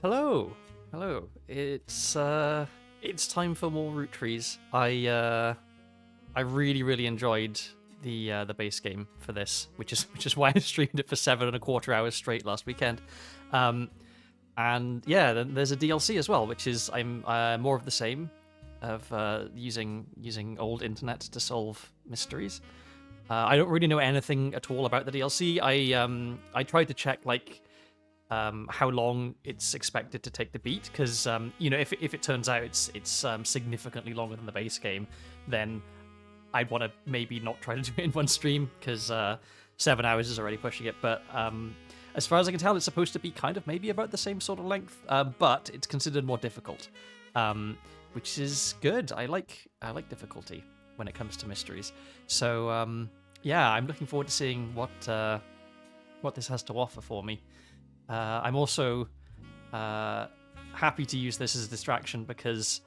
Hello, hello. It's time for more Roottrees. I really enjoyed the base game for this, which is why I streamed it for 7.25 hours straight last weekend. Um, and yeah, then there's a DLC as well, which is I'm more of the same, of using old internet to solve mysteries. I don't really know anything at all about the DLC. I tried to check how long it's expected to take to beat, because if it turns out it's significantly longer than the base game, then I'd want to maybe not try to do it in one stream, because 7 hours is already pushing it. But as far as I can tell, it's supposed to be kind of maybe about the same sort of length, but it's considered more difficult, which is good. I like difficulty when it comes to mysteries. So yeah, I'm looking forward to seeing what this has to offer for me. I'm also happy to use this as a distraction because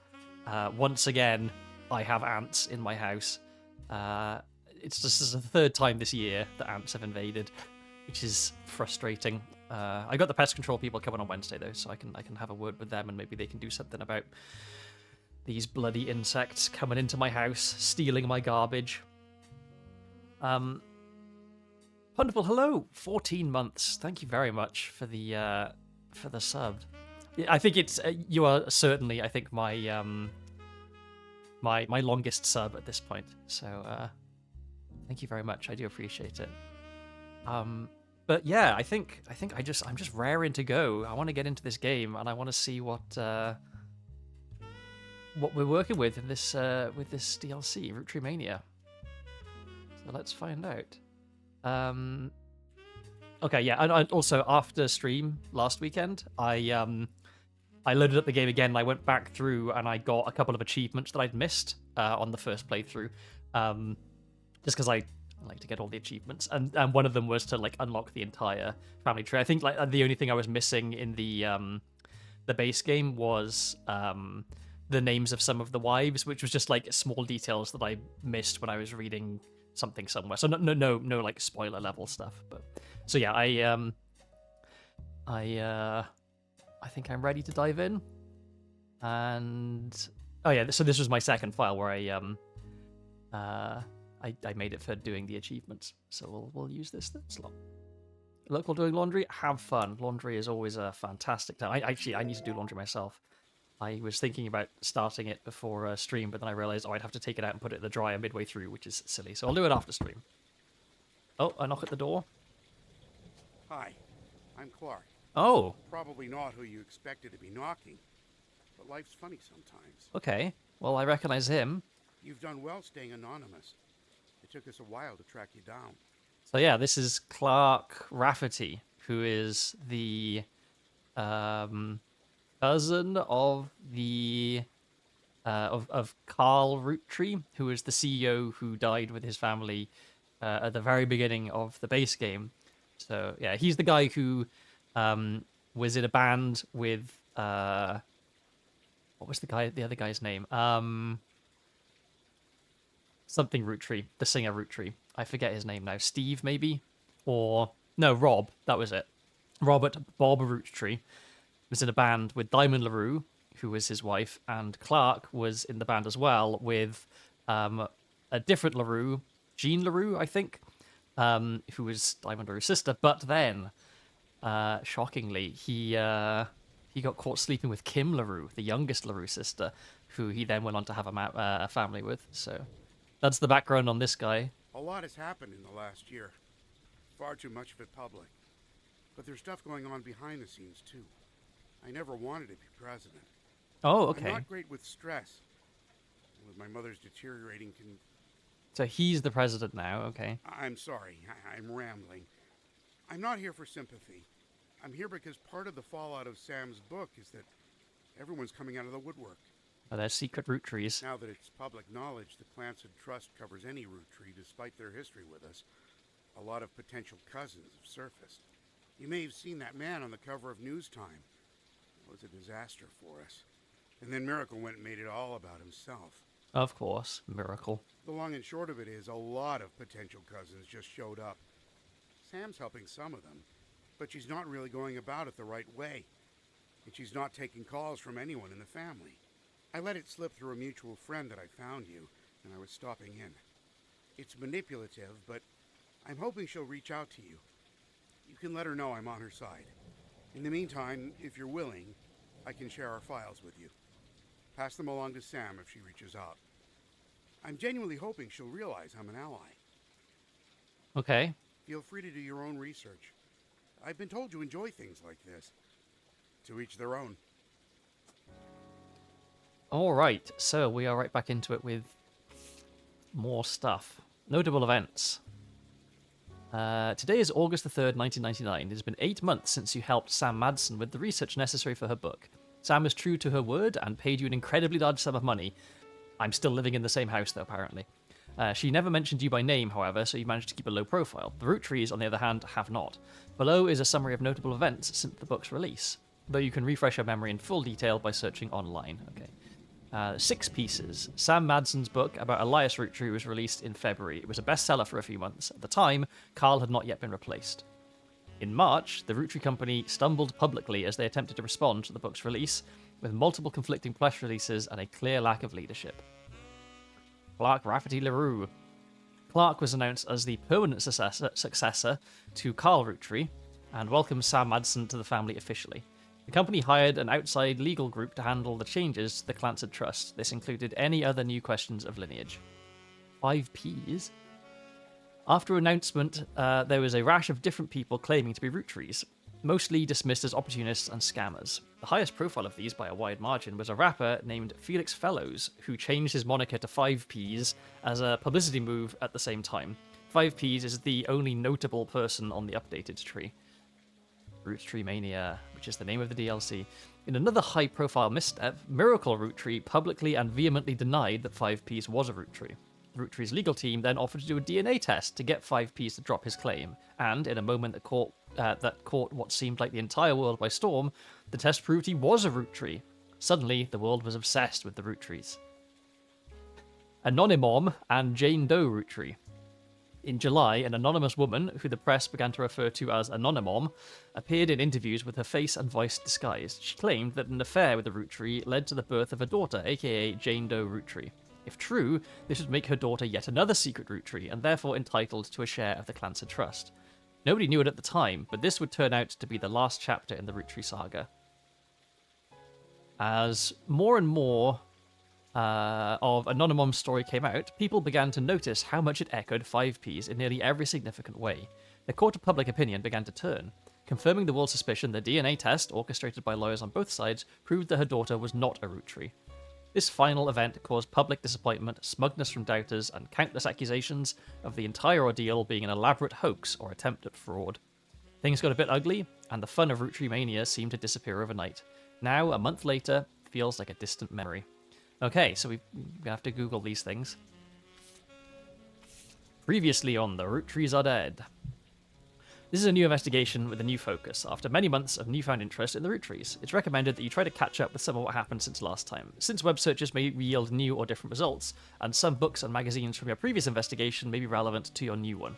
once again I have ants in my house. This is the third time this year that ants have invaded, which is frustrating. I got the pest control people coming on Wednesday though, so I can have a word with them and maybe they can do something about these bloody insects coming into my house, stealing my garbage. Wonderful, hello, 14 months. Thank you very much for the sub. Yeah, I think it's you are certainly, I think, my my longest sub at this point. So thank you very much. I do appreciate it. But yeah, I think I'm just raring to go. I want to get into this game and I want to see what we're working with this DLC, Roottrees Mania. So let's find out. Okay, yeah, and also after stream last weekend, I loaded up the game again and I went back through and I got a couple of achievements that I'd missed on the first playthrough, just because I like to get all the achievements, and one of them was to unlock the entire family tree. I think the only thing I was missing in the base game was the names of some of the wives, which was just small details that I missed when I was reading something somewhere. So no spoiler level stuff. But so yeah, I think I'm ready to dive in. And oh yeah, so this was my second file where I made it for doing the achievements. So we'll use this slot. Local doing laundry, have fun. Laundry is always a fantastic time. I need to do laundry myself. I was thinking about starting it before stream, but then I realized, I'd have to take it out and put it in the dryer midway through, which is silly. So I'll do it after stream. Oh, a knock at the door. Hi, I'm Clark. Oh. Probably not who you expected to be knocking, but life's funny sometimes. Okay. Well, I recognize him. You've done well staying anonymous. It took us a while to track you down. So yeah, this is Clark Rafferty, who is the cousin of the of Carl Roottrees, who is the CEO who died with his family at the very beginning of the base game. So yeah, he's the guy who was in a band with what was the other guy's name? Something Roottrees, the singer Roottrees. I forget his name now. Steve maybe, or no, Rob. That was it. Robert Bob Roottrees was in a band with Diamond LaRue, who was his wife, and Clark was in the band as well with a different LaRue, Jean LaRue, I think, who was Diamond LaRue's sister. But then, shockingly, he got caught sleeping with Kim LaRue, the youngest LaRue sister, who he then went on to have a family with. So that's the background on this guy. A lot has happened in the last year. Far too much of it public. But there's stuff going on behind the scenes, too. I never wanted to be president. Oh, okay. I'm not great with stress. With my mother's deteriorating So he's the president now, okay. I'm sorry, I'm rambling. I'm not here for sympathy. I'm here because part of the fallout of Sam's book is that everyone's coming out of the woodwork. Oh, they're secret Roottrees. Now that it's public knowledge the Clanson Trust covers any Roottrees despite their history with us, a lot of potential cousins have surfaced. You may have seen that man on the cover of News Time. It was a disaster for us. And then Miracle went and made it all about himself. Of course, Miracle. The long and short of it is a lot of potential cousins just showed up. Sam's helping some of them, but she's not really going about it the right way. and she's not taking calls from anyone in the family. I let it slip through a mutual friend that I found you, and I was stopping in. It's manipulative, but I'm hoping she'll reach out to you. You can let her know I'm on her side. In the meantime, if you're willing, I can share our files with you. Pass them along to Sam if she reaches out. I'm genuinely hoping she'll realize I'm an ally. Okay. Feel free to do your own research. I've been told you enjoy things like this. To each their own. Alright, so we are right back into it with more stuff. Notable events. Today is August the 3rd, 1999. It has been 8 months since you helped Sam Madsen with the research necessary for her book. Sam is true to her word and paid you an incredibly large sum of money. I'm still living in the same house, though, apparently. She never mentioned you by name, however, so you managed to keep a low profile. The Roottrees, on the other hand, have not. Below is a summary of notable events since the book's release, though you can refresh your memory in full detail by searching online. Okay. 6 pieces. Sam Madsen's book about Elias Roottree was released in February. It was a bestseller for a few months. At the time, Carl had not yet been replaced. In March, the Roottree Company stumbled publicly as they attempted to respond to the book's release, with multiple conflicting press releases and a clear lack of leadership. Clark Rafferty LaRue. Clark was announced as the permanent successor to Carl Roottree and welcomed Sam Madsen to the family officially. The company hired an outside legal group to handle the changes to the Clancid Trust. This included any other new questions of lineage. 5 Ps? After announcement, there was a rash of different people claiming to be Roottrees, mostly dismissed as opportunists and scammers. The highest profile of these by a wide margin was a rapper named Felix Fellows, who changed his moniker to 5 Ps as a publicity move at the same time. 5 Ps is the only notable person on the updated tree. Roottree Mania, which is the name of the DLC. In another high-profile misstep, Miracle Roottree publicly and vehemently denied that 5Ps was a Roottree. Roottree's legal team then offered to do a DNA test to get 5Ps to drop his claim, and in a moment that caught what seemed like the entire world by storm, the test proved he was a Roottree. Suddenly, the world was obsessed with the Roottrees. Anonymom and Jane Doe Roottree. In July, an anonymous woman, who the press began to refer to as Anonymom, appeared in interviews with her face and voice disguised. She claimed that an affair with the Roottree led to the birth of a daughter, aka Jane Doe Roottree. If true, this would make her daughter yet another secret Roottree, and therefore entitled to a share of the Clancid Trust. Nobody knew it at the time, but this would turn out to be the last chapter in the Roottree saga. As more and more of Anonymom's story came out, people began to notice how much it echoed 5Ps in nearly every significant way. The court of public opinion began to turn, confirming the world's suspicion the DNA test, orchestrated by lawyers on both sides, proved that her daughter was not a Roottree. This final event caused public disappointment, smugness from doubters, and countless accusations of the entire ordeal being an elaborate hoax or attempt at fraud. Things got a bit ugly, and the fun of Roottree Mania seemed to disappear overnight. Now, a month later, it feels like a distant memory. Okay, so we have to Google these things. Previously on the Roottrees Are Dead. This is a new investigation with a new focus. After many months of newfound interest in the Roottrees, it's recommended that you try to catch up with some of what happened since last time. Since web searches may yield new or different results, and some books and magazines from your previous investigation may be relevant to your new one.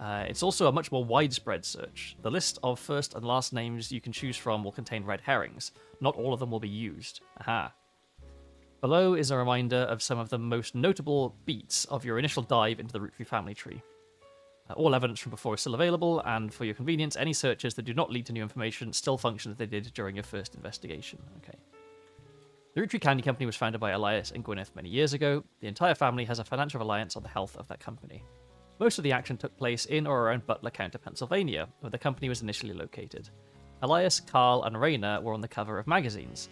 It's also a much more widespread search. The list of first and last names you can choose from will contain red herrings. Not all of them will be used. Aha. Below is a reminder of some of the most notable beats of your initial dive into the Roottree family tree. All evidence from before is still available, and for your convenience, any searches that do not lead to new information still function as they did during your first investigation. Okay. The Roottree Candy Company was founded by Elias and Gwyneth many years ago. The entire family has a financial reliance on the health of that company. Most of the action took place in or around Butler County, Pennsylvania, where the company was initially located. Elias, Carl, and Raina were on the cover of magazines.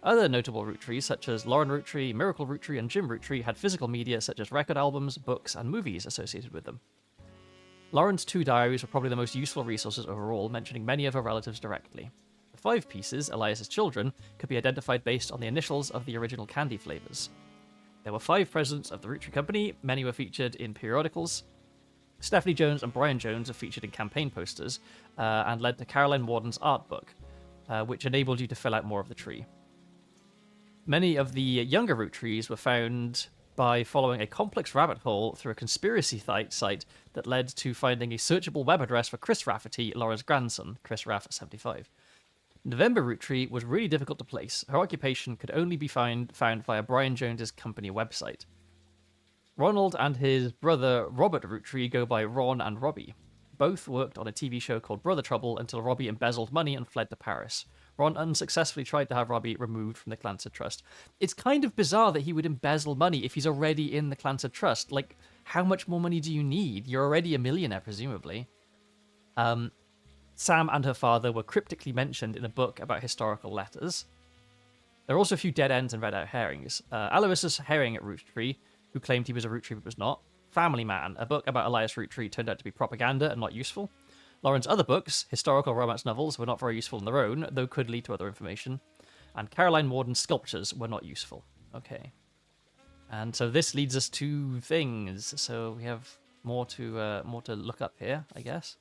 Other notable Roottrees, such as Lauren Roottree, Miracle Roottree, and Jim Roottree, had physical media such as record albums, books, and movies associated with them. Lauren's 2 diaries were probably the most useful resources overall, mentioning many of her relatives directly. The 5 pieces, Elias's children, could be identified based on the initials of the original candy flavors. There were 5 presidents of the Roottree Company, many were featured in periodicals. Stephanie Jones and Brian Jones are featured in campaign posters, and led to Caroline Warden's art book, which enabled you to fill out more of the tree. Many of the younger Roottrees were found by following a complex rabbit hole through a conspiracy site that led to finding a searchable web address for Chris Rafferty, Laura's grandson, Chris Raff 75. November Roottree was really difficult to place. Her occupation could only be found via Brian Jones's company website. Ronald and his brother Robert Roottree go by Ron and Robbie. Both worked on a TV show called Brother Trouble until Robbie embezzled money and fled to Paris. Ron unsuccessfully tried to have Robbie removed from the Clancy Trust. It's kind of bizarre that he would embezzle money if he's already in the Clancy Trust. Like, how much more money do you need? You're already a millionaire, presumably. Sam and her father were cryptically mentioned in a book about historical letters. There are also a few dead ends and red-out herrings. Aloysius Herring at Roottree, who claimed he was a Roottree but was not. Family Man, a book about Elias Roottree, turned out to be propaganda and not useful. Lauren's other books, historical romance novels, were not very useful on their own, though could lead to other information. And Caroline Morden's sculptures were not useful. Okay. And so this leads us to things. So we have more to look up here, I guess.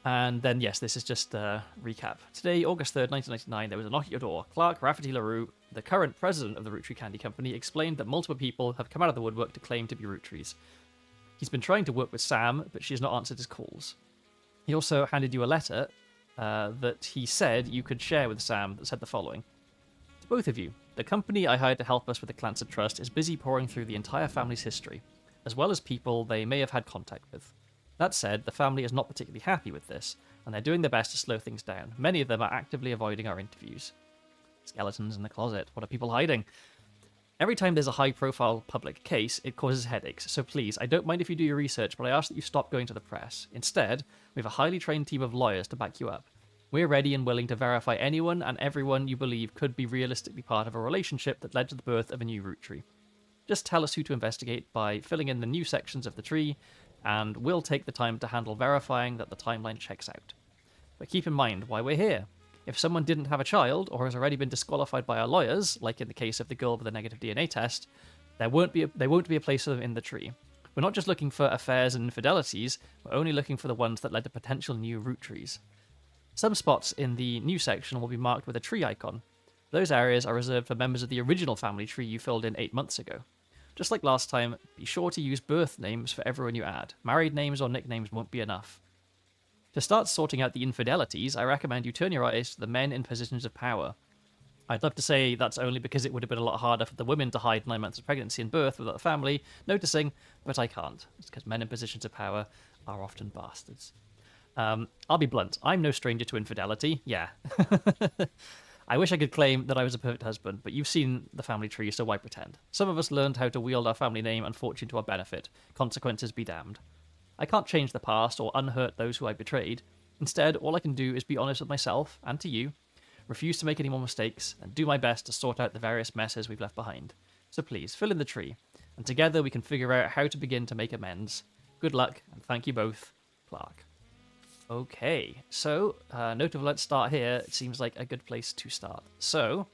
And then, yes, this is just a recap. Today, August 3rd, 1999, there was a knock at your door. Clark Rafferty LaRue, the current president of the Roottree Candy Company, explained that multiple people have come out of the woodwork to claim to be Roottrees. He's been trying to work with Sam, but she has not answered his calls. He also handed you a letter that he said you could share with Sam that said the following. To both of you, the company I hired to help us with the Clancy Trust is busy pouring through the entire family's history, as well as people they may have had contact with. That said, the family is not particularly happy with this, and they're doing their best to slow things down. Many of them are actively avoiding our interviews. Skeletons in the closet. What are people hiding? Every time there's a high-profile public case, it causes headaches, so please, I don't mind if you do your research, but I ask that you stop going to the press. Instead, we have a highly trained team of lawyers to back you up. We're ready and willing to verify anyone and everyone you believe could be realistically part of a relationship that led to the birth of a new Roottree. Just tell us who to investigate by filling in the new sections of the tree, and we'll take the time to handle verifying that the timeline checks out. But keep in mind why we're here. If someone didn't have a child, or has already been disqualified by our lawyers, like in the case of the girl with a negative DNA test, there won't be a place for them in the tree. We're not just looking for affairs and infidelities, we're only looking for the ones that led to potential new Roottrees. Some spots in the new section will be marked with a tree icon. Those areas are reserved for members of the original family tree you filled in 8 months ago. Just like last time, be sure to use birth names for everyone you add. Married names or nicknames won't be enough. To start sorting out the infidelities, I recommend you turn your eyes to the men in positions of power. I'd love to say that's only because it would have been a lot harder for the women to hide 9 months of pregnancy and birth without the family noticing, but I can't. It's because men in positions of power are often bastards. I'll be blunt. I'm no stranger to infidelity. Yeah. I wish I could claim that I was a perfect husband, but you've seen the family tree, so why pretend? Some of us learned how to wield our family name and fortune to our benefit. Consequences be damned. I can't change the past or unhurt those who I betrayed. Instead, all I can do is be honest with myself and to you, refuse to make any more mistakes, and do my best to sort out the various messes we've left behind. So please, fill in the tree, and together we can figure out how to begin to make amends. Good luck, and thank you both, Clark. Okay, so, note of let's start here. It seems like a good place to start. So,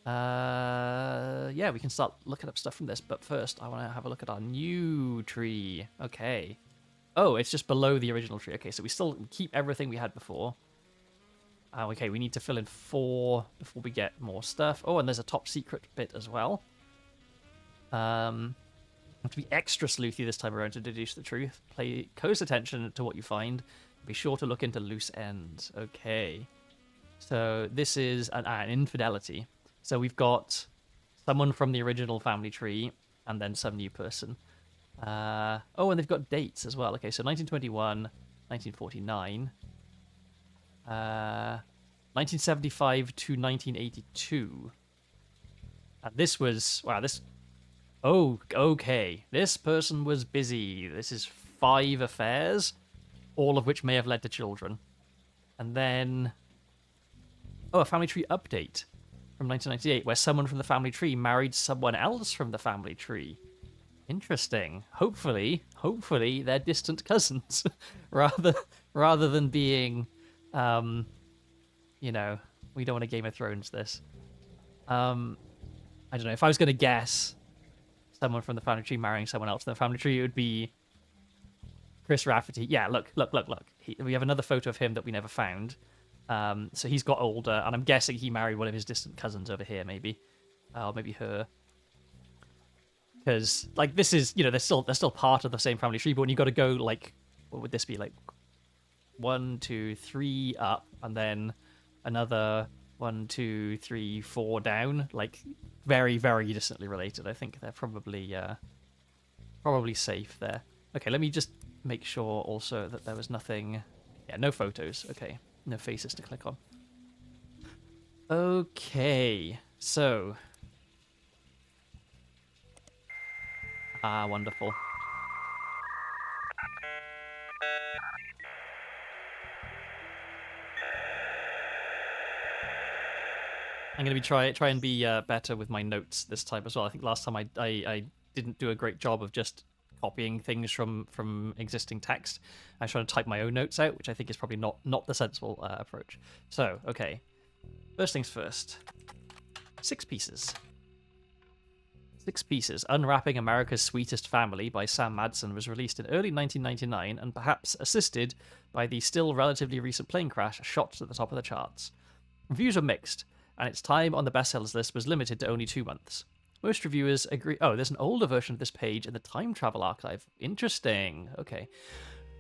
yeah, we can start looking up stuff from this, but first I want to have a look at our new tree. Okay. Oh, it's just below the original tree. Okay, so we still keep everything we had before. Okay, we need to fill in 4 before we get more stuff. Oh, and there's a top secret bit as well. Have to be extra sleuthy this time around to deduce the truth. Pay close attention to what you find. Be sure to look into loose ends. Okay. So this is an infidelity. So we've got someone from the original family tree and then some new person. Oh, and they've got dates as well. Okay, so 1921, 1949, 1975 to 1982. And this was... Wow, this... Oh, okay. This person was busy. This is 5 affairs, all of which may have led to children. And then... Oh, a family tree update from 1998, where someone from the family tree married someone else from the family tree. Interesting. Hopefully they're distant cousins, rather than being, you know, we don't want to Game of Thrones this. I don't know. If I was going to guess someone from the family tree marrying someone else from the family tree, it would be Chris Rafferty. Yeah, look. We have another photo of him that we never found. So he's got older, and I'm guessing he married one of his distant cousins over here, maybe. Or maybe her. Because, like, this is, you know, they're still part of the same family tree, but when you got to go, like, what would this be, like, 1, 2, 3 up, and then another 1, 2, 3, 4 down. Like very, very distantly related. I think they're probably safe there. Okay, let me just make sure also that there was nothing. Yeah, no photos. Okay, no faces to click on. Okay, so. Ah, wonderful. I'm going to try and be better with my notes this time as well. I think last time I didn't do a great job of just copying things from existing text. I was trying to type my own notes out, which I think is probably not the sensible approach. So, okay. First things first. 6 Pieces. 6 Pieces, Unwrapping America's Sweetest Family by Sam Madsen was released in early 1999 and perhaps assisted by the still relatively recent plane crash shot at the top of the charts. Reviews are mixed, and its time on the bestsellers list was limited to only 2 months. Most reviewers agree... Oh, there's an older version of this page in the Time Travel Archive. Interesting. Okay.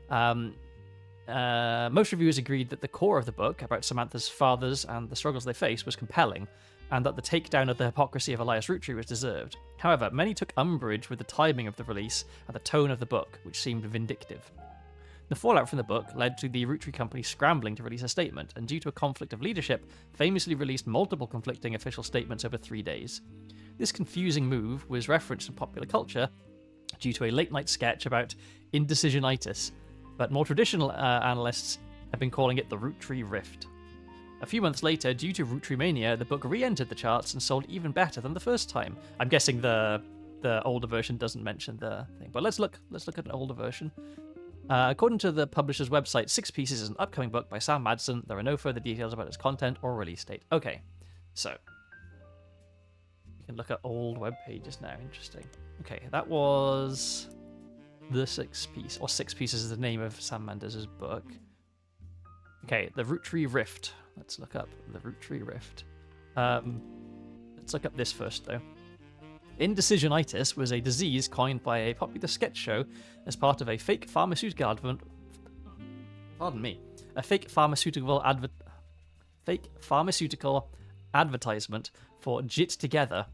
Most reviewers agreed that the core of the book, about Samantha's fathers and the struggles they face, was compelling, and that the takedown of the hypocrisy of Elias Rootree was deserved. However, many took umbrage with the timing of the release and the tone of the book, which seemed vindictive. The fallout from the book led to the Rootree Company scrambling to release a statement, and due to a conflict of leadership, famously released multiple conflicting official statements over 3 days. This confusing move was referenced in popular culture due to a late-night sketch about indecisionitis, but more traditional analysts have been calling it the Rootree Rift. A few months later, due to Rootree mania, the book re-entered the charts and sold even better than the first time. I'm guessing the older version doesn't mention the thing, but let's look at an older version. According to the publisher's website, 6 Pieces is an upcoming book by Sam Madsen. There are no further details about its content or release date. Okay, so you can look at old web pages now. Interesting. Okay, that was the 6 Piece, or 6 Pieces is the name of Sam Mendes' book. Okay, the Rootree Rift. Let's look up the Rootree Rift. Let's look up this first, though. Indecisionitis was a disease coined by a popular sketch show as part of a fake pharmaceutical advertisement for Jit Together.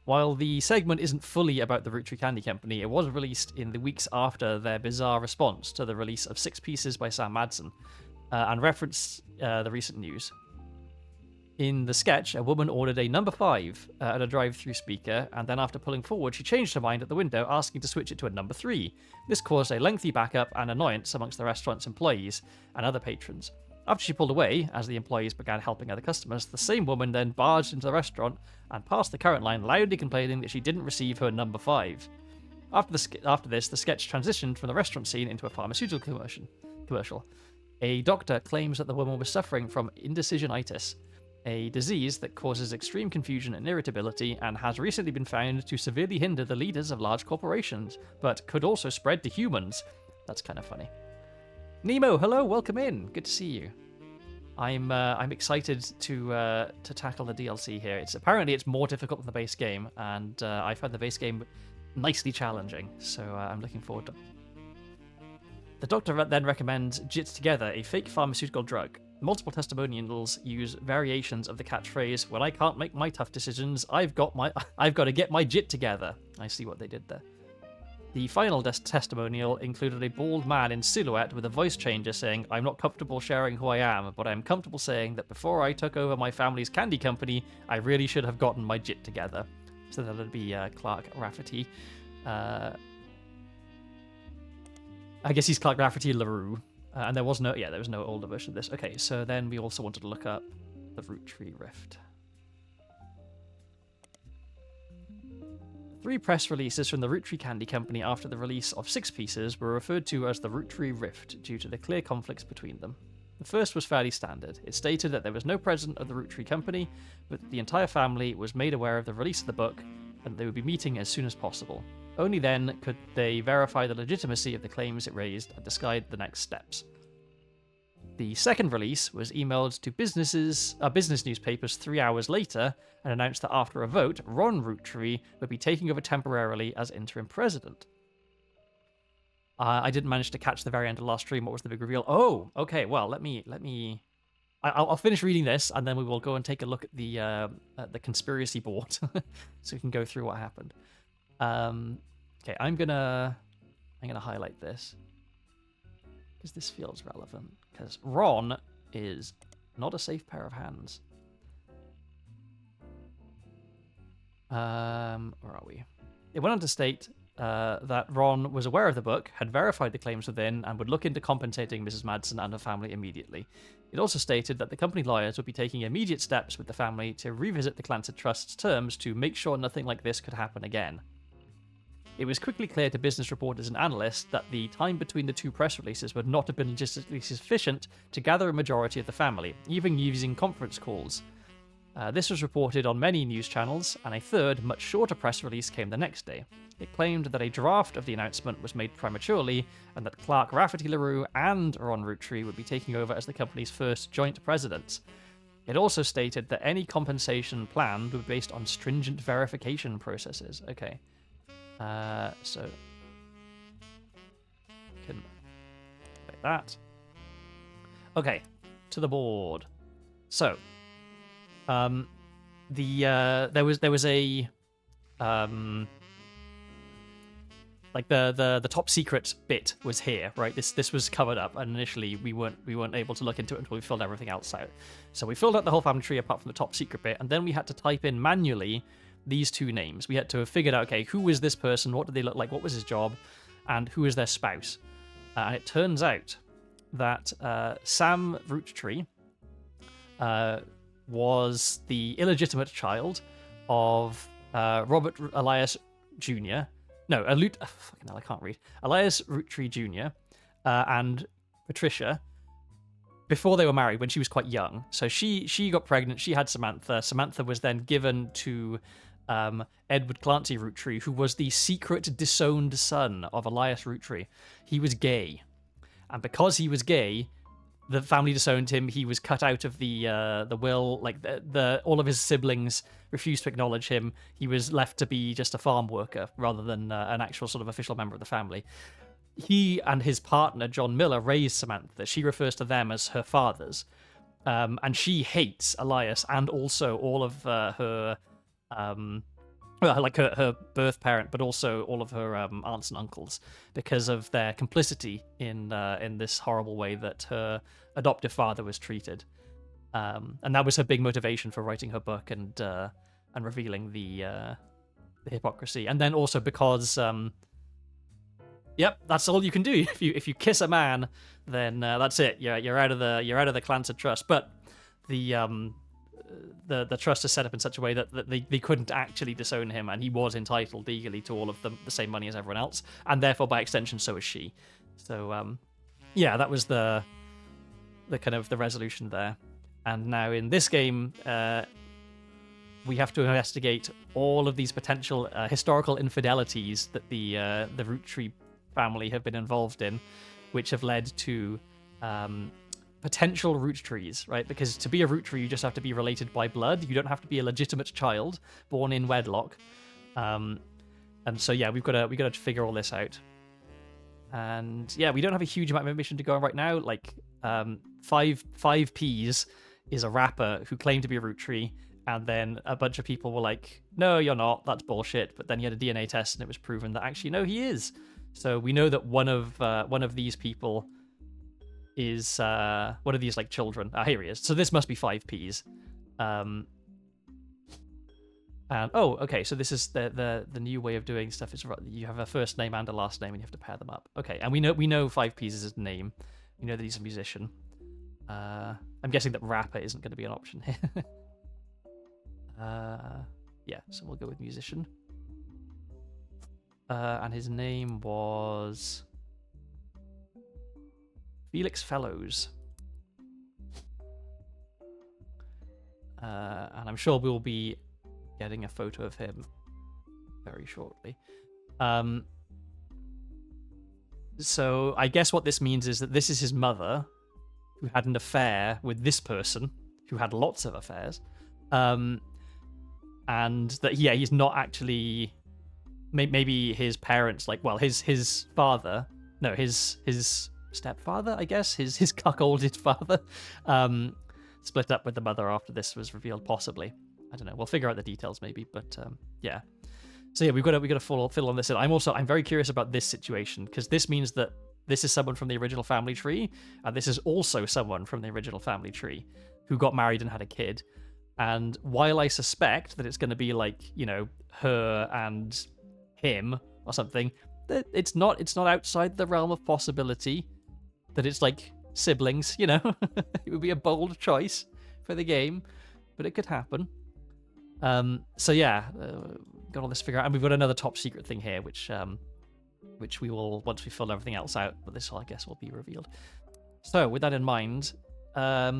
While the segment isn't fully about the Rootree Candy Company, it was released in the weeks after their bizarre response to the release of 6 Pieces by Sam Madsen, and referenced the recent news. In the sketch, a woman ordered a number 5 at a drive-through speaker, and then after pulling forward, she changed her mind at the window, asking to switch it to a number 3. This caused a lengthy backup and annoyance amongst the restaurant's employees and other patrons. After she pulled away, as the employees began helping other customers, the same woman then barged into the restaurant and passed the current line, loudly complaining that she didn't receive her number 5. After this, the sketch transitioned from the restaurant scene into a pharmaceutical commercial. A doctor claims that the woman was suffering from indecisionitis, a disease that causes extreme confusion and irritability and has recently been found to severely hinder the leaders of large corporations, but could also spread to humans. That's kind of funny. Nemo, hello, welcome in. Good to see you. I'm excited to tackle the DLC here. Apparently it's more difficult than the base game, and I found the base game nicely challenging, so I'm looking forward to it. The doctor then recommends Jit Together, a fake pharmaceutical drug. Multiple testimonials use variations of the catchphrase, "When I can't make my tough decisions, I've got to get my jit together." I see what they did there. The final testimonial included a bald man in silhouette with a voice changer saying, "I'm not comfortable sharing who I am, but I'm comfortable saying that before I took over my family's candy company, I really should have gotten my jit together." So that would be Clark Rafferty. I guess he's Clark Rafferty LaRue. And there was no older version of this. Okay, so then we also wanted to look up the Rootree Rift. 3 press releases from the Rootree Candy Company after the release of 6 Pieces were referred to as the Rootree Rift due to the clear conflicts between them. The first was fairly standard. It stated that there was no president of the Rootree Company, but the entire family was made aware of the release of the book and they would be meeting as soon as possible. Only then could they verify the legitimacy of the claims it raised and decide the next steps. The second release was emailed to business newspapers 3 hours later and announced that after a vote, Ron Rootree would be taking over temporarily as interim president. I didn't manage to catch the very end of the last stream. What was the big reveal? Oh, okay. Well, let me. I'll finish reading this, and then we will go and take a look at the conspiracy board, so we can go through what happened. Okay, I'm gonna highlight this because this feels relevant. Because Ron is not a safe pair of hands. Where are we? It went on to state that Ron was aware of the book, had verified the claims within, and would look into compensating Mrs. Madsen and her family immediately. It also stated that the company lawyers would be taking immediate steps with the family to revisit the Clancy Trust's terms to make sure nothing like this could happen again. It was quickly clear to business reporters and analysts that the time between the two press releases would not have been logistically sufficient to gather a majority of the family, even using conference calls. This was reported on many news channels, and a third, much shorter press release came the next day. It claimed that a draft of the announcement was made prematurely, and that Clark Rafferty LaRue and Ron Roottree would be taking over as the company's first joint presidents. It also stated that any compensation planned would be based on stringent verification processes. Okay. So can like that. Okay, to the board. So, there was a like the top secret bit was here, right? This was covered up, and initially we weren't able to look into it until we filled everything else out. So we filled out the whole family tree apart from the top secret bit, and then we had to type in manually these two names. We had to have figured out, okay, who is this person? What did they look like? What was his job? And who is their spouse? And it turns out that Sam Roottree was the illegitimate child of Robert Elias Jr. No, fucking hell, I can't read. Elias Roottree Jr. And Patricia before they were married when she was quite young. So she got pregnant. She had Samantha. Samantha was then given to Edward Clancy Roottree, who was the secret disowned son of Elias Roottree. He was gay, and because he was gay, the family disowned him. He was cut out of the will. Like all of his siblings refused to acknowledge him. He was left to be just a farm worker rather than an actual sort of official member of the family. He and his partner John Miller raised Samantha. She refers to them as her fathers, and she hates Elias and also all of her. Like her birth parent, but also all of her aunts and uncles, because of their complicity in this horrible way that her adoptive father was treated, and that was her big motivation for writing her book and revealing the hypocrisy. And then also because, yep, that's all you can do. If you kiss a man, then that's it. You're out of the Clancy Trust. But the trust is set up in such a way that they couldn't actually disown him, and he was entitled legally to all of the same money as everyone else, and therefore by extension so is she. So yeah, that was the kind of the resolution there. And now in this game, we have to investigate all of these potential historical infidelities that the Roottree family have been involved in, which have led to potential root trees, right? Because to be a root tree, you just have to be related by blood. You don't have to be a legitimate child born in wedlock. And so yeah, we've got to figure all this out. And yeah, we don't have a huge amount of information to go on right now. Like 5Ps is a rapper who claimed to be a root tree, and then a bunch of people were like, "No, you're not. That's bullshit." But then he had a DNA test, and it was proven that actually no, he is. So we know that one of these people is one of these like children. Here he is. So this must be 5Ps. And oh, okay. So this is the new way of doing stuff. Is you have a first name and a last name, and you have to pair them up. Okay, and we know 5Ps is his name. We know that he's a musician. I'm guessing that rapper isn't going to be an option here. Yeah, so we'll go with musician. And his name was Felix Fellows. And I'm sure we'll be getting a photo of him very shortly. So I guess what this means is that this is his mother, who had an affair with this person, who had lots of affairs. And that, yeah, he's not actually... Maybe his parents, like, well, his father no, his stepfather, I guess, his cuckolded father, split up with the mother after this was revealed. Possibly, I don't know. We'll figure out the details maybe, but yeah. So yeah, we got to fill on this. And I'm very curious about this situation because this means that this is someone from the original family tree, and this is also someone from the original family tree who got married and had a kid. And while I suspect that it's going to be like, her and him or something, it's not outside the realm of possibility that it's like siblings, It would be a bold choice for the game, but it could happen. So yeah, got all this figured out, and we've got another top secret thing here, which we will, once we fill everything else out, but this I guess will be revealed. So with that in mind, I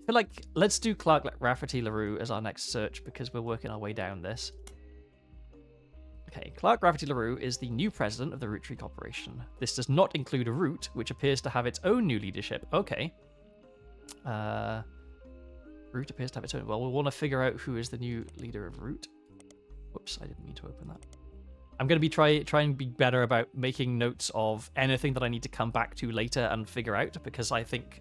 feel like let's do Clark Rafferty LaRue as our next search because we're working our way down this. Okay, Clark Rafferty LaRue is the new president of the Roottrees Corporation. This does not include a Root, which appears to have its own new leadership. Okay. Root appears to have its own. Well, we'll want to figure out who is the new leader of Root. Whoops, I didn't mean to open that. I'm going to be try and be better about making notes of anything that I need to come back to later and figure out, because I think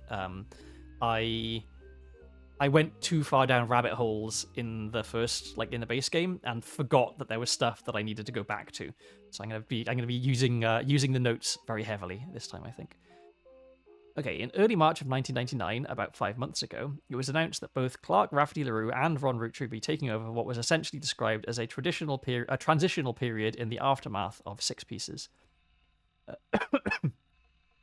I went too far down rabbit holes in the first, in the base game, and forgot that there was stuff that I needed to go back to. So I'm going to be using the notes very heavily this time, I think. Okay, in early March of 1999, about 5 months ago, it was announced that both Clark Rafferty LaRue and Ron Roottries would be taking over what was essentially described as a transitional period in the aftermath of Six Pieces.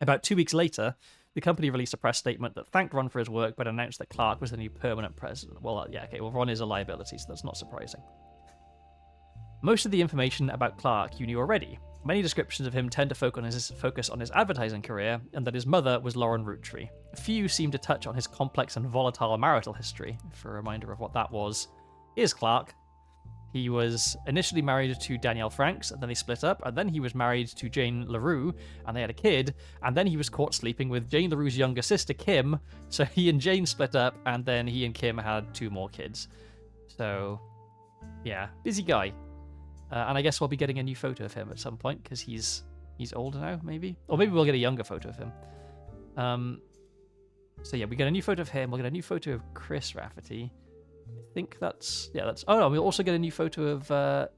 About 2 weeks later, the company released a press statement that thanked Ron for his work, but announced that Clark was the new permanent president. Well, yeah, okay, well, Ron is a liability, so that's not surprising. Most of the information about Clark you knew already. Many descriptions of him tend to focus on his advertising career, and that his mother was Lauren Roottries. Few seem to touch on his complex and volatile marital history. For a reminder of what that was, here's Clark. He was initially married to Danielle Franks, and then they split up, and then he was married to Jane LaRue, and they had a kid, and then he was caught sleeping with Jane LaRue's younger sister, Kim, so he and Jane split up, and then he and Kim had 2 more kids. So, yeah, busy guy. And I guess we'll be getting a new photo of him at some point, because he's older now, maybe? Or maybe we'll get a younger photo of him. So yeah, we get a new photo of him, we'll get a new photo of Chris Rafferty. I think that's... Oh no, we'll also get a new photo of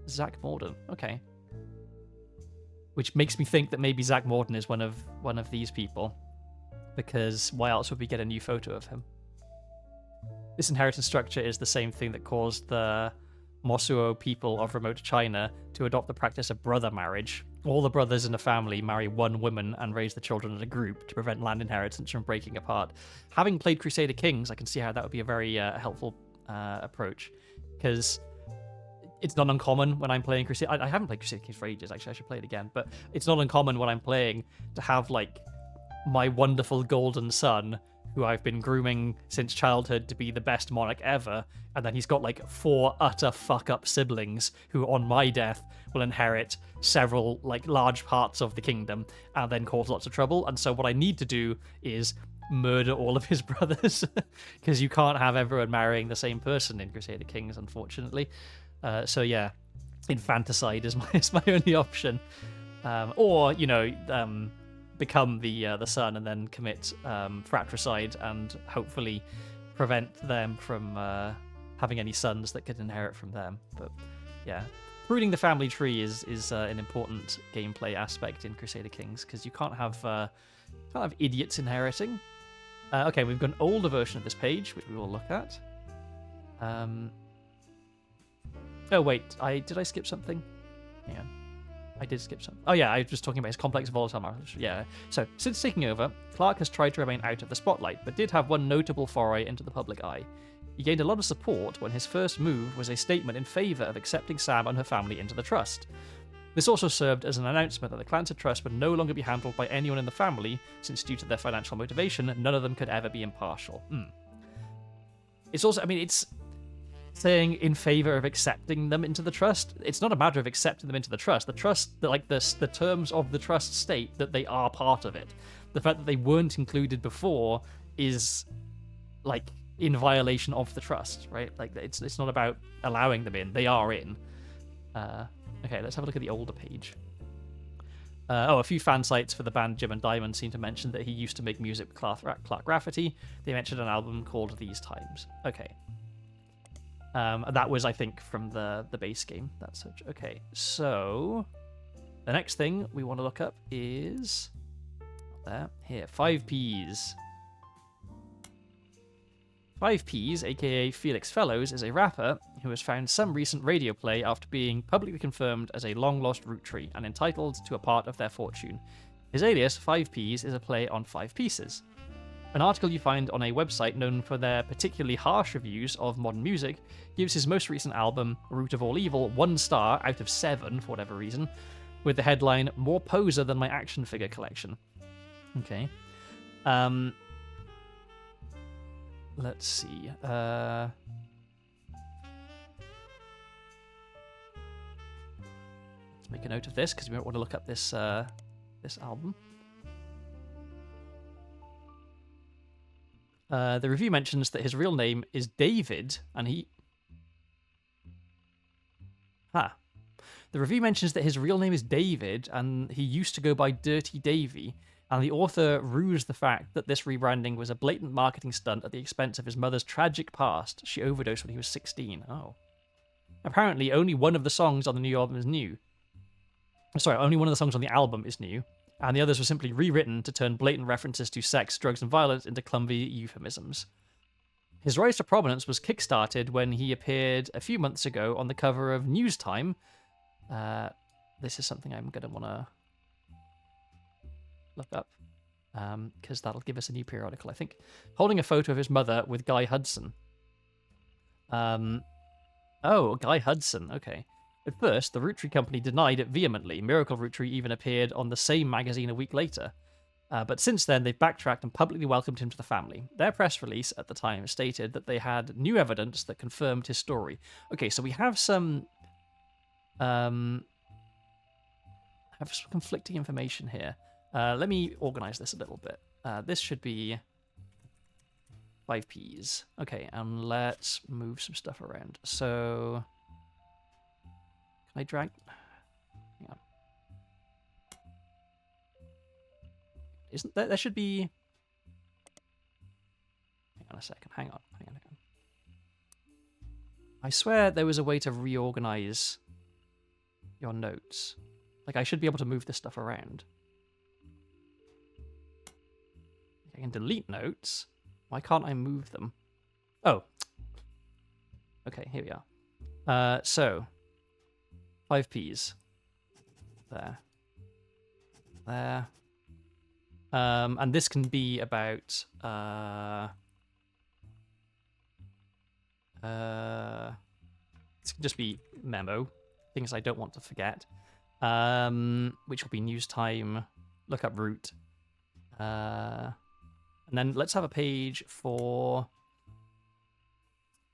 Zach Morden. Okay. Which makes me think that maybe Zach Morden is one of these people. Because why else would we get a new photo of him? This inheritance structure is the same thing that caused the Mosuo people of remote China to adopt the practice of brother marriage. All the brothers in a family marry one woman and raise the children in a group to prevent land inheritance from breaking apart. Having played Crusader Kings, I can see how that would be a very helpful approach, because it's not uncommon when I'm playing Crusader... I haven't played Crusader Kings for ages, actually. I should play it again. But it's not uncommon when I'm playing to have, my wonderful golden son, who I've been grooming since childhood to be the best monarch ever, and then he's got 4 utter fuck-up siblings who, on my death, will inherit several large parts of the kingdom and then cause lots of trouble. And so what I need to do is murder all of his brothers, because you can't have everyone marrying the same person in Crusader Kings, unfortunately. So yeah, infanticide is my only option, or become the son and then commit fratricide and hopefully prevent them from having any sons that could inherit from them. But yeah, brooding the family tree is an important gameplay aspect in Crusader Kings, because you can't have idiots inheriting. Okay, we've got an older version of this page, which we will look at. Oh wait, did I skip something? Hang on. I did skip some. Oh yeah, I was just talking about his complex volatile marriage. Yeah. So, since taking over, Clark has tried to remain out of the spotlight, but did have one notable foray into the public eye. He gained a lot of support when his first move was a statement in favour of accepting Sam and her family into the trust. This also served as an announcement that the Clancy Trust would no longer be handled by anyone in the family, since due to their financial motivation, none of them could ever be impartial. It's also, it's saying in favor of accepting them into the trust. It's not a matter of accepting them into the trust. The trust, the terms of the trust state that they are part of it. The fact that they weren't included before is in violation of the trust, right? It's not about allowing them in. They are in. Okay, let's have a look at the older page. A few fan sites for the band Jim and Diamond seem to mention that he used to make music with Clark Rafferty. They mentioned an album called These Times. Okay. That was, I think, from the base game. That's such. Okay, so the next thing we want to look up is there. Here, 5Ps. 5Ps, aka Felix Fellows, is a rapper who has found some recent radio play after being publicly confirmed as a long-lost root tree and entitled to a part of their fortune. His alias, 5Ps, is a play on 5 pieces. An article you find on a website known for their particularly harsh reviews of modern music gives his most recent album, Root of All Evil, 1 star out of 7 for whatever reason, with the headline, "More poser than my action figure collection." Okay. Let's see. Let's make a note of this because we might want to look up this this album. The review mentions that his real name is David, and he... The review mentions that his real name is David, and he used to go by Dirty Davy, and the author rues the fact that this rebranding was a blatant marketing stunt at the expense of his mother's tragic past. She overdosed when he was 16. Oh. Apparently, only one of the songs on the new album is new. Sorry, only one of the songs on the album is new, and the others were simply rewritten to turn blatant references to sex, drugs, and violence into clumsy euphemisms. His rise to prominence was kickstarted when he appeared a few months ago on the cover of News Time. This is something I'm going to want to look up, because that'll give us a new periodical, I think. Holding a photo of his mother with Guy Hudson. Oh, Guy Hudson, okay. At first, the Roottrees Company denied it vehemently. Miracle Roottrees even appeared on the same magazine a week later. But since then, they've backtracked and publicly welcomed him to the family. Their press release at the time stated that they had new evidence that confirmed his story. Okay, so we have some conflicting information here. Let me organize this a little bit. This should be 5Ps. Okay, and let's move some stuff around. So, can I drag? Hang on. Isn't there should be... Hang on a second. Hang on. I swear there was a way to reorganize your notes. Like, I should be able to move this stuff around. I can delete notes. Why can't I move them? Oh. Okay, here we are. So, 5Ps. There. There. And this can be about... this can just be memo. Things I don't want to forget. Which will be news time. Look up root. And then let's have a page for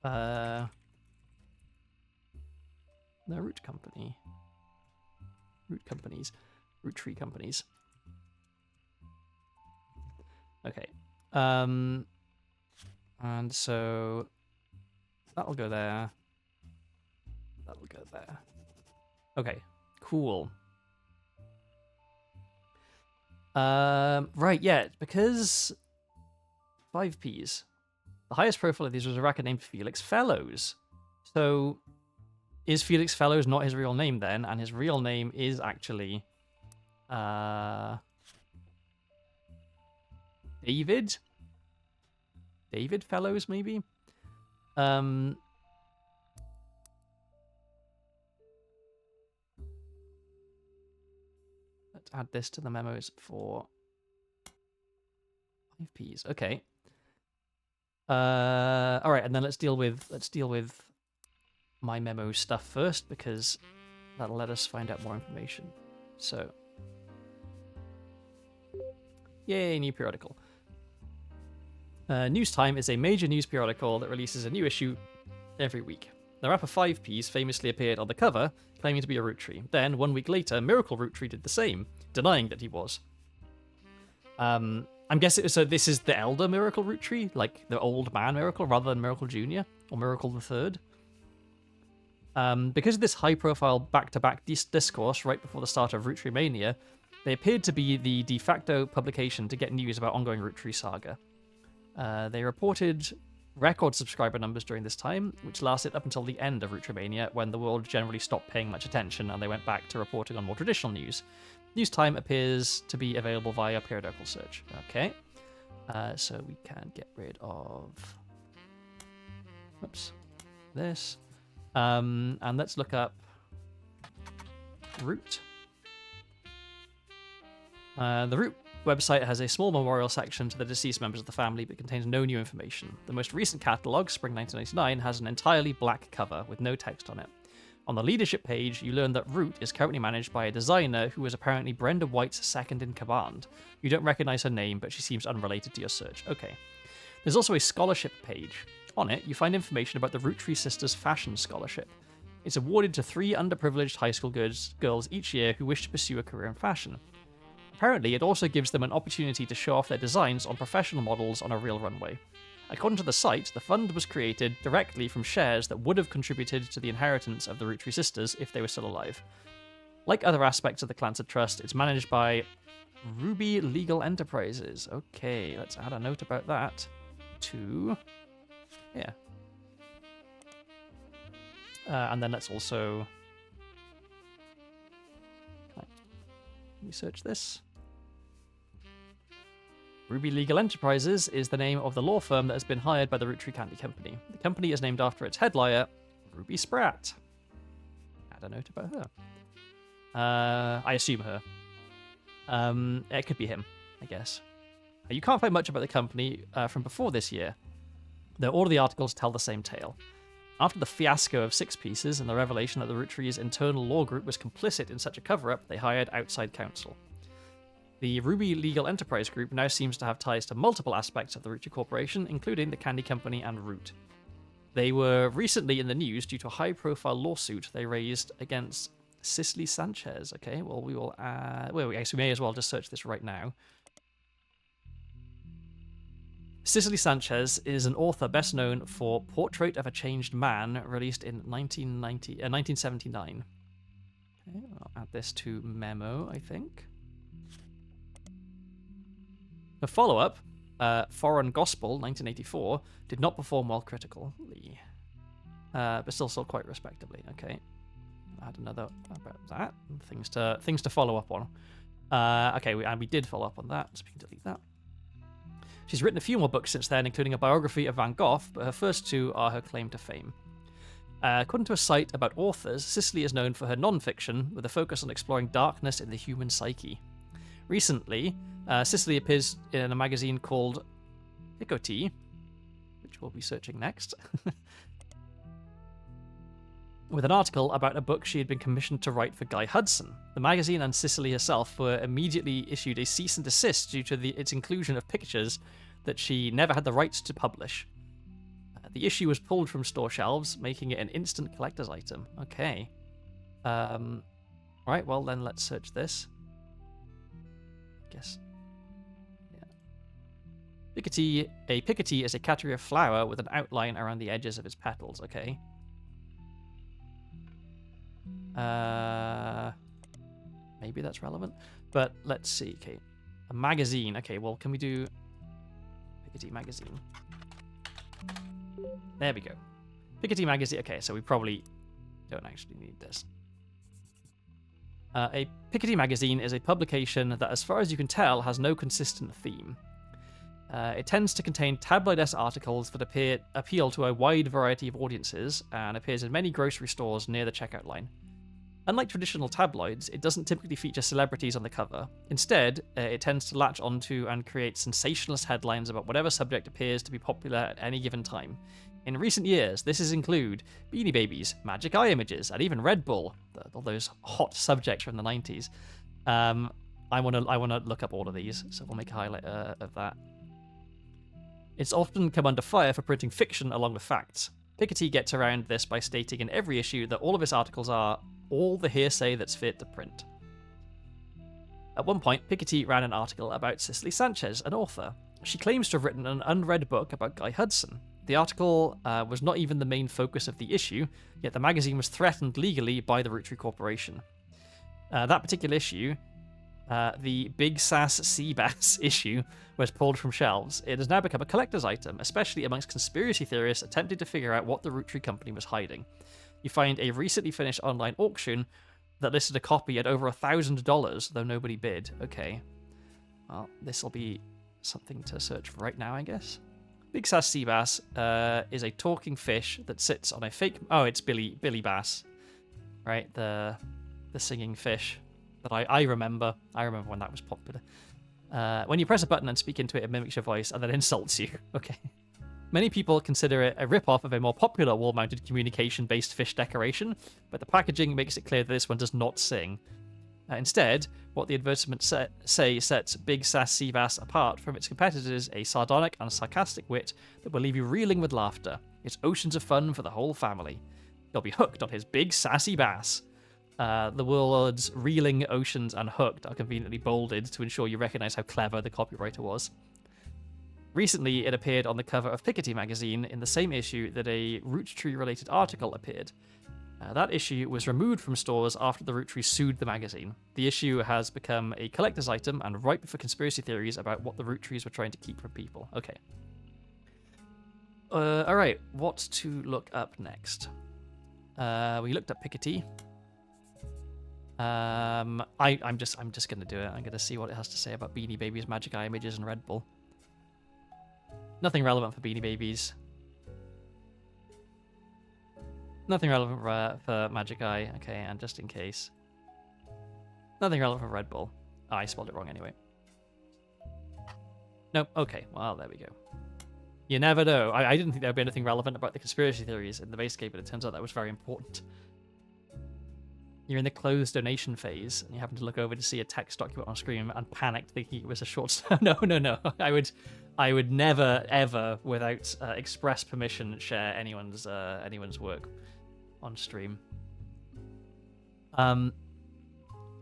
the root company. Root companies. Root tree companies. Okay. And so that'll go there. That'll go there. Okay, cool. Right, yeah, because 5Ps. The highest profile of these was a racket named Felix Fellows. So, is Felix Fellows not his real name then? And his real name is actually... David? David Fellows, maybe? Let's add this to the memos for 5Ps. Okay. All right, and then let's deal with my memo stuff first, because that'll let us find out more information. So, yay, new periodical. News Time is a major news periodical that releases a new issue every week. The rapper 5Ps famously appeared on the cover, claiming to be a root tree. Then, 1 week later, Miracle Roottrees did the same, denying that he was. I'm guessing, so this is the elder Miracle Roottrees, like the old man Miracle, rather than Miracle Jr. or Miracle the Third. Because of this high-profile back-to-back discourse right before the start of Roottrees Mania, They appeared to be the de facto publication to get news about ongoing Roottrees saga. They reported record subscriber numbers during this time, which lasted up until the end of Rootrimania, when the world generally stopped paying much attention and they went back to reporting on more traditional news. News time appears to be available via periodical search. Okay, so we can get rid of this. And let's look up Root. The Root website has a small memorial section to the deceased members of the family, but contains no new information. The most recent catalogue, Spring 1999, has an entirely black cover with no text on it. On the leadership page, you learn that Root is currently managed by a designer who is apparently Brenda White's second in command. You don't recognize her name, but she seems unrelated to your search. Okay. There's also a scholarship page. On it, you find information about the Roottrees Sisters Fashion Scholarship. It's awarded to 3 underprivileged high school girls each year who wish to pursue a career in fashion. Apparently, it also gives them an opportunity to show off their designs on professional models on a real runway. According to the site, the fund was created directly from shares that would have contributed to the inheritance of the Roottrees Sisters if they were still alive. Like other aspects of the Clansed Trust, it's managed by Ruby Legal Enterprises. Okay, let's add a note about that to... yeah. And then let's also... research this. Ruby Legal Enterprises is the name of the law firm that has been hired by the Roottree Candy Company. The company is named after its head lawyer, Ruby Spratt. Add a note about her. I assume her. It could be him, I guess. You can't find much about the company from before this year, though all of the articles tell the same tale. After the fiasco of Six Pieces and the revelation that the Rootree's internal law group was complicit in such a cover-up, they hired outside counsel. The Ruby Legal Enterprise Group now seems to have ties to multiple aspects of the Roottree Corporation, including the Candy Company and Root. They were recently in the news due to a high-profile lawsuit they raised against Cicely Sanchez. Okay, well, we will... well, I guess we may as well just search this right now. Cicely Sanchez is an author best known for Portrait of a Changed Man, released in 1979. Okay, I'll add this to memo, I think. The follow-up, Foreign Gospel, 1984, did not perform well critically, but still sold quite respectably. Okay, I'll add another about that. Things to follow up on. Okay, we did follow up on that, so we can delete that. She's written a few more books since then, including a biography of Van Gogh, but her first 2 are her claim to fame. According to a site about authors, Cicely is known for her non-fiction, with a focus on exploring darkness in the human psyche. Recently, Cicely appears in a magazine called Picotee, which we'll be searching next, with an article about a book she had been commissioned to write for Guy Hudson. The magazine and Cicely herself were immediately issued a cease and desist due to its inclusion of pictures that she never had the rights to publish. The issue was pulled from store shelves, making it an instant collector's item. Okay. Right, well then let's search this. Guess. Yeah. Picotee is a category of flower with an outline around the edges of its petals. Okay. Maybe that's relevant, but let's see. Okay, a magazine. Okay, well, can we do Picotee magazine? There we go. Picotee magazine. Okay, so we probably don't actually need this. A Picotee magazine is a publication that, as far as you can tell, has no consistent theme. It tends to contain tabloid-esque articles that appeal to a wide variety of audiences and appears in many grocery stores near the checkout line. Unlike traditional tabloids, it doesn't typically feature celebrities on the cover. Instead, it tends to latch onto and create sensationalist headlines about whatever subject appears to be popular at any given time. In recent years, this has included Beanie Babies, Magic Eye Images, and even Red Bull, all those hot subjects from the 90s. I want to look up all of these, so we'll make a highlight of that. It's often come under fire for printing fiction along with facts. Picotee gets around this by stating in every issue that all of its articles are all the hearsay that's fit to print. At one point, Picotee ran an article about Cicely Sanchez, an author. She claims to have written an unread book about Guy Hudson. The article was not even the main focus of the issue, yet the magazine was threatened legally by the Roottree Corporation. That particular issue The Big Sass Sea Bass issue was pulled from shelves. It has now become a collector's item, especially amongst conspiracy theorists attempting to figure out what the Roottree company was hiding. You find a recently finished online auction that listed a copy at over $1,000, though nobody bid. Okay. Well, this will be something to search for right now, I guess. Big Sass Sea Bass is a talking fish that sits on a fake... Oh, it's Billy Bass. Right, the singing fish that I remember. I remember when that was popular. When you press a button and speak into it, it mimics your voice and then insults you. Okay. Many people consider it a rip-off of a more popular wall-mounted communication-based fish decoration, but the packaging makes it clear that this one does not sing. Instead, what the advertisements say sets Big Sass Sea Bass apart from its competitors, a sardonic and sarcastic wit that will leave you reeling with laughter. It's oceans of fun for the whole family. You'll be hooked on his big sassy bass. The words reeling, oceans, and hooked are conveniently bolded to ensure you recognize how clever the copywriter was. Recently, it appeared on the cover of Piketty magazine in the same issue that a Roottree-related article appeared. That issue was removed from stores after the Roottree sued the magazine. The issue has become a collector's item and ripe for conspiracy theories about what the Roottrees were trying to keep from people. Okay. Alright, what to look up next? We looked at Piketty. I'm just gonna do it. I'm gonna see what it has to say about Beanie Babies, Magic Eye Images, and Red Bull. Nothing relevant for Beanie Babies. Nothing relevant for Magic Eye. Okay, and just in case. Nothing relevant for Red Bull. Oh, I spelled it wrong anyway. Nope. Okay, well, there we go. You never know. I didn't think there would be anything relevant about the conspiracy theories in the base game, but it turns out that was very important. You're in the closed donation phase, and you happen to look over to see a text document on screen and panicked, thinking it was a short... No. I would never, ever, without express permission, share anyone's work on stream.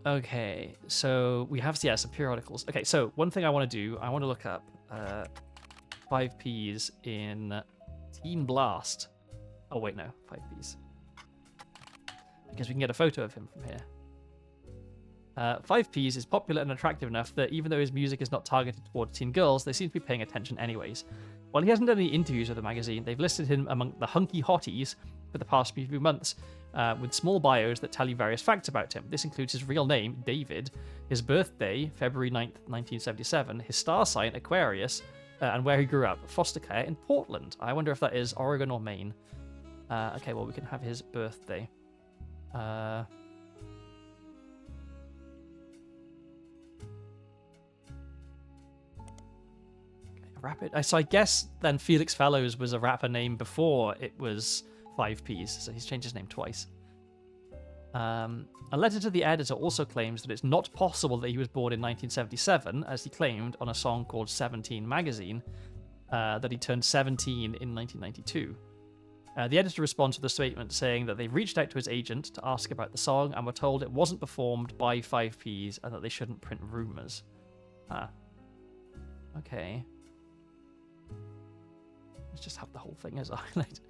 Okay, so we have some periodicals. Okay, so one thing I want to do, I want to look up 5Ps in Teen Blast. Oh wait, no, 5Ps. Because we can get a photo of him from here. 5Ps is popular and attractive enough that even though his music is not targeted towards teen girls, they seem to be paying attention anyways. While he hasn't done any interviews with the magazine, they've listed him among the hunky hotties for the past few months, with small bios that tell you various facts about him. This includes his real name, David, his birthday, February 9th, 1977, his star sign, Aquarius, and where he grew up, foster care in Portland. I wonder if that is Oregon or Maine. Okay, well, we can have his birthday. Rapid. So I guess then Felix Fellows was a rapper name before it was 5Ps, so he's changed his name twice. A letter to the editor also claims that it's not possible that he was born in 1977, as he claimed on a song called 17 Magazine, that he turned 17 in 1992. The editor responds with a statement saying that they reached out to his agent to ask about the song and were told it wasn't performed by 5Ps and that they shouldn't print rumors. Okay. Let's just have the whole thing as a highlight.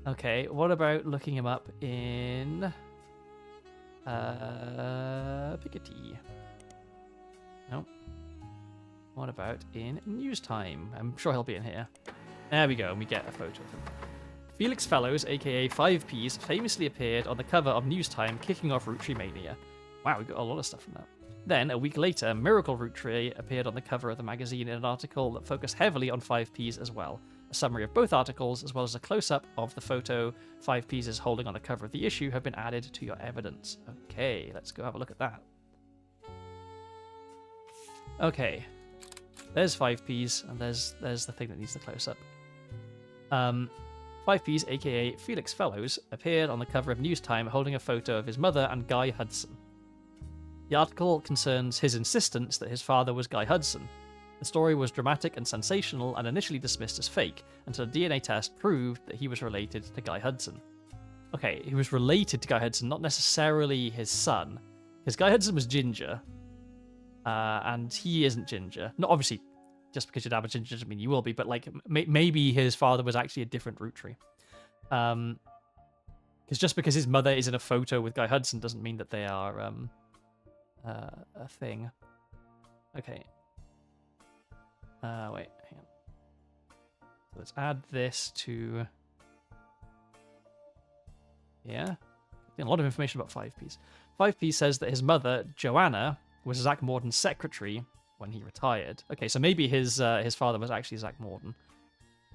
Okay, what about looking him up in Piketty? No. What about in News Time? I'm sure he'll be in here. There we go, and we get a photo of him. Felix Fellows, aka 5Ps, famously appeared on the cover of News Time, kicking off Roottree Mania. Wow, we got a lot of stuff from that. Then, a week later, Miracle Roottree appeared on the cover of the magazine in an article that focused heavily on 5Ps as well. A summary of both articles, as well as a close-up of the photo 5Ps is holding on the cover of the issue, have been added to your evidence. Okay, let's go have a look at that. Okay, there's 5Ps, and there's the thing that needs the close-up. 5Ps, aka Felix Fellows, appeared on the cover of News Time holding a photo of his mother and Guy Hudson. The article concerns his insistence that his father was Guy Hudson. The story was dramatic and sensational and initially dismissed as fake until a DNA test proved that he was related to Guy Hudson. Okay, he was related to Guy Hudson, not necessarily his son, because Guy Hudson was ginger, and he isn't ginger. Not obviously, just because your dad was ginger doesn't mean you will be, but like maybe his father was actually a different Roottree. Because just because his mother is in a photo with Guy Hudson doesn't mean that they are a thing. Okay. Wait, hang on. So let's add this to... Yeah. A lot of information about 5Ps. 5P says that his mother, Joanna, was Zach Morden's secretary when he retired. Okay, so maybe his father was actually Zach Morden.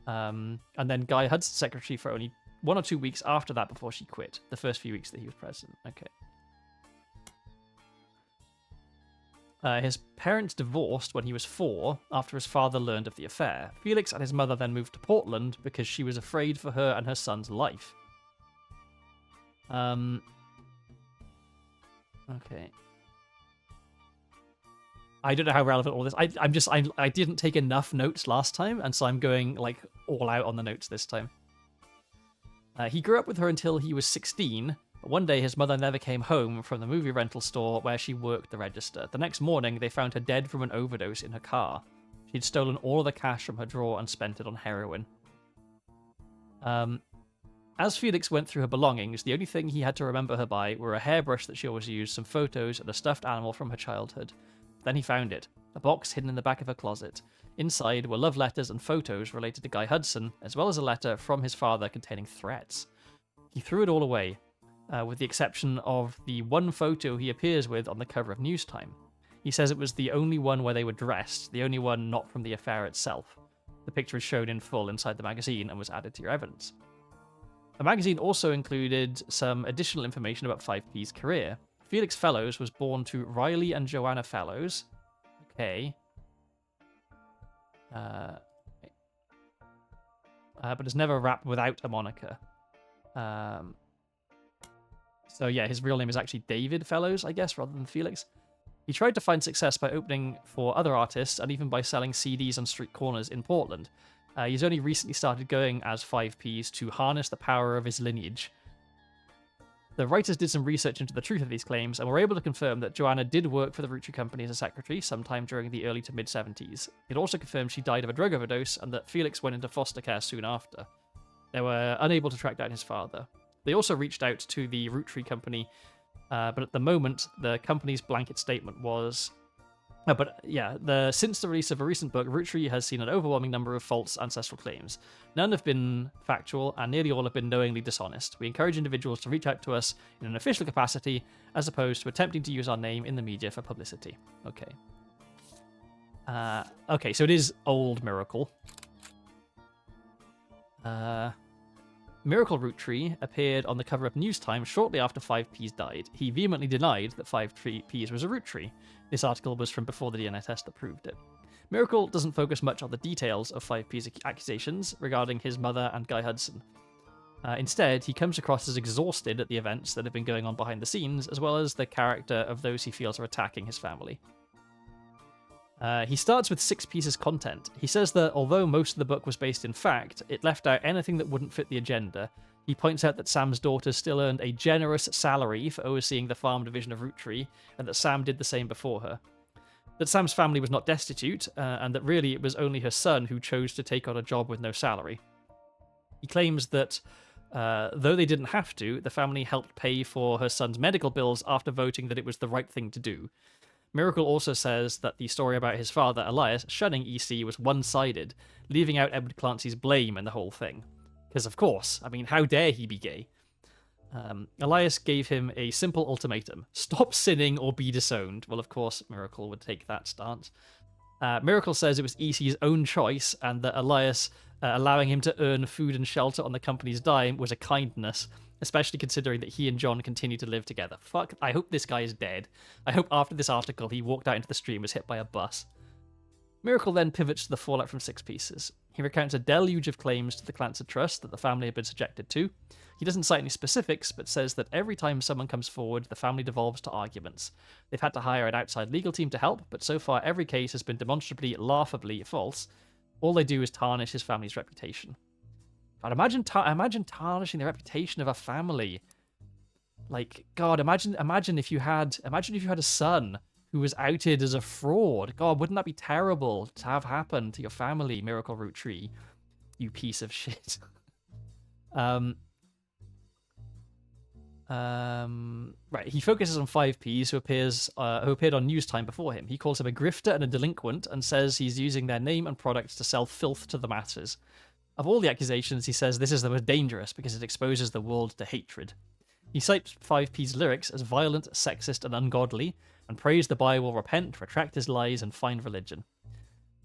And then Guy Hudson's secretary for only 1 or 2 weeks after that before she quit. The first few weeks that he was president. Okay. His parents divorced when he was 4 after his father learned of the affair. Felix and his mother then moved to Portland because she was afraid for her and her son's life. Okay. I don't know how relevant all this. I didn't take enough notes last time, and so I'm going like all out on the notes this time. He grew up with her until he was 16. But one day, his mother never came home from the movie rental store where she worked the register. The next morning, they found her dead from an overdose in her car. She'd stolen all of the cash from her drawer and spent it on heroin. As Felix went through her belongings, the only thing he had to remember her by were a hairbrush that she always used, some photos, and a stuffed animal from her childhood. Then he found it, a box hidden in the back of her closet. Inside were love letters and photos related to Guy Hudson, as well as a letter from his father containing threats. He threw it all away, with the exception of the one photo he appears with on the cover of Newstime. He says it was the only one where they were dressed, the only one not from the affair itself. The picture is shown in full inside the magazine and was added to your evidence. The magazine also included some additional information about 5P's career. Felix Fellows was born to Riley and Joanna Fellows. Okay. But has never rapped without a moniker. So yeah, his real name is actually David Fellows, I guess, rather than Felix. He tried to find success by opening for other artists and even by selling CDs on street corners in Portland. He's only recently started going as 5Ps to harness the power of his lineage. The writers did some research into the truth of these claims and were able to confirm that Joanna did work for the Roottrees Company as a secretary sometime during the early to mid-70s. It also confirmed she died of a drug overdose and that Felix went into foster care soon after. They were unable to track down his father. They also reached out to the Roottrees Company, but at the moment, the company's blanket statement was... since the release of a recent book, Roottrees has seen an overwhelming number of false ancestral claims. None have been factual, and nearly all have been knowingly dishonest. We encourage individuals to reach out to us in an official capacity, as opposed to attempting to use our name in the media for publicity. Okay. Okay, so it is old Miracle. Miracle Roottree appeared on the cover of Newstime shortly after 5Ps died. He vehemently denied that 5Ps was a Roottree. This article was from before the DNA test that proved it. Miracle doesn't focus much on the details of 5P's accusations regarding his mother and Guy Hudson. Instead, he comes across as exhausted at the events that have been going on behind the scenes, as well as the character of those he feels are attacking his family. He starts with 6 pieces content. He says that although most of the book was based in fact, it left out anything that wouldn't fit the agenda. He points out that Sam's daughter still earned a generous salary for overseeing the farm division of Roottree, and that Sam did the same before her. That Sam's family was not destitute, and that really it was only her son who chose to take on a job with no salary. He claims that though they didn't have to, the family helped pay for her son's medical bills after voting that it was the right thing to do. Miracle also says that the story about his father, Elias, shunning EC was one-sided, leaving out Edward Clancy's blame in the whole thing. Because, of course, I mean, how dare he be gay? Elias gave him a simple ultimatum. Stop sinning or be disowned. Well, of course, Miracle would take that stance. Miracle says it was EC's own choice, and that Elias allowing him to earn food and shelter on the company's dime was a kindness, especially considering that he and John continue to live together. Fuck, I hope this guy is dead. I hope after this article he walked out into the street and was hit by a bus. Miracle then pivots to the fallout from 6 pieces. He recounts a deluge of claims to the Clancy Trust that the family had been subjected to. He doesn't cite any specifics, but says that every time someone comes forward, the family devolves to arguments. They've had to hire an outside legal team to help, but so far every case has been demonstrably, laughably false. All they do is tarnish his family's reputation. God, imagine tarnishing the reputation of a family. Like, God, imagine if you had a son who was outed as a fraud. God, wouldn't that be terrible to have happen to your family, Miracle Roottree? You piece of shit. Right, he focuses on 5Ps who appeared on News Time before him. He calls him a grifter and a delinquent and says he's using their name and products to sell filth to the masses. Of all the accusations, he says this is the most dangerous because it exposes the world to hatred. He cites 5P's lyrics as violent, sexist, and ungodly, and prays the boy will repent, retract his lies, and find religion.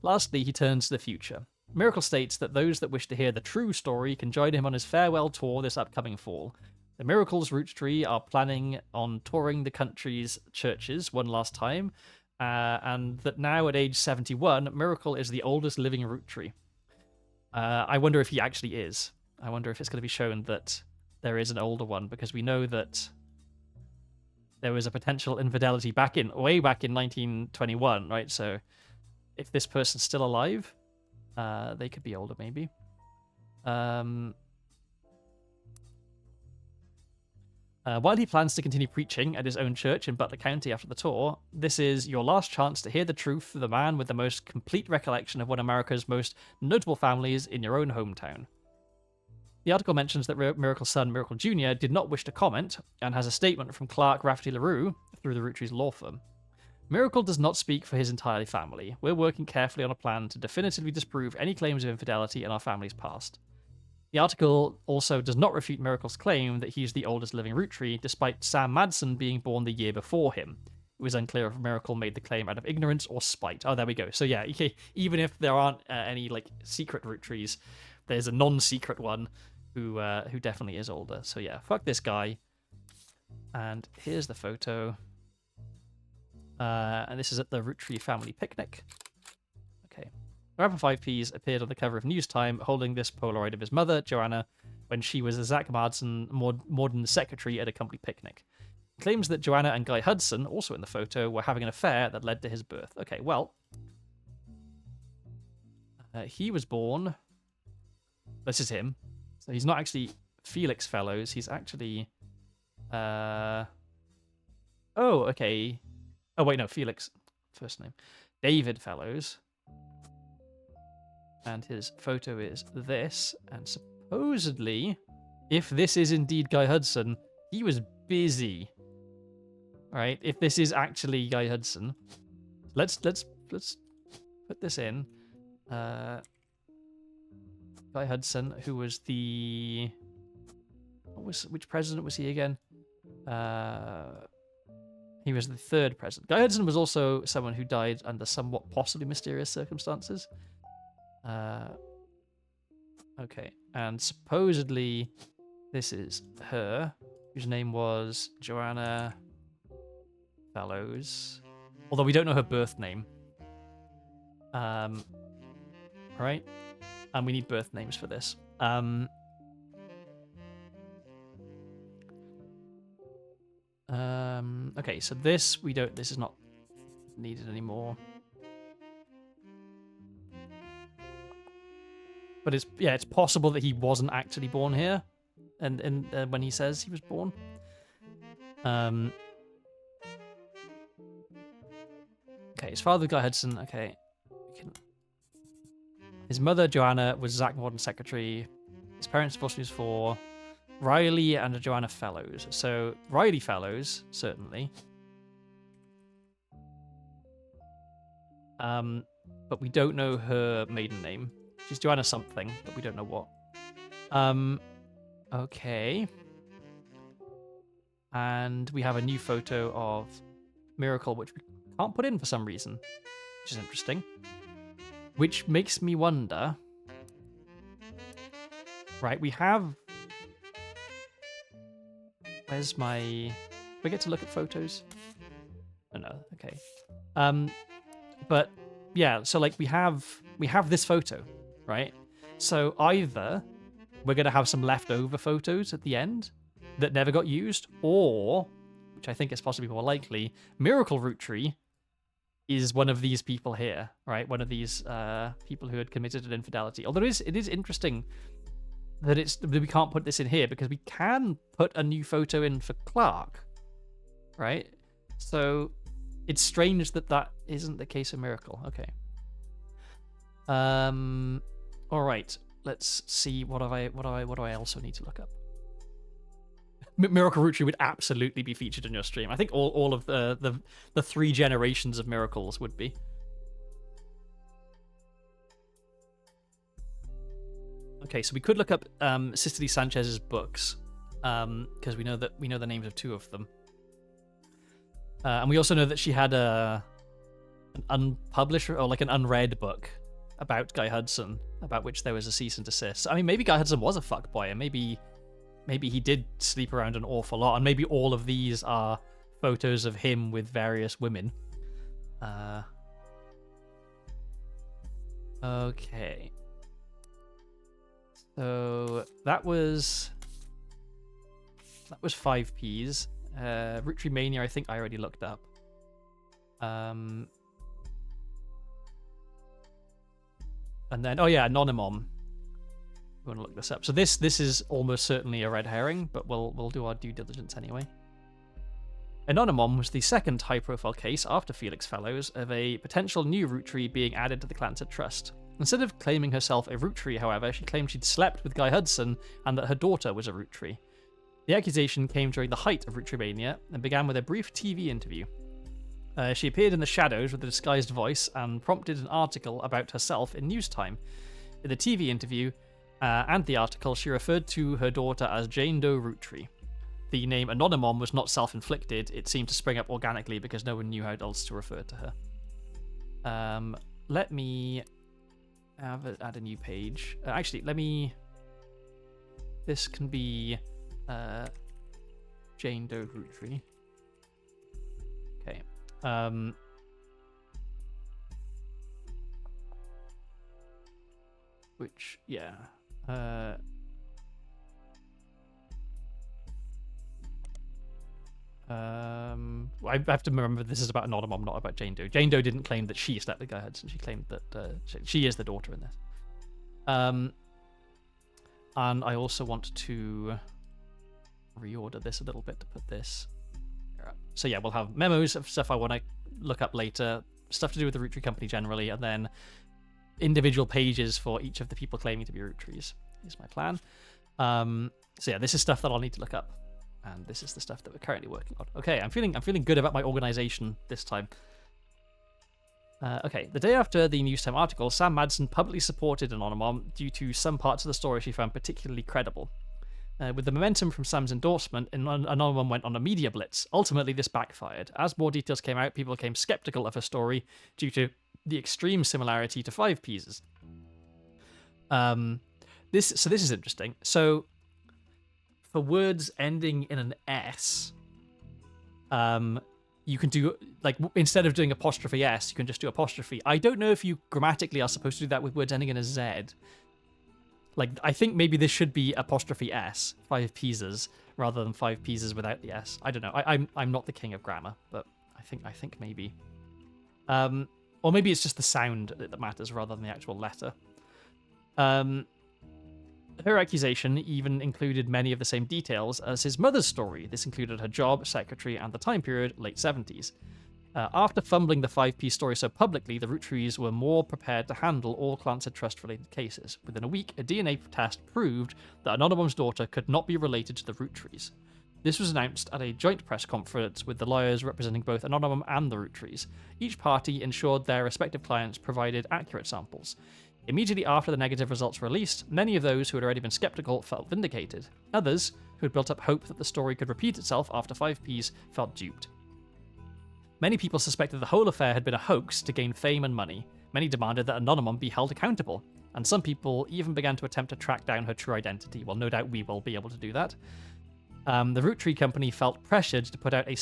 Lastly, he turns to the future. Miracle states that those that wish to hear the true story can join him on his farewell tour this upcoming fall. The Miracle's Roottrees are planning on touring the country's churches one last time, and that now at age 71, Miracle is the oldest living Roottree. I wonder if he actually is. I wonder if it's going to be shown that there is an older one, because we know that there was a potential infidelity way back in 1921, right? So if this person's still alive, they could be older, maybe. While he plans to continue preaching at his own church in Butler County after the tour, this is your last chance to hear the truth of the man with the most complete recollection of one of America's most notable families in your own hometown. The article mentions that Miracle's son, Miracle Jr., did not wish to comment, and has a statement from Clark Rafferty LaRue through the Roottrees law firm. Miracle does not speak for his entire family. We're working carefully on a plan to definitively disprove any claims of infidelity in our family's past. The article also does not refute Miracle's claim that he's the oldest living Roottree, despite Sam Madsen being born the year before him. It was unclear if Miracle made the claim out of ignorance or spite. Oh, there we go. So yeah, even if there aren't any secret Roottrees, there's a non-secret one who definitely is older. So yeah, fuck this guy. And here's the photo. And this is at the Roottree family picnic. Okay. Rapper 5Ps appeared on the cover of News Time holding this Polaroid of his mother, Joanna, when she was a Zach Madsen modern secretary at a company picnic. He claims that Joanna and Guy Hudson, also in the photo, were having an affair that led to his birth. Okay, well, he was born... This is him. So he's not actually Felix Fellows. He's actually... Oh, okay. Oh, wait, no, Felix. First name. David Fellows. And his photo is this. And supposedly, if this is indeed Guy Hudson, he was busy. Right? If this is actually Guy Hudson. Let's put this in. Guy Hudson, who was the... Which president was he again? He was the third president. Guy Hudson was also someone who died under somewhat possibly mysterious circumstances. Okay, and supposedly this is her, whose name was Joanna Fellows. Although we don't know her birth name. Right? And we need birth names for this. Okay, so this is not needed anymore. But it's possible that he wasn't actually born here, and when he says he was born. Okay, his father, Guy Hudson. Okay, his mother, Joanna, was Zach Morton's secretary. His parents divorced when he was 4. Riley and Joanna Fellows. So Riley Fellows, certainly. But we don't know her maiden name. She's Joanna something, but we don't know what. Okay. And we have a new photo of Miracle, which we can't put in for some reason, which is interesting. Which makes me wonder... Right, we have... Where's my... Do I get to look at photos? Oh, no, okay. But, yeah, so, we have this photo, right? So either we're going to have some leftover photos at the end that never got used, or, which I think is possibly more likely, Miracle Roottree is one of these people here, right? One of these people who had committed an infidelity. Although it is interesting that we can't put this in here, because we can put a new photo in for Clark, right? So it's strange that isn't the case of Miracle. Okay. All right. Let's see. What do I also need to look up? Miracle Rootry would absolutely be featured in your stream. I think all of the 3 generations of miracles would be. Okay, so we could look up Cicely Sanchez's books, because we know the names of 2 of them, and we also know that she had an unpublished or like an unread book about Guy Hudson, about which there was a cease and desist. I mean, maybe Guy Hudson was a fuckboy, and maybe he did sleep around an awful lot, and maybe all of these are photos of him with various women. Okay. So that was 5Ps. Rootry Mania, I think I already looked up. And then, oh yeah, Anonymom. We want to look this up. So this is almost certainly a red herring, but we'll do our due diligence anyway. Anonymom was the second high-profile case after Felix Fellows of a potential new Rootry being added to the Clansett Trust. Instead of claiming herself a Rootry, however, she claimed she'd slept with Guy Hudson and that her daughter was a Rootry. The accusation came during the height of Rootry Mania and began with a brief TV interview. She appeared in the shadows with a disguised voice and prompted an article about herself in Newstime. In the TV interview and the article, she referred to her daughter as Jane Doe Rootry. The name Anonymom was not self-inflicted. It seemed to spring up organically because no one knew how else to refer to her. Let me add a new page. Actually, this can be Jane Doe Rootry. Okay. Which, yeah. I have to remember this is about Anonymom, not about Jane Doe. Jane Doe didn't claim that she slept with Guy Hudson. She claimed that she is the daughter in this. And I also want to reorder this a little bit to put this here up. So yeah, we'll have memos of stuff I want to look up later, stuff to do with the Rootry Company generally, and then individual pages for each of the people claiming to be Rootries is my plan. So yeah, this is stuff that I'll need to look up. And this is the stuff that we're currently working on. Okay, I'm feeling good about my organization this time. Okay, the day after the Newstime article, Sam Madsen publicly supported Anonymom due to some parts of the story she found particularly credible. With the momentum from Sam's endorsement, Anonymom went on a media blitz. Ultimately, this backfired. As more details came out, people became skeptical of her story due to the extreme similarity to 5P's. This is interesting. So, for words ending in an S, you can do, like, instead of doing apostrophe S, you can just do apostrophe. I don't know if you grammatically are supposed to do that with words ending in a Z. Like, I think maybe this should be apostrophe S, 5P's, rather than 5P's without the S. I don't know. I'm not the king of grammar, but I think maybe. Or maybe it's just the sound that matters rather than the actual letter. Her accusation even included many of the same details as his mother's story. This included her job, secretary, and the time period, late 70s. After fumbling the 5P story so publicly, the Rootrees were more prepared to handle all Clansett Trust-related cases. Within a week, a DNA test proved that Anonymom's daughter could not be related to the Rootrees. This was announced at a joint press conference with the lawyers representing both Anonymom and the Rootrees. Each party ensured their respective clients provided accurate samples. Immediately after the negative results were released, many of those who had already been skeptical felt vindicated. Others, who had built up hope that the story could repeat itself after 5Ps, felt duped. Many people suspected the whole affair had been a hoax to gain fame and money. Many demanded that Anonymom be held accountable, and some people even began to attempt to track down her true identity. Well, no doubt we will be able to do that. The Roottrees Company felt pressured to put out a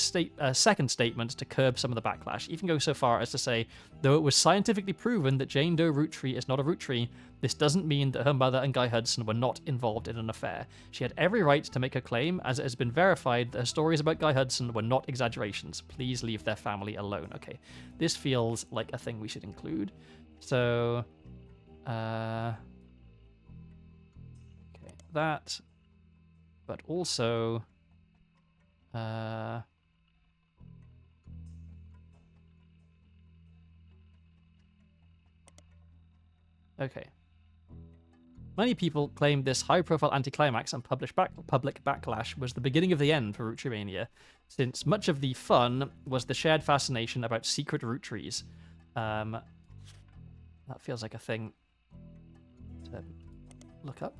second statement to curb some of the backlash, even going so far as to say, though it was scientifically proven that Jane Doe Roottree is not a Roottree, this doesn't mean that her mother and Guy Hudson were not involved in an affair. She had every right to make her claim, as it has been verified that her stories about Guy Hudson were not exaggerations. Please leave their family alone. Okay, this feels like a thing we should include. So, okay, that... But also, okay. Many people claim this high-profile anticlimax and public backlash was the beginning of the end for Root Mania, since much of the fun was the shared fascination about secret root trees. That feels like a thing to look up.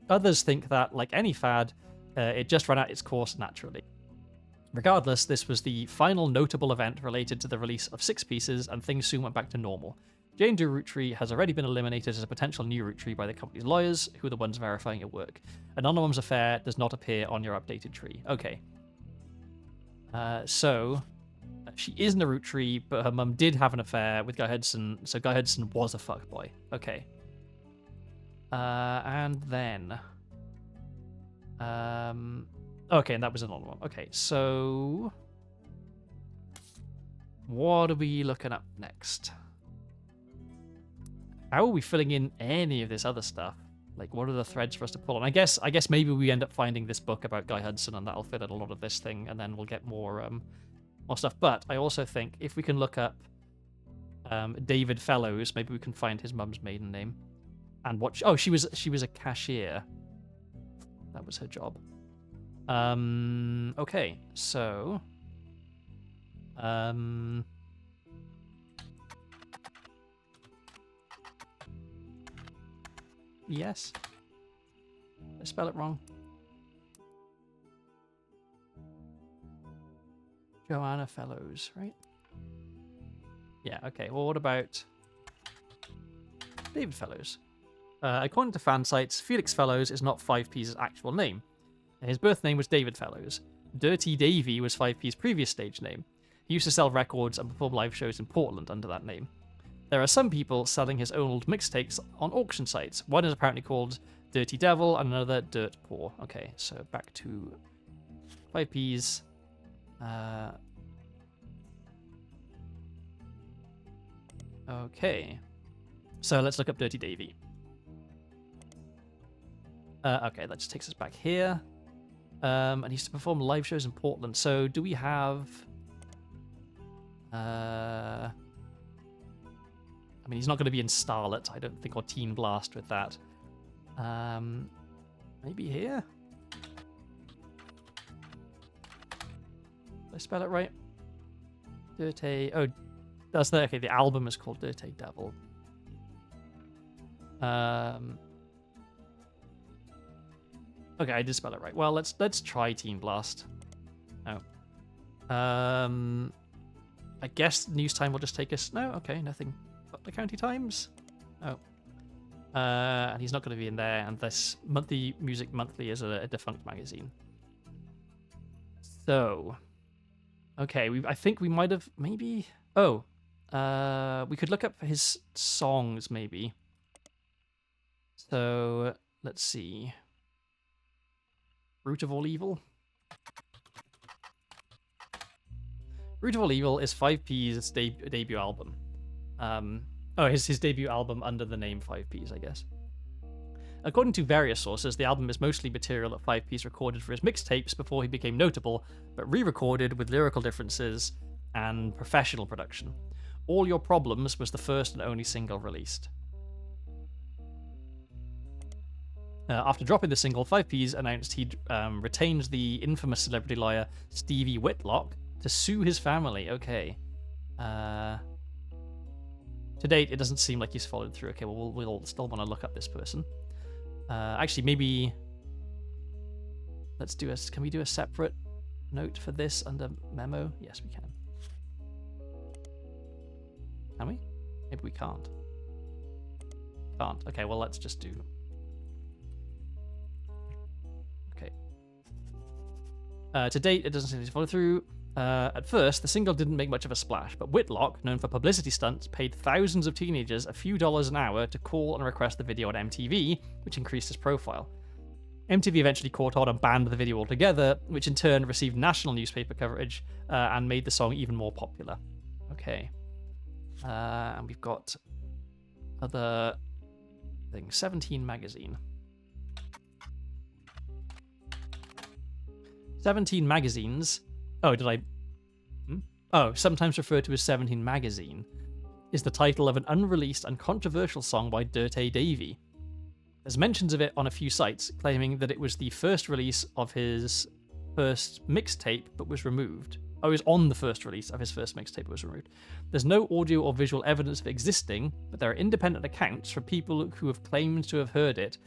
Others think that, like any fad, it just ran out its course naturally. Regardless, this was the final notable event related to the release of 6 pieces, and things soon went back to normal. Jane Doe Root Tree has already been eliminated as a potential new root tree by the company's lawyers, who are the ones verifying her work. Anonymous Affair does not appear on your updated tree. Okay. So, she isn't a root tree, but her mum did have an affair with Guy Hudson, so Guy Hudson was a fuckboy. Okay. And then... okay, and that was another one. Okay, so... what are we looking up next? How are we filling in any of this other stuff? Like, what are the threads for us to pull on? I guess maybe we end up finding this book about Guy Hudson, and that'll fill in a lot of this thing, and then we'll get more stuff. But I also think if we can look up David Fellows, maybe we can find his mum's maiden name. And what? Oh, she was a cashier. That was her job. Okay, so yes. Did I spell it wrong? Joanna Fellows, right? Yeah, okay. Well, what about David Fellows? According to fan sites, Felix Fellows is not 5P's actual name. His birth name was David Fellows. Dirty Davy was 5P's previous stage name. He used to sell records and perform live shows in Portland under that name. There are some people selling his old mixtapes on auction sites. One is apparently called Dirty Devil and another Dirt Poor. Okay, so back to 5P's. Okay. So let's look up Dirty Davy. Okay, that just takes us back here. And he used to perform live shows in Portland. So do we have... I mean, he's not going to be in Starlet, I don't think, or Teen Blast with that. Maybe here? Did I spell it right? Dirty... oh, that's the... okay, the album is called Dirty Devil. Okay, I did spell it right. Well, let's try Teen Blast. Oh. I guess News Time will just take us... no, okay, nothing but the County Times. Oh. And he's not going to be in there, and this Music Monthly is a defunct magazine. So... okay, I think we might have... maybe... oh. We could look up his songs, maybe. So, let's see... Root of All Evil? Root of All Evil is 5P's debut album. His debut album under the name 5P's, I guess. According to various sources, the album is mostly material that 5P's recorded for his mixtapes before he became notable, but re-recorded with lyrical differences and professional production. All Your Problems was the first and only single released. After dropping the single, 5P's announced he'd retained the infamous celebrity lawyer Stevie Whitlock to sue his family. Okay. To date, it doesn't seem like he's followed through. Okay, well, we'll still want to look up this person. Actually, maybe... can we do a separate note for this under memo? Yes, we can. Can we? Maybe we can't. Can't. Okay, well, let's just do... to date, it doesn't seem to follow through. At first, the single didn't make much of a splash, but Whitlock, known for publicity stunts, paid thousands of teenagers a few dollars an hour to call and request the video on MTV, which increased his profile. MTV eventually caught on and banned the video altogether, which in turn received national newspaper coverage and made the song even more popular. Okay. And we've got other things. 17 magazine. 17 magazines. Oh, did I... Oh, sometimes referred to as 17 Magazine, is the title of an unreleased and controversial song by Dirty Davy. There's mentions of it on a few sites, claiming that it was the first release of his first mixtape, but was removed. Oh, it was on the first release of his first mixtape, but was removed. There's no audio or visual evidence of it existing, but there are independent accounts from people who have claimed to have heard it,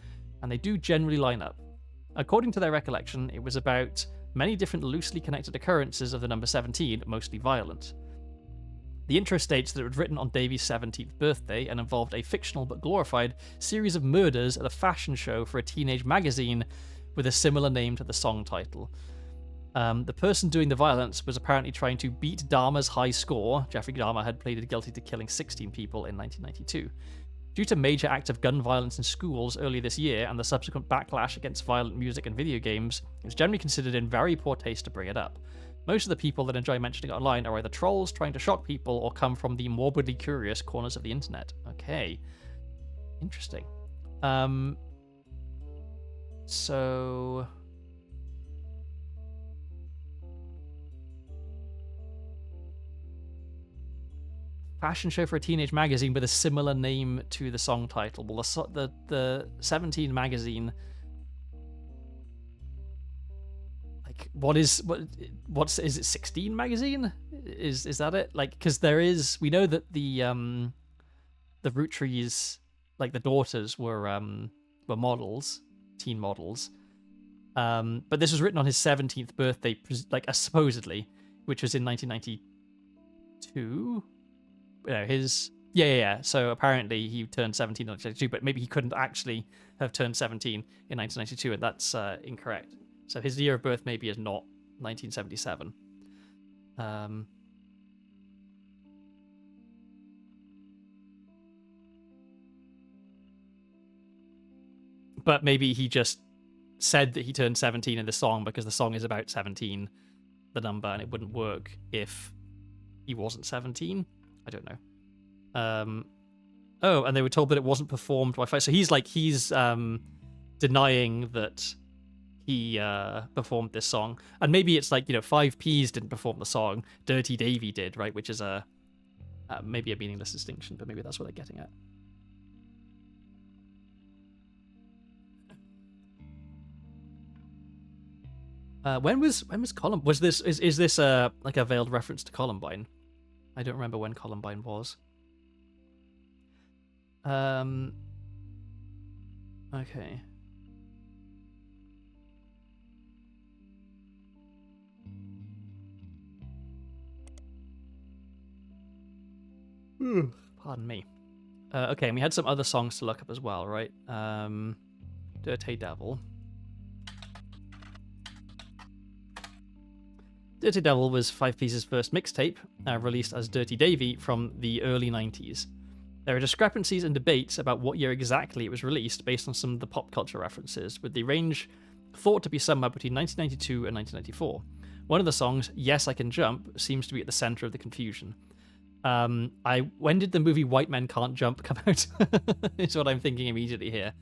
and they do generally line up. According to their recollection, it was about many different loosely connected occurrences of the number 17, mostly violent. The intro states that it was written on Davy's 17th birthday and involved a fictional but glorified series of murders at a fashion show for a teenage magazine with a similar name to the song title. The person doing the violence was apparently trying to beat Dahmer's high score. Jeffrey Dahmer had pleaded guilty to killing 16 people in 1992. Due to major acts of gun violence in schools earlier this year and the subsequent backlash against violent music and video games, it was generally considered in very poor taste to bring it up. Most of the people that enjoy mentioning it online are either trolls trying to shock people or come from the morbidly curious corners of the internet. Okay. Interesting. So... fashion show for a teenage magazine with a similar name to the song title. Well, the 17 magazine... what's is it 16 magazine? Is that it? Like, because we know that the Roottrees, like the daughters were models, teen models. But this was written on his 17th birthday, like supposedly, which was in 1992. Yeah. So apparently he turned 17 in 1992, but maybe he couldn't actually have turned 17 in 1992, and that's incorrect. So his year of birth maybe is not 1977. But maybe he just said that he turned 17 in the song because the song is about 17, the number, and it wouldn't work if he wasn't 17. I don't know. Oh, and they were told that it wasn't performed by five. So he's denying that he performed this song, and maybe it's like, 5Ps didn't perform the song, Dirty Davy did, right? Which is maybe a meaningless distinction, but maybe that's what they're getting at. When was Columbine? Is this like a veiled reference to Columbine? I don't remember when Columbine was. Okay. Pardon me. Okay, and we had some other songs to look up as well, right? Dirty Devil. Dirty Devil was 5Piece's first mixtape, released as Dirty Davy from the early 90s. There are discrepancies and debates about what year exactly it was released based on some of the pop culture references, with the range thought to be somewhere between 1992 and 1994. One of the songs, Yes I Can Jump, seems to be at the center of the confusion. When did the movie White Men Can't Jump come out? Is what I'm thinking immediately here.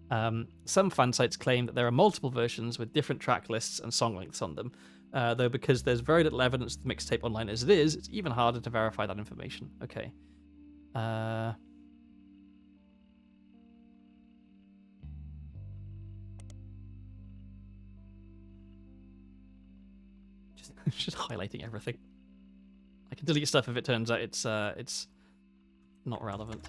Some fan sites claim that there are multiple versions with different track lists and song lengths on them, though because there's very little evidence of the mixtape online as it is, it's even harder to verify that information. Okay. Just highlighting everything. I can delete stuff if it turns out it's not relevant.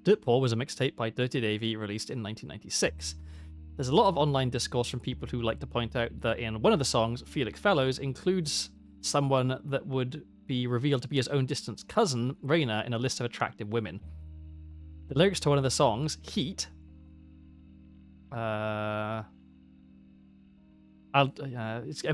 Dirt Poor was a mixtape by Dirty Davy released in 1996. There's a lot of online discourse from people who like to point out that in one of the songs, Felix Fellows includes someone that would be revealed to be his own distant cousin, Raina, in a list of attractive women. The lyrics to one of the songs, Heat, it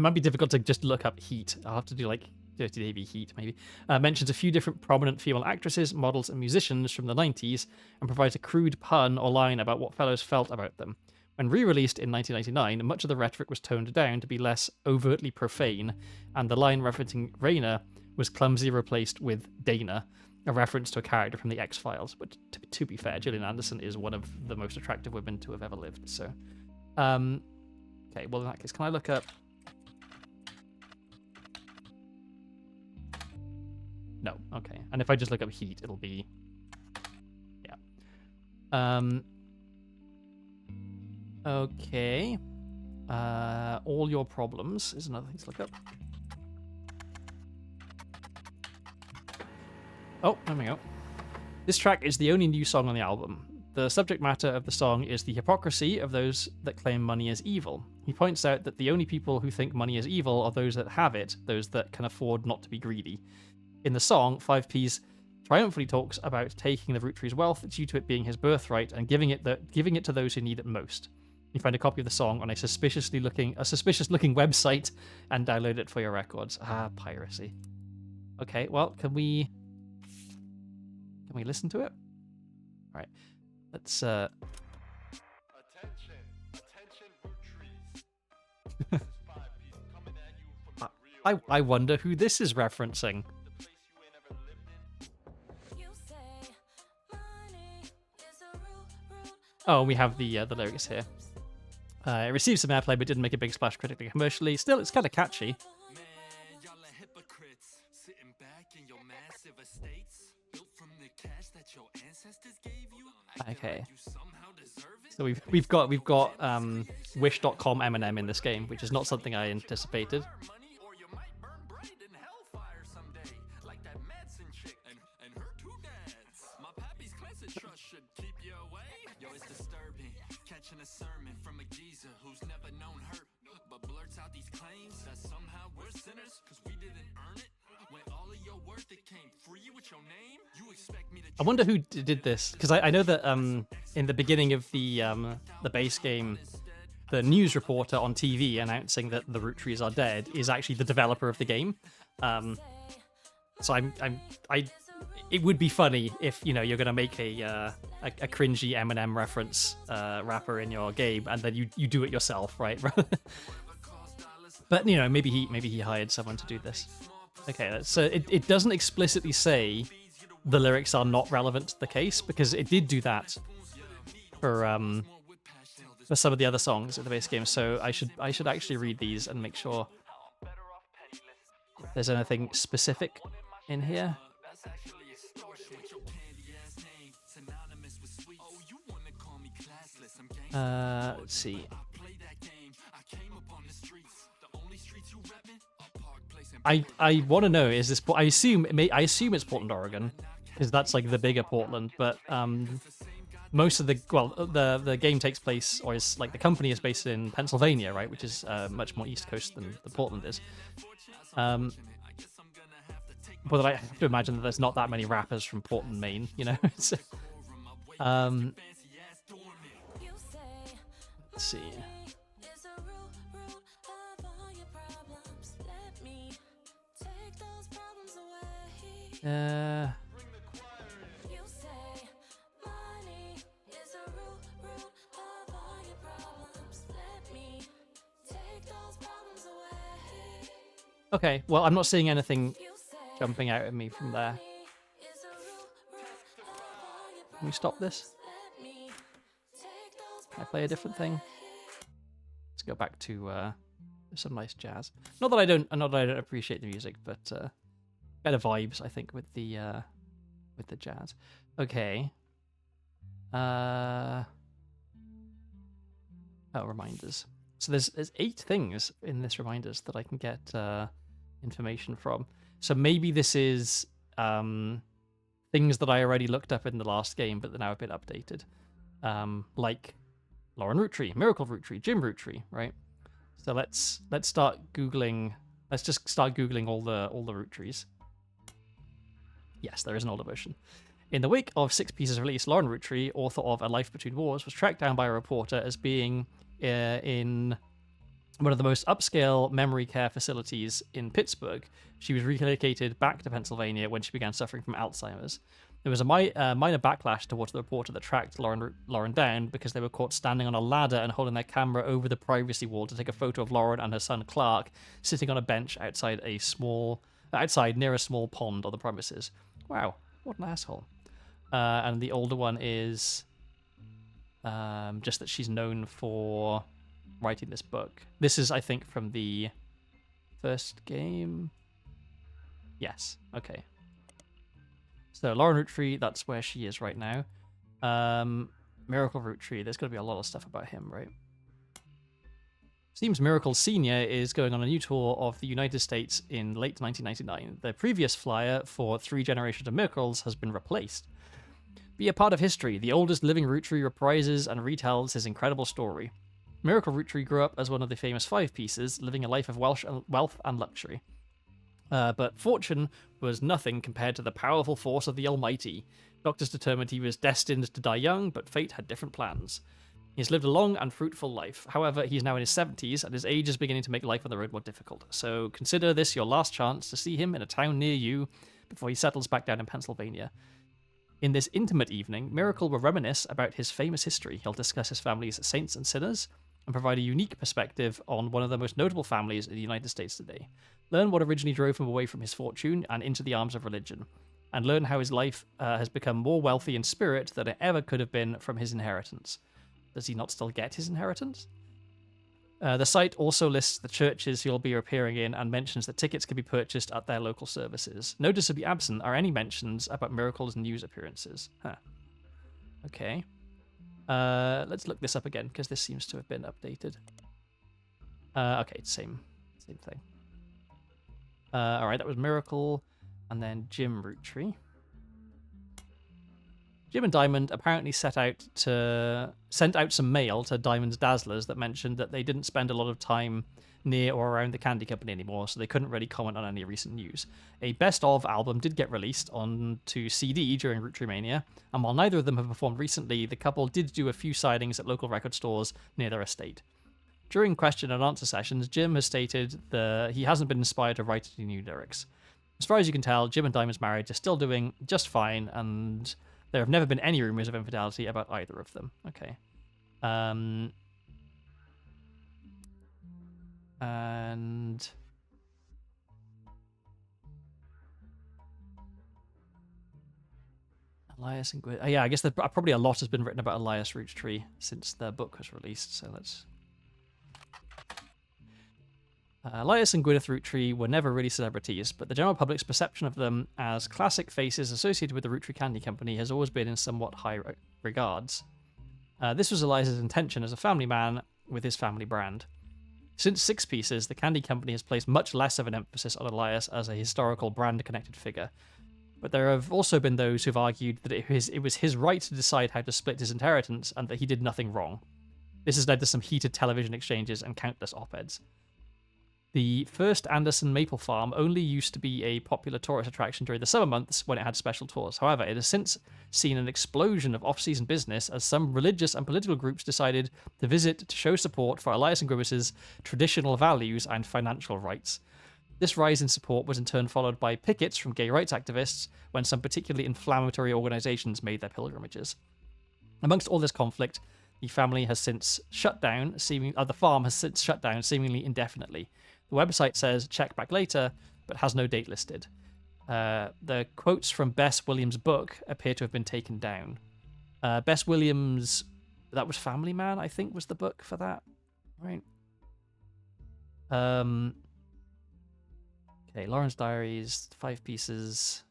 might be difficult to just look up Heat. I'll have to do like Dirty Davy Heat, maybe. Mentions a few different prominent female actresses, models, and musicians from the 90s, and provides a crude pun or line about what Fellows felt about them. When re-released in 1999, much of the rhetoric was toned down to be less overtly profane, and the line referencing Raina was clumsily replaced with Dana, a reference to a character from the X-Files. But to be fair, Gillian Anderson is one of the most attractive women to have ever lived, so... okay, well in that case, can I look up... No, okay. And if I just look up Heat, it'll be... Yeah. Okay. All Your Problems is another thing to look up. Oh, there we go. This track is the only new song on the album. The subject matter of the song is the hypocrisy of those that claim money is evil. He points out that the only people who think money is evil are those that have it, those that can afford not to be greedy. In the song, 5Ps triumphantly talks about taking the Roottree's wealth due to it being his birthright and giving it to those who need it most. You find a copy of the song on a suspicious looking website and download it for your records. Ah, piracy. Okay, well, can we listen to it? All right, let's. Attention, Roottrees. This is 5Ps coming at you from the real I wonder who this is referencing. the place you ain't ever lived in. You say money is a root. Oh, we have the lyrics here. It received some airplay, but didn't make a big splash critically and commercially. Still, it's kind of catchy. Man, y'all are hypocrites. Sitting back in your massive estates, built from the cash that your ancestors gave you. Acting Okay. like you somehow deserve it. So we've got Wish.com Eminem in this game, which is not something I anticipated. Money, or you might burn bright in hellfire someday, like that Madsen chick and her two dads. My pappy's cleansing trust should keep you away. Yo, it's disturbing catching a sermon from a geezer who's never known hurt, but blurts out these claims that somehow we're sinners because we didn't earn it. When all of your worth it came free with your name, you expect me to. I wonder who did this, because I know that in the beginning of the base game, the news reporter on TV announcing that the Roottrees Are Dead is actually the developer of the game. So it would be funny if you're gonna make a cringy Eminem reference rapper in your game, and then you do it yourself, right? But maybe he hired someone to do this. Okay, so it doesn't explicitly say the lyrics are not relevant to the case, because it did do that for some of the other songs in the base game. So I should actually read these and make sure if there's anything specific in here. Let's see. I want to know, is this I assume it's Portland, Oregon, because that's like the bigger Portland, but most of the game takes place, or is like the company is based in Pennsylvania, right, which is much more East Coast than the Portland is. But I have to imagine that there's not that many rappers from Portland, Maine, so, let's see. Is a root of all your problems. Let me take those problems away. You say money is a root of all your problems. Let me take those problems away. Okay, well, I'm not seeing anything You say jumping out at me from there. is a root of all your Can we stop this? Let me take those Can I play a different thing? Let's go back to some nice jazz. Not that I don't appreciate the music, but better vibes, I think, with the jazz. Okay. Oh, reminders. So there's 8 things in this reminders that I can get information from. So maybe this is things that I already looked up in the last game, but they're now a bit updated. Like Lauren Roottree, Miracle Roottree, Jim Roottree, right? So let's start googling. Let's just start googling all the Roottrees. Yes, there is an older version. In the wake of 6P's release, Lauren Roottree, author of A Life Between Wars, was tracked down by a reporter as being in one of the most upscale memory care facilities in Pittsburgh. She was relocated back to Pennsylvania when she began suffering from Alzheimer's. There was a minor backlash towards the reporter that tracked Lauren down because they were caught standing on a ladder and holding their camera over the privacy wall to take a photo of Lauren and her son Clark sitting on a bench outside near a small pond on the premises. Wow, what an asshole. And the older one is just that she's known for writing this book. This is, I think, from the first game. Yes, okay. So Lauren Roottree, that's where she is right now. Miracle Rootree. There's got to be a lot of stuff about him, right? Seems Miracle Senior is going on a new tour of the United States in late 1999. The previous flyer for 3 generations of Miracles has been replaced. Be a part of history. The oldest living Rootree reprises and retells his incredible story. Miracle Rootree grew up as one of the famous 5 pieces, living a life of wealth and luxury. But fortune was nothing compared to the powerful force of the Almighty. Doctors determined he was destined to die young, but fate had different plans. He has lived a long and fruitful life. However, he is now in his 70s, and his age is beginning to make life on the road more difficult. So consider this your last chance to see him in a town near you before he settles back down in Pennsylvania. In this intimate evening, Miracle will reminisce about his famous history. He'll discuss his family's saints and sinners, and provide a unique perspective on one of the most notable families in the United States today. Learn what originally drove him away from his fortune and into the arms of religion, and learn how his life has become more wealthy in spirit than it ever could have been from his inheritance. Does he not still get his inheritance? The site also lists the churches he'll be appearing in and mentions that tickets can be purchased at their local services. Noticeably absent are any mentions about Miracle's news appearances. Huh. Okay. Let's look this up again, because this seems to have been updated. Okay, same thing. Alright, that was Miracle, and then Jim Rootree. Jim and Diamond apparently sent out some mail to Diamond's Dazzlers that mentioned that they didn't spend a lot of time near or around the candy company anymore, so they couldn't really comment on any recent news. A best-of album did get released onto CD during Rootree Mania, and while neither of them have performed recently, the couple did do a few sightings at local record stores near their estate. During question and answer sessions, Jim has stated that he hasn't been inspired to write any new lyrics. As far as you can tell, Jim and Diamond's marriage are still doing just fine, and there have never been any rumors of infidelity about either of them. Okay. And Elias and Gwyn. Yeah, I guess probably a lot has been written about Elias Rootree since the book was released. So let's. Elias and Gwyneth Rootree were never really celebrities, but the general public's perception of them as classic faces associated with the Rootree Candy Company has always been in somewhat high regards. This was Elias's intention as a family man with his family brand. Since 6 Pieces, the Candy Company has placed much less of an emphasis on Elias as a historical brand-connected figure. But there have also been those who've argued that it was his right to decide how to split his inheritance and that he did nothing wrong. This has led to some heated television exchanges and countless op-eds. The first Anderson Maple Farm only used to be a popular tourist attraction during the summer months when it had special tours. However, it has since seen an explosion of off-season business as some religious and political groups decided to visit to show support for Elias and Gwyneth's traditional values and financial rights. This rise in support was in turn followed by pickets from gay rights activists when some particularly inflammatory organizations made their pilgrimages. Amongst all this conflict, the family has since shut down, the farm has since shut down seemingly indefinitely. The website says check back later, but has no date listed. The quotes from Bess Williams' book appear to have been taken down. Bess Williams, that was Family Man, I think, was the book for that, right? Okay, Lawrence Diaries, 5 Pieces.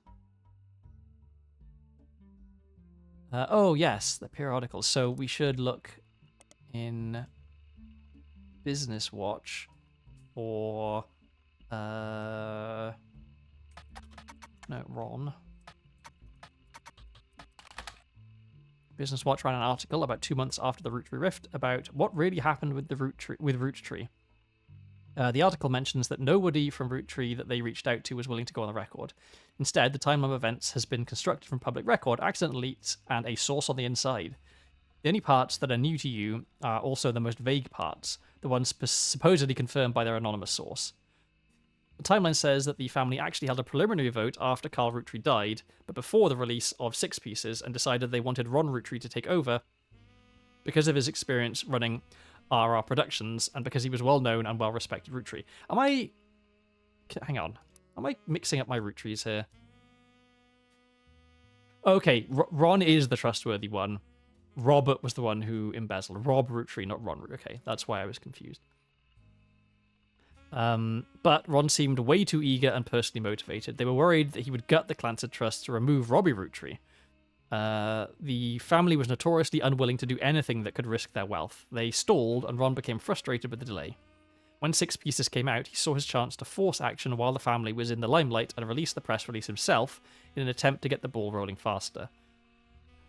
Oh, yes, the periodicals. So we should look in Business Watch for no, Ron. Business Watch ran an article about 2 months after the Rootree Rift about what really happened with the Rootree. The article mentions that nobody from Rootree that they reached out to was willing to go on the record. Instead, the timeline of events has been constructed from public record, accident leaks, and a source on the inside. The only parts that are new to you are also the most vague parts, the ones supposedly confirmed by their anonymous source. The timeline says that the family actually held a preliminary vote after Carl Rootree died, but before the release of 6 Pieces, and decided they wanted Ron Rootree to take over because of his experience running RR Productions and because he was well-known and well-respected Rootree. Hang on. Am I mixing up my Rootrees here? Okay, Ron is the trustworthy one. Robert was the one who embezzled. Rob Rootree, not Ron. Okay, that's why I was confused. But Ron seemed way too eager and personally motivated. They were worried that he would gut the Clancy Trust to remove Robbie Rootree. The family was notoriously unwilling to do anything that could risk their wealth. They stalled, and Ron became frustrated with the delay. When Six Pieces came out, he saw his chance to force action while the family was in the limelight and released the press release himself in an attempt to get the ball rolling faster.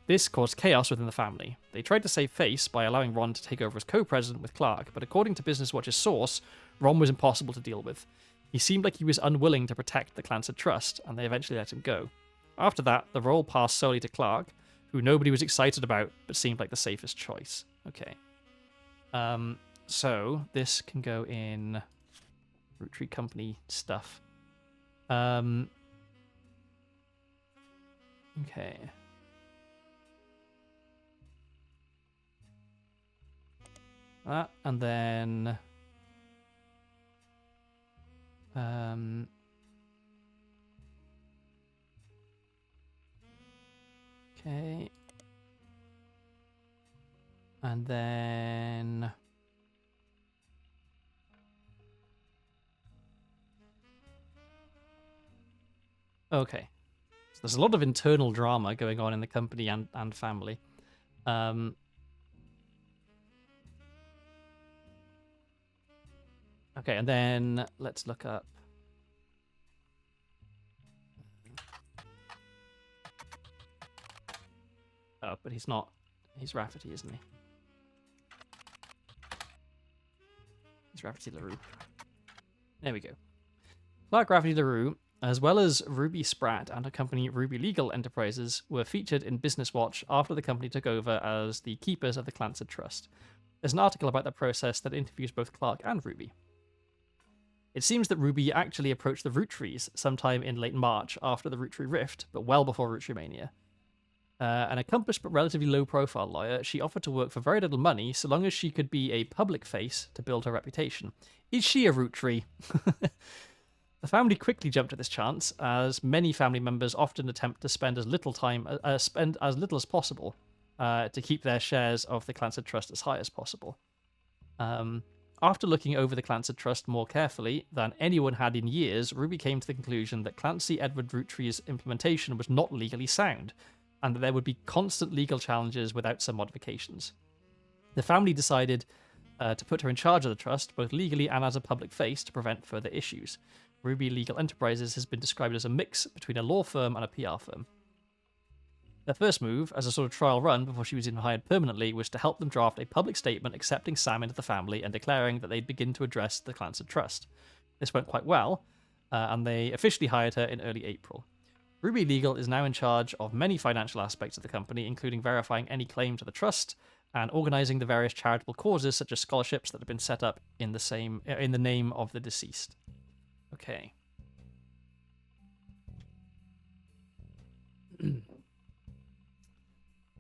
This caused chaos within the family. They tried to save face by allowing Ron to take over as co-president with Clark, but according to Business Watch's source, Ron was impossible to deal with. He seemed like he was unwilling to protect the Clancy trust, and they eventually let him go. After that, the role passed solely to Clark, who nobody was excited about, but seemed like the safest choice. Okay. So, this can go in Roottrees Company stuff. Okay. That, and then... okay. And then... okay. So there's a lot of internal drama going on in the company and family. Okay, and then let's look up... oh, but he's not... he's Rafferty, isn't he? He's Rafferty LaRue. There we go. Clark Rafferty LaRue, as well as Ruby Spratt and her company Ruby Legal Enterprises, were featured in Business Watch after the company took over as the keepers of the Clancy Trust. There's an article about that process that interviews both Clark and Ruby. It seems that Ruby actually approached the Roottrees sometime in late March after the Roottree Rift, but well before Roottree Mania. An accomplished but relatively low-profile lawyer, she offered to work for very little money so long as she could be a public face to build her reputation. Is she a Roottree? The family quickly jumped at this chance, as many family members often attempt to spend as little as possible to keep their shares of the Clancy Trust as high as possible. After looking over the Clancy Trust more carefully than anyone had in years, Ruby came to the conclusion that Clancy Edward Roottree's implementation was not legally sound, and that there would be constant legal challenges without some modifications. The family decided to put her in charge of the trust, both legally and as a public face, to prevent further issues. Ruby Legal Enterprises has been described as a mix between a law firm and a PR firm. Their first move, as a sort of trial run before she was even hired permanently, was to help them draft a public statement accepting Sam into the family and declaring that they'd begin to address the Clancy Trust. This went quite well, and they officially hired her in early April. Ruby Legal is now in charge of many financial aspects of the company, including verifying any claim to the trust and organizing the various charitable causes such as scholarships that have been set up in the name of the deceased. Okay.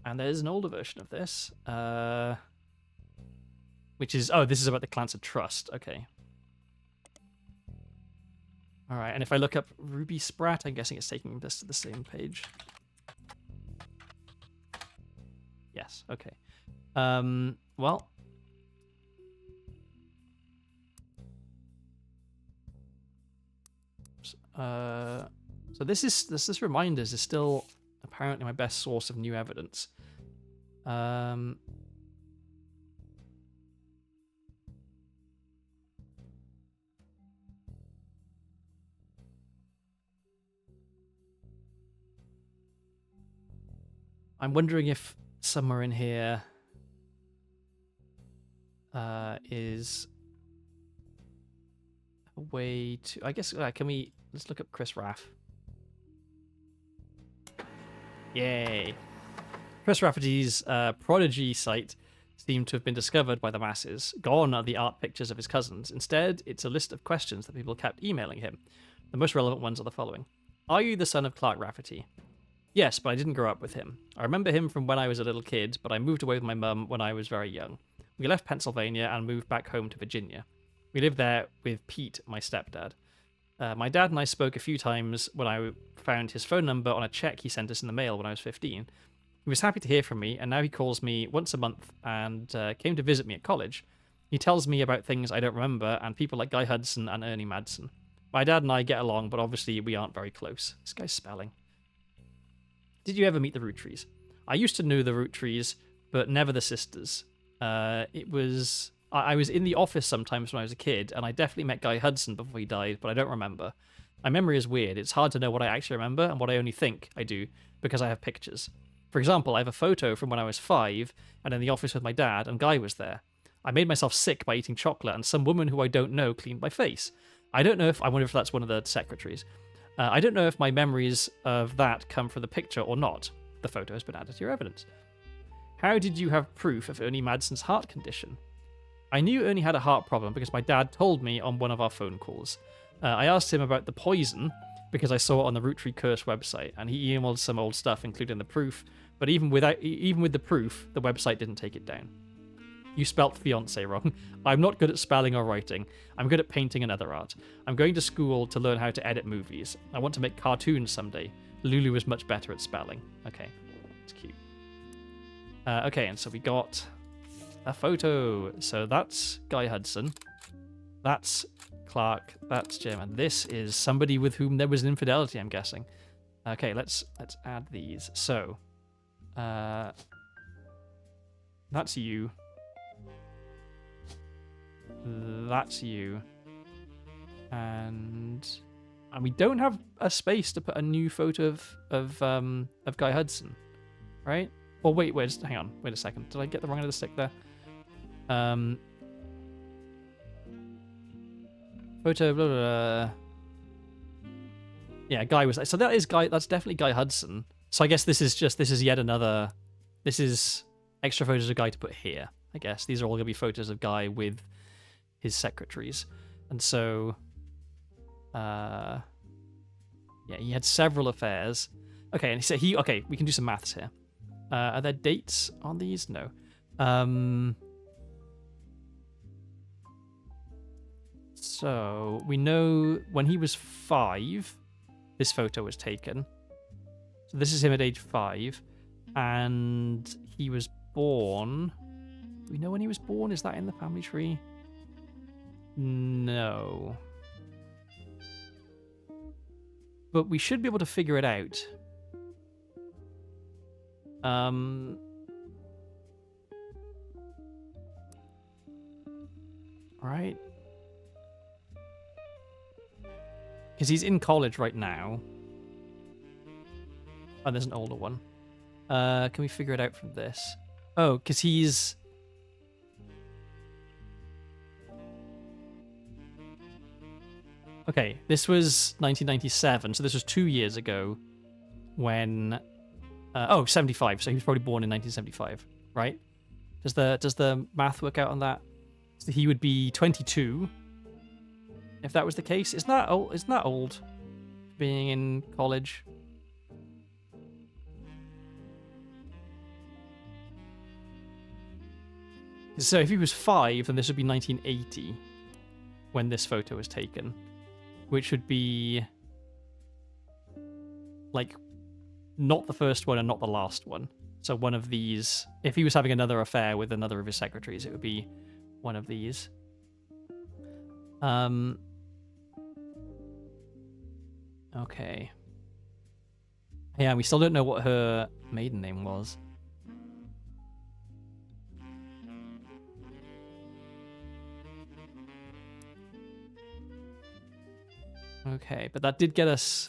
And there's an older version of this, which is... oh, this is about the Clancy Trust. Okay. All right, and if I look up Ruby Spratt, I'm guessing it's taking this to the same page. Yes, okay. Well... so this Reminders is still apparently my best source of new evidence. I'm wondering if somewhere in here is a way to... I guess, can we... let's look up Chris Raff. Yay. Chris Rafferty's Prodigy site seemed to have been discovered by the masses. Gone are the art pictures of his cousins. Instead, it's a list of questions that people kept emailing him. The most relevant ones are the following. Are you the son of Clark Rafferty? Yes, but I didn't grow up with him. I remember him from when I was a little kid, but I moved away with my mum when I was very young. We left Pennsylvania and moved back home to Virginia. We lived there with Pete, my stepdad. My dad and I spoke a few times when I found his phone number on a check he sent us in the mail when I was 15. He was happy to hear from me, and now he calls me once a month and came to visit me at college. He tells me about things I don't remember and people like Guy Hudson and Ernie Madsen. My dad and I get along, but obviously we aren't very close. This guy's spelling. Did you ever meet the Roottrees? I used to know the Roottrees, but never the sisters. I was in the office sometimes when I was a kid, and I definitely met Guy Hudson before he died, but I don't remember. My memory is weird. It's hard to know what I actually remember and what I only think I do, because I have pictures. For example, I have a photo from when I was 5, and in the office with my dad, and Guy was there. I made myself sick by eating chocolate, and some woman who I don't know cleaned my face. I wonder if that's one of the secretaries. I don't know if my memories of that come from the picture or not. The photo has been added to your evidence. How did you have proof of Ernie Madsen's heart condition? I knew Ernie had a heart problem because my dad told me on one of our phone calls. I asked him about the poison because I saw it on the Roottree Curse website, and he emailed some old stuff, including the proof, but even with the proof, the website didn't take it down. You spelt fiance wrong. I'm not good at spelling or writing. I'm good at painting and other art. I'm going to school to learn how to edit movies. I want to make cartoons someday. Lulu is much better at spelling. Okay, it's cute. Okay, and so we got a photo. So that's Guy Hudson. That's Clark. That's Jim. And this is somebody with whom there was an infidelity, I'm guessing. Okay, let's add these. So, that's you. That's you. And we don't have a space to put a new photo of Guy Hudson, right? Oh wait, hang on, wait a second. Did I get the wrong end of the stick there? Photo, blah, blah, blah. Yeah, Guy was. So that is Guy. That's definitely Guy Hudson. So I guess this is yet another. This is extra photos of Guy to put here. I guess these are all gonna be photos of Guy with his secretaries, and so, yeah, he had several affairs. Okay, and so okay, we can do some maths here. Are there dates on these? No. So we know when he was 5, this photo was taken. So this is him at age 5, and he was born. Do we know when he was born? Is that in the family tree? No. But we should be able to figure it out. Right? Because he's in college right now. Oh, there's an older one. Can we figure it out from this? Oh, because he's... Okay, this was 1997, so this was 2 years ago when... 75, so he was probably born in 1975, right? Does the math work out on that? So he would be 22, if that was the case. Isn't that old, being in college? So if he was 5, then this would be 1980 when this photo was taken, which would be like not the first one and not the last one. So one of these, if he was having another affair with another of his secretaries, it would be one of these. Okay. Yeah, we still don't know what her maiden name was. Okay, but that did get us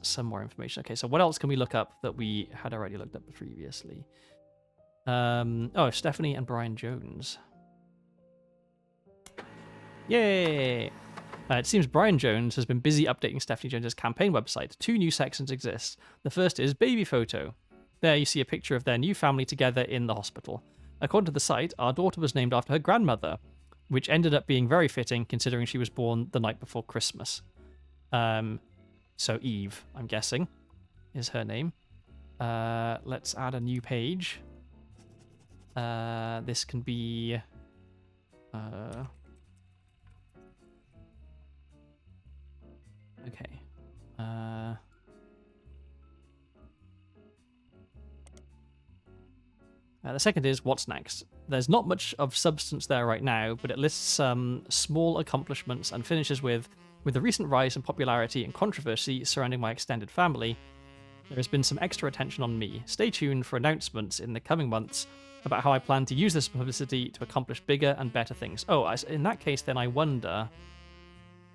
some more information. Okay, so what else can we look up that we had already looked up previously? Stephanie and Brian Jones. Yay! It seems Brian Jones has been busy updating Stephanie Jones's campaign website. 2 new sections exist. The first is baby photo. There you see a picture of their new family together in the hospital. According to the site, our daughter was named after her grandmother, which ended up being very fitting considering she was born the night before Christmas. So Eve, I'm guessing, is her name. Let's add a new page. This can be... Okay. The second is what's next. There's not much of substance there right now, but it lists some small accomplishments and finishes with the recent rise in popularity and controversy surrounding my extended family, There has been some extra attention on me. Stay tuned for announcements in the coming months about how I plan to use this publicity to accomplish bigger and better things. Oh, in that case, then I wonder...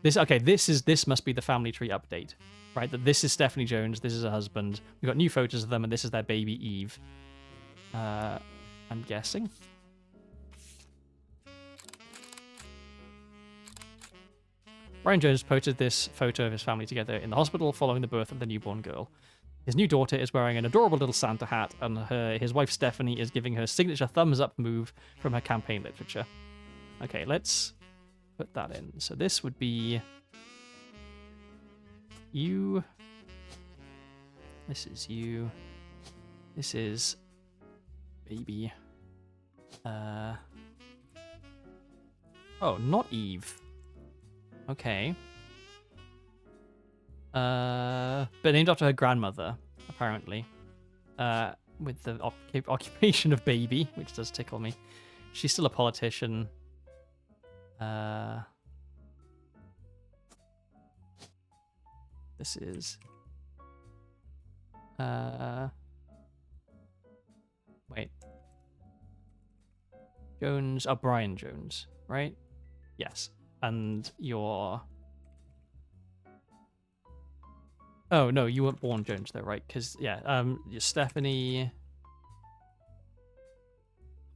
This must be the family tree update, right? That this is Stephanie Jones, this is her husband. We've got new photos of them, and this is their baby Eve. I'm guessing. Brian Jones posted this photo of his family together in the hospital following the birth of the newborn girl. His new daughter is wearing an adorable little Santa hat, and his wife Stephanie is giving her signature thumbs up move from her campaign literature. Okay, let's put that in. So this would be you. This is you. This is baby. Oh, not Eve. Okay. But named after her grandmother, apparently. With the occupation of baby, which does tickle me. She's still a politician. This is... Wait. Jones... Oh, Brian Jones, right? Yes. And you're... Oh, no, you weren't born Jones, though, right? Because, yeah, you're Stephanie...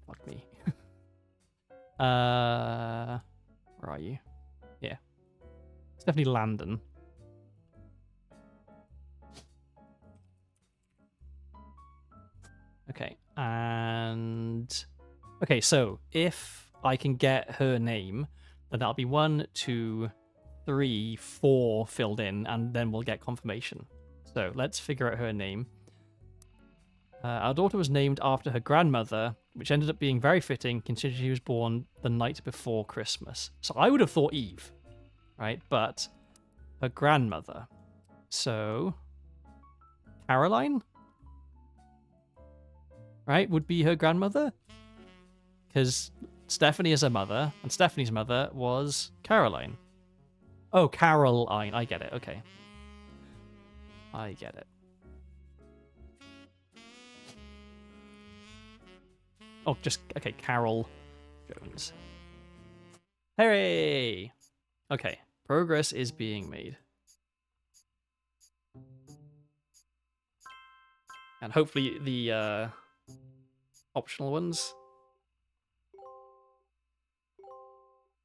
Fuck me. Where are you? Yeah. Stephanie Landon. Okay, and... Okay, so, if I can get her name, then that'll be 1, 2, 3, 4 filled in, and then we'll get confirmation. So, let's figure out her name. Our daughter was named after her grandmother, which ended up being very fitting considering she was born the night before Christmas. So I would have thought Eve, right? But her grandmother. So Caroline, right, would be her grandmother? Because Stephanie is her mother, and Stephanie's mother was Caroline. Oh, Caroline. I get it. Okay. I get it. Oh, just... Okay, Carol Jones. Hooray! Okay, progress is being made. And hopefully the optional ones.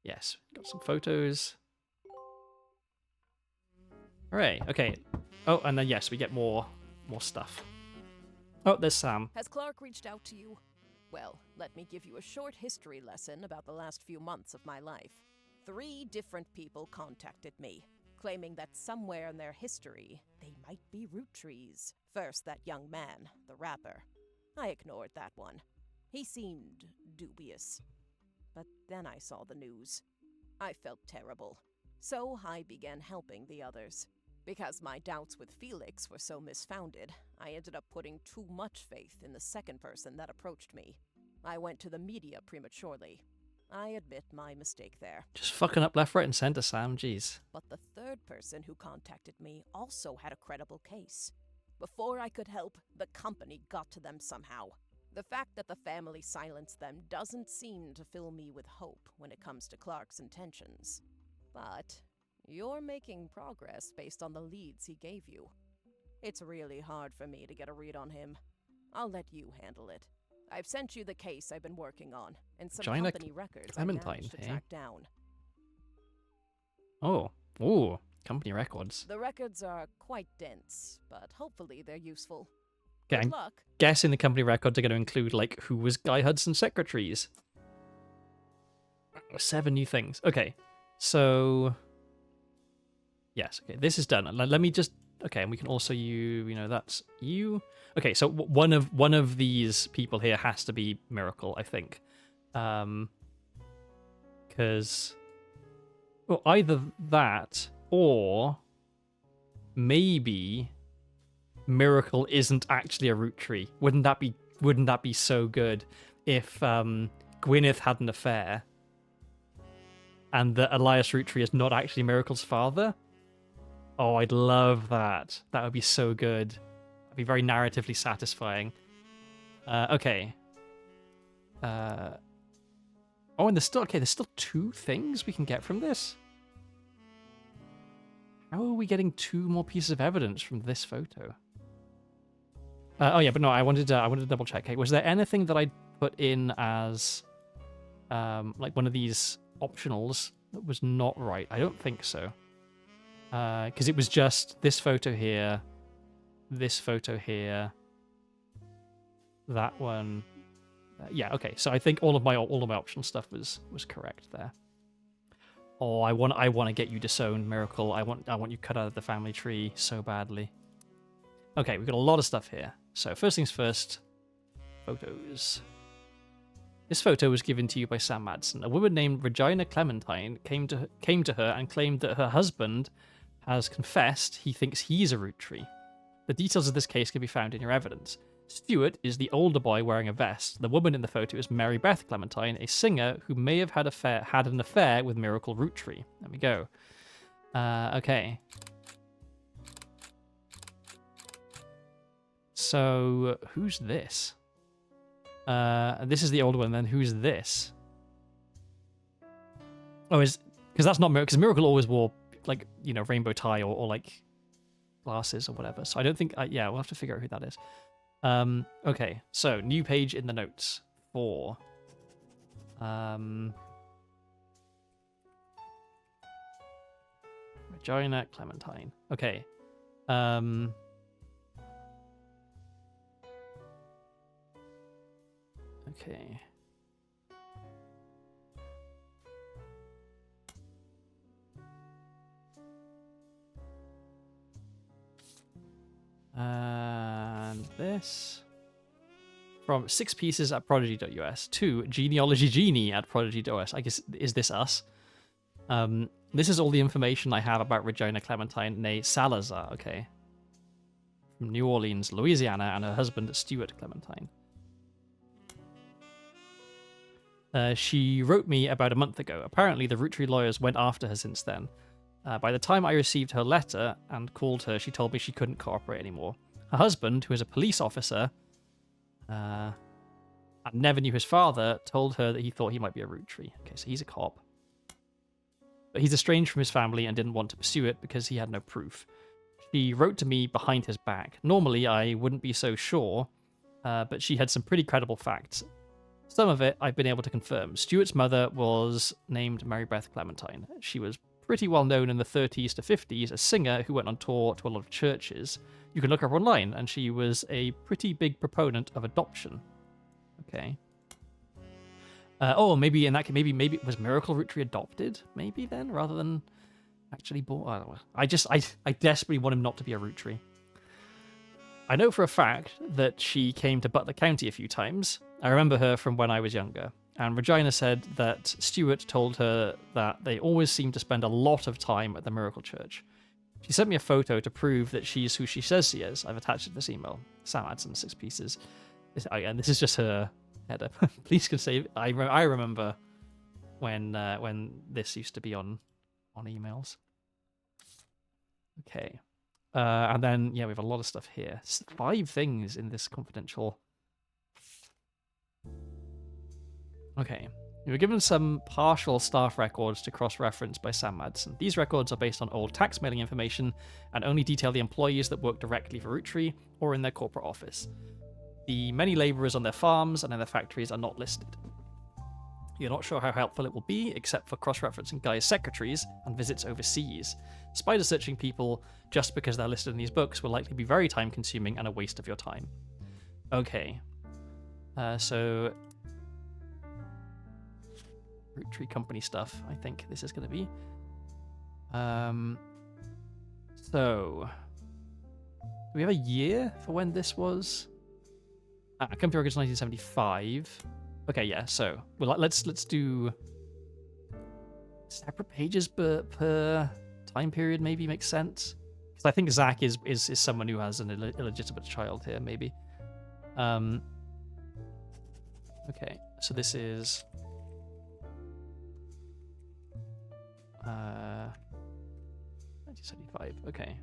Yes, got some photos. Hooray, okay. Oh, and then yes, we get more stuff. Oh, there's Sam. Has Clark reached out to you? Well, let me give you a short history lesson about the last few months of my life. 3 different people contacted me, claiming that somewhere in their history, they might be Roottrees. First, that young man, the rapper. I ignored that one. He seemed dubious. But then I saw the news. I felt terrible. So I began helping the others. Because my doubts with Felix were so misfounded, I ended up putting too much faith in the second person that approached me. I went to the media prematurely. I admit my mistake there. Just fucking up left, right, and center, Sam. Jeez. But the third person who contacted me also had a credible case. Before I could help, the company got to them somehow. The fact that the family silenced them doesn't seem to fill me with hope when it comes to Clark's intentions. But you're making progress based on the leads he gave you. It's really hard for me to get a read on him. I'll let you handle it. I've sent you the case I've been working on, and some Gina company records Clementine, I managed to track down. Oh. Ooh. Company records. The records are quite dense, but hopefully they're useful. Okay, Good I'm luck. guessing the company records are going to include, like, who was Guy Hudson's secretaries. 7 new things. Okay. So... Yes, okay, this is done. Let me just... Okay, and we can also that's you. Okay, so one of these people here has to be Miracle, I think. Because... Well, either that, or... Maybe... Miracle isn't actually a root tree. Wouldn't that be so good if Gwyneth had an affair and that Elias Roottree is not actually Miracle's father? Oh, I'd love that. That would be so good. That'd be very narratively satisfying. Okay. Oh, and there's still 2 things we can get from this? How are we getting 2 more pieces of evidence from this photo? Oh yeah, but no, I wanted to double check. Okay, was there anything that I put in as like one of these optionals that was not right? I don't think so. Because it was just this photo here, that one. Yeah, okay. So I think all of my optional stuff was correct there. Oh, I want to get you disowned, Miracle. I want you cut out of the family tree so badly. Okay, we've got a lot of stuff here. So first things first, photos. This photo was given to you by Sam Madsen. A woman named Regina Clementine came to her and claimed that her husband has confessed he thinks he's a root tree. The details of this case can be found in your evidence. Stuart is the older boy wearing a vest. The woman in the photo is Mary Beth Clementine, a singer who may have had an affair with Miracle Root Tree. There we go. Okay. So, who's this? This is the older one, then who's this? Oh, because that's not Miracle, because Miracle always wore, like, rainbow tie or like, glasses or whatever. So I don't think, yeah, we'll have to figure out who that is. Okay, so new page in the notes for Regina Clementine. Okay. Okay. And this from 6 pieces at prodigy.us to genealogy genie at prodigy.us. I guess, is this us? This is all the information I have about Regina Clementine née Salazar. Okay, from New Orleans, Louisiana, and her husband Stuart Clementine. She wrote me about a month ago. Apparently, the Root Tree lawyers went after her since then. By the time I received her letter and called her, she told me she couldn't cooperate anymore. Her husband, who is a police officer and never knew his father, told her that he thought he might be a root tree. Okay, so he's a cop. But he's estranged from his family and didn't want to pursue it because he had no proof. She wrote to me behind his back. Normally, I wouldn't be so sure, but she had some pretty credible facts. Some of it I've been able to confirm. Stuart's mother was named Mary Beth Clementine. She was pretty well known in the 30s to 50s, a singer who went on tour to a lot of churches. You can look her up online, and she was a pretty big proponent of adoption. Okay. Oh, maybe in that case, maybe was Miracle Root Tree adopted? Maybe then, rather than actually born. I don't know. I desperately want him not to be a root tree. I know for a fact that she came to Butler County a few times. I remember her from when I was younger. And Regina said that Stuart told her that they always seem to spend a lot of time at the Miracle Church. She sent me a photo to prove that she's who she says she is. I've attached it to this email. Sam Adson, 6 pieces. And this is just her header. Please can save. I remember when this used to be on emails. Okay. And then, yeah, we have a lot of stuff here. 5 things in this confidential. Okay. We were given some partial staff records to cross-reference by Sam Madsen. These records are based on old tax mailing information and only detail the employees that work directly for Root Tree or in their corporate office. The many labourers on their farms and in their factories are not listed. You're not sure how helpful it will be, except for cross-referencing Guy's secretaries and visits overseas. Spider-searching people, just because they're listed in these books, will likely be very time-consuming and a waste of your time. Okay. So... Root Tree Company stuff, I think this is going to be. So... Do we have a year for when this was? Company Records 1975. Okay, yeah, so well, let's do separate pages per time period, maybe makes sense. Because I think Zach is someone who has an illegitimate child here, maybe. Okay, so this is 1975. Okay.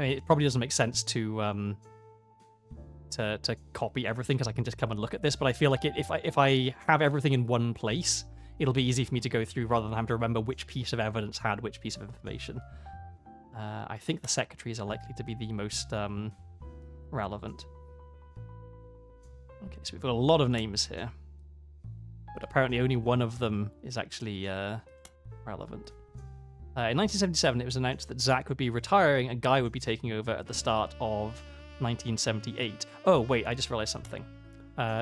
I mean, it probably doesn't make sense to copy everything because I can just come and look at this. But I feel like if I have everything in one place, it'll be easy for me to go through rather than having to remember which piece of evidence had which piece of information. I think the secretaries are likely to be the most relevant. Okay, so we've got a lot of names here, but apparently only one of them is actually relevant. In 1977, it was announced that Zach would be retiring and Guy would be taking over at the start of 1978. Oh, wait, I just realized something.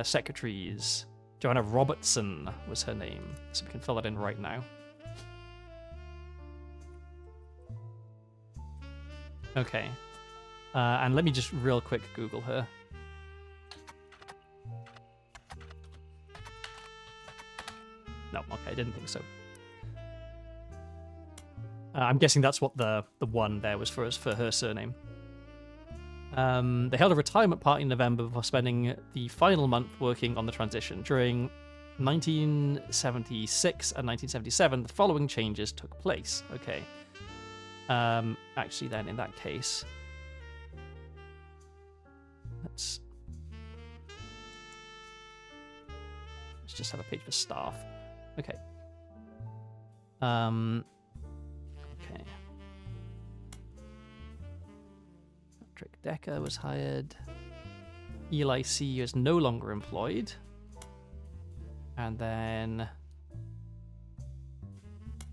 Secretaries. Joanna Robertson was her name, so we can fill that in right now. Okay. And let me just real quick Google her. No, okay, I didn't think so. I'm guessing that's what the one there was for her surname. They held a retirement party in November before spending the final month working on the transition. During 1976 and 1977, the following changes took place. Okay. Actually, then, in that case, let's just have a page for staff. Okay. Okay. Patrick Decker was hired. Eli C is no longer employed. And then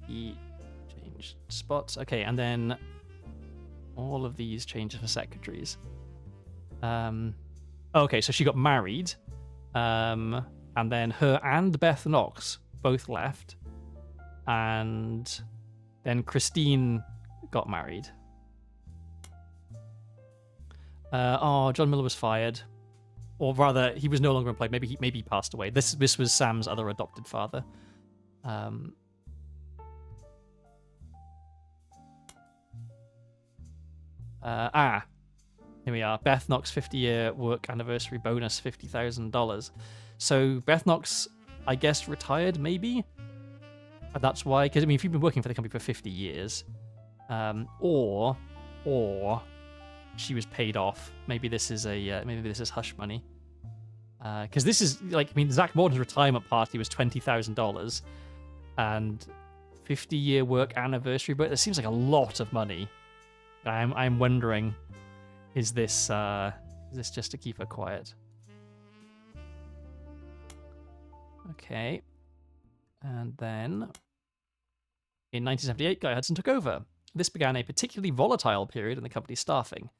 he changed spots. Okay, and then all of these changes for secretaries. Okay, so she got married. And then her and Beth Knox both left. And then Christine got married. John Miller was fired. Or rather, he was no longer employed. Maybe he passed away. This was Sam's other adopted father. Here we are. Beth Knox 50-year work anniversary bonus, $50,000. So Beth Knox, I guess, retired, maybe? And that's why, because, I mean, if you've been working for the company for 50 years, or she was paid off. Maybe this is hush money. Because this is, like, I mean, Zach Morton's retirement party was $20,000, and 50-year work anniversary, but it seems like a lot of money. I'm wondering, is this just to keep her quiet? Okay. And then, in 1978, Guy Hudson took over. This began a particularly volatile period in the company's staffing.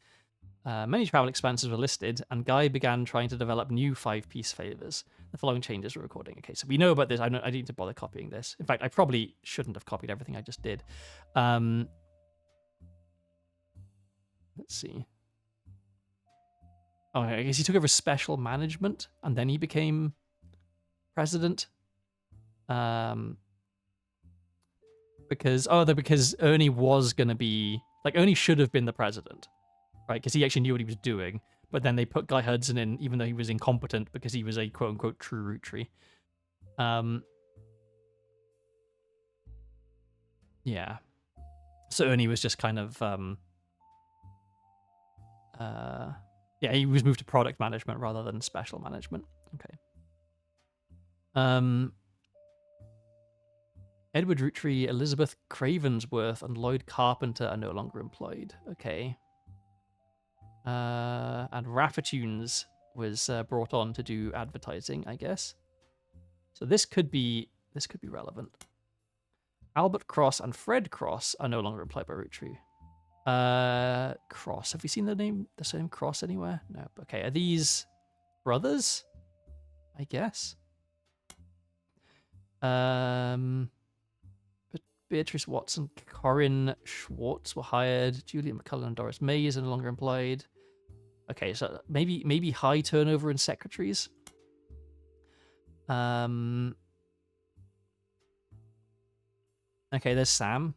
Many travel expenses were listed, and Guy began trying to develop new 5-piece favors. The following changes were recording. Okay, so we know about this. I need to bother copying this. In fact, I probably shouldn't have copied everything I just did. Let's see. Oh, I guess he took over special management, and then he became president. Because Ernie was going to be... Like, Ernie should have been the president, right? Because he actually knew what he was doing. But then they put Guy Hudson in, even though he was incompetent, because he was a quote-unquote true Rootree. Yeah. So Ernie was just kind of... yeah, he was moved to product management rather than special management. Okay. Edward Rootree, Elizabeth Cravensworth, and Lloyd Carpenter are no longer employed. Okay. And Raffatunes was brought on to do advertising, I guess. So this could be relevant. Albert Cross and Fred Cross are no longer employed by Rootree. Cross. Have we seen the same Cross anywhere? No. Okay. Are these brothers? I guess. Beatrice Watson, Corinne Schwartz were hired. Julian McCullen and Doris Mays are no longer employed. Okay, so maybe high turnover in secretaries. Okay, there's Sam.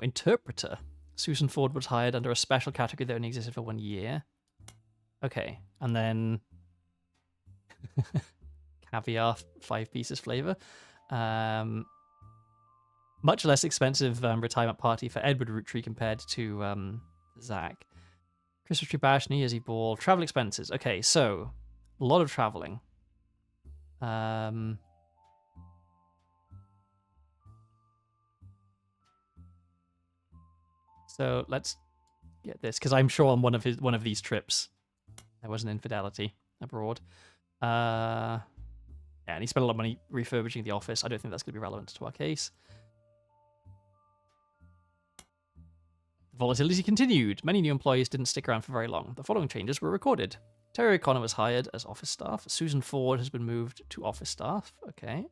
Interpreter. Susan Ford was hired under a special category that only existed for 1 year. Okay, and then caviar 5 pieces flavor. Much less expensive retirement party for Edward Roottree compared to Zach. Christmas tree bash, New Year's Eve ball, travel expenses. Okay, so a lot of traveling. So let's get this, because I'm sure on one of these trips there was an infidelity abroad. Yeah, and he spent a lot of money refurbishing the office. I don't think that's going to be relevant to our case. Volatility continued. Many new employees didn't stick around for very long. The following changes were recorded. Terry O'Connor was hired as office staff. Susan Ford has been moved to office staff. Okay.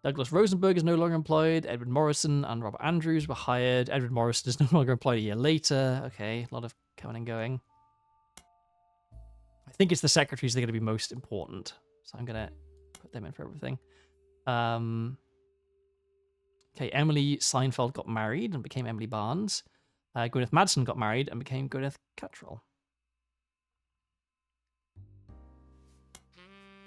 Douglas Rosenberg is no longer employed. Edward Morrison and Robert Andrews were hired. Edward Morrison is no longer employed a year later. Okay, a lot of coming and going. I think it's the secretaries that are going to be most important. So I'm going to put them in for everything. Okay, Emily Seinfeld got married and became Emily Barnes. Gwyneth Madsen got married and became Gwyneth Cattrall.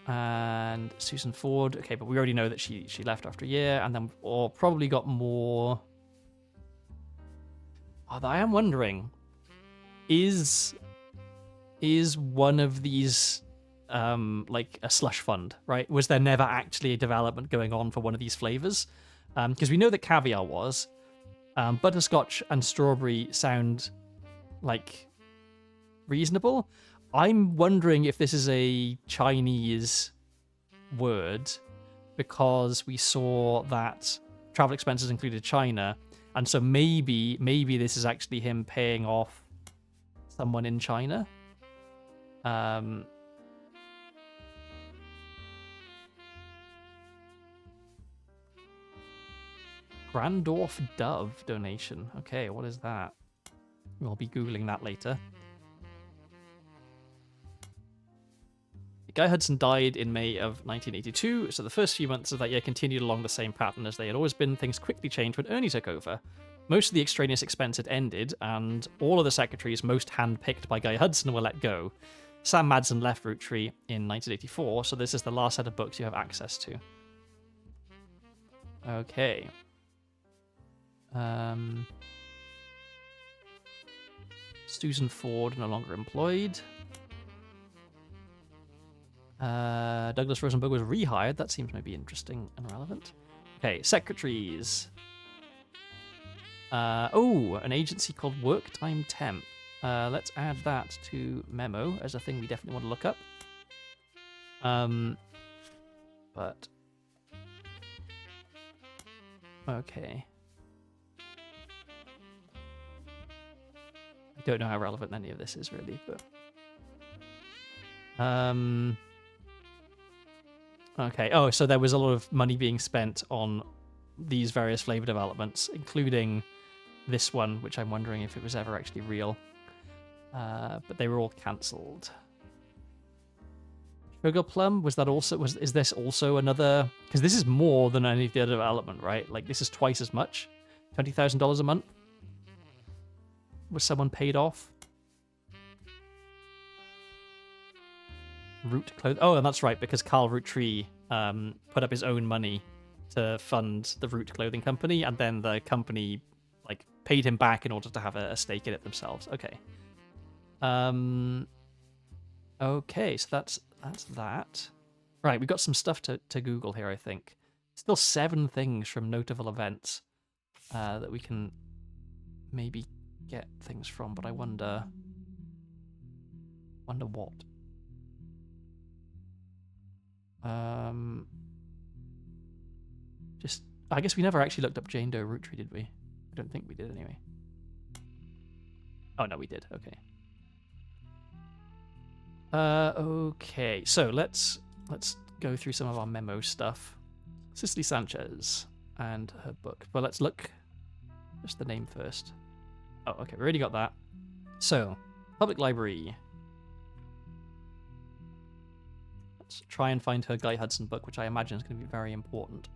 And Susan Ford, okay, but we already know that she left after a year, and then or probably got more. Although I am wondering, is one of these like a slush fund, right? Was there never actually a development going on for one of these flavors? Because we know that caviar was. Butterscotch and strawberry sound like reasonable. I'm wondering if this is a Chinese word because we saw that travel expenses included China, and so maybe this is actually him paying off someone in China. Grandorf Dove donation. Okay, what is that? We'll be Googling that later. Guy Hudson died in May of 1982, so the first few months of that year continued along the same pattern as they had always been. Things quickly changed when Ernie took over. Most of the extraneous expense had ended, and all of the secretaries, most hand-picked by Guy Hudson, were let go. Sam Madsen left Roottree in 1984, so this is the last set of books you have access to. Okay. Susan Ford no longer employed. Douglas Rosenberg was rehired. That seems maybe interesting and relevant. Okay, secretaries. An agency called Work Time Temp. Let's add that to memo as a thing we definitely want to look up. But okay. I don't know how relevant any of this is really, but okay. Oh, so there was a lot of money being spent on these various flavor developments, including this one, which I'm wondering if it was ever actually real. But they were all cancelled. Sugar Plum, is this also another? Because this is more than any of the other development, right? Like this is twice as much, $20,000 a month. Was someone paid off? Root clothing. Oh, and that's right, because Carl Roottree put up his own money to fund the Root clothing company, and then the company like paid him back in order to have a stake in it themselves. Okay. Okay, so that's that. Right, we've got some stuff to Google here, I think. Still 7 things from notable events that we can maybe get things from, but I wonder what. I guess we never actually looked up Jane Doe Roottree, did we? I don't think we did anyway. Oh no, we did. Okay. Okay, so let's go through some of our memo stuff. Cicely Sanchez and her book. But let's look just the name first. Oh, okay, we already got that. So, public library. Let's try and find her Guy Hudson book, which I imagine is going to be very important.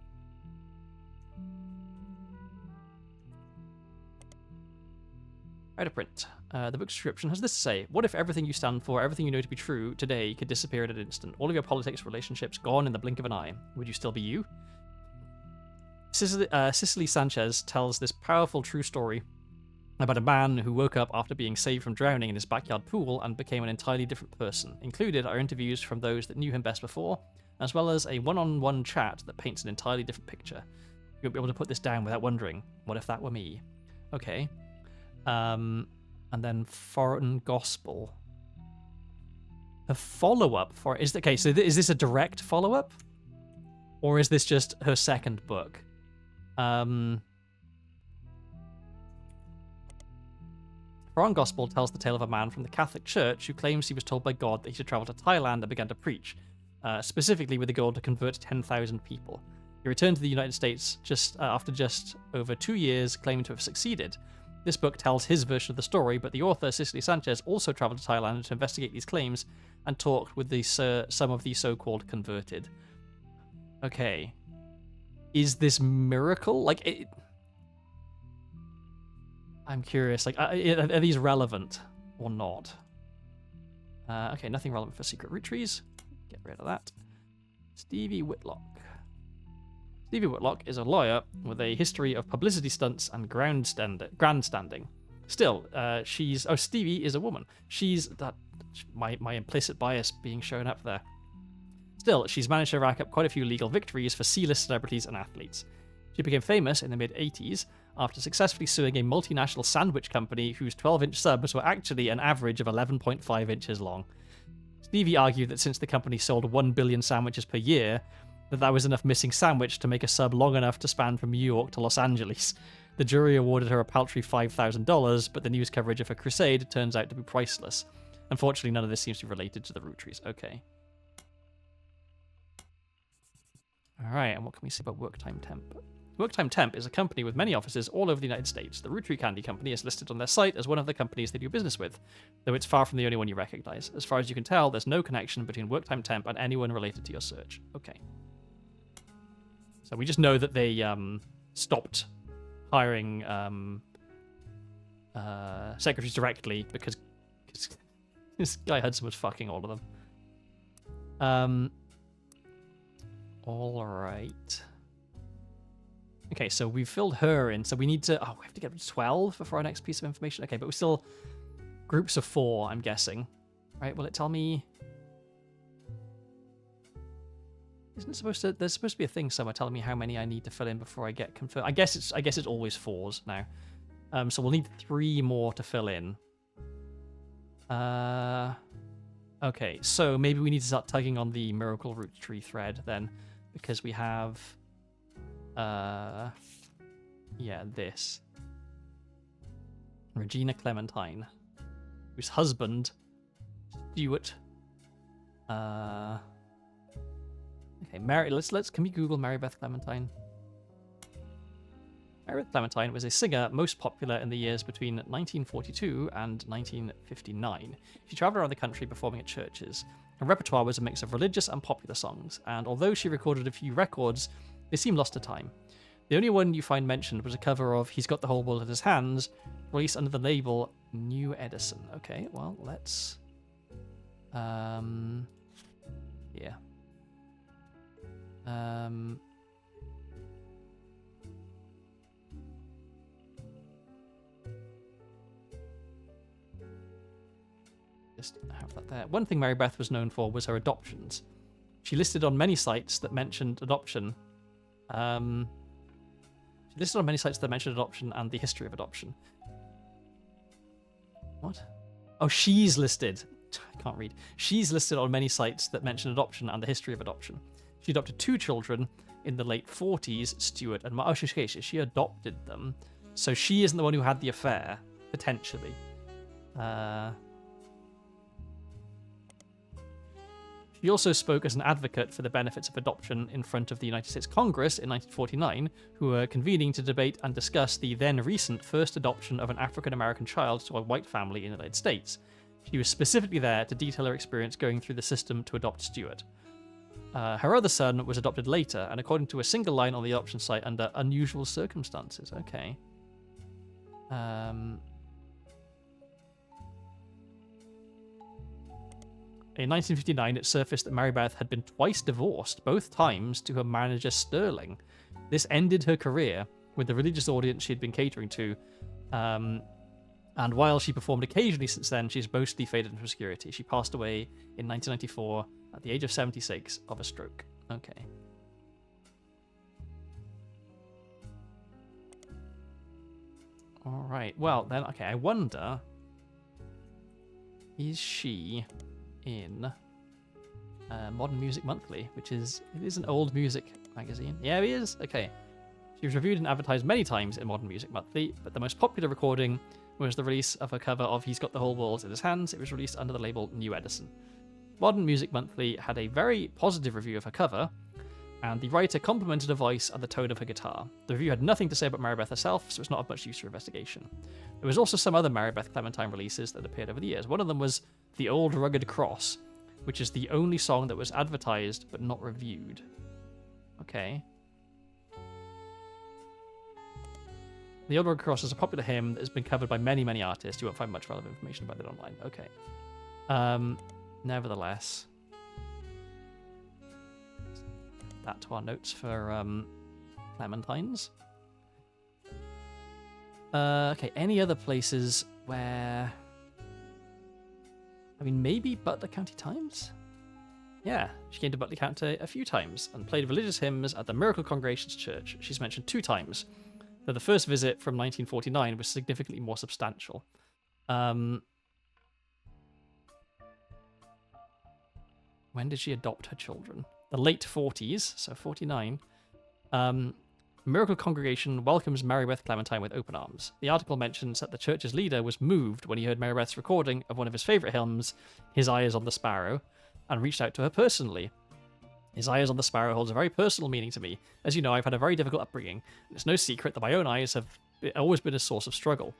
Out of print. The book's description has this to say: what if everything you stand for, everything you know to be true today could disappear in an instant? All of your politics, relationships gone in the blink of an eye. Would you still be you? Cicely Sanchez tells this powerful true story about a man who woke up after being saved from drowning in his backyard pool and became an entirely different person. Included are interviews from those that knew him best before, as well as a one-on-one chat that paints an entirely different picture. You won't be able to put this down without wondering, what if that were me? Okay. And then Foreign Gospel. A follow-up for... is this a direct follow-up? Or is this just her second book? Foreign Gospel tells the tale of a man from the Catholic Church who claims he was told by God that he should travel to Thailand and began to preach, specifically with the goal to convert 10,000 people. He returned to the United States after just over 2 years, claiming to have succeeded. This book tells his version of the story, but the author, Cicely Sanchez, also traveled to Thailand to investigate these claims and talked with some of the so-called converted. Okay. Is this miracle? I'm curious. Are these relevant or not? Okay, nothing relevant for Secret Roottrees. Get rid of that. Stevie Whitlock. Stevie Whitlock is a lawyer with a history of publicity stunts and grandstanding. Still, Stevie is a woman. She's that my implicit bias being shown up there. Still, she's managed to rack up quite a few legal victories for C-list celebrities and athletes. She became famous in the mid-80s after successfully suing a multinational sandwich company whose 12-inch subs were actually an average of 11.5 inches long. Stevie argued that since the company sold 1 billion sandwiches per year, that was enough missing sandwich to make a sub long enough to span from New York to Los Angeles. The jury awarded her a paltry $5,000, but the news coverage of her crusade turns out to be priceless. Unfortunately, none of this seems to be related to the Roottrees. Okay. Alright, and what can we say about Worktime Temp? Worktime Temp is a company with many offices all over the United States. The Rootree Candy Company is listed on their site as one of the companies they do business with, though it's far from the only one you recognize. As far as you can tell, there's no connection between Worktime Temp and anyone related to your search. Okay. So we just know that they stopped hiring secretaries directly because this guy Hudson was fucking all of them. All right. Okay, so we've filled her in. So we need to... we have to get to 12 for our next piece of information. Okay, but we're still groups of 4, I'm guessing. Right, will it tell me... Isn't it supposed to... There's supposed to be a thing somewhere telling me how many I need to fill in before I get confirmed. I guess it's always 4s now. So we'll need 3 more to fill in. Okay, so maybe we need to start tugging on the Miracle Root Tree thread then, because we have... this. Regina Clementine, whose husband, Stuart... Okay, can we Google Mary Beth Clementine? Mary Beth Clementine was a singer most popular in the years between 1942 and 1959. She traveled around the country performing at churches. Her repertoire was a mix of religious and popular songs, and although she recorded a few records, they seem lost to time. The only one you find mentioned was a cover of He's Got the Whole World in His Hands, released under the label New Edison. Okay, well, let's... yeah. Just have that there. One thing Mary Beth was known for was her adoptions. She listed on many sites that mentioned adoption. And the history of adoption. What? Oh, she's listed. I can't read. She's listed on many sites that mention adoption and the history of adoption. She adopted 2 children in the late 40s, Stuart and... she adopted them. So she isn't the one who had the affair, potentially. She also spoke as an advocate for the benefits of adoption in front of the United States Congress in 1949, who were convening to debate and discuss the then recent first adoption of an African-American child to a white family in the United States. She was specifically there to detail her experience going through the system to adopt Stuart. Her other son was adopted later, and according to a single line on the adoption site, under unusual circumstances. Okay. In 1959, it surfaced that Marybeth had been twice divorced, both times to her manager Sterling. This ended her career with the religious audience she had been catering to, and while she performed occasionally since then, she's mostly faded into obscurity. She passed away in 1994 at the age of 76 of a stroke. Okay. All right. Well, then, okay, I wonder, is she in Modern Music Monthly, which is, it is an old music magazine. Yeah, it is. Okay. She was reviewed and advertised many times in Modern Music Monthly, but the most popular recording was the release of her cover of He's Got the Whole World in His Hands. It was released under the label New Edison. Modern Music Monthly had a very positive review of her cover, and the writer complimented her voice and the tone of her guitar. The review had nothing to say about Marybeth herself, so it's not of much use for investigation. There was also some other Marybeth Clementine releases that appeared over the years. One of them was The Old Rugged Cross, which is the only song that was advertised but not reviewed. Okay. The Old Rugged Cross is a popular hymn that has been covered by many, many artists. You won't find much relevant information about it online. Okay. Nevertheless, that to our notes for Clementines. Okay, any other places where... I mean, maybe Butler County Times? Yeah, she came to Butler County a few times and played religious hymns at the Miracle Congregation's church. She's mentioned 2 times. Though the first visit from 1949 was significantly more substantial. When did she adopt her children? The late 40s, so 49. Miracle Congregation welcomes Marybeth Clementine with open arms. The article mentions that the church's leader was moved when he heard Marybeth's recording of one of his favourite hymns, His Eye is on the Sparrow, and reached out to her personally. His Eye is on the Sparrow holds a very personal meaning to me. As you know, I've had a very difficult upbringing, and it's no secret that my own eyes have always been a source of struggle.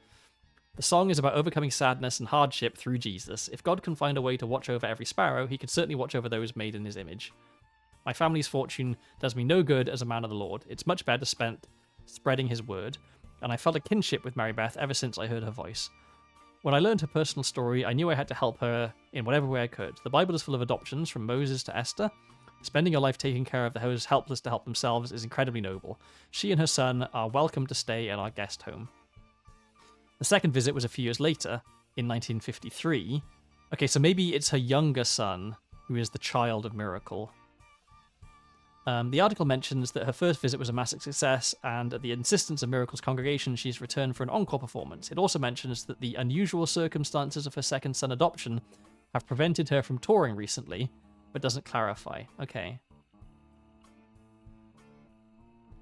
The song is about overcoming sadness and hardship through Jesus. If God can find a way to watch over every sparrow, he can certainly watch over those made in his image. My family's fortune does me no good as a man of the Lord. It's much better spent spreading his word, and I felt a kinship with Marybeth ever since I heard her voice. When I learned her personal story, I knew I had to help her in whatever way I could. The Bible is full of adoptions, from Moses to Esther. Spending your life taking care of those helpless to help themselves is incredibly noble. She and her son are welcome to stay in our guest home. The second visit was a few years later, in 1953. Okay, so maybe it's her younger son who is the child of Miracle. The article mentions that her first visit was a massive success, and at the insistence of Miracle's congregation, she's returned for an encore performance. It also mentions that the unusual circumstances of her second son adoption have prevented her from touring recently, but doesn't clarify. Okay.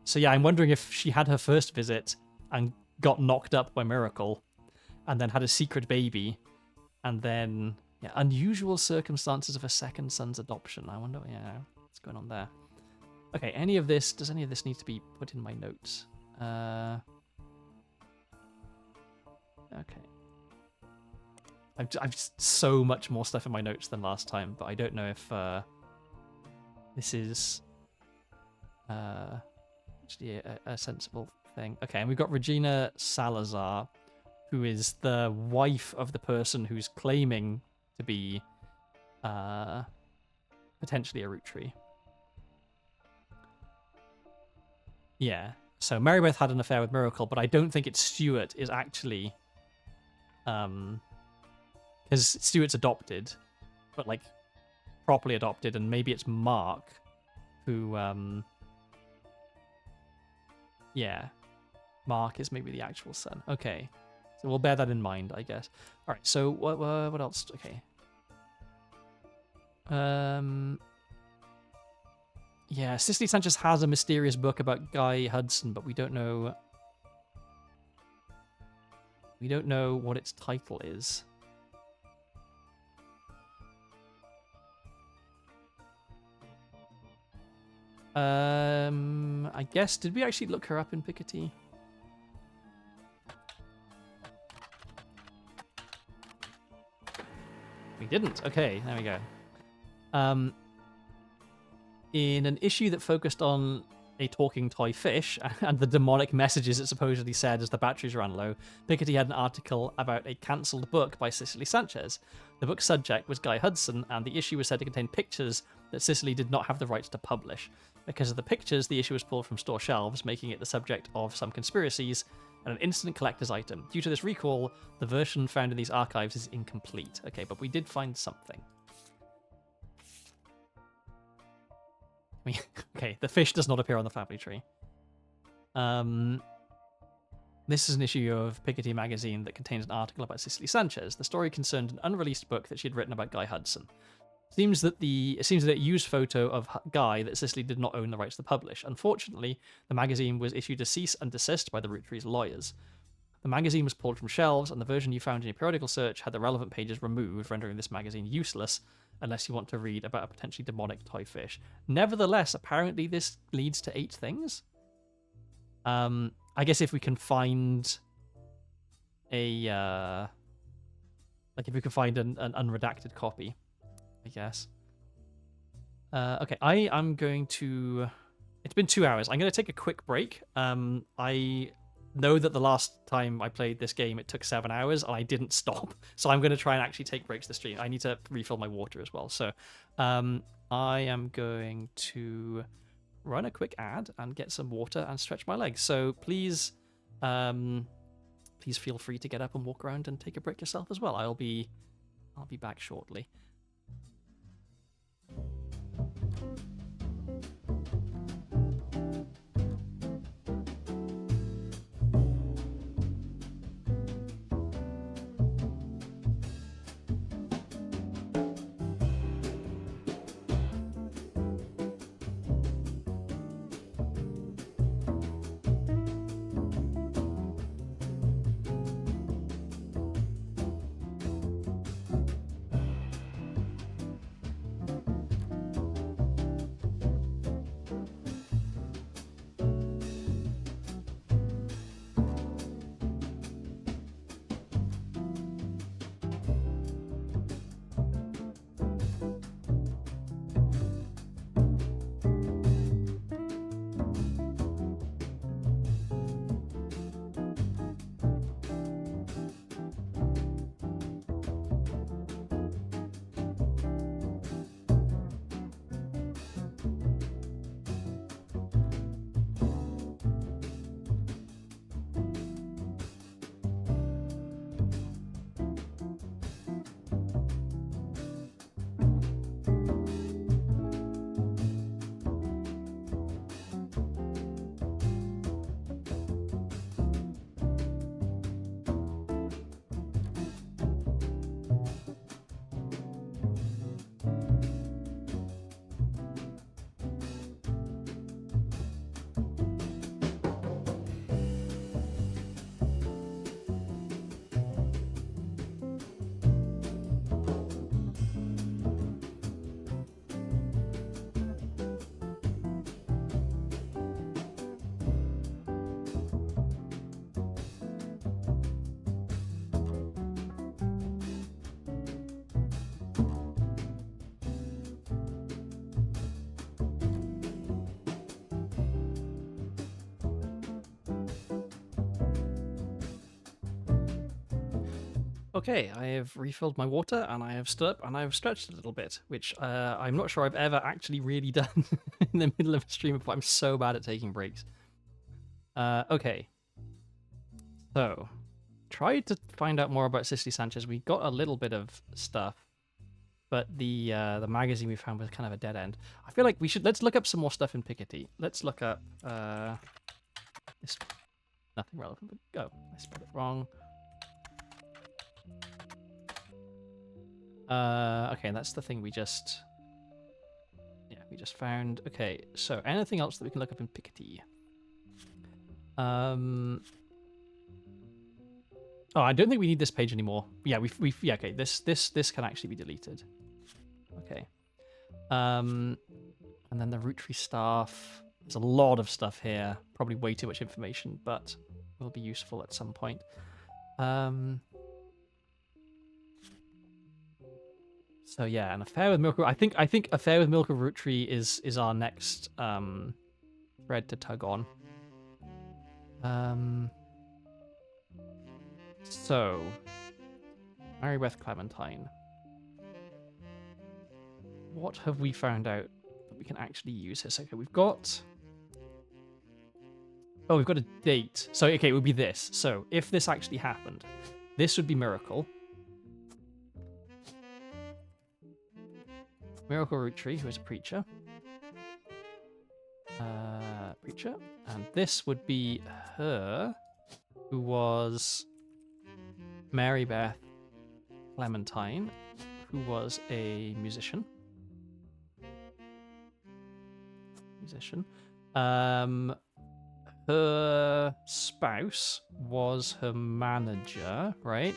So yeah, I'm wondering if she had her first visit and got knocked up by Miracle, and then had a secret baby, and then unusual circumstances of her second son's adoption. I wonder, what's going on there. Okay, does any of this need to be put in my notes? Okay. I've just so much more stuff in my notes than last time, but I don't know if this is actually a sensible thing. Okay, and we've got Regina Salazar, who is the wife of the person who's claiming to be potentially a Rootree. Yeah, so Marybeth had an affair with Miracle, but I don't think it's Stuart is actually... because Stuart's adopted, but like properly adopted, and maybe it's Mark who Mark is maybe the actual son. Okay, so we'll bear that in mind, I guess. All right, so what else? Okay. Yeah, Cicely Sanchez has a mysterious book about Guy Hudson, but we don't know what its title is. I guess, did we actually look her up in Piketty? We didn't. Okay, there we go. In an issue that focused on a talking toy fish and the demonic messages it supposedly said as the batteries ran low, Piketty had an article about a cancelled book by Cicely Sanchez. The book's subject was Guy Hudson, and the issue was said to contain pictures that Cicely did not have the rights to publish. Because of the pictures, the issue was pulled from store shelves, making it the subject of some conspiracies and an instant collector's item. Due to this recall, the version found in these archives is incomplete. Okay, but we did find something. Okay, the fish does not appear on the family tree. This is an issue of Piketty magazine that contains an article about Cicely Sanchez. The story concerned an unreleased book that she had written about Guy Hudson. It seems that it used photo of Guy that Cicely did not own the rights to publish. Unfortunately, the magazine was issued a cease and desist by the Roottrees lawyers. The magazine was pulled from shelves, and the version you found in your periodical search had the relevant pages removed, rendering this magazine useless unless you want to read about a potentially demonic toy fish. Nevertheless, apparently this leads to 8 things. I guess if we can find a if we can find an unredacted copy, I guess. Okay, I am going to. It's been 2 hours. I'm going to take a quick break. I know that the last time I played this game, it took 7 hours, and I didn't stop. So I'm going to try and actually take breaks to stream. I need to refill my water as well. So I am going to run a quick ad and get some water and stretch my legs. So please feel free to get up and walk around and take a break yourself as well. I'll be back shortly. Okay, I have refilled my water, and I have stood up, and I have stretched a little bit, which I'm not sure I've ever actually really done in the middle of a stream before. I'm so bad at taking breaks. Okay. So, tried to find out more about Cicely Sanchez. We got a little bit of stuff, but the magazine we found was kind of a dead end. I feel like let's look up some more stuff in Piketty. Let's look up this. Nothing relevant, but go. I spelled it wrong. Okay, that's the thing we just found. Okay, so anything else that we can look up in Piketty? Oh, I don't think we need this page anymore. Yeah, yeah, okay, this can actually be deleted. Okay. And then the Roottrees staff. There's a lot of stuff here. Probably way too much information, but will be useful at some point. So yeah, an affair with Milka. I think Affair with Milka Roottree is our next thread to tug on. So, Mary Beth Clementine. What have we found out that we can actually use here? So, okay, we've got... Oh, we've got a date. So, okay, it would be this. So, if this actually happened, this would be Miracle. Miracle Roottree, who is a preacher. Preacher. And this would be her, who was Mary Beth Clementine, who was a musician. Her spouse was her manager, right?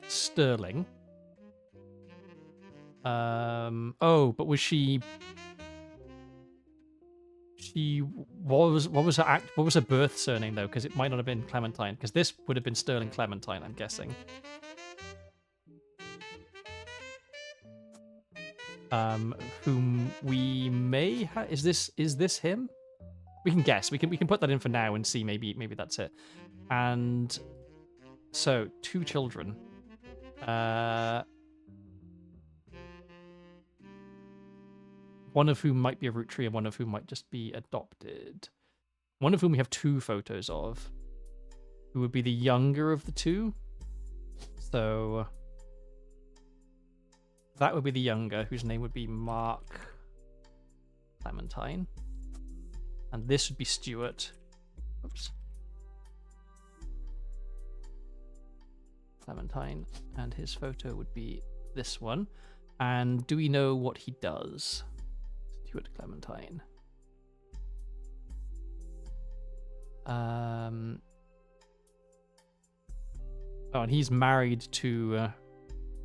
Sterling. Oh, but was she what was her birth surname though? Because it might not have been Clementine. Because this would have been Sterling Clementine, I'm guessing. Whom we may is this him? We can guess. We can put that in for now and see. Maybe that's it. And so 2 children. One of whom might be a Roottree and one of whom might just be adopted. One of whom we have 2 photos of. Who would be the younger of the 2? So that would be the younger, whose name would be Mark Clementine. And this would be Stuart. Oops. Clementine. And his photo would be this one. And do we know what he does? Stuart Clementine. Oh, and he's married to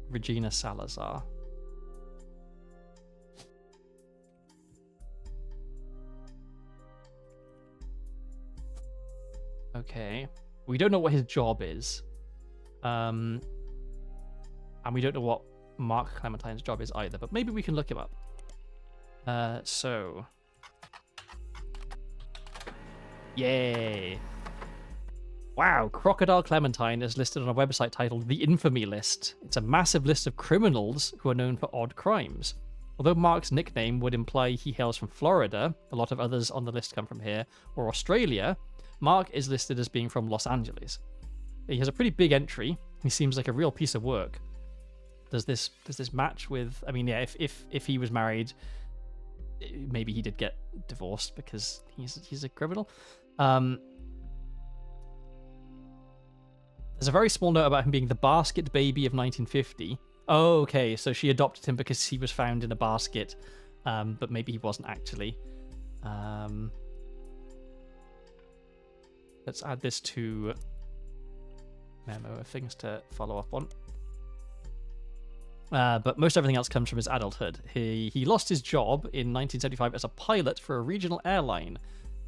Regina Salazar. Okay. We don't know what his job is. And we don't know what Mark Clementine's job is either, but maybe we can look him up. So. Yay. Wow, Crocodile Clementine is listed on a website titled The Infamy List. It's a massive list of criminals who are known for odd crimes. Although Mark's nickname would imply he hails from Florida, a lot of others on the list come from here, or Australia, Mark is listed as being from Los Angeles. He has a pretty big entry. He seems like a real piece of work. Does this match with... I mean, yeah, if he was married, maybe he did get divorced because he's a criminal. There's a very small note about him being the basket baby of 1950. Oh, okay, so she adopted him because he was found in a basket, but maybe he wasn't actually. Let's add this to memo of things to follow up on. But most everything else comes from his adulthood. He lost his job in 1975 as a pilot for a regional airline.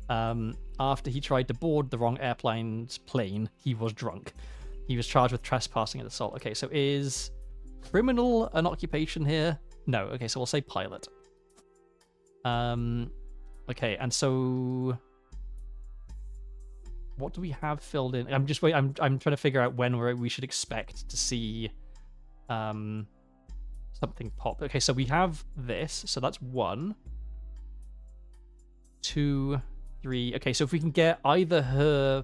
After he tried to board the wrong airline's plane, he was drunk. He was charged with trespassing and assault. Okay, so is criminal an occupation here? No. Okay, so we'll say pilot. Okay, and so what do we have filled in? I'm trying to figure out when we should expect to see something pop. Okay, so we have this. So that's 1, 2, 3. Okay, so if we can get either her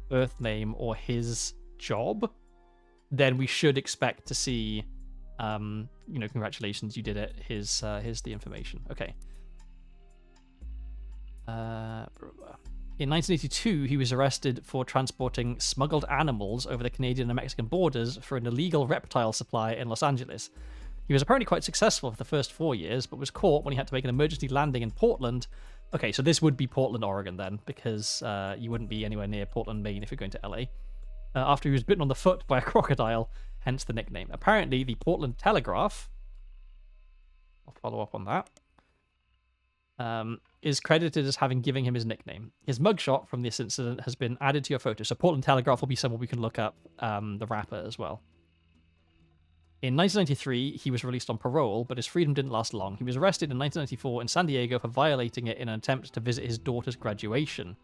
birth name or his job, then we should expect to see, congratulations, you did it. Here's the information. Okay. In 1982, he was arrested for transporting smuggled animals over the Canadian and Mexican borders for an illegal reptile supply in Los Angeles. He was apparently quite successful for the first 4 years, but was caught when he had to make an emergency landing in Portland. Okay, so this would be Portland, Oregon then, because you wouldn't be anywhere near Portland, Maine if you're going to LA. After he was bitten on the foot by a crocodile, hence the nickname. Apparently, the Portland Telegraph, I'll follow up on that, is credited as having given him his nickname. His mugshot from this incident has been added to your photo. So Portland Telegraph will be someone we can look up, the rapper as well. In 1993, he was released on parole, but his freedom didn't last long. He was arrested in 1994 in San Diego for violating it in an attempt to visit his daughter's graduation.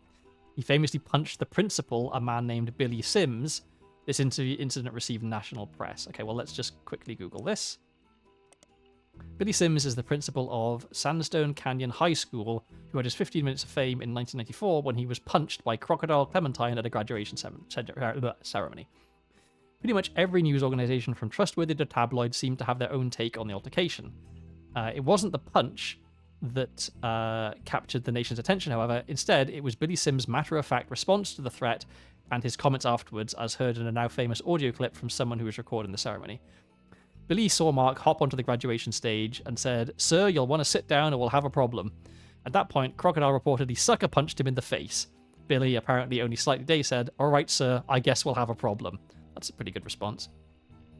He famously punched the principal, a man named Billy Sims. This incident received national press. Okay, well, let's just quickly Google this. Billy Sims is the principal of Sandstone Canyon High School, who had his 15 minutes of fame in 1994 when he was punched by Crocodile Clementine at a graduation ceremony. Pretty much every news organization from Trustworthy to Tabloid seemed to have their own take on the altercation. It wasn't the punch that captured the nation's attention, however. Instead, it was Billy Sims' matter-of-fact response to the threat and his comments afterwards, as heard in a now famous audio clip from someone who was recording the ceremony. Billy saw Mark hop onto the graduation stage and said, "Sir, you'll want to sit down or we'll have a problem." At that point, Crocodile reportedly sucker punched him in the face. Billy, apparently only slightly dazed, said, "All right, sir, I guess we'll have a problem." That's a pretty good response.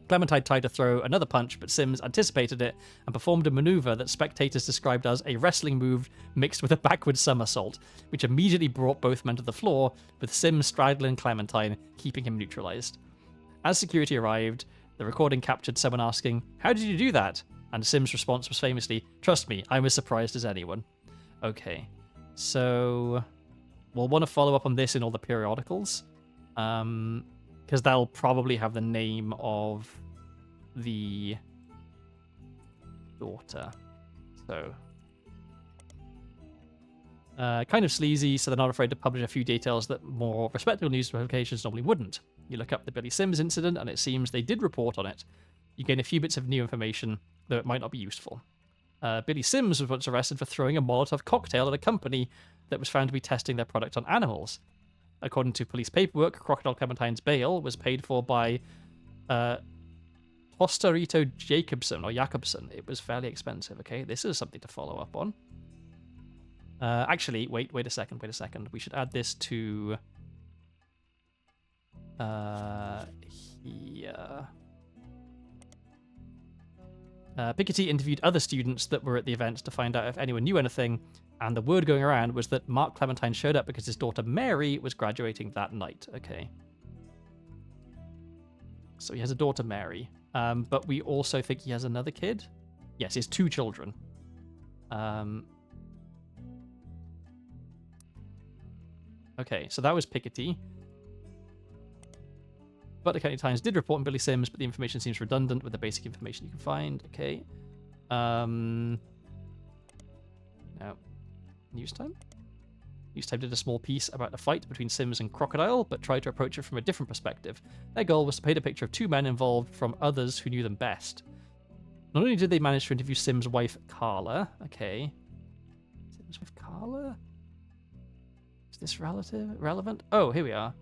Clementine tried to throw another punch, but Sims anticipated it and performed a maneuver that spectators described as a wrestling move mixed with a backward somersault, which immediately brought both men to the floor, with Sims straddling Clementine, keeping him neutralized. As security arrived, the recording captured someone asking, "How did you do that?" And Sims' response was famously, "Trust me, I'm as surprised as anyone." Okay, so we'll want to follow up on this in all the periodicals, because they'll probably have the name of the daughter. So, kind of sleazy, so they're not afraid to publish a few details that more respectable news publications normally wouldn't. You look up the Billy Sims incident, and it seems they did report on it. You gain a few bits of new information, though it might not be useful. Billy Sims was once arrested for throwing a Molotov cocktail at a company that was found to be testing their product on animals. According to police paperwork, Crocodile Clementine's bail was paid for by Tostarito Jacobson. It was fairly expensive, okay? This is something to follow up on. Actually, wait a second. We should add this to here. Piketty interviewed other students that were at the event to find out if anyone knew anything, and the word going around was that Mark Clementine showed up because his daughter Mary was graduating that night. Okay. So he has a daughter, Mary. But we also think he has another kid. Yes, he has 2 children. Okay, so that was Piketty. Butler County Times did report on Billy Sims, but the information seems redundant with the basic information you can find. Okay. No. Newstime? Newstime did a small piece about the fight between Sims and Crocodile, but tried to approach it from a different perspective. Their goal was to paint a picture of 2 men involved from others who knew them best. Not only did they manage to interview Sims' wife, Carla. Okay. Sims' wife, Carla? Is this relevant? Oh, here we are.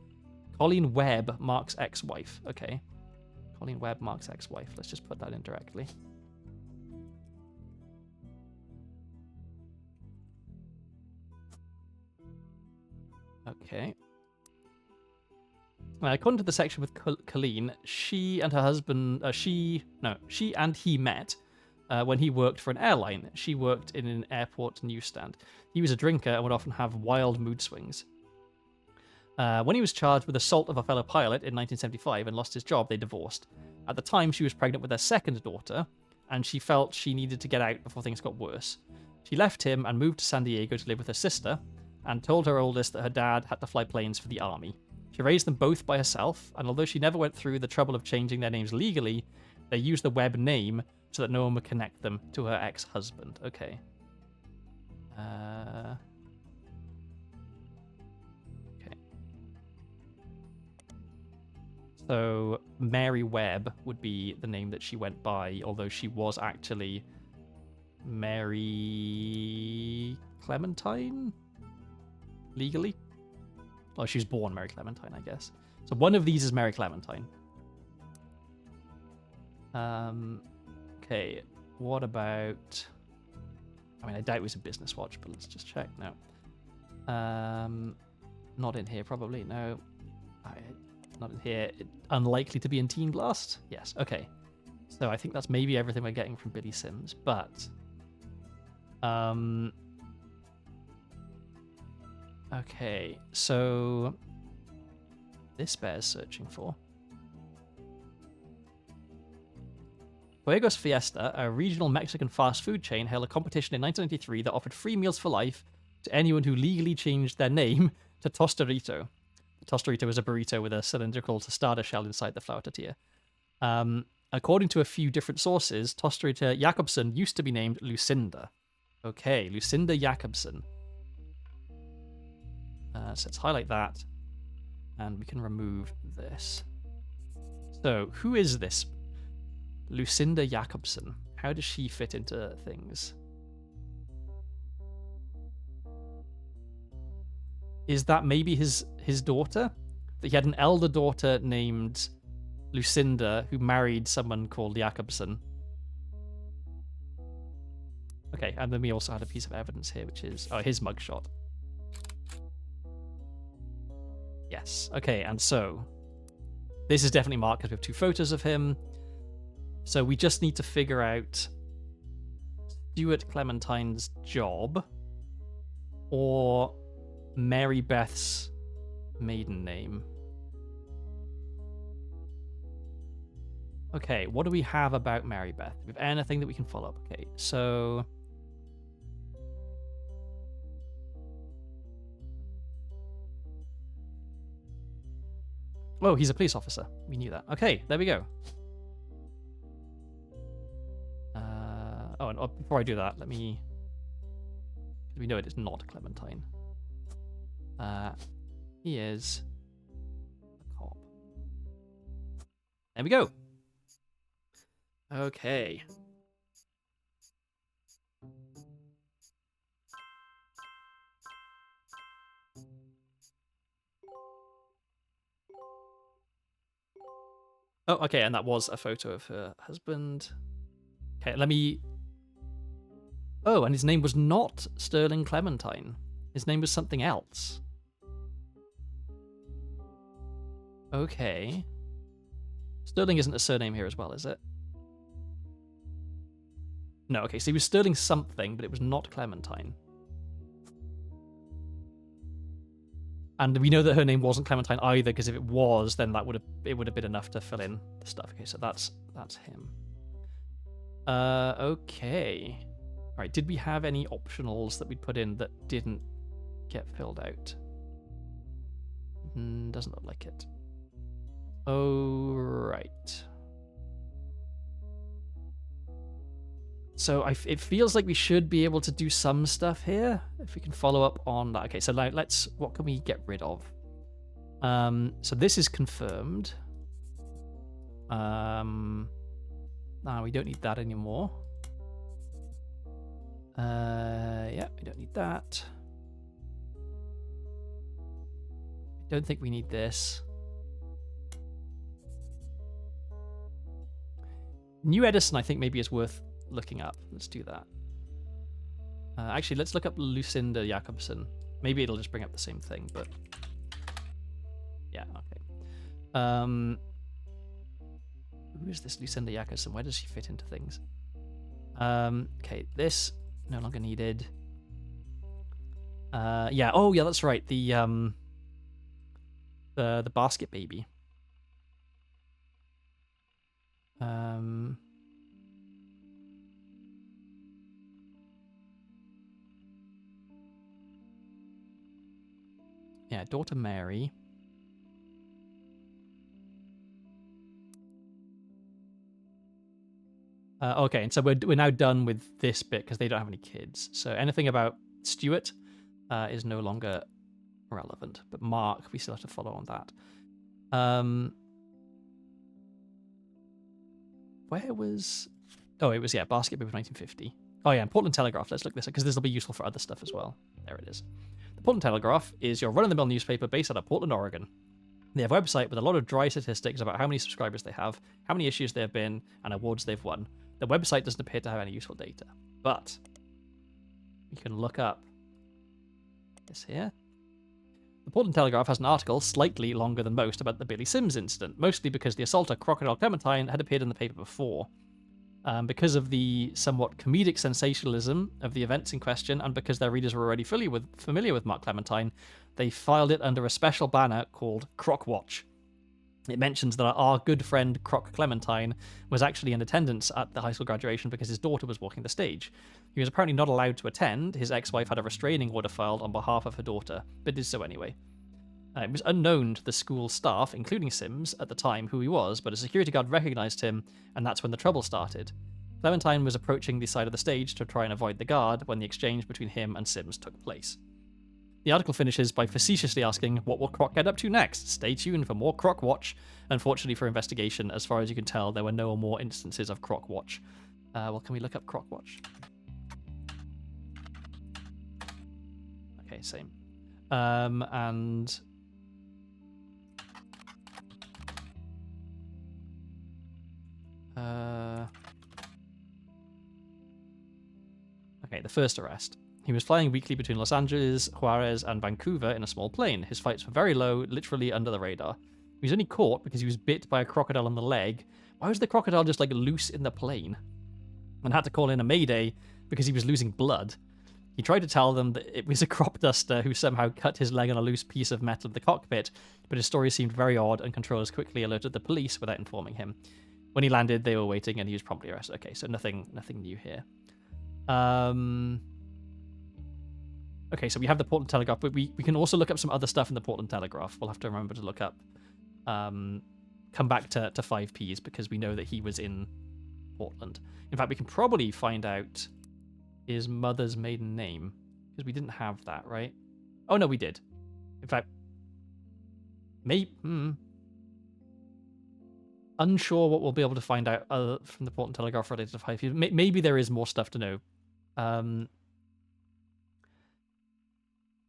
Colleen Webb, Mark's ex-wife. Okay. Colleen Webb, Mark's ex-wife. Let's just put that in directly. Okay. According to the section with Colleen, she and her husband, she and he met when he worked for an airline. She worked in an airport newsstand. He was a drinker and would often have wild mood swings. When he was charged with assault of a fellow pilot in 1975 and lost his job, they divorced. At the time, she was pregnant with their second daughter, and she felt she needed to get out before things got worse. She left him and moved to San Diego to live with her sister, and told her oldest that her dad had to fly planes for the army. She raised them both by herself, and although she never went through the trouble of changing their names legally, they used the Webb name so that no one would connect them to her ex-husband. Okay. Okay. So Mary Webb would be the name that she went by, although she was actually Mary Clementine? Legally? Oh, she was born Mary Clementine, I guess. So one of these is Mary Clementine. Okay, what about... I mean, I doubt it was a business watch, but let's just check. No. Not in here, probably. No. Not in here. Unlikely to be in Teen Blast? Yes, okay. So I think that's maybe everything we're getting from Billy Sims, but... Okay, so this bears searching for. Fuegos Fiesta, a regional Mexican fast food chain, held a competition in 1993 that offered free meals for life to anyone who legally changed their name to Tostarito. Tostarito is a burrito with a cylindrical tostada shell inside the flour tortilla. According to a few different sources, Tostarita Jakobsen used to be named Lucinda. Okay, Lucinda Jakobsen. So let's highlight that, and we can remove this. So, who is this Lucinda Jakobsen? How does she fit into things? Is that maybe his daughter? That he had an elder daughter named Lucinda who married someone called Jakobsen. Okay, and then we also had a piece of evidence here, which is his mugshot. Yes. Okay, and so this is definitely Mark because we have two photos of him. So we just need to figure out Stuart Clementine's job or Mary Beth's maiden name. Okay, what do we have about Mary Beth? Do we have anything that we can follow up? Okay, so oh, he's a police officer. We knew that. Okay, there we go. And before I do that, let me... We know it is not Clementine. He is a cop. There we go. Okay. Oh, okay, and that was a photo of her husband. Okay, let me... Oh, and his name was not Sterling Clementine. His name was something else. Okay. Sterling isn't a surname here as well, is it? No, okay, so he was Sterling something, but it was not Clementine. And we know that her name wasn't Clementine either, because if it was, then it would have been enough to fill in the stuff. Okay, so that's him. Okay. All right, did we have any optionals that we'd put in that didn't get filled out? Doesn't look like it. Oh, right. So it feels like we should be able to do some stuff here if we can follow up on that. Okay, so what can we get rid of? So this is confirmed. We don't need that anymore. Yeah, we don't need that. I don't think we need this. New Edison, I think maybe is worth looking up. Let's do that. Actually, let's look up Lucinda Jakobsen. Maybe it'll just bring up the same thing, but yeah, okay. Who is this Lucinda Jakobsen? Where does she fit into things? Okay, this no longer needed. Yeah. Oh, yeah, that's right. The basket baby. Yeah, daughter Mary. Okay, and so we're now done with this bit because they don't have any kids. So anything about Stuart is no longer relevant. But Mark, we still have to follow on that. Where was... Oh, it was, yeah, Basket Baby 1950. Oh, yeah, and Portland Telegraph. Let's look this up because this will be useful for other stuff as well. There it is. The Portland Telegraph is your run-of-the-mill newspaper based out of Portland, Oregon. They have a website with a lot of dry statistics about how many subscribers they have, how many issues there have been, and awards they've won. The website doesn't appear to have any useful data, but you can look up this here. The Portland Telegraph has an article slightly longer than most about the Billy Sims incident, mostly because the assaulter Crocodile Clementine had appeared in the paper before. Because of the somewhat comedic sensationalism of the events in question, and because their readers were already familiar with Mark Clementine, they filed it under a special banner called Croc Watch. It mentions that our good friend Croc Clementine was actually in attendance at the high school graduation because his daughter was walking the stage. He was apparently not allowed to attend. His ex-wife had a restraining order filed on behalf of her daughter, but did so anyway. It was unknown to the school staff, including Sims, at the time who he was, but a security guard recognized him, and that's when the trouble started. Clementine was approaching the side of the stage to try and avoid the guard when the exchange between him and Sims took place. The article finishes by facetiously asking, what will Croc get up to next? Stay tuned for more Croc Watch. Unfortunately for investigation, as far as you can tell, there were no more instances of Croc Watch. Well, can we look up Croc Watch? Okay, same. And... Okay, the first arrest. He was flying weekly between Los Angeles, Juarez, and Vancouver in a small plane. His flights were very low, literally under the radar. He was only caught because he was bit by a crocodile on the leg. Why was the crocodile just, like, loose in the plane? And had to call in a mayday because he was losing blood. He tried to tell them that it was a crop duster who somehow cut his leg on a loose piece of metal in the cockpit, but his story seemed very odd, and controllers quickly alerted the police without informing him. When he landed, they were waiting, and he was promptly arrested. Okay, so nothing new here. Okay, so we have the Portland Telegraph, but we can also look up some other stuff in the Portland Telegraph. We'll have to remember to look up, come back to 5Ps, because we know that he was in Portland. In fact, we can probably find out his mother's maiden name, because we didn't have that, right? Oh, no, we did. In fact, unsure what we'll be able to find out from the Portland Telegraph related to 5Ps. Maybe there is more stuff to know.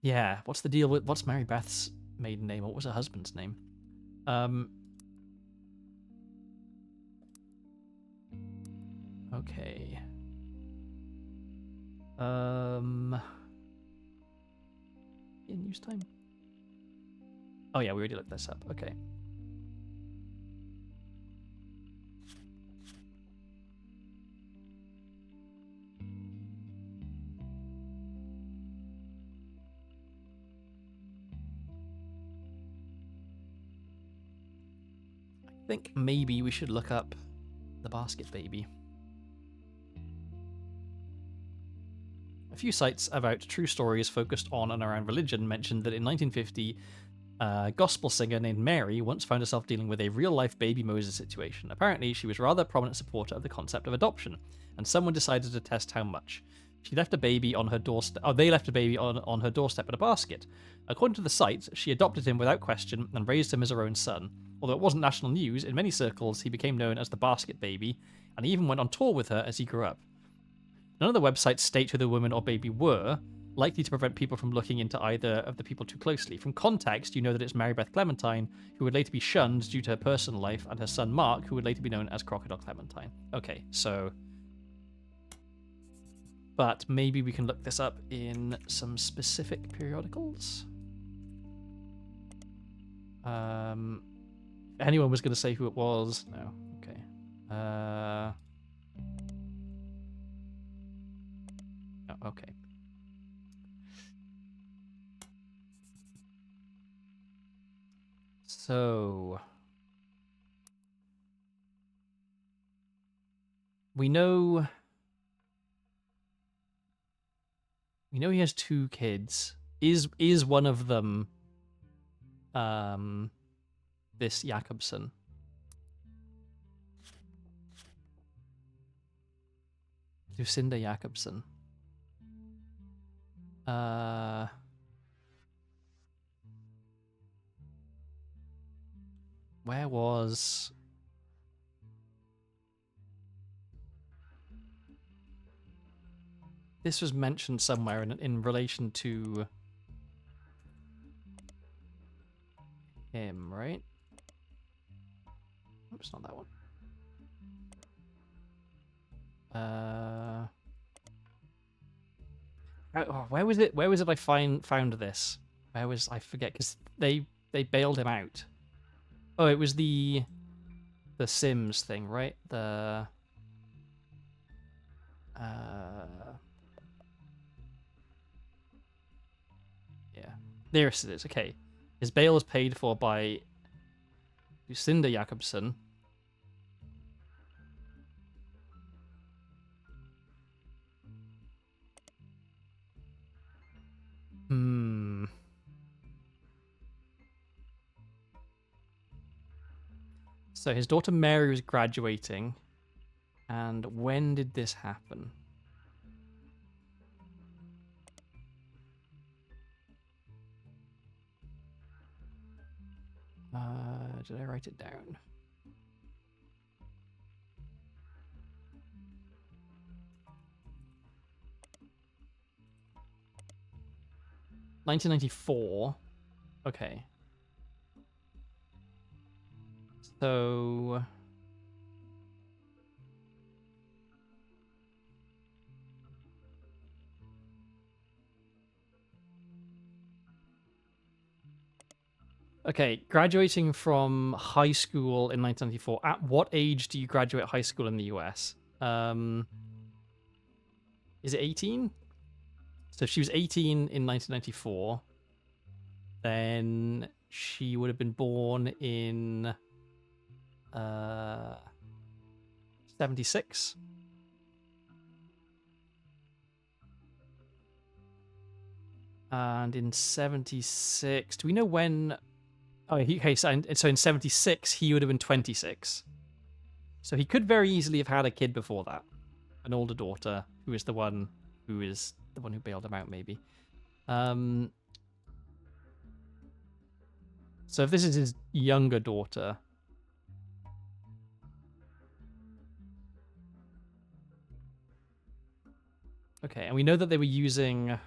Yeah, what's the deal with... What's Mary Beth's maiden name? What was her husband's name? Okay. In news time? Oh yeah, we already looked this up. Okay. I think maybe we should look up the basket baby. A few sites about true stories focused on and around religion mentioned that in 1950, a gospel singer named Mary once found herself dealing with a real-life baby Moses situation. Apparently, she was a rather prominent supporter of the concept of adoption, and someone decided to test how much. She left a baby on her doorstep. Oh, they left a baby on her doorstep in a basket. According to the site, she adopted him without question and raised him as her own son. Although it wasn't national news, in many circles he became known as the basket baby, and he even went on tour with her as he grew up. None of the websites state who the woman or baby were, likely to prevent people from looking into either of the people too closely. From context, you know that it's Mary Beth Clementine, who would later be shunned due to her personal life, and her son Mark, who would later be known as Crocodile Clementine. Okay, so... But maybe we can look this up in some specific periodicals. Anyone was going to say who it was? No. Okay. Oh, okay. So... We know he has 2 kids. Is one of them this Jakobsen? Lucinda Jakobsen. Where was... This was mentioned somewhere in relation to him, right? Oops, not that one. Where was it? Where was it? I found this. Where was I forget? Because they bailed him out. Oh, it was the Sims thing, right? The yeah, there it is. Okay, his bail was paid for by Lucinda Jakobsen. So his daughter Mary was graduating. And when did this happen? Did I write it down? $1994. Okay. So... Okay, graduating from high school in 1994. At what age do you graduate high school in the US? Is it 18? So if she was 18 in 1994, then she would have been born in 76. And in 76, do we know when... Oh, okay, so in 76, he would have been 26. So he could very easily have had a kid before that. An older daughter, who is the one who bailed him out, maybe. So if this is his younger daughter... Okay, and we know that they were using...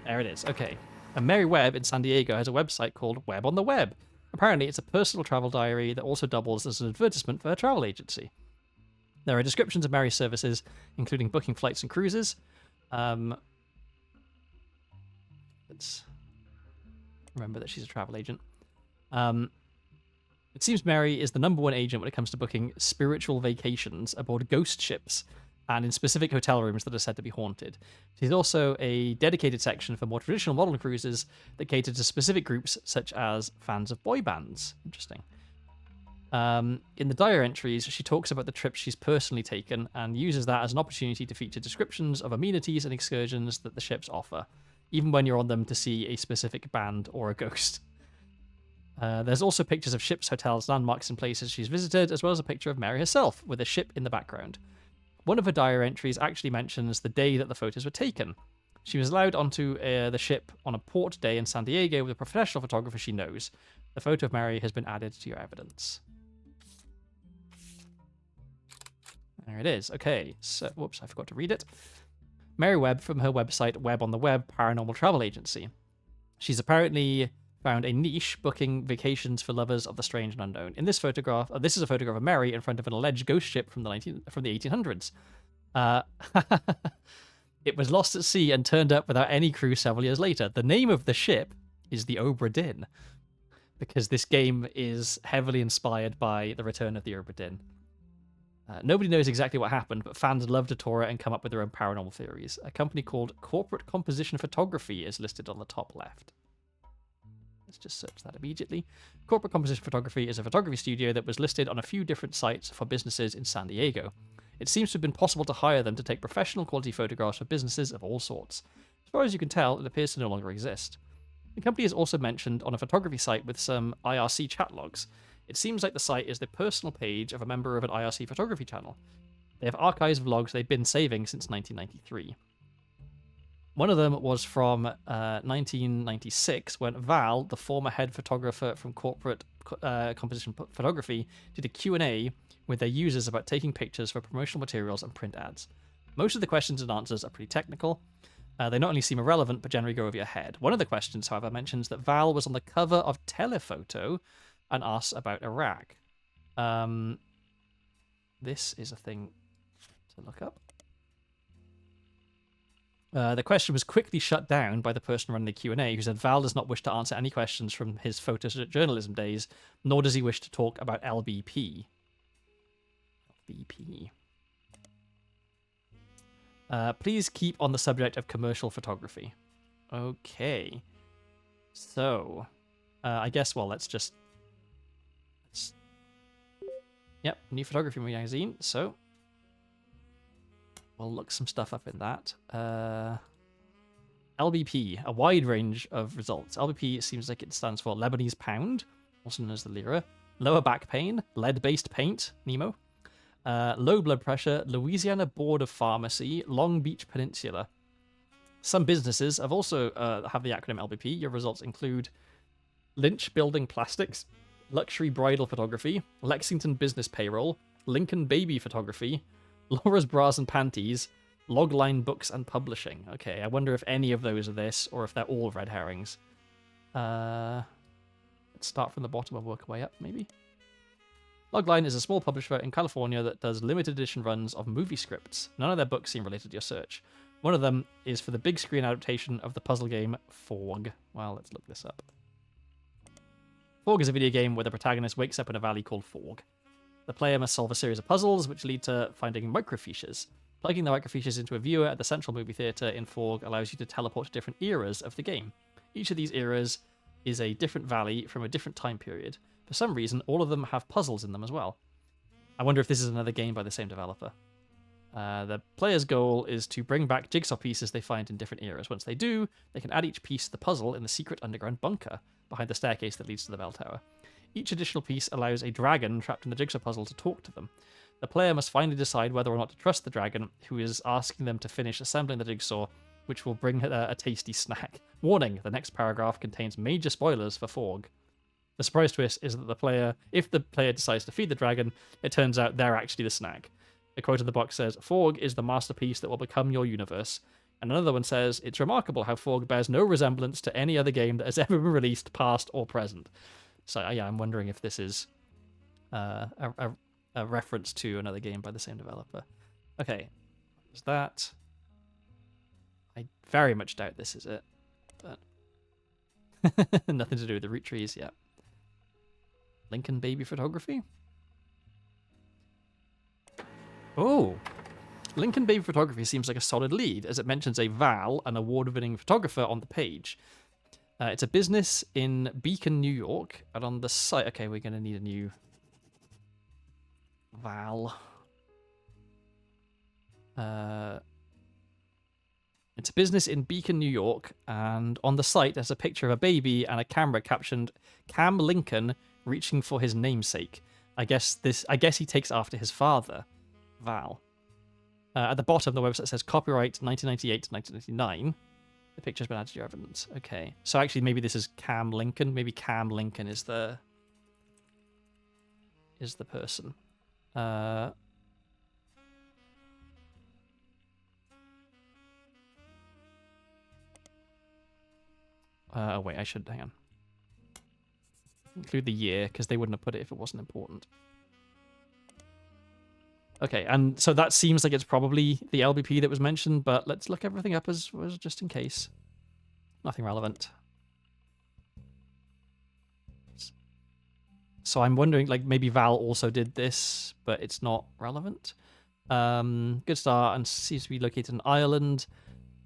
There it is, okay. And Mary Webb in San Diego has a website called Web on the Web. Apparently, it's a personal travel diary that also doubles as an advertisement for her travel agency. There are descriptions of Mary's services, including booking flights and cruises. Let's remember that she's a travel agent. It seems Mary is the #1 agent when it comes to booking spiritual vacations aboard ghost ships and in specific hotel rooms that are said to be haunted. There's also a dedicated section for more traditional modern cruises that cater to specific groups, such as fans of boy bands. Interesting. In the diary entries, she talks about the trips she's personally taken and uses that as an opportunity to feature descriptions of amenities and excursions that the ships offer, even when you're on them to see a specific band or a ghost. There's also pictures of ships, hotels, landmarks, and places she's visited, as well as a picture of Mary herself, with a ship in the background. One of her diary entries actually mentions the day that the photos were taken. She was allowed onto the ship on a port day in San Diego with a professional photographer she knows. The photo of Mary has been added to your evidence. There it is. Okay, so, whoops, I forgot to read it. Mary Webb from her website, Web on the Web Paranormal Travel Agency. She's apparently found a niche booking vacations for lovers of the strange and unknown. In this photograph, this is a photograph of Mary in front of an alleged ghost ship from the 1800s. It was lost at sea and turned up without any crew several years later. The name of the ship is the Obra Dinn, because this game is heavily inspired by the return of the Obra Dinn. Nobody knows exactly what happened, but fans love to tour it and come up with their own paranormal theories. A company called Corporate Composition Photography is listed on the top left. Let's just search that immediately. Corporate Composition Photography is a photography studio that was listed on a few different sites for businesses in San Diego. It seems to have been possible to hire them to take professional quality photographs for businesses of all sorts. As far as you can tell, it appears to no longer exist. The company is also mentioned on a photography site with some IRC chat logs. It seems like the site is the personal page of a member of an IRC photography channel. They have archives of logs they've been saving since 1993. One of them was from 1996, when Val, the former head photographer from Corporate Composition Photography, did a Q&A with their users about taking pictures for promotional materials and print ads. Most of the questions and answers are pretty technical. They not only seem irrelevant, but generally go over your head. One of the questions, however, mentions that Val was on the cover of Telephoto and asks about Iraq. This is a thing to look up. The question was quickly shut down by the person running the Q&A, who said Val does not wish to answer any questions from his photojournalism days, nor does he wish to talk about LBP. LBP. Please keep on the subject of commercial photography. Okay. So, I guess, well, let's just Yep, new photography magazine. So we'll look some stuff up in that. LBP, a wide range of results. LBP seems like it stands for Lebanese pound, also known as the lira. Lower back pain, lead-based paint, Nemo. Low blood pressure, Louisiana Board of Pharmacy, Long Beach Peninsula. Some businesses have also have the acronym LBP. Your results include Lynch Building Plastics, Luxury Bridal Photography, Lexington Business Payroll, Lincoln Baby Photography, Laura's Bras and Panties, Logline Books and Publishing. Okay, I wonder if any of those are this, or if they're all red herrings. Let's start from the bottom and work our way up, maybe. Logline is a small publisher in California that does limited edition runs of movie scripts. None of their books seem related to your search. One of them is for the big screen adaptation of the puzzle game Fog. Well, let's look this up. Fog is a video game where the protagonist wakes up in a valley called Fog. The player must solve a series of puzzles which lead to finding microfiches. Plugging the microfiches into a viewer at the central movie theater in Fog allows you to teleport to different eras of the game. Each of these eras is a different valley from a different time period. For some reason, all of them have puzzles in them as well. I wonder if this is another game by the same developer. The player's goal is to bring back jigsaw pieces they find in different eras. Once they do, they can add each piece to the puzzle in the secret underground bunker behind the staircase that leads to the bell tower. Each additional piece allows a dragon trapped in the jigsaw puzzle to talk to them. The player must finally decide whether or not to trust the dragon, who is asking them to finish assembling the jigsaw, which will bring a tasty snack. Warning, the next paragraph contains major spoilers for Fog. The surprise twist is that if the player decides to feed the dragon, it turns out they're actually the snack. A quote in the box says, "Fog is the masterpiece that will become your universe." And another one says, "It's remarkable how Fog bears no resemblance to any other game that has ever been released, past or present." So yeah, I'm wondering if this is a reference to another game by the same developer. Okay, is that? I very much doubt this is it, but nothing to do with the Roottrees yet. Lincoln Baby Photography. Oh, Lincoln Baby Photography seems like a solid lead, as it mentions a Val, an award-winning photographer, on the page. It's a business in Beacon, New York, and on the site... Okay, we're going to need a new Val. It's a business in Beacon, New York, and on the site there's a picture of a baby and a camera captioned "Cam Lincoln reaching for his namesake." I guess he takes after his father, Val. At the bottom, the website says copyright 1998 to 1999. The picture's been added to your evidence. Okay, so actually maybe this is Cam Lincoln. Maybe Cam Lincoln is the person. Oh wait, I should hang on. Include the year, because they wouldn't have put it if it wasn't important. Okay, and so that seems like it's probably the LBP that was mentioned, but let's look everything up as just in case. Nothing relevant. So I'm wondering, like, maybe Val also did this, but it's not relevant. Good start, and seems to be located in Ireland.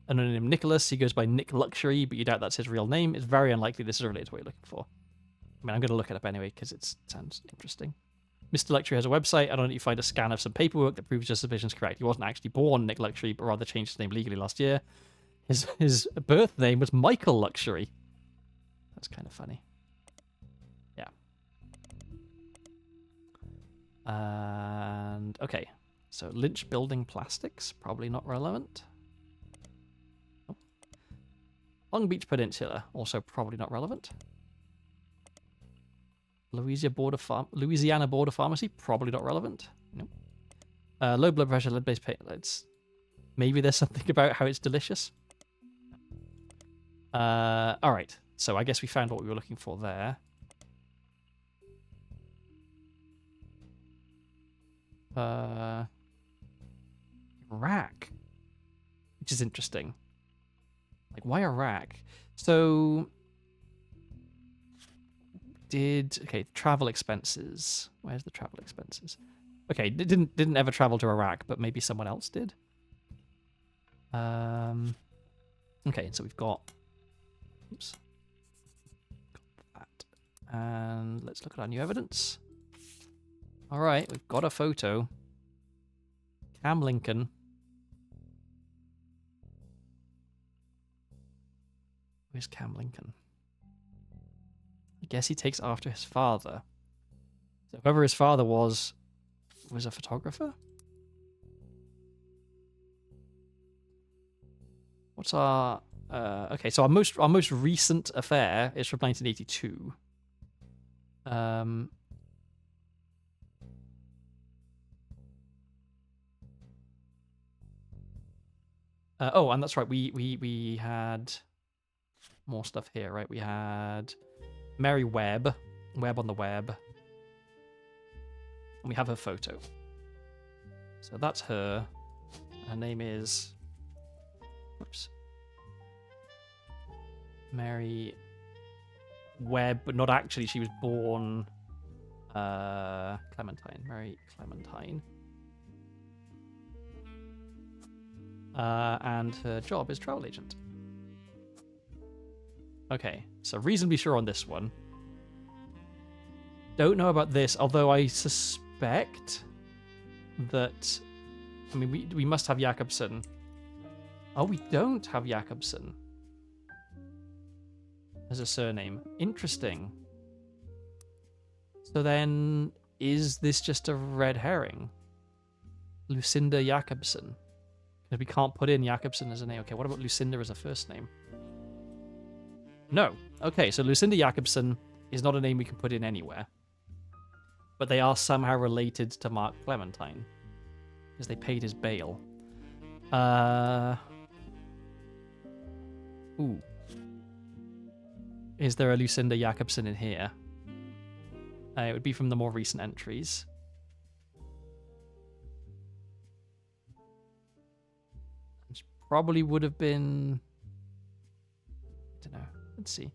Another name, Nicholas. He goes by Nick Luxury, but you doubt that's his real name. It's very unlikely this is related to what you're looking for. I mean, I'm going to look it up anyway, because it sounds interesting. Mr. Luxury has a website. I don't know if you find a scan of some paperwork that proves your suspicions correct. He wasn't actually born Nick Luxury, but rather changed his name legally last year. His birth name was Michael Luxury. That's kind of funny. Yeah. And okay, so Lynch Building Plastics, probably not relevant. Oh. Long Beach Peninsula, also probably not relevant. Louisiana Board of Pharmacy, probably not relevant. Nope. Low blood pressure, lead-based paint. Maybe there's something about how it's delicious. All right, so I guess we found what we were looking for there. Iraq, which is interesting. Like, why Iraq? So... travel expenses. Where's the travel expenses? Okay, didn't ever travel to Iraq, but maybe someone else did. Okay, so we've got that. And let's look at our new evidence. All right, we've got a photo. Cam Lincoln. Where's Cam Lincoln? I guess he takes after his father. So whoever his father was a photographer? What's our... okay, so our most recent affair is from 1982. Oh, and that's right. We had more stuff here, right? We had Mary Webb on the web, and we have her photo. So that's her. Her name is, oops, Mary Webb, but not actually. She was born Clementine, Mary Clementine. And her job is travel agent. Okay, so reasonably sure on this one. Don't know about this, although I suspect that... I mean, we must have Jakobsen. Oh, we don't have Jakobsen as a surname. Interesting. So then, is this just a red herring? Lucinda Jakobsen. Because we can't put in Jakobsen as a name. Okay, what about Lucinda as a first name? No. Okay, so Lucinda Jakobsen is not a name we can put in anywhere. But they are somehow related to Mark Clementine. Because they paid his bail. Ooh. Is there a Lucinda Jakobsen in here? It would be from the more recent entries. Which probably would have been... I don't know. Let's see.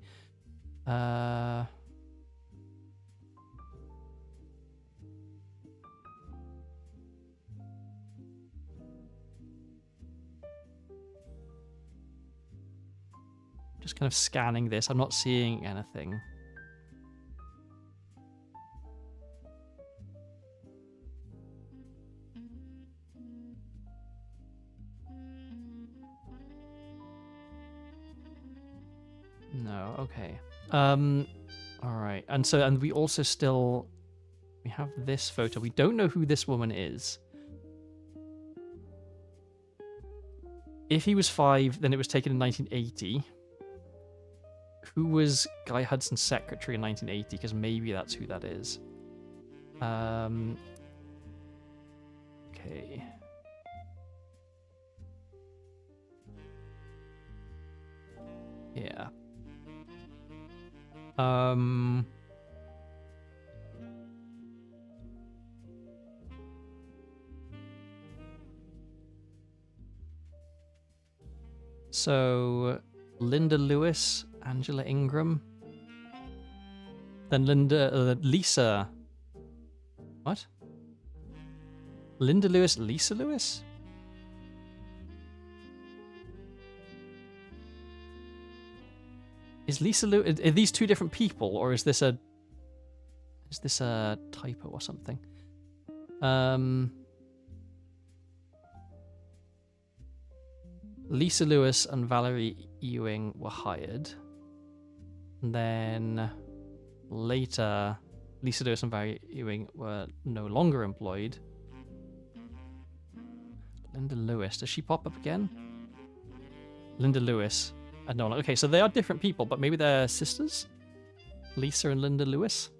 Just kind of scanning this. I'm not seeing anything. No, okay. All right. And we also still we have this photo. We don't know who this woman is. If he was 5, then it was taken in 1980. Who was Guy Hudson's secretary in 1980? Because maybe that's who that is. Okay. Yeah. So Linda Lewis, Angela Ingram, then Lisa. What? Linda Lewis, Lisa Lewis? Is Lisa Lewis? Are these two different people, or is this a typo or something? Lisa Lewis and Valerie Ewing were hired. And then later, Lisa Lewis and Valerie Ewing were no longer employed. Linda Lewis, does she pop up again? Linda Lewis. No, okay, so they are different people, but maybe they're sisters? Lisa and Linda Lewis?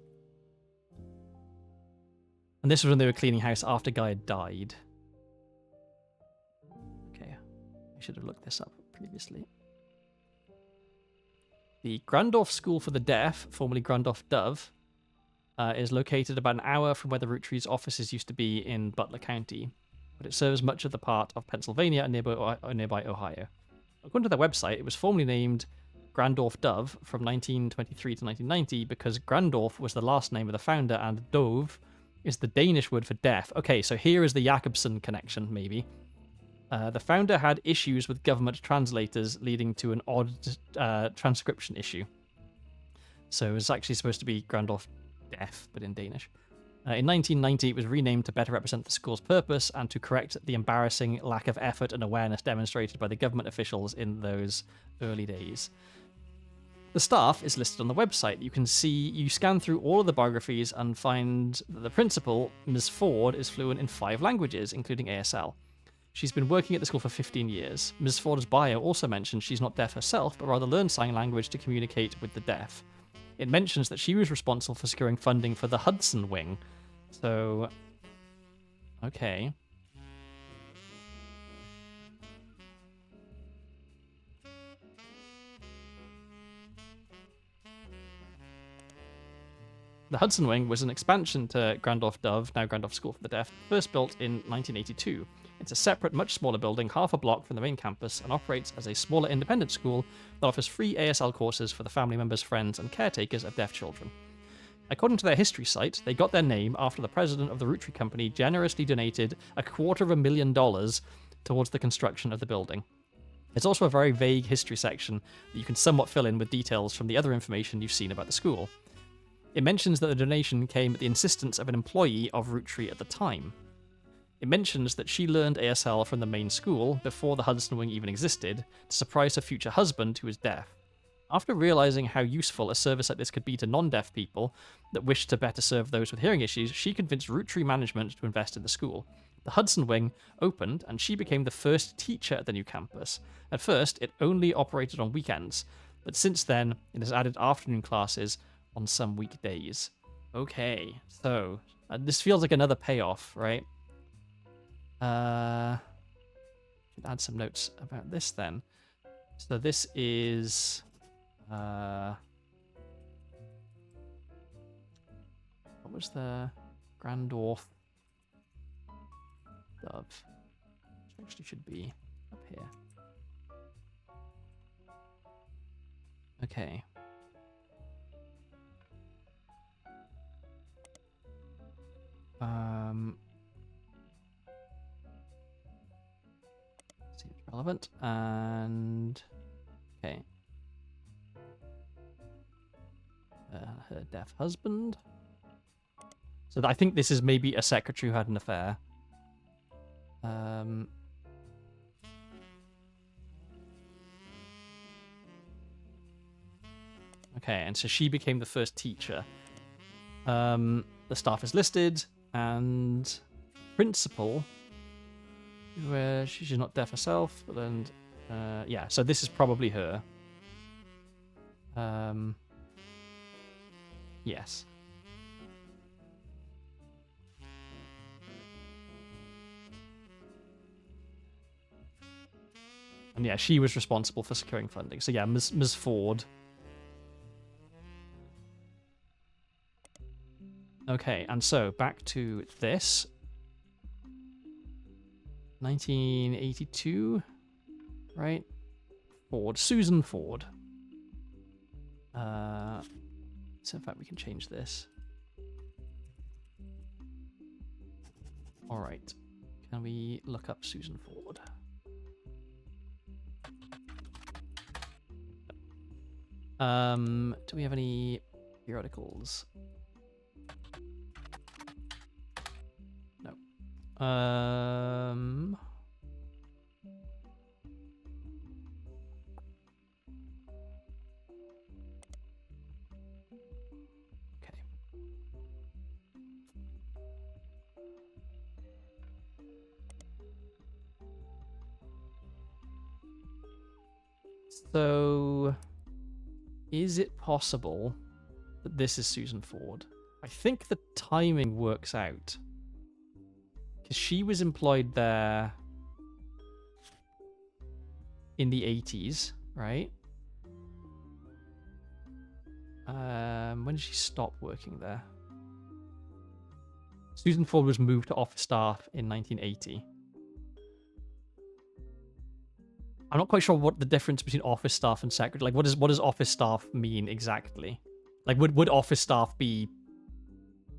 And this was when they were cleaning house after Guy had died. Okay, I should have looked this up previously. The Grandorf School for the Deaf, formerly Grandorf Dove, is located about an hour from where the Roottrees offices used to be in Butler County, but it serves much of the part of Pennsylvania and nearby Ohio. According to their website, it was formerly named Grandorf Dove from 1923 to 1990 because Grandorf was the last name of the founder and Dove is the Danish word for deaf. Okay, so here is the Jakobsen connection, maybe. The founder had issues with government translators, leading to an odd transcription issue. So it was actually supposed to be Grandorf Deaf, but in Danish. In 1990, it was renamed to better represent the school's purpose and to correct the embarrassing lack of effort and awareness demonstrated by the government officials in those early days. The staff is listed on the website. You scan through all of the biographies and find that the principal, Ms. Ford, is fluent in 5 languages, including ASL. She's been working at the school for 15 years. Ms. Ford's bio also mentions she's not deaf herself, but rather learned sign language to communicate with the deaf. It mentions that she was responsible for securing funding for the Hudson Wing. So, okay. The Hudson Wing was an expansion to Grandorf Dove, now Grandorf School for the Deaf, first built in 1982. It's a separate, much smaller building, half a block from the main campus, and operates as a smaller independent school that offers free ASL courses for the family members, friends, and caretakers of deaf children. According to their history site, they got their name after the president of the Roottrees Company generously donated $250,000 towards the construction of the building. There's also a very vague history section that you can somewhat fill in with details from the other information you've seen about the school. It mentions that the donation came at the insistence of an employee of Roottrees at the time. It mentions that she learned ASL from the main school before the Hudson Wing even existed to surprise her future husband, who is deaf. After realizing how useful a service like this could be to non-deaf people that wished to better serve those with hearing issues, she convinced Roottrees management to invest in the school. The Hudson Wing opened, and she became the first teacher at the new campus. At first, it only operated on weekends, but since then, it has added afternoon classes on some weekdays. Okay, so this feels like another payoff, right? Should add some notes about this then. So this is what was the Grandorf Dove? Which actually should be up here. Okay. Seems relevant, and okay. Her deaf husband. So I think this is maybe a secretary who had an affair. Okay, and so she became the first teacher. The staff is listed, and principal, where she's not deaf herself, but then, yeah, so this is probably her. Yes. And yeah, she was responsible for securing funding. So yeah, Ms. Ford. Okay, and so back to this. 1982, right? Ford, Susan Ford. So in fact, we can change this. All right. Can we look up Susan Ford? Do we have any periodicals? No. Okay. So, is it possible that this is Susan Ford? I think the timing works out. Because she was employed there in the 80s, right? When did she stop working there? Susan Ford was moved to office staff in 1980. I'm not quite sure what the difference between office staff and secretary. Like, what does office staff mean exactly? Like, would office staff be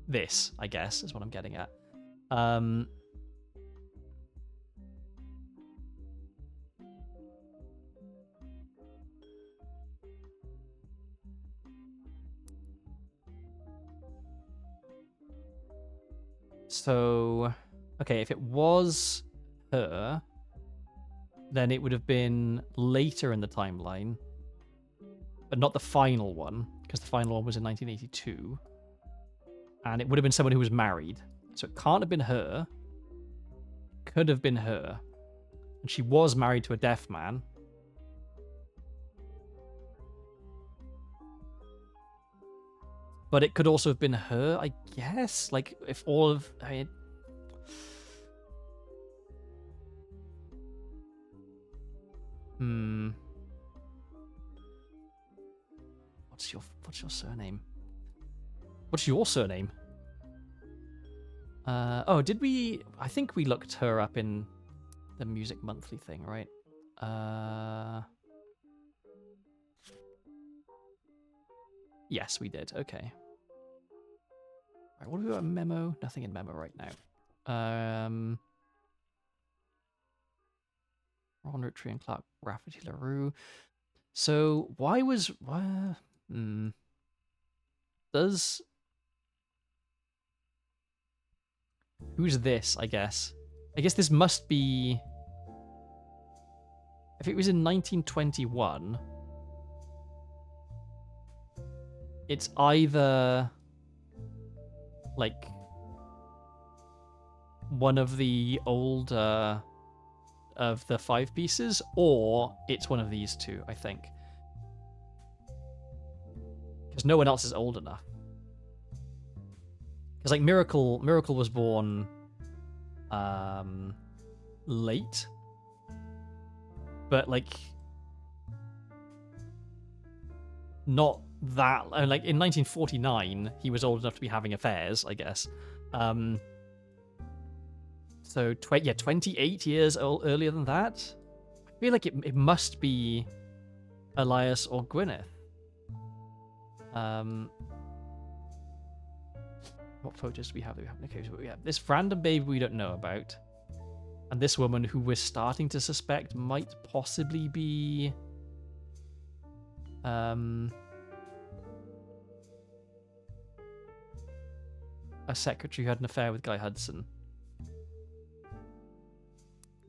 this? I guess is what I'm getting at. So, okay, if it was her, then it would have been later in the timeline, but not the final one, because the final one was in 1982. And it would have been someone who was married. So it can't have been her. Could have been her. And she was married to a deaf man. But it could also have been her, I guess. Like, if all of... I mean, What's your surname? What's your surname? Oh, did we... I think we looked her up in the Music Monthly thing, right? Yes, we did. Okay. All right, what do we got in Memo? Nothing in Memo right now. Ron Roottrees and Clark Rafferty LaRue. So why was... Does... Who's this, I guess? I guess this must be... If it was in 1921... It's either... like... one of the old... of the 5 pieces, or it's one of these two, I think. Because no one else is old enough. Because, like, Miracle was born late. But, like, not that... Like, in 1949, he was old enough to be having affairs, I guess. So, 28 years earlier than that? I feel like it must be Elias or Gwyneth. What photos do we have? Okay, so we have this random baby we don't know about. And this woman who we're starting to suspect might possibly be... a secretary who had an affair with Guy Hudson.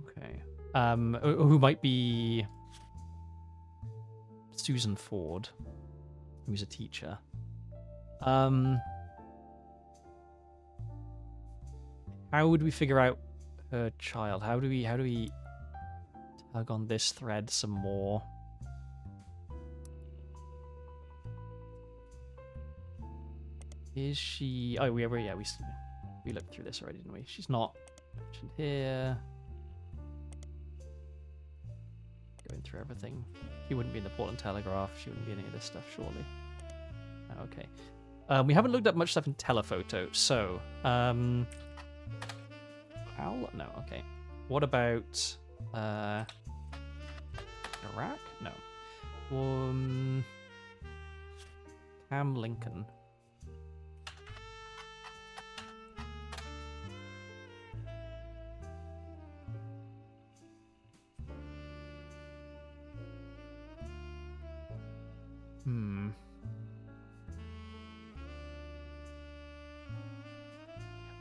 Okay. Who might be Susan Ford, who's a teacher. How would we figure out her child? How do we tug on this thread some more? Is she... Oh, we looked through this already, didn't we? She's not mentioned here. Going through everything. She wouldn't be in the Portland Telegraph. She wouldn't be in any of this stuff, surely. Okay. We haven't looked up much stuff in telephoto, so... No, okay. What about... Iraq? No. Cam Lincoln.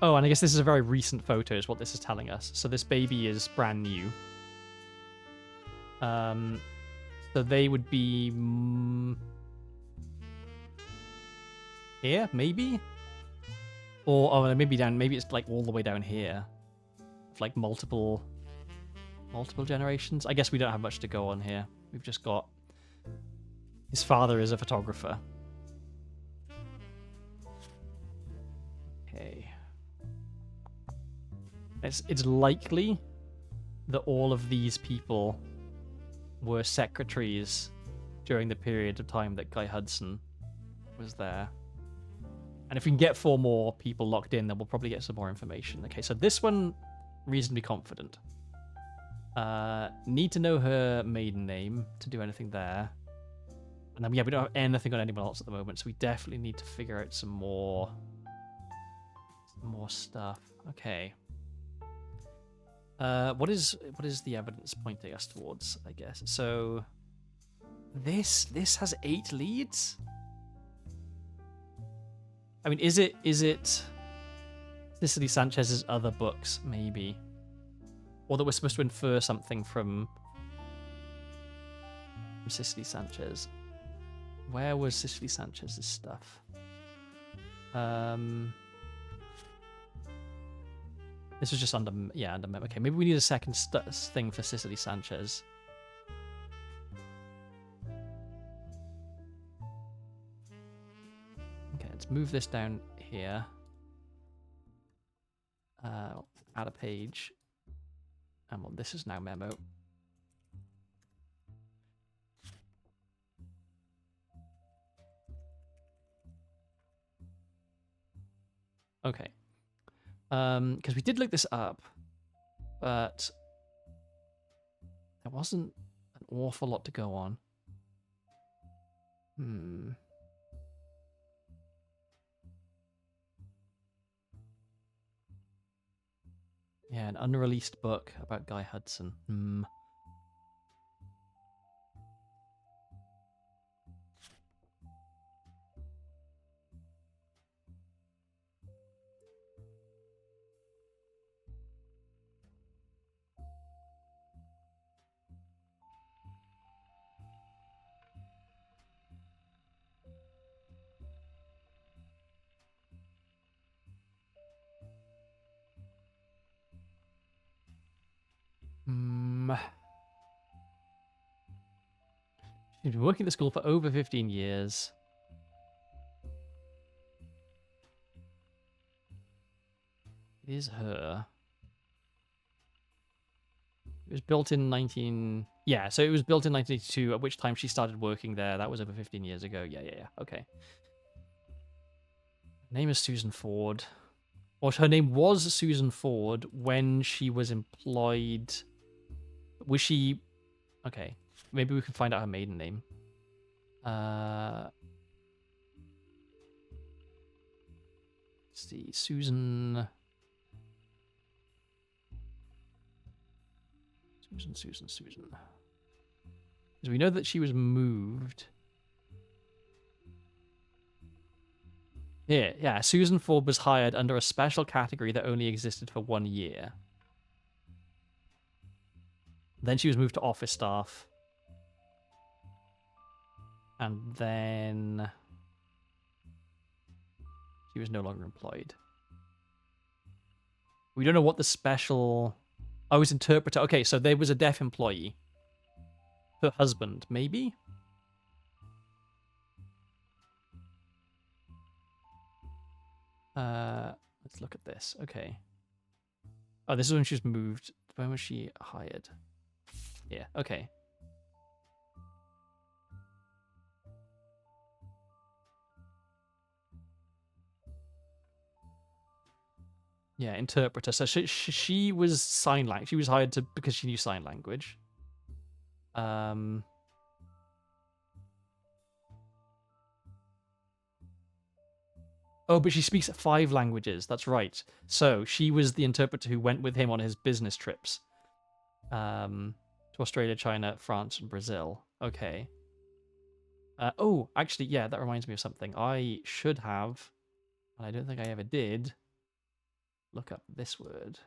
Oh, and I guess this is a very recent photo is what this is telling us. So this baby is brand new. So they would be... here, maybe? Or maybe down... Maybe it's like all the way down here. Like multiple generations. I guess we don't have much to go on here. We've just got... His father is a photographer. Okay. It's likely that all of these people were secretaries during the period of time that Guy Hudson was there. And if we can get 4 more people locked in, then we'll probably get some more information. Okay, so this one, reasonably confident. Need to know her maiden name to do anything there. And then, yeah, we don't have anything on anyone else at the moment, so we definitely need to figure out some more stuff. Okay. What is the evidence pointing us towards, I guess? So this has 8 leads? I mean, is it Cicely Sanchez's other books, maybe. Or that we're supposed to infer something from Cicely Sanchez. Where was Cicely Sanchez's stuff? This was just under, yeah, under mem. Okay, maybe we need a second thing for Cicely Sanchez. Okay, let's move this down here. Add a page. And well, this is now memo. Okay. Because we did look this up, but there wasn't an awful lot to go on. Yeah, an unreleased book about Guy Hudson. She's been working at the school for over 15 years. It is her. It was built in 19... Yeah, so it was built in 1982, at which time she started working there. That was over 15 years ago. Yeah. Okay. Her name is Susan Ford. Or her name was Susan Ford when she was employed... Was she... Okay. Maybe we can find out her maiden name. Let's see. Susan. Because we know that she was moved. Yeah. Susan Ford was hired under a special category that only existed for 1 year. Then she was moved to office staff. And then she was no longer employed. We don't know what the special... Oh, it was interpreter. Okay, so there was a deaf employee. Her husband, maybe? Let's look at this. Okay. Oh, this is when she was moved. When was she hired? Yeah, okay. Yeah, interpreter. So she was sign language. She was hired to because she knew sign language. Oh, but she speaks 5 languages. That's right. So she was the interpreter who went with him on his business trips. To Australia, China, France, and Brazil. Okay. Oh, actually, yeah, that reminds me of something. I should have, and I don't think I ever did, look up this word.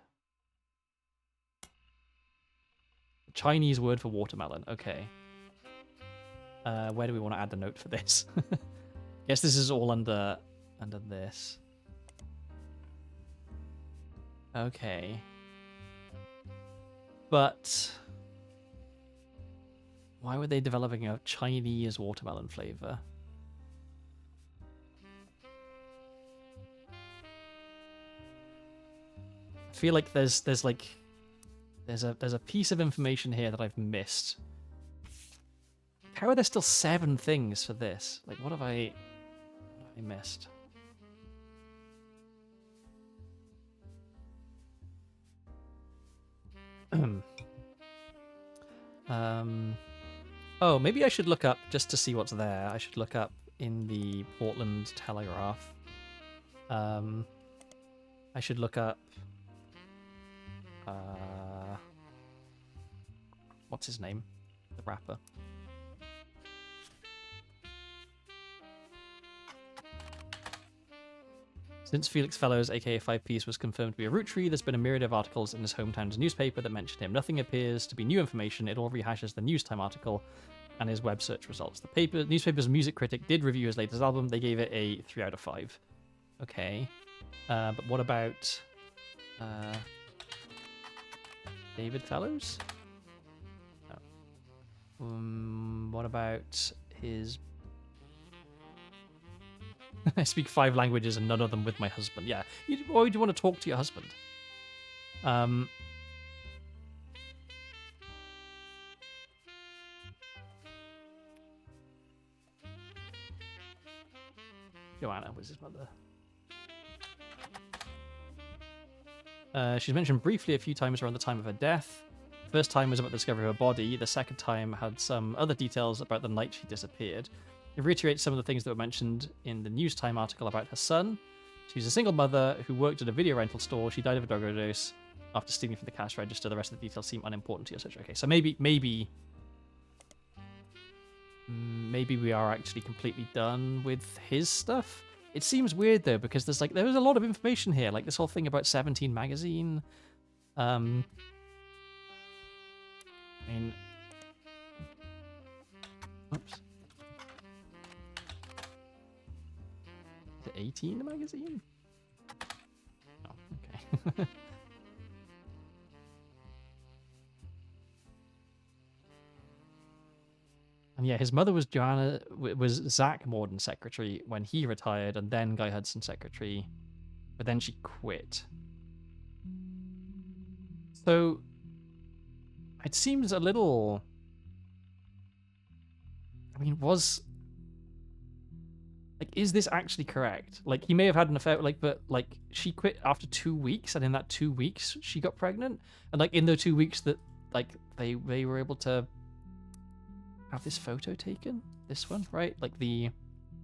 Chinese word for watermelon. Okay. Where do we want to add the note for this? Guess this is all under this. Okay. But why were they developing a Chinese watermelon flavor? I feel like there's a piece of information here that I've missed. How are there still 7 things for this? Like, what have I missed? Oh, maybe I should look up just to see what's there. I should look up in the Portland Telegraph. I should look up what's his name? The rapper. Since Felix Fellows, aka Five Piece, was confirmed to be a Rootree, there's been a myriad of articles in his hometown's newspaper that mention him. Nothing appears to be new information. It all rehashes the News Time article and his web search results. The newspaper's music critic did review his latest album. They gave it a 3 out of 5. Okay. But what about David Fellows? No. What about his... I speak 5 languages and none of them with my husband. Yeah. Why would you want to talk to your husband? Joanna was his mother. She's mentioned briefly a few times around the time of her death. First time was about the discovery of her body. The second time had some other details about the night she disappeared. It reiterates some of the things that were mentioned in the News Time article about her son. She's a single mother who worked at a video rental store. She died of a drug overdose after stealing from the cash register. The rest of the details seem unimportant to you, etc. Okay, so maybe we are actually completely done with his stuff. It seems weird though, because there was a lot of information here, like this whole thing about 17 magazine. I mean, oops. Is it 18 the magazine? Oh, okay. And yeah, his mother was Zach Morden's secretary when he retired, and then Guy Hudson's secretary, but then she quit. So it seems a little... I mean, is this actually correct? Like, he may have had an affair, but she quit after 2 weeks, and in that 2 weeks, she got pregnant? And, in the 2 weeks that, they were able to have this photo taken? This one, right? The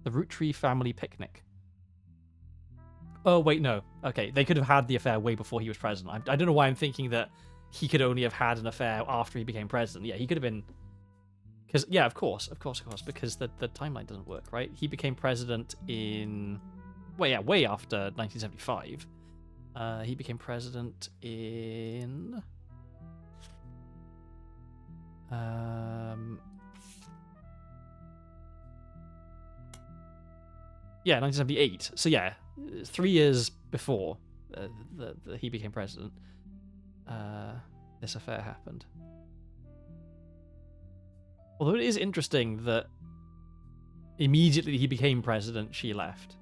Rootree family picnic. Oh, wait, no. Okay, they could have had the affair way before he was president. I don't know why I'm thinking that he could only have had an affair after he became president. Yeah, he could have been... Because, yeah, of course, because the timeline doesn't work, right? He became president in... way after 1975. He became president in... Yeah, 1978. So yeah, 3 years before he became president, this affair happened. Although it is interesting that immediately he became president, she left.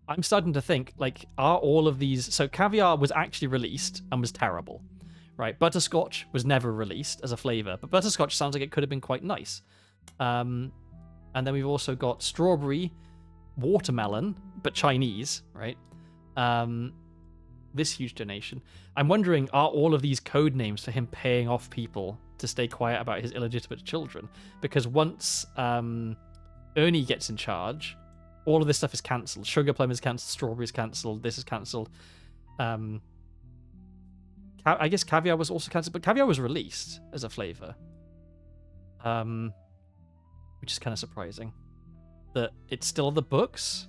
I'm starting to think, are all of these... So Caviar was actually released and was terrible, right? Butterscotch was never released as a flavor, but Butterscotch sounds like it could have been quite nice. And then we've also got Strawberry, Watermelon, but Chinese, right? This huge donation. I'm wondering, are all of these code names for him paying off people to stay quiet about his illegitimate children? Because once Ernie gets in charge, all of this stuff is cancelled. Sugar Plum is cancelled, Strawberry is cancelled, this is cancelled. I guess Caviar was also cancelled, but Caviar was released as a flavour. Which is kind of surprising. That it's still on the books?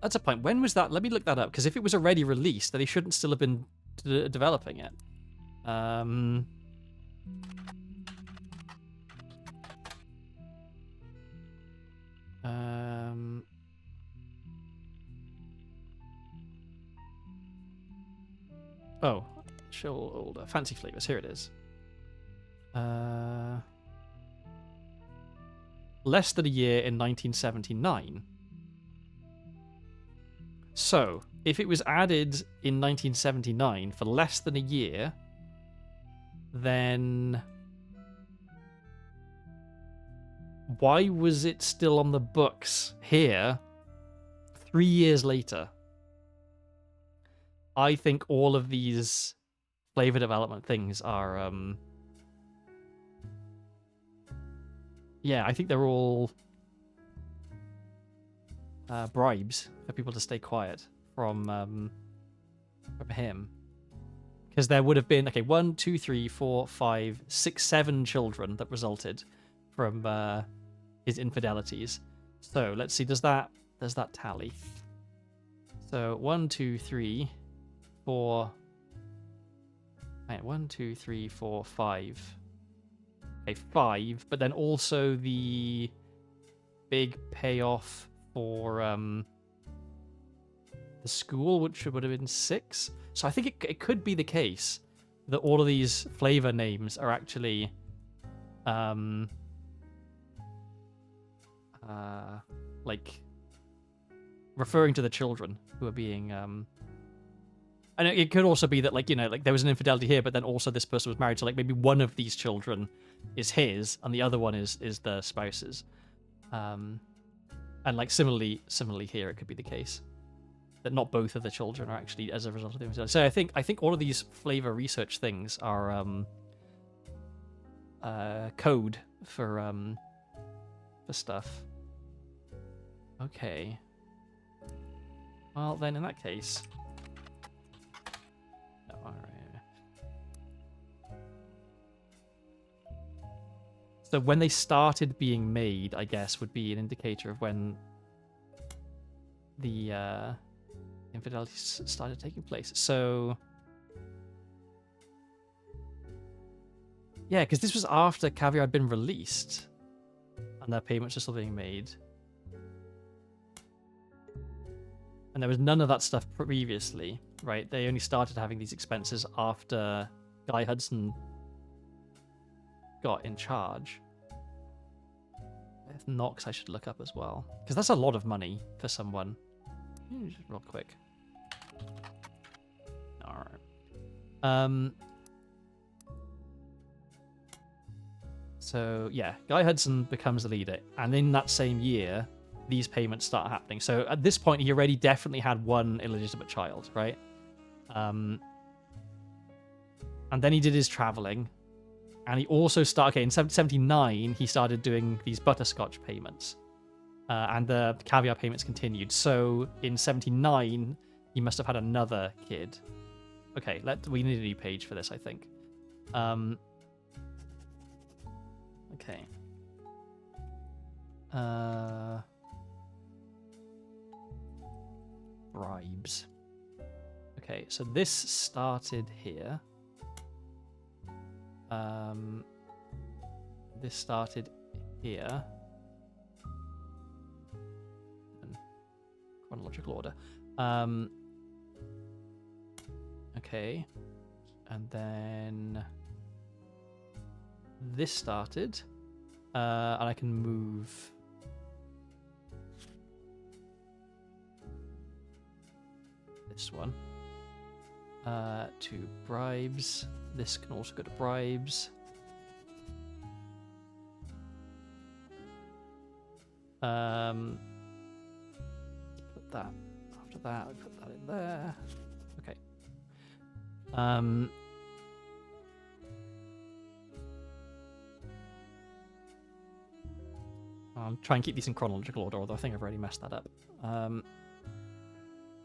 That's a point. When was that? Let me look that up, because if it was already released, then they shouldn't still have been developing it. Oh, show older. Fancy flavors. Here it is. Less than a year in 1979. So, if it was added in 1979 for less than a year, then why was it still on the books here 3 years later? I think all of these flavor development things are, yeah, I think they're all bribes for people to stay quiet from him. Because there would have been, 1, 2, 3, 4, 5, 6, 7 children that resulted from his infidelities. So let's see, does that tally? So 1, 2, 3, 4. Right, 1, 2, 3, 4, 5. Okay, 5, but then also the big payoff for the school, which would have been 6. So I think it could be the case that all of these flavor names are actually like referring to the children who are being and it could also be that, like, you know, like there was an infidelity here, but then also this person was married, so like maybe one of these children is his and the other one is the spouse's. And like similarly here, it could be the case that not both of the children are actually as a result of the infidelity. So I think all of these flavor research things are code for stuff. Okay. Well, then in that case, no, all right. So when they started being made, I guess, would be an indicator of when the infidelity started taking place. So yeah, because this was after Caviar had been released and their payments are still being made. And there was none of that stuff previously, right? They only started having these expenses after Guy Hudson got in charge. If Knox, I should look up as well, because that's a lot of money for someone. Just real quick. All right. So yeah, Guy Hudson becomes the leader, and in that same year, these payments start happening. So at this point, he already definitely had one illegitimate child, right? And then he did his traveling, and he also started. Okay, in 1779, he started doing these butterscotch payments, and the caviar payments continued. So in 79, he must have had another kid. Okay, we need a new page for this, I think. Okay. Bribes. Okay, so this started here. This started here. In chronological order. Okay. And then this started. And I can move this one to bribes. This can also go to bribes. Put that after that. I put that in there. Okay. I'll try and keep these in chronological order, although I think I've already messed that up.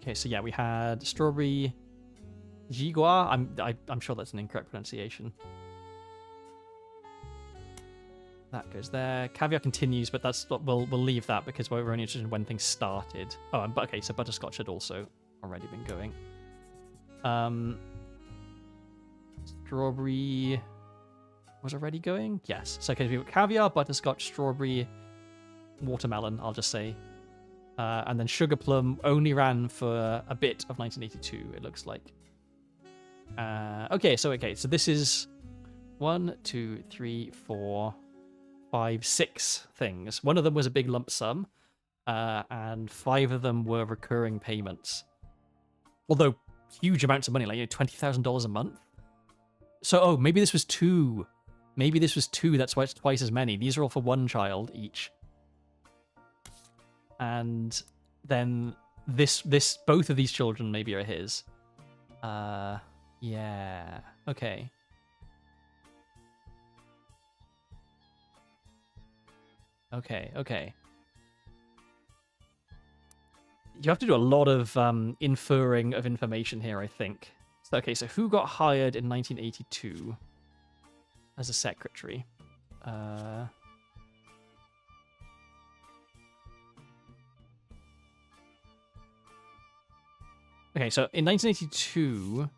Okay, so yeah, we had strawberry Gigua. I'm sure that's an incorrect pronunciation. That goes there. Caviar continues, but that's we'll leave that because we're only interested in when things started. Oh, but okay, so butterscotch had also already been going. Strawberry was already going. Yes. So okay, we've got caviar, butterscotch, strawberry, watermelon. I'll just say. And then Sugar Plum only ran for a bit of 1982, it looks like. Okay, so this is 1, 2, 3, 4, 5, 6 things. One of them was a big lump sum, and 5 of them were recurring payments. Although huge amounts of money, like $20,000 a month. So, maybe this was 2. Maybe this was 2. That's why it's twice as many. These are all for one child each. And then both of these children maybe are his. Yeah. Okay. Okay. You have to do a lot of inferring of information here, I think. So, okay, so who got hired in 1982 as a secretary? Okay, so in 1982,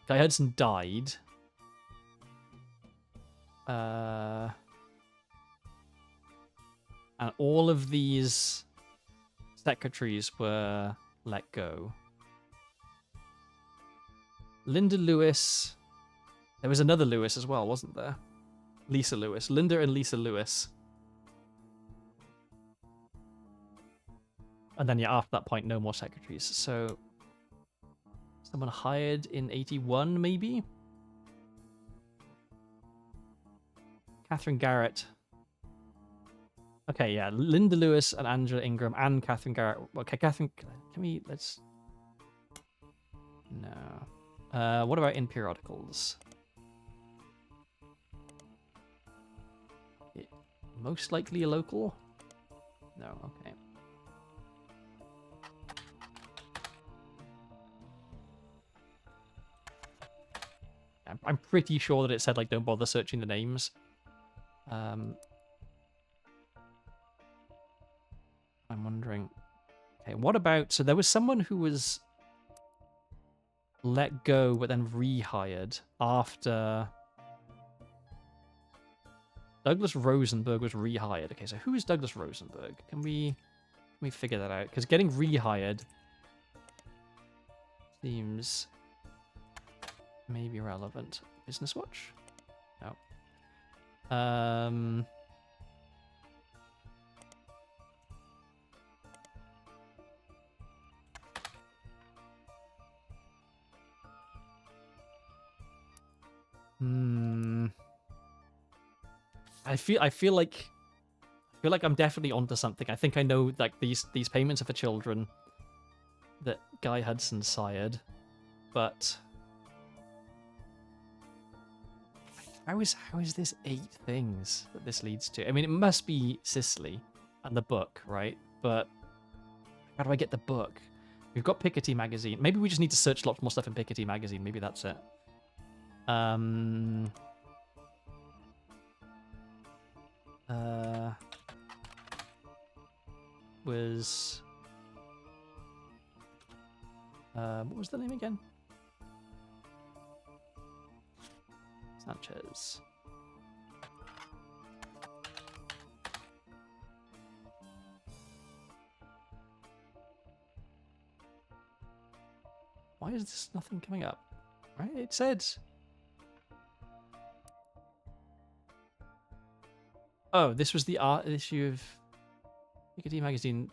Guy Hudson died. And all of these secretaries were let go. Linda Lewis. There was another Lewis as well, wasn't there? Lisa Lewis. Linda and Lisa Lewis. And then, yeah, after that point, no more secretaries. So, someone hired in 81, maybe? Catherine Garrett. Okay, yeah. Linda Lewis and Angela Ingram and Catherine Garrett. Okay, Catherine, can we, let's... No. What about in periodicals? Most likely a local? No, okay. I'm pretty sure that it said, like, don't bother searching the names. I'm wondering... Okay, what about... So there was someone who was let go but then rehired after... Douglas Rosenberg was rehired. Okay, so who is Douglas Rosenberg? Can we figure that out? Because getting rehired seems maybe relevant. Business Watch? No. I feel like I'm definitely onto something. I think I know, like, these payments are for children that Guy Hudson sired, but how is this 8 things that this leads to? I mean, it must be Sicily and the book, right? But how do I get the book? We've got Piketty magazine. Maybe we just need to search lots more stuff in Piketty magazine. Maybe that's it. What was the name again? Sanchez. Why is this nothing coming up? Right, it said... Oh, this was the art issue of Piketty magazine.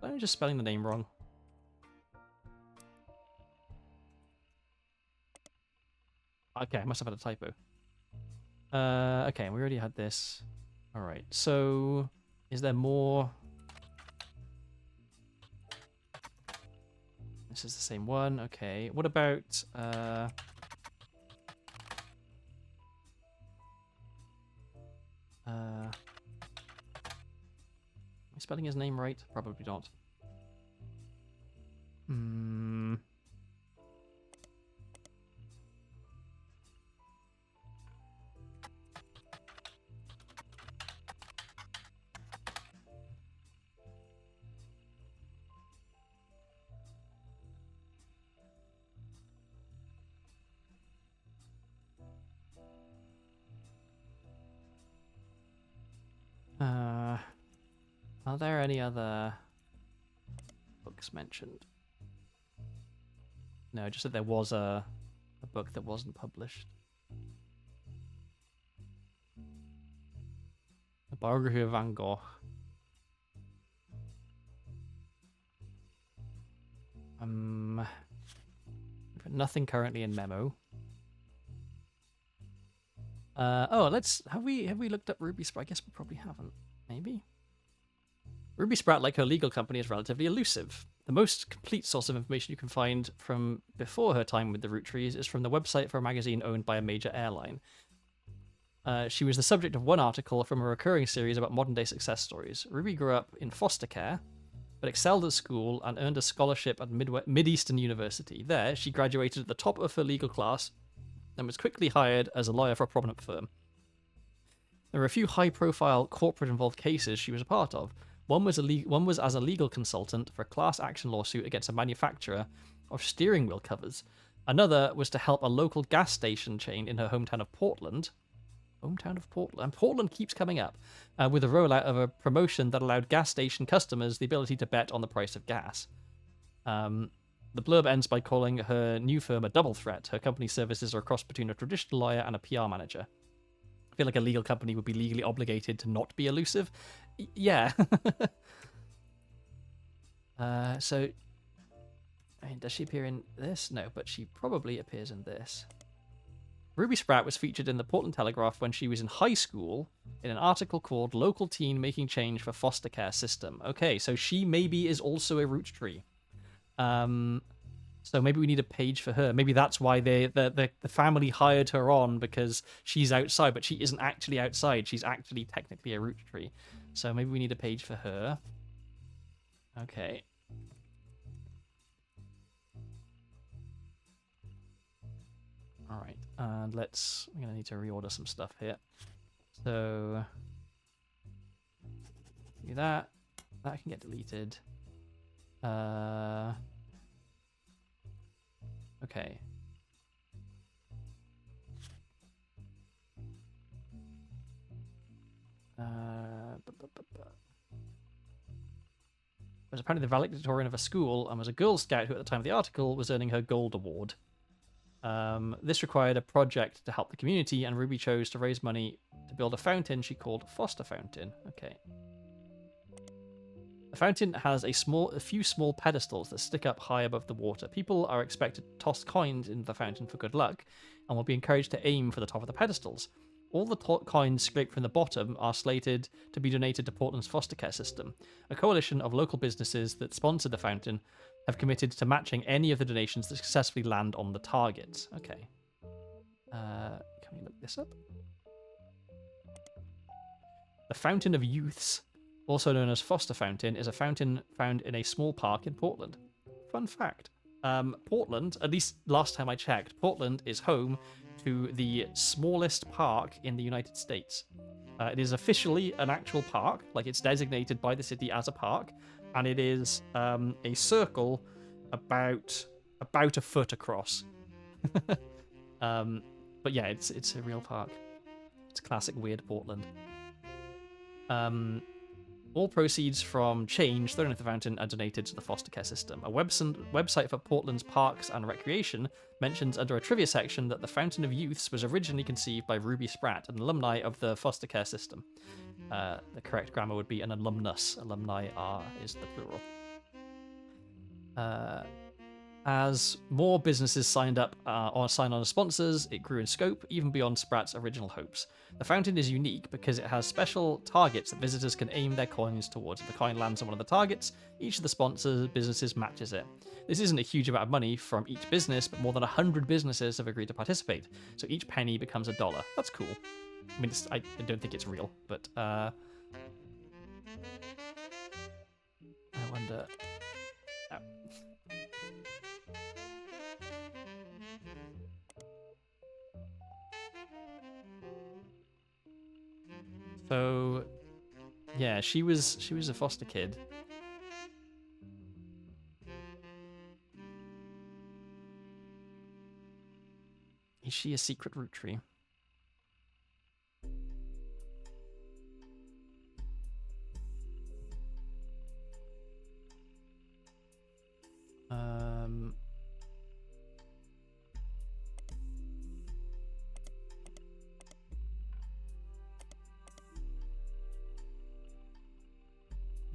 I'm just spelling the name wrong. Okay, I must have had a typo. Okay, we already had this. Alright, so... Is there more? This is the same one. Okay, what about... Am I spelling his name right? Probably not. Are there any other books mentioned? No, just that there was a book that wasn't published. A biography of Van Gogh. Nothing currently in memo. Have we looked up Ruby Sprat? I guess we probably haven't. Maybe. Ruby Sprat, like her legal company, is relatively elusive. The most complete source of information you can find from before her time with the Roottrees is from the website for a magazine owned by a major airline. She was the subject of one article from a recurring series about modern-day success stories. Ruby grew up in foster care, but excelled at school and earned a scholarship at Mid-Eastern University. There, she graduated at the top of her legal class and was quickly hired as a lawyer for a prominent firm. There were a few high-profile corporate-involved cases she was a part of. One was as a legal consultant for a class action lawsuit against a manufacturer of steering wheel covers. Another was to help a local gas station chain in her hometown of Portland. Hometown of Portland. And Portland keeps coming up with a rollout of a promotion that allowed gas station customers the ability to bet on the price of gas. The blurb ends by calling her new firm a double threat. Her company services are a cross between a traditional lawyer and a PR manager. I feel like a legal company would be legally obligated to not be elusive. Yeah. So, I mean, does she appear in this? No, but she probably appears in this. Ruby Spratt was featured in the Portland Telegraph when she was in high school in an article called Local Teen Making Change for Foster Care System. Okay, so she maybe is also a root tree. So maybe we need a page for her. Maybe that's why the family hired her on, because she's outside, but she isn't actually outside. She's actually technically a root tree. So maybe we need a page for her. Okay. All right, and I'm gonna need to reorder some stuff here. So do that. That can get deleted. Okay. Was apparently the valedictorian of a school and was a Girl Scout who, at the time of the article, was earning her Gold Award. This required a project to help the community, and Ruby chose to raise money to build a fountain she called Foster Fountain. Okay. The fountain has a few small pedestals that stick up high above the water. People are expected to toss coins into the fountain for good luck, and will be encouraged to aim for the top of the pedestals. All the coins scraped from the bottom are slated to be donated to Portland's foster care system. A coalition of local businesses that sponsored the fountain have committed to matching any of the donations that successfully land on the targets. Okay. Can we look this up? The Fountain of Youths, also known as Foster Fountain, is a fountain found in a small park in Portland. Fun fact. Portland, at least last time I checked, Portland is home to the smallest park in the United States. It is officially an actual park, like it's designated by the city as a park, and it is a circle about a foot across. But yeah, it's a real park. It's classic weird Portland. All proceeds from change thrown into the fountain are donated to the foster care system. A website for Portland's Parks and Recreation mentions under a trivia section that the Fountain of Youths was originally conceived by Ruby Spratt, an alumni of the foster care system. The correct grammar would be an alumnus. Alumni is the plural. As more businesses signed up or signed on as sponsors, it grew in scope, even beyond Spratt's original hopes. The fountain is unique because it has special targets that visitors can aim their coins towards. If the coin lands on one of the targets, each of the sponsors' businesses matches it. This isn't a huge amount of money from each business, but more than 100 businesses have agreed to participate, so each penny becomes $1. That's cool. I mean, I don't think it's real, but I wonder... Oh. So, yeah, she was a foster kid. Is she a secret root tree?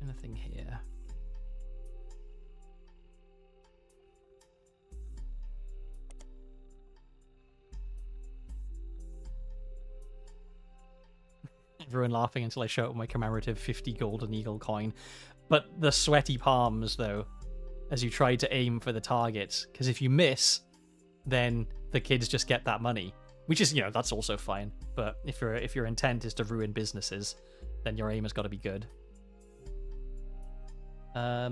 Anything here? Everyone laughing until I show up my commemorative 50 golden eagle coin. But the sweaty palms, though, as you try to aim for the targets. Because if you miss, then the kids just get that money. Which is, that's also fine. But if your intent is to ruin businesses, then your aim has got to be good. I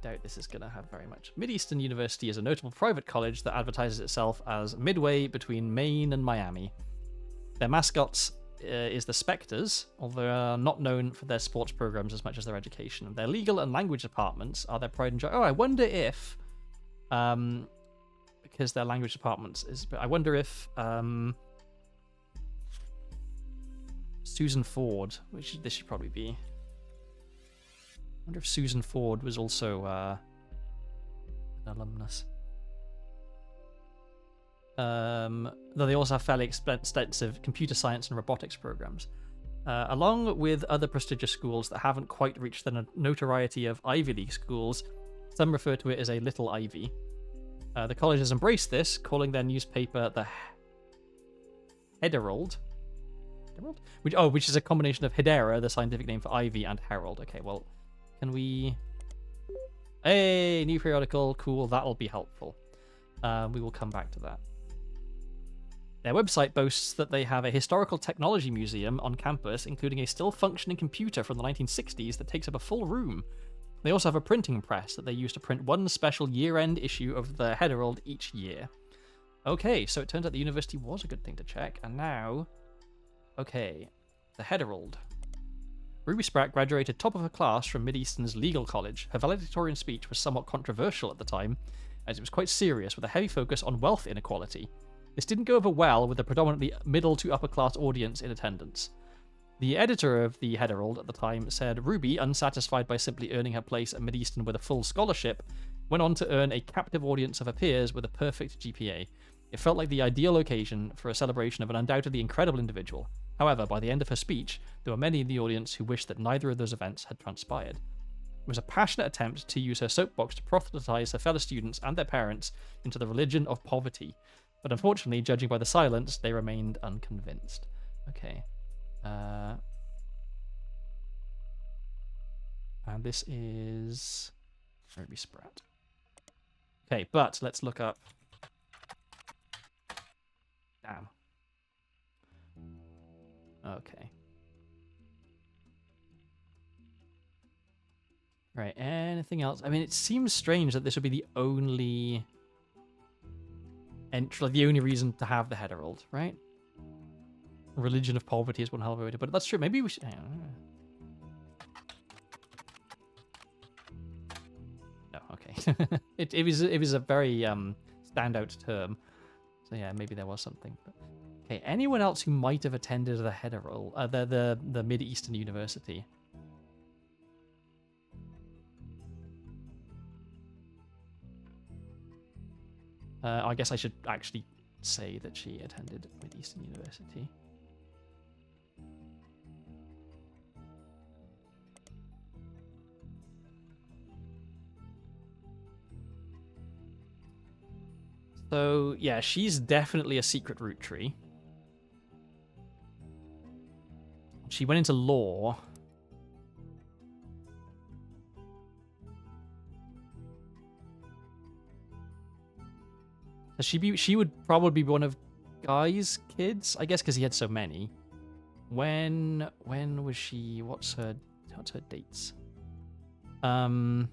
doubt this is going to have very much. Mideastern University is a notable private college that advertises itself as midway between Maine and Miami. Their mascot is the Spectres, although not known for their sports programs as much as their education. Their legal and language departments are their pride and joy. Oh, I wonder if, because their language departments is, I wonder if Susan Ford, which this should probably be. I wonder if Susan Ford was also an alumnus. Though they also have fairly extensive computer science and robotics programs. Along with other prestigious schools that haven't quite reached the notoriety of Ivy League schools, some refer to it as a Little Ivy. The college has embraced this, calling their newspaper the Herald. Which is a combination of Hedera, the scientific name for ivy, and Herald. Okay, well, can we... Hey, new periodical, cool, that'll be helpful. We will come back to that. Their website boasts that they have a historical technology museum on campus, including a still functioning computer from the 1960s that takes up a full room. They also have a printing press that they use to print one special year-end issue of the Herald each year. Okay, so it turns out the university was a good thing to check, and now... Okay, the Herald. Ruby Spratt graduated top of her class from Mid-Eastern's legal college. Her valedictorian speech was somewhat controversial at the time, as it was quite serious with a heavy focus on wealth inequality. This didn't go over well with a predominantly middle to upper class audience in attendance. The editor of the Herald at the time said Ruby, unsatisfied by simply earning her place at Mid-Eastern with a full scholarship, went on to earn a captive audience of her peers with a perfect GPA. It felt like the ideal occasion for a celebration of an undoubtedly incredible individual. However, by the end of her speech, there were many in the audience who wished that neither of those events had transpired. It was a passionate attempt to use her soapbox to proselytize her fellow students and their parents into the religion of poverty. But unfortunately, judging by the silence, they remained unconvinced. Okay. And this is Ruby Spratt. Okay, but let's look up... Damn. Okay. Right, anything else? I mean, it seems strange that this would be the only entry, like the only reason to have the Herald, right? Religion of poverty is one hell of a way to put it. That's true. Maybe we should... No, okay. it was a very standout term. So yeah, maybe there was something. But... Okay, anyone else who might have attended the Herald, the Mid-Eastern University? I guess I should actually say that she attended Mid-Eastern University. So, yeah, she's definitely a secret root tree. She went into law. So she would probably be one of Guy's kids, I guess, because he had so many. When was she? What's her dates? A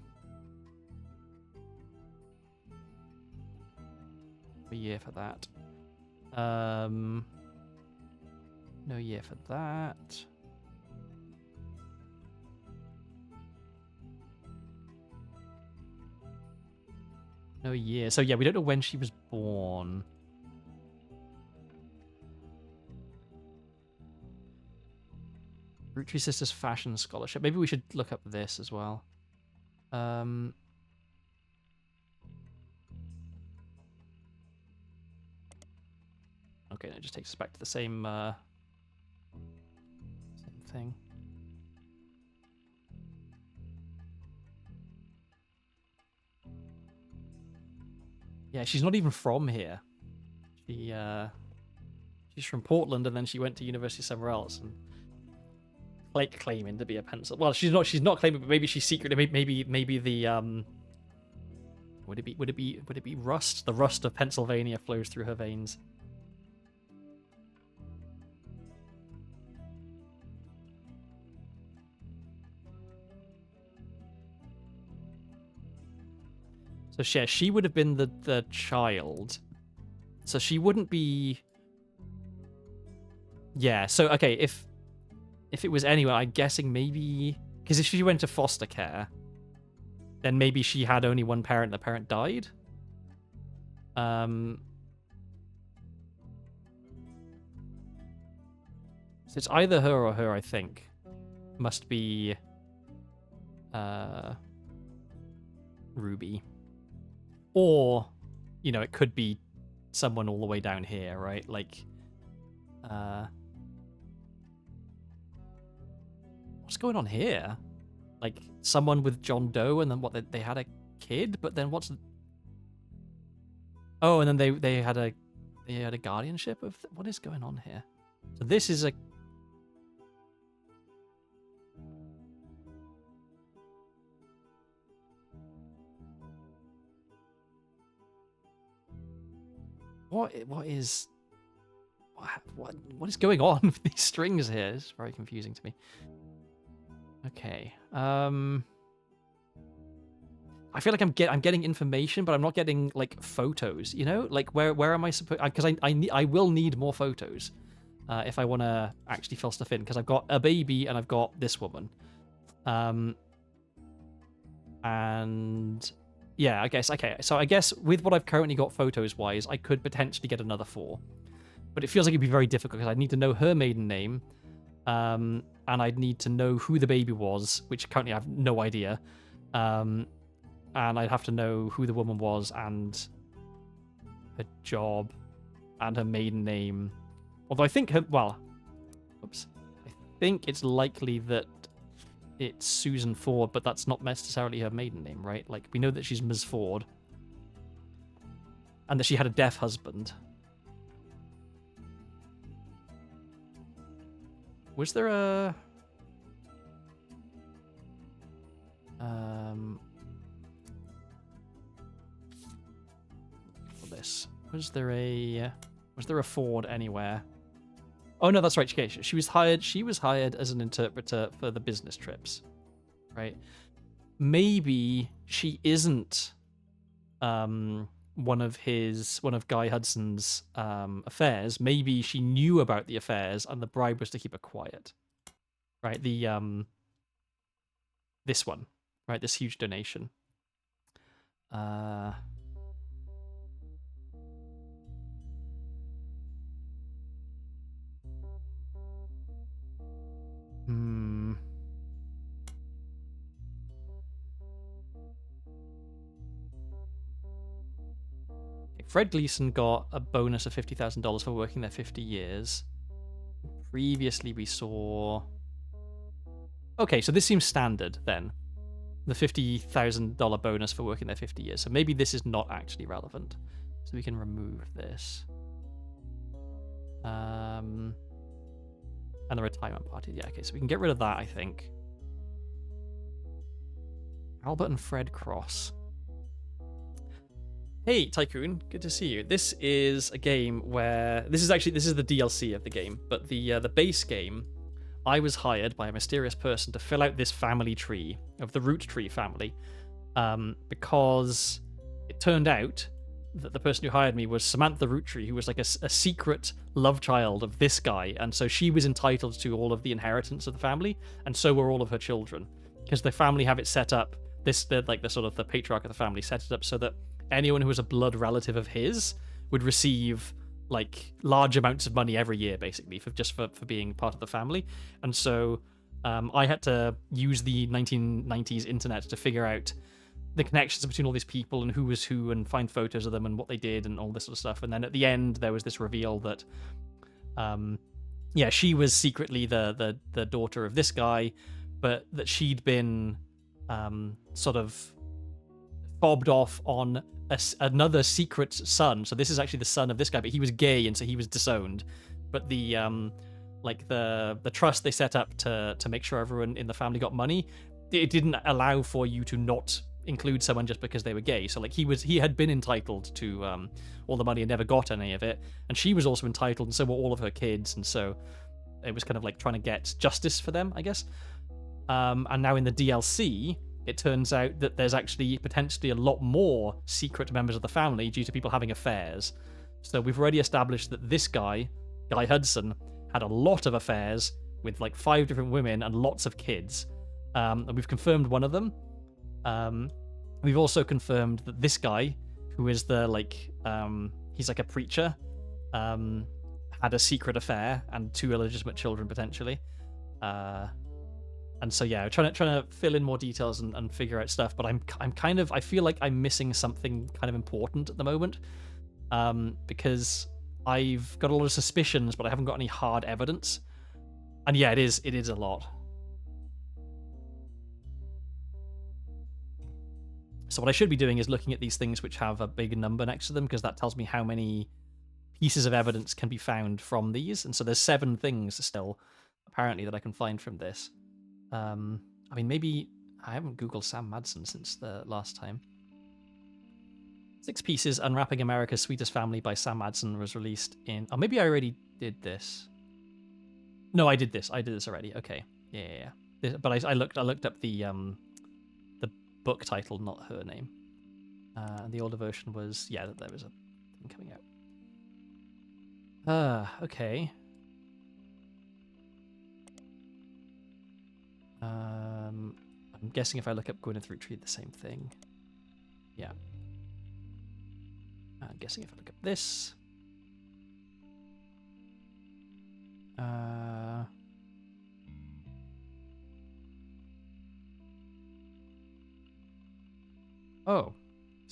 year for that. No year for that. No year. So yeah, we don't know when she was born. Roottrees Sisters Fashion Scholarship. Maybe we should look up this as well. Okay, no, it just takes us back to the same thing. Yeah, she's not even from here. She's from Portland, and then she went to university somewhere else, and claiming to be a pencil. Well, she's not claiming, but maybe she's secretly. Maybe the would it be rust? The rust of Pennsylvania flows through her veins. So she would have been the child. So she wouldn't be... Yeah, so okay, if it was anywhere, I'm guessing maybe because if she went to foster care, then maybe she had only one parent, the parent died. So it's either her or her, I think. Must be Ruby. Or, you know, it could be someone all the way down here, right? Like, what's going on here? Like, someone with John Doe, and then what, they had a kid, but then what's... Oh, and then they had a guardianship of... What is going on here? So this is a... What is going on with these strings here? It's very confusing to me. Okay. I feel like I'm getting information, but I'm not getting like photos. You know, like where am I supposed? Because I will need more photos if I want to actually fill stuff in. Because I've got a baby and I've got this woman, and. Yeah, I guess. Okay, so I guess with what I've currently got photos-wise, I could potentially get another 4. But it feels like it'd be very difficult because I'd need to know her maiden name, and I'd need to know who the baby was, which currently I have no idea. And I'd have to know who the woman was and her job and her maiden name. Although I think her... Well, oops. I think it's likely that it's Susan Ford, but that's not necessarily her maiden name, right? Like, we know that she's Ms. Ford. And that she had a deaf husband. Was there a... For this. Was there a Ford anywhere? Oh no, that's right. She was hired. She was hired as an interpreter for the business trips, right? Maybe she isn't one of Guy Hudson's affairs. Maybe she knew about the affairs, and the bribe was to keep her quiet, right? This one, right? This huge donation. Fred Gleason got a bonus of $50,000 for working there 50 years. Previously, we saw... Okay, so this seems standard, then. The $50,000 bonus for working there 50 years. So maybe this is not actually relevant. So we can remove this. And the retirement party. Yeah, okay, so we can get rid of that, I think. Albert and Fred Cross. Hey, Tycoon, good to see you. This is a game where... This is the DLC of the game, but the base game, I was hired by a mysterious person to fill out this family tree of the Roottrees family, because it turned out that the person who hired me was Samantha Roottree, who was like a secret love child of this guy, and so she was entitled to all of the inheritance of the family, and so were all of her children, because the family have it set up. The patriarch of the family set it up so that anyone who was a blood relative of his would receive like large amounts of money every year, basically, for being part of the family. And so I had to use the 1990s internet to figure out the connections between all these people and who was who, and find photos of them and what they did and all this sort of stuff. And then at the end, there was this reveal that, she was secretly the daughter of this guy, but that she'd been sort of fobbed off on another secret son. So this is actually the son of this guy, but he was gay, and so he was disowned. But the trust they set up to make sure everyone in the family got money, it didn't allow for you to not include someone just because they were gay. So like he had been entitled to all the money and never got any of it, and she was also entitled, and so were all of her kids. And so it was kind of like trying to get justice for them, I guess. And now in the DLC, it turns out that there's actually potentially a lot more secret members of the family due to people having affairs. So we've already established that this guy, Guy Hudson, had a lot of affairs with like 5 different women and lots of kids. And we've confirmed one of them. We've also confirmed that this guy, who is the he's like a preacher, had a secret affair and 2 illegitimate children potentially. And so yeah, trying to fill in more details and figure out stuff. But I feel like I'm missing something kind of important at the moment, because I've got a lot of suspicions, but I haven't got any hard evidence. And yeah, it is a lot. So what I should be doing is looking at these things which have a big number next to them, because that tells me how many pieces of evidence can be found from these. And so there's 7 things still, apparently, that I can find from this. I mean, maybe I haven't Googled Sam Madsen since the last time. 6 pieces, Unwrapping America's Sweetest Family by Sam Madsen was released in... Oh, maybe I already did this. No, I did this. I did this already. Okay. Yeah. But I looked up the book title, not her name. And the older version was... Yeah, there was a thing coming out. Okay. I'm guessing if I look up Gwyneth Roottrees, the same thing. Yeah. I'm guessing if I look up this. Oh.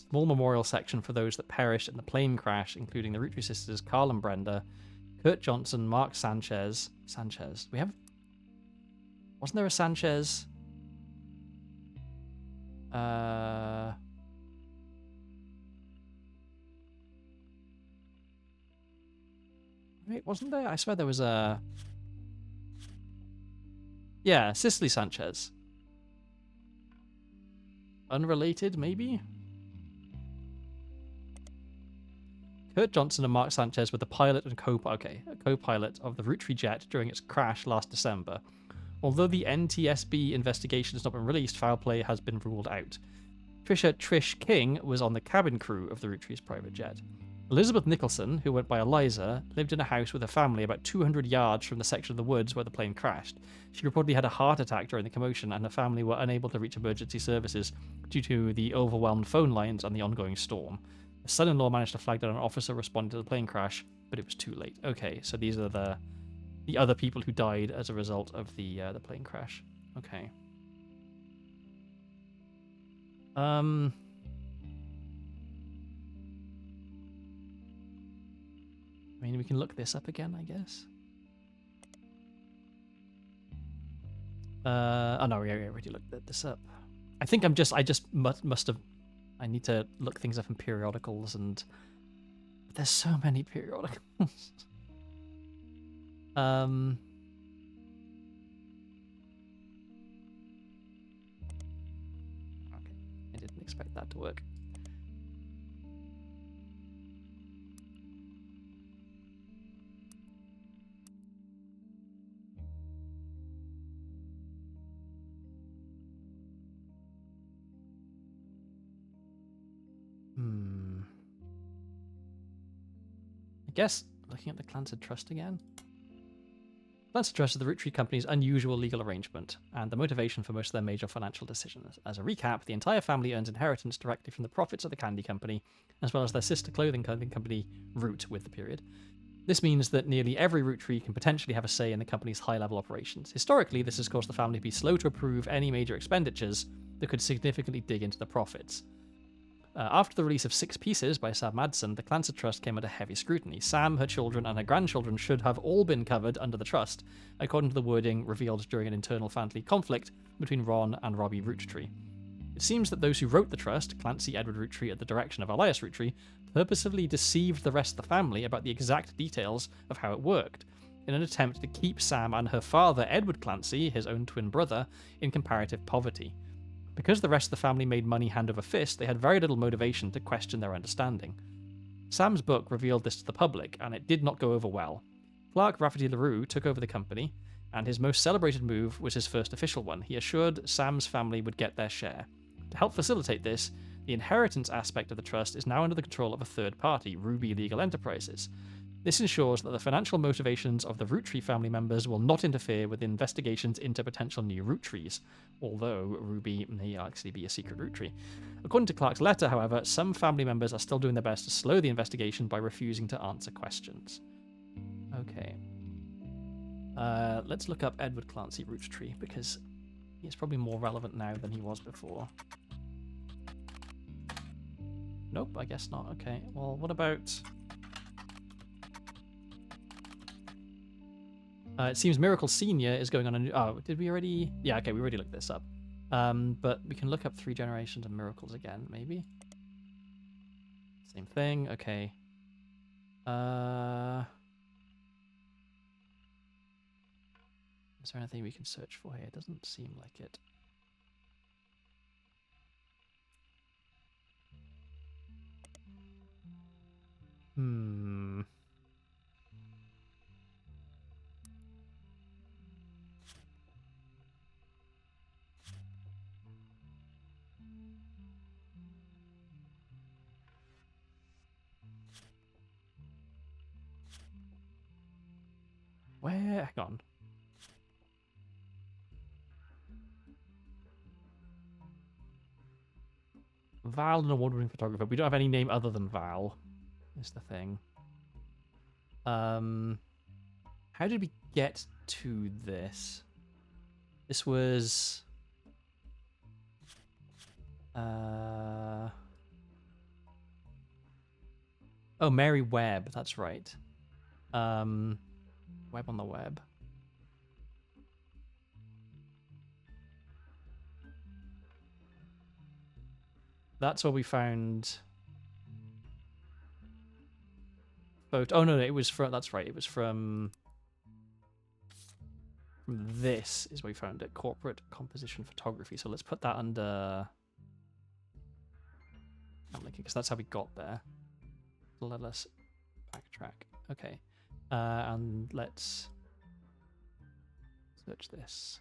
Small memorial section for those that perished in the plane crash, including the Roottrees sisters, Carl and Brenda, Kurt Johnson, Mark Sanchez. We have... Wasn't there a Sanchez? Wait, wasn't there? I swear there was a... Yeah, Cicely Sanchez. Unrelated, maybe? Kurt Johnson and Mark Sanchez were the pilot and co-pilot of the Roottrees jet during its crash last December. Although the NTSB investigation has not been released, foul play has been ruled out. Trish King was on the cabin crew of the Roottrees private jet. Elizabeth Nicholson, who went by Eliza, lived in a house with her family about 200 yards from the section of the woods where the plane crashed. She reportedly had a heart attack during the commotion, and her family were unable to reach emergency services due to the overwhelmed phone lines and the ongoing storm. Her son-in-law managed to flag down an officer responding to the plane crash, but it was too late. Okay, so these are the other people who died as a result of the plane crash. Okay. I mean, we can look this up again, I guess. Oh no, we already looked this up. I think I must have. I need to look things up in periodicals, and there's so many periodicals. Okay, I didn't expect that to work. I guess looking at the Clancy Trust again. Clancy Trust is the Roottrees Company's unusual legal arrangement and the motivation for most of their major financial decisions. As a recap, the entire family earns inheritance directly from the profits of the candy company, as well as their sister clothing company, Root, with the period. This means that nearly every Roottree can potentially have a say in the company's high-level operations. Historically, this has caused the family to be slow to approve any major expenditures that could significantly dig into the profits. After the release of 6 Pieces by Sam Madsen, the Clancy Trust came under heavy scrutiny. Sam, her children, and her grandchildren should have all been covered under the trust, according to the wording revealed during an internal family conflict between Ron and Robbie Roottree. It seems that those who wrote the trust, Clancy Edward Roottree at the direction of Elias Roottree, purposefully deceived the rest of the family about the exact details of how it worked, in an attempt to keep Sam and her father, Edward Clancy, his own twin brother, in comparative poverty. Because the rest of the family made money hand over fist, they had very little motivation to question their understanding. Sam's book revealed this to the public, and it did not go over well. Clark Rafferty LaRue took over the company, and his most celebrated move was his first official one. He assured Sam's family would get their share. To help facilitate this, the inheritance aspect of the trust is now under the control of a third party, Ruby Legal Enterprises. This ensures that the financial motivations of the root tree family members will not interfere with investigations into potential new root trees, although Ruby may actually be a secret root tree. According to Clark's letter, however, some family members are still doing their best to slow the investigation by refusing to answer questions. Okay. Let's look up Edward Clancy root tree, because he's probably more relevant now than he was before. Nope, I guess not. Okay, well, what about... it seems Miracle Senior is going on a new... Oh, did we already... Yeah, okay, we already looked this up. But we can look up 3 generations of Miracles again, maybe? Same thing, okay. Is there anything we can search for here? It doesn't seem like it. Where? Hang on. Val, an award-winning photographer. We don't have any name other than Val, is the thing. How did we get to this? This was... Oh, Mary Webb, that's right. Web on the web. That's where we found... Oh, no, it was from... That's right, it was from this is where we found it. Corporate composition photography. So let's put that under... I'm looking, because that's how we got there. Let us backtrack. Okay. And let's search this.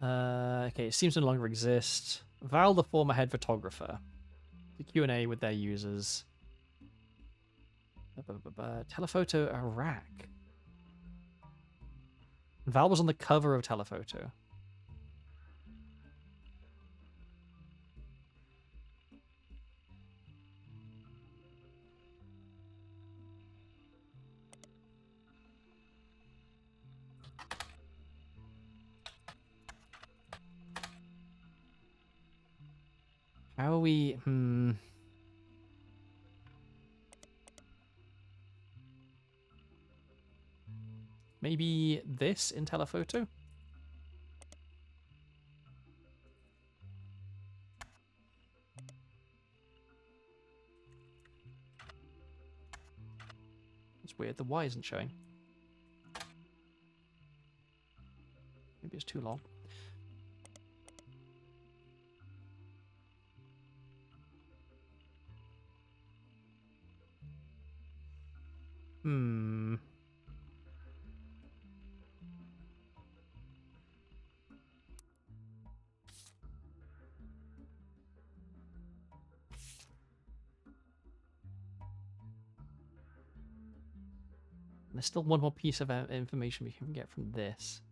Okay, it seems to no longer exist. Val, the former head photographer. The Q&A with their users. Telephoto Iraq. Val was on the cover of Telephoto. How are we... Maybe this in Telephoto? It's weird, the Y isn't showing. Maybe it's too long. There's still one more piece of information we can get from this.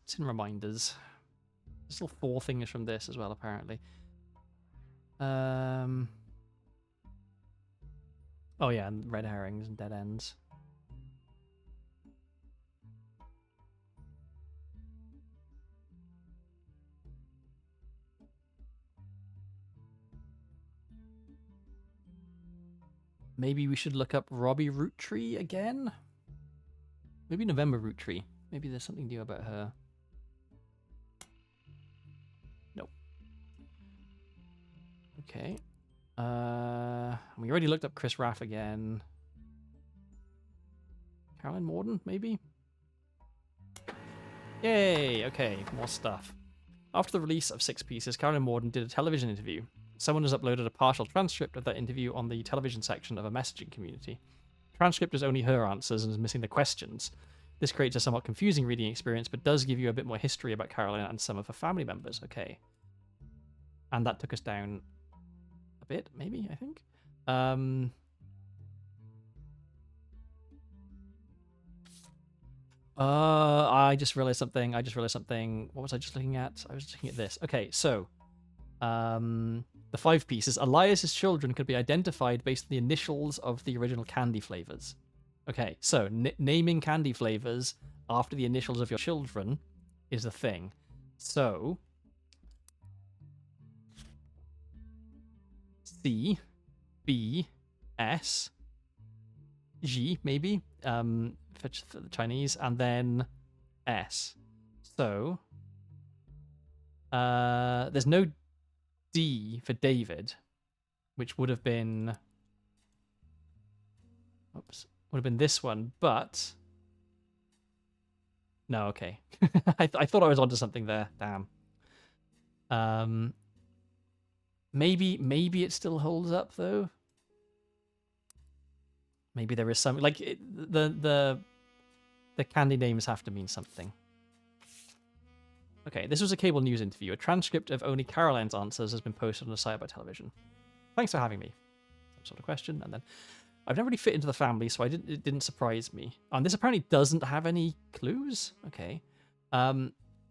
It's in reminders. There's still 4 things from this as well, apparently. Oh yeah, and red herrings and dead ends. Maybe we should look up Robbie Roottree again? Maybe November Roottree. Maybe there's something new about her. Nope. Okay. We already looked up Chris Raff again. Caroline Morden, maybe? Yay! Okay, more stuff. After the release of 6 Pieces, Caroline Morden did a television interview. Someone has uploaded a partial transcript of that interview on the television section of a messaging community. The transcript is only her answers and is missing the questions. This creates a somewhat confusing reading experience, but does give you a bit more history about Caroline and some of her family members. Okay. And that took us down a bit, maybe, I think. I just realized something. What was I just looking at? I was looking at this. Okay, so the 5 Pieces. Elias's children could be identified based on the initials of the original candy flavors. Okay, so naming candy flavors after the initials of your children is a thing. So C, B, S, G, maybe, for the Chinese, and then S. So there's no D for David, which would have been, would have been this one, but no, okay. I thought I was onto something there. Damn. Maybe it still holds up though. Maybe there is something like the candy names have to mean something. Okay, this was a cable news interview. A transcript of only Caroline's answers has been posted on the site about television. Thanks for having me. Some sort of question, and then I've never really fit into the family, so it didn't surprise me. And this apparently doesn't have any clues. Okay.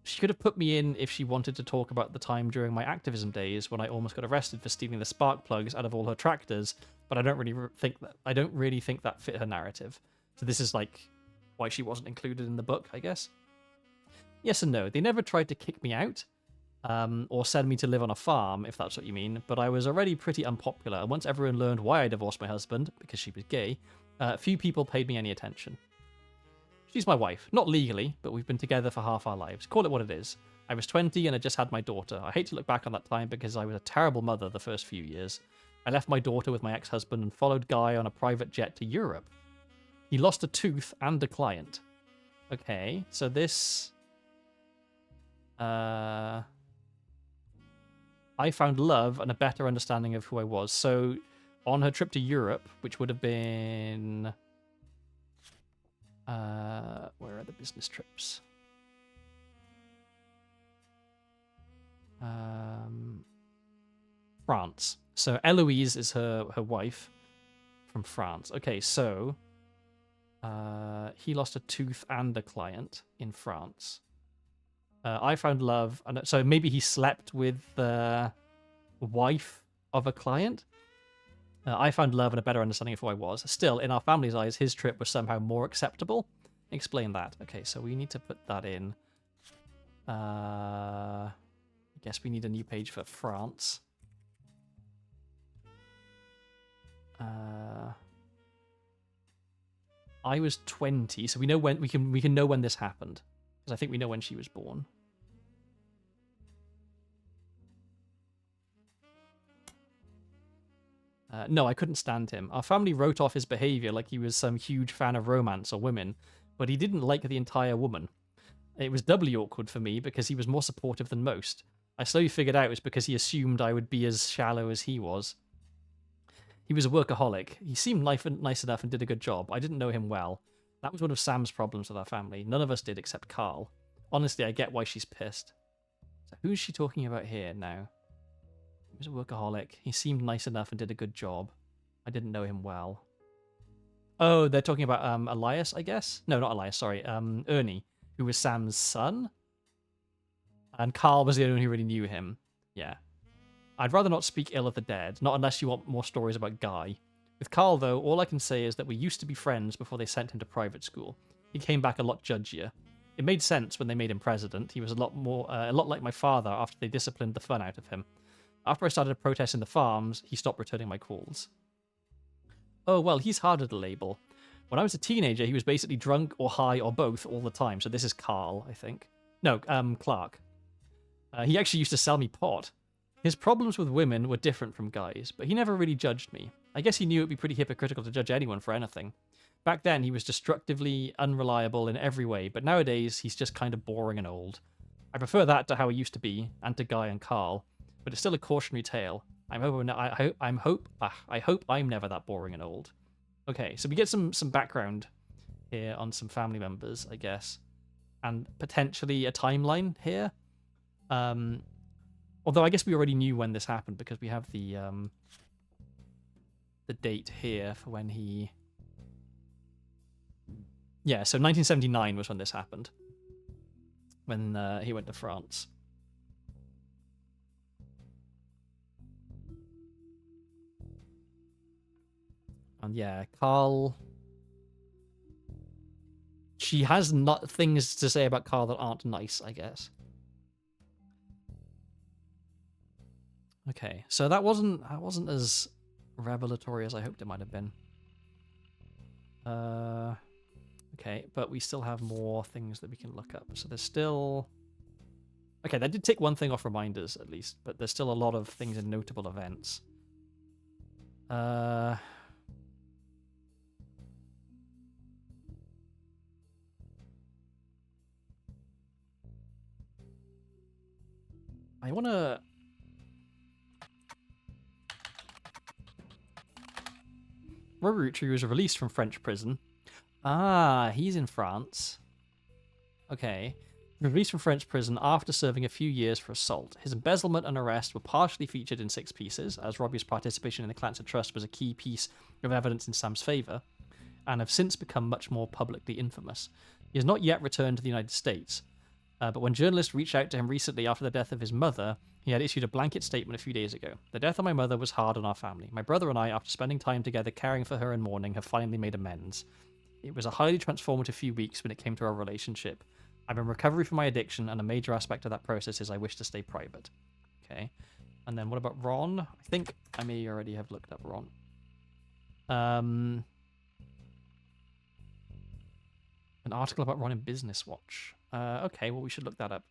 She could have put me in if she wanted to talk about the time during my activism days when I almost got arrested for stealing the spark plugs out of all her tractors, but I don't really think that fit her narrative. So this is like why she wasn't included in the book, I guess. Yes and no. They never tried to kick me out or send me to live on a farm, if that's what you mean, but I was already pretty unpopular, and once everyone learned why I divorced my husband, because she was gay, few people paid me any attention. She's my wife. Not legally, but we've been together for half our lives. Call it what it is. I was 20 and I just had my daughter. I hate to look back on that time because I was a terrible mother the first few years. I left my daughter with my ex-husband and followed Guy on a private jet to Europe. He lost a tooth and a client. Okay, so this... I found love and a better understanding of who I was. So on her trip to Europe, which would have been... where are the business trips? France. So Eloise is her wife from France. Okay, so he lost a tooth and a client in France. I found love, and so maybe he slept with the wife of a client. I found love and a better understanding of who I was. Still, in our family's eyes, his trip was somehow more acceptable. Explain that. Okay, so we need to put that in. I guess we need a new page for France. I was 20, so we know when we can know when this happened, because I think we know when she was born. No, I couldn't stand him. Our family wrote off his behavior like he was some huge fan of romance or women, but he didn't like the entire woman. It was doubly awkward for me because he was more supportive than most. I slowly figured out it was because he assumed I would be as shallow as he was. He was a workaholic. He seemed nice enough and did a good job. I didn't know him well. That was one of Sam's problems with our family. None of us did except Carl. Honestly, I get why she's pissed. So who's she talking about here now? He was a workaholic. He seemed nice enough and did a good job. I didn't know him well. Oh, they're talking about Elias, I guess? No, not Elias, sorry. Ernie, who was Sam's son. And Carl was the only one who really knew him. Yeah. I'd rather not speak ill of the dead, not unless you want more stories about Guy. With Carl, though, all I can say is that we used to be friends before they sent him to private school. He came back a lot judgier. It made sense when they made him president. He was a lot like my father after they disciplined the fun out of him. After I started protesting the farms, he stopped returning my calls. Oh, well, he's harder to label. When I was a teenager, he was basically drunk or high or both all the time. So this is Carl, I think. No, Clark. He actually used to sell me pot. His problems with women were different from guys, but he never really judged me. I guess he knew it'd be pretty hypocritical to judge anyone for anything. Back then, he was destructively unreliable in every way, but nowadays, he's just kind of boring and old. I prefer that to how he used to be, and to Guy and Carl, but it's still a cautionary tale. I hope I'm never that boring and old. Okay, so we get some background here on some family members, I guess, and potentially a timeline here. Although I guess we already knew when this happened because we have the date here for when he. Yeah, so 1979 was when this happened. When he went to France. And yeah, Carl. She has not things to say about Carl that aren't nice, I guess. Okay, so that wasn't as revelatory as I hoped it might have been. Okay, but we still have more things that we can look up. So there's still. Okay, that did take one thing off reminders at least, but there's still a lot of things in notable events. I want to. Roottrees was released from French prison. Ah, he's in France. Okay. Released from French prison after serving a few years for assault. His embezzlement and arrest were partially featured in 6 pieces, as Robbie's participation in the Clancy Trust was a key piece of evidence in Sam's favour, and have since become much more publicly infamous. He has not yet returned to the United States, but when journalists reached out to him recently after the death of his mother, he had issued a blanket statement a few days ago. The death of my mother was hard on our family. My brother and I, after spending time together caring for her in mourning, have finally made amends. It was a highly transformative few weeks when it came to our relationship. I'm in recovery from my addiction, and a major aspect of that process is I wish to stay private. Okay. And then what about Ron? I think I may already have looked up Ron. An article about Ron in Business Watch. Okay, well, we should look that up.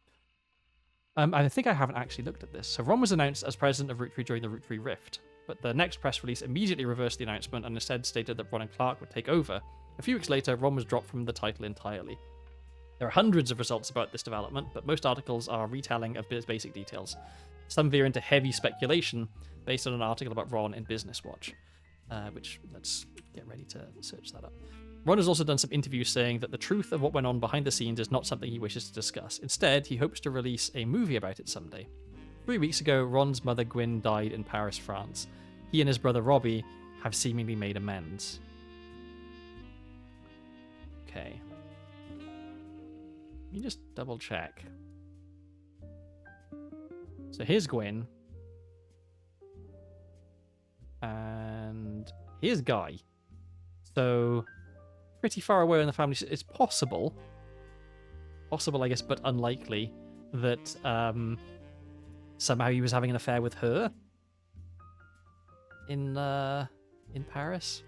I think I haven't actually looked at this. So Ron was announced as president of Roottree during the Roottree Rift, but the next press release immediately reversed the announcement and instead stated that Ron and Clark would take over. A few weeks later, Ron was dropped from the title entirely. There are hundreds of results about this development, but most articles are retelling of basic details. Some veer into heavy speculation based on an article about Ron in Business Watch, which let's get ready to search that up. Ron has also done some interviews saying that the truth of what went on behind the scenes is not something he wishes to discuss. Instead, he hopes to release a movie about it someday. 3 weeks ago, Ron's mother Gwyn died in Paris, France. He and his brother Robbie have seemingly made amends. Okay. Let me just double check. So here's Gwyn. And here's Guy. So pretty far away in the family. It's possible, I guess, but unlikely that somehow he was having an affair with her in Paris.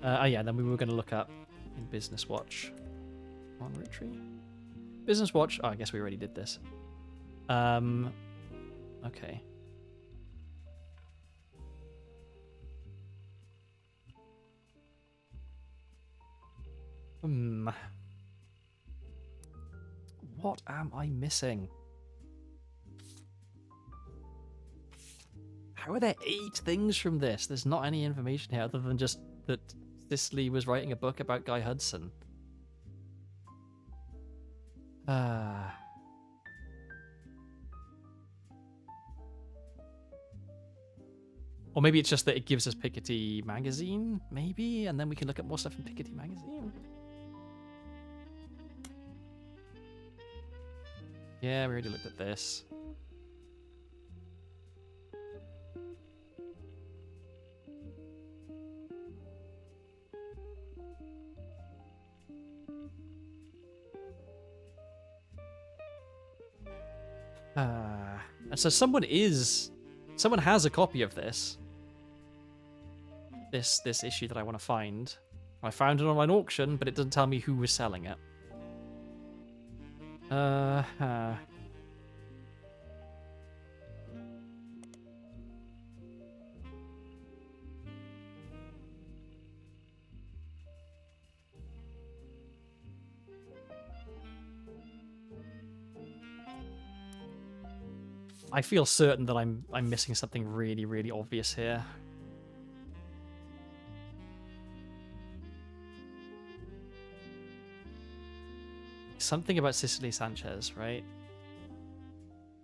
Yeah, then we were going to look up in Business Watch on Roottrees. Business Watch. Oh, I guess we already did this. Okay. What am I missing? How are there 8 things from this? There's not any information here other than just that Cicely was writing a book about Guy Hudson. Or maybe it's just that it gives us Piketty magazine, maybe, and then we can look at more stuff in Piketty magazine. Yeah, we already looked at this. And so someone has a copy of this. this issue that I want to find. I found an online auction, but it doesn't tell me who was selling it. I feel certain that I'm missing something really, really obvious here. Something about Cicely Sanchez, right?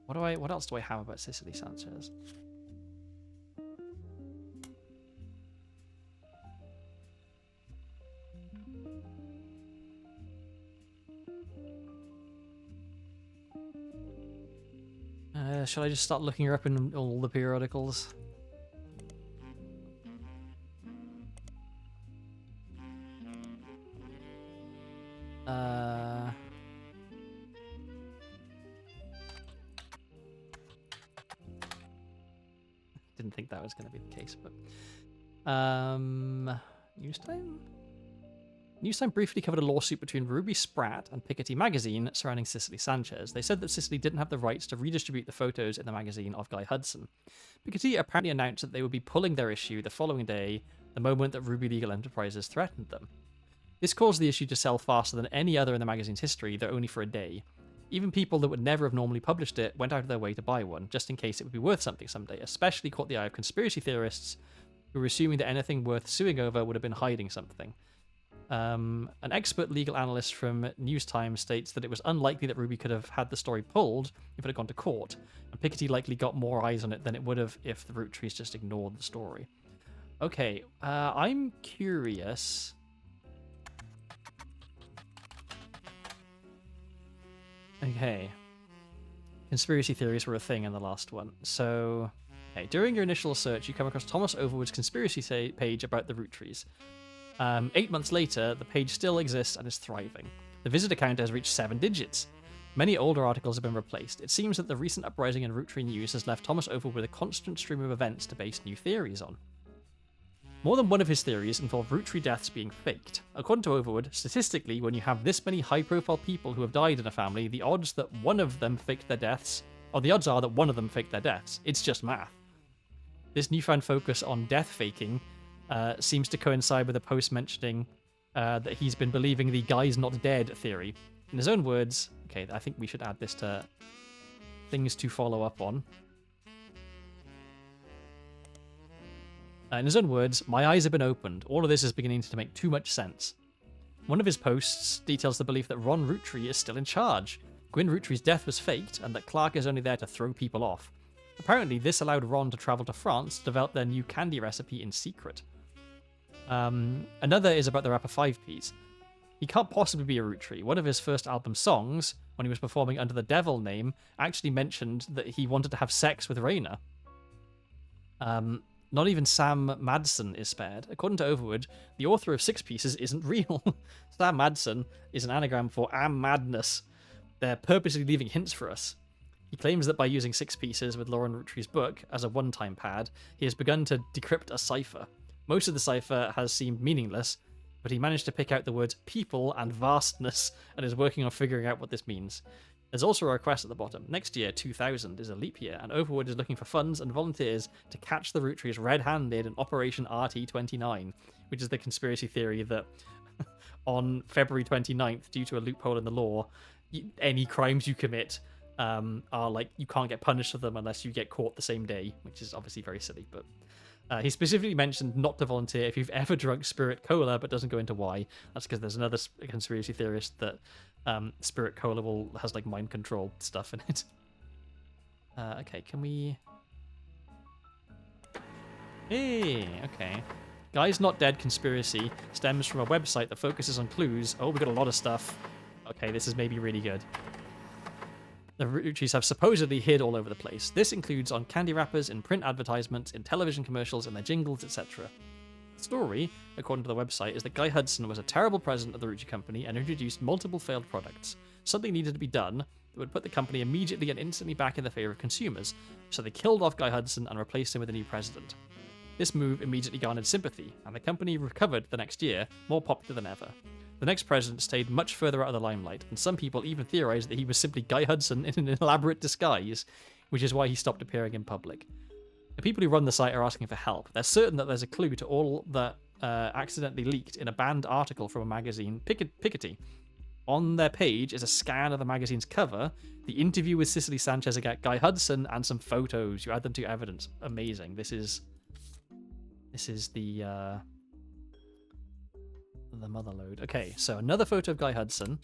What else do I have about Cicely Sanchez? Shall I just start looking her up in all the periodicals? Didn't think that was going to be the case, but Newstime? Newstime briefly covered a lawsuit between Ruby Spratt and Piketty magazine surrounding Cicely Sanchez. They said that Cicely didn't have the rights to redistribute the photos in the magazine of Guy Hudson. Piketty apparently announced that they would be pulling their issue the following day, the moment that Ruby Legal Enterprises threatened them. This caused the issue to sell faster than any other in the magazine's history, though only for a day. Even people that would never have normally published it went out of their way to buy one, just in case it would be worth something someday, especially caught the eye of conspiracy theorists who were assuming that anything worth suing over would have been hiding something. An expert legal analyst from Newstime states that it was unlikely that Ruby could have had the story pulled if it had gone to court, and Piketty likely got more eyes on it than it would have if the Roottrees just ignored the story. Okay, I'm curious. Okay. Conspiracy theories were a thing in the last one. So, okay, during your initial search, you come across Thomas Overwood's conspiracy page about the Roottrees. 8 months later, the page still exists and is thriving. The visitor count has reached 7 digits. Many older articles have been replaced. It seems that the recent uprising in Roottree news has left Thomas Overwood with a constant stream of events to base new theories on. More than one of his theories involve Rootree deaths being faked. According to Overwood, statistically, when you have this many high-profile people who have died in a family, the odds are that one of them faked their deaths. It's just math. This newfound focus on death faking seems to coincide with a post mentioning that he's been believing the guy's not dead theory. In his own words, okay, I think we should add this to things to follow up on. In his own words, my eyes have been opened. All of this is beginning to make too much sense. One of his posts details the belief that Ron Roottree is still in charge. Gwyn Roottree's death was faked, and that Clark is only there to throw people off. Apparently, this allowed Ron to travel to France to develop their new candy recipe in secret. Another is about the rapper 5Ps. He can't possibly be a Roottree. One of his first album songs, when he was performing under the Devil name, actually mentioned that he wanted to have sex with Raina. Not even Sam Madsen is spared. According to Overwood, the author of Six Pieces isn't real. Sam Madsen is an anagram for Am Madness. They're purposely leaving hints for us. He claims that by using Six Pieces with Lauren Roottree's book as a one-time pad, he has begun to decrypt a cipher. Most of the cipher has seemed meaningless, but he managed to pick out the words people and vastness and is working on figuring out what this means. There's also a request at the bottom. Next year, 2000, is a leap year, and Overwood is looking for funds and volunteers to catch the Roottrees red-handed in Operation RT29, which is the conspiracy theory that on February 29th, due to a loophole in the law, any crimes you commit are like, you can't get punished for them unless you get caught the same day, which is obviously very silly, but he specifically mentioned not to volunteer if you've ever drunk Spirit Cola, but doesn't go into why. That's because there's another conspiracy theorist that Spirit Cola has like mind control stuff in it. Okay, can we... Hey, okay. Guy's Not Dead conspiracy stems from a website that focuses on clues. Oh, we got a lot of stuff. Okay, this is maybe really good. The Roottrees have supposedly hid all over the place. This includes on candy wrappers, in print advertisements, in television commercials, in their jingles, etc. The story, according to the website, is that Guy Hudson was a terrible president of the Rootree Company and introduced multiple failed products. Something needed to be done that would put the company immediately and instantly back in the favor of consumers, so they killed off Guy Hudson and replaced him with a new president. This move immediately garnered sympathy, and the company recovered the next year, more popular than ever. The next president stayed much further out of the limelight, and some people even theorized that he was simply Guy Hudson in an elaborate disguise, which is why he stopped appearing in public. The people who run the site are asking for help. They're certain that there's a clue to all that accidentally leaked in a banned article from a magazine, Piketty. On their page is a scan of the magazine's cover, the interview with Cicely Sanchez against Guy Hudson, and some photos. You add them to evidence. Amazing. This is the mother load. Okay, so another photo of Guy Hudson.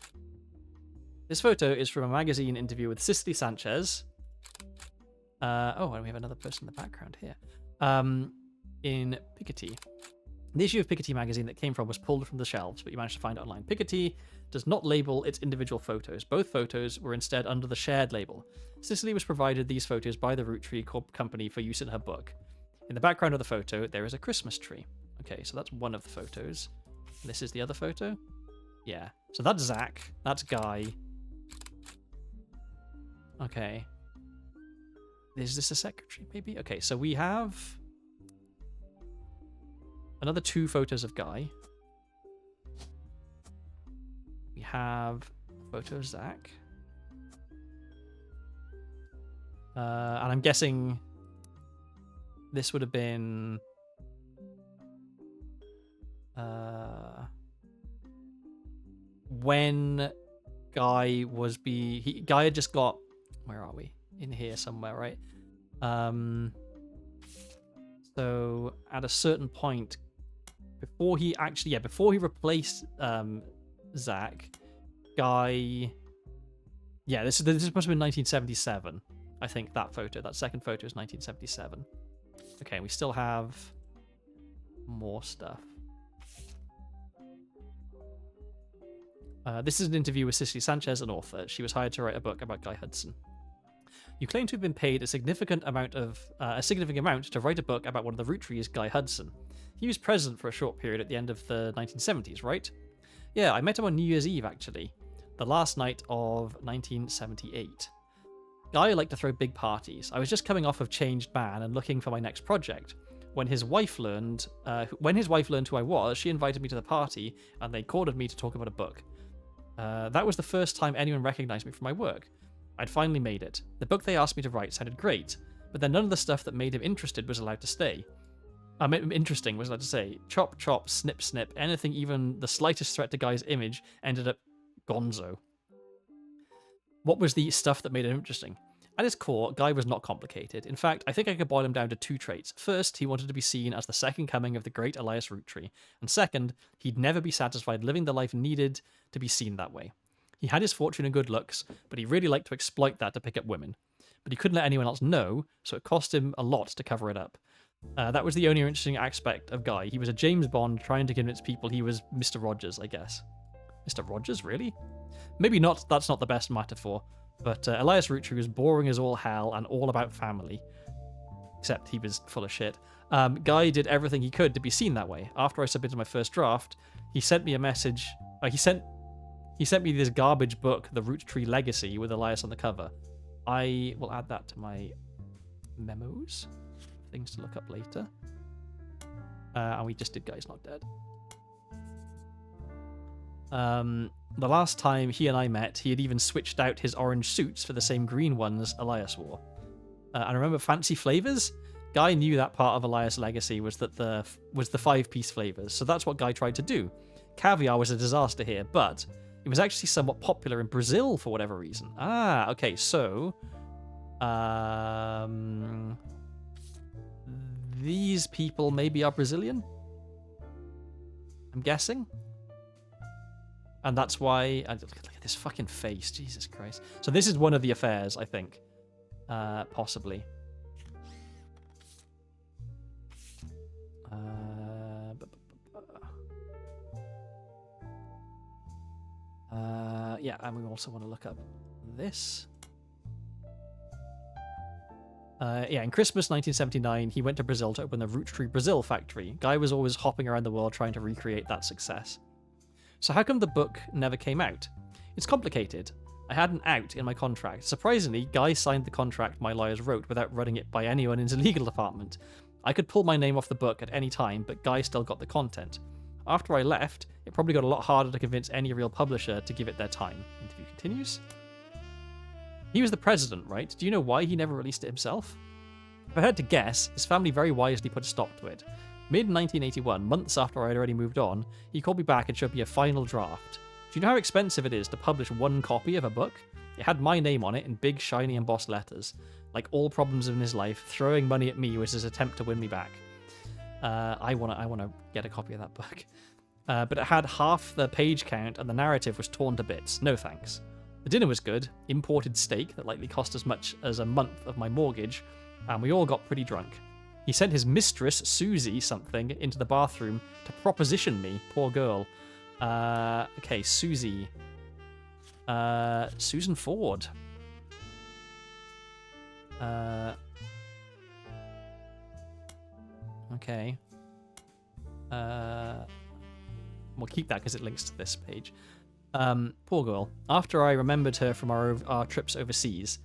This photo is from a magazine interview with Cicely Sanchez. And we have another person in the background here. In Piketty. The issue of Piketty magazine that came from was pulled from the shelves, but you managed to find it online. Piketty does not label its individual photos. Both photos were instead under the shared label. Cicely was provided these photos by the Roottree Company for use in her book. In the background of the photo, there is a Christmas tree. Okay, so that's one of the photos. This is the other photo? Yeah. So that's Zach. That's Guy. Okay. Is this a secretary, maybe? Okay, so we have another 2 photos of Guy. We have a photo of Zach. And I'm guessing this would have been when Guy was Guy had just got, where are we? In here somewhere, right? So at a certain point, before he replaced Zach, Guy, this must have been 1977. I think that second photo is 1977. Okay, we still have more stuff. This is an interview with Cicely Sanchez, an author. She was hired to write a book about Guy Hudson. You claim to have been paid a significant amount to write a book about one of the Roottrees, Guy Hudson. He was president for a short period at the end of the 1970s, right? Yeah, I met him on New Year's Eve, actually. The last night of 1978. Guy liked to throw big parties. I was just coming off of Changed Man and looking for my next project. When his wife learned who I was, she invited me to the party, and they cornered me to talk about a book. That was the first time anyone recognized me for my work. I'd finally made it. The book they asked me to write sounded great, but then none of the stuff that made him interesting was allowed to stay. Chop, chop, snip, snip, anything even the slightest threat to Guy's image ended up gonzo. What was the stuff that made him interesting? At his core, Guy was not complicated. In fact, I think I could boil him down to 2 traits. First, he wanted to be seen as the second coming of the great Elias Roottree. And second, he'd never be satisfied living the life needed to be seen that way. He had his fortune and good looks, but he really liked to exploit that to pick up women. But he couldn't let anyone else know, so it cost him a lot to cover it up. That was the only interesting aspect of Guy. He was a James Bond trying to convince people he was Mr. Rogers, I guess. Mr. Rogers, really? Maybe not. That's not the best metaphor. But Elias Roottree was boring as all hell and all about family. Except he was full of shit. Guy did everything he could to be seen that way. After I submitted my first draft, he sent me a message. He sent me this garbage book, The Roottree Legacy, with Elias on the cover. I will add that to my memos. Things to look up later. And we just did Guy's Not Dead. The last time he and I met, he had even switched out his orange suits for the same green ones Elias wore. And remember fancy flavors? Guy knew that part of Elias' legacy was the 5-piece flavors, so that's what Guy tried to do. Caviar was a disaster here, but it was actually somewhat popular in Brazil for whatever reason. Ah, okay, so these people maybe are Brazilian? I'm guessing. And that's why... Look at this fucking face. Jesus Christ. So this is one of the affairs, I think. Possibly. Yeah, and we also want to look up this. In Christmas 1979, he went to Brazil to open the Roottree Brazil factory. Guy was always hopping around the world trying to recreate that success. So how come the book never came out? It's complicated. I had an out in my contract. Surprisingly, Guy signed the contract my lawyers wrote without running it by anyone in his legal department. I could pull my name off the book at any time, but Guy still got the content. After I left, it probably got a lot harder to convince any real publisher to give it their time. Interview continues. He was the president, right? Do you know why he never released it himself? If I had to guess, his family very wisely put a stop to it. Mid-1981, months after I had already moved on, he called me back and showed me a final draft. Do you know how expensive it is to publish one copy of a book? It had my name on it in big, shiny, embossed letters. Like all problems in his life, throwing money at me was his attempt to win me back. I wanna get a copy of that book. But it had half the page count and the narrative was torn to bits. No thanks. The dinner was good. Imported steak that likely cost as much as a month of my mortgage, and we all got pretty drunk. He sent his mistress, Susie something, into the bathroom to proposition me. Poor girl. Okay, Susie. Susan Ford. Okay. We'll keep that because it links to this page. Poor girl. After I remembered her from our trips overseas,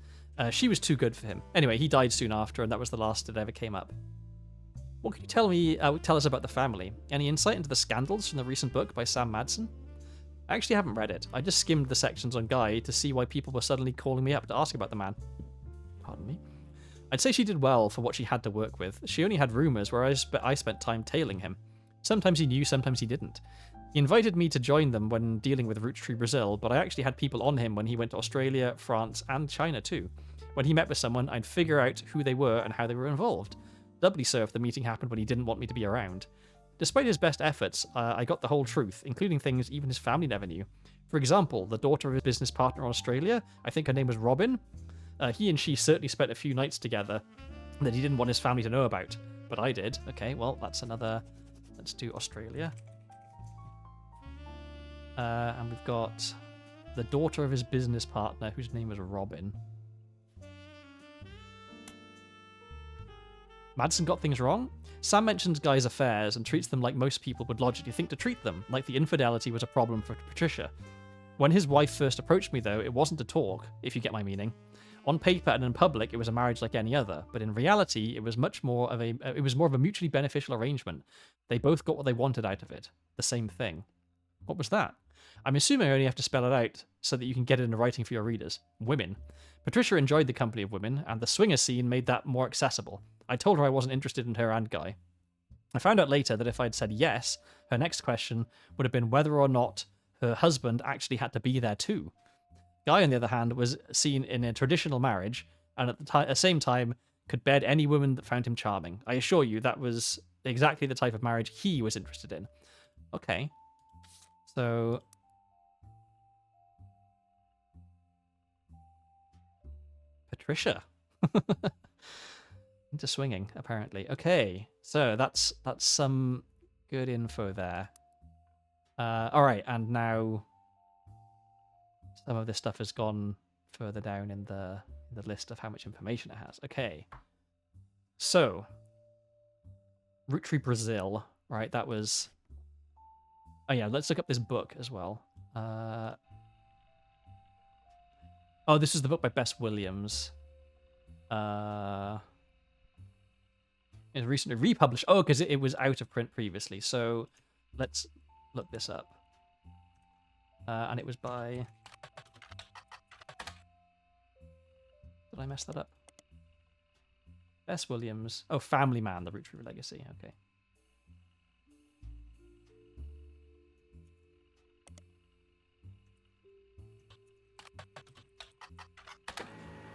she was too good for him. Anyway, he died soon after, and that was the last that ever came up. What can you tell us about the family? Any insight into the scandals from the recent book by Sam Madsen? I actually haven't read it. I just skimmed the sections on Guy to see why people were suddenly calling me up to ask about the man. Pardon me. I'd say she did well for what she had to work with. She only had rumours, whereas I spent time tailing him. Sometimes he knew, sometimes he didn't. He invited me to join them when dealing with Roottrees Brazil, but I actually had people on him when he went to Australia, France, and China too. When he met with someone, I'd figure out who they were and how they were involved. Doubly so if the meeting happened when he didn't want me to be around. Despite his best efforts, I got the whole truth, including things even his family never knew. For example, the daughter of his business partner in Australia, I think her name was Robin, he and she certainly spent a few nights together that he didn't want his family to know about. But I did. Okay, well, that's another... Let's do Australia. And we've got the daughter of his business partner, whose name was Robin. Madsen got things wrong? Sam mentions Guy's affairs and treats them like most people would logically think to treat them, like the infidelity was a problem for Patricia. When his wife first approached me, though, it wasn't a talk, if you get my meaning. On paper and in public, it was a marriage like any other, but in reality, it was more of a mutually beneficial arrangement. They both got what they wanted out of it. The same thing. What was that? I'm assuming I only have to spell it out so that you can get it into writing for your readers. Women. Patricia enjoyed the company of women, and the swinger scene made that more accessible. I told her I wasn't interested in her and Guy. I found out later that if I'd said yes, her next question would have been whether or not her husband actually had to be there too. Guy, on the other hand, was seen in a traditional marriage, and at the same time could bed any woman that found him charming. I assure you that was exactly the type of marriage he was interested in. Okay. So... Patricia. Into swinging, apparently. Okay, so that's some good info there. Alright, and now some of this stuff has gone further down in the list of how much information it has. Okay. So, Roottrees Brazil, right, that was... Oh yeah, let's look up this book as well. Oh, this is the book by Bess Williams. It was recently republished. Oh, because it was out of print previously. So let's look this up. And it was by... Did I mess that up? Bess Williams. Oh, Family Man, the Roottrees Legacy. Okay.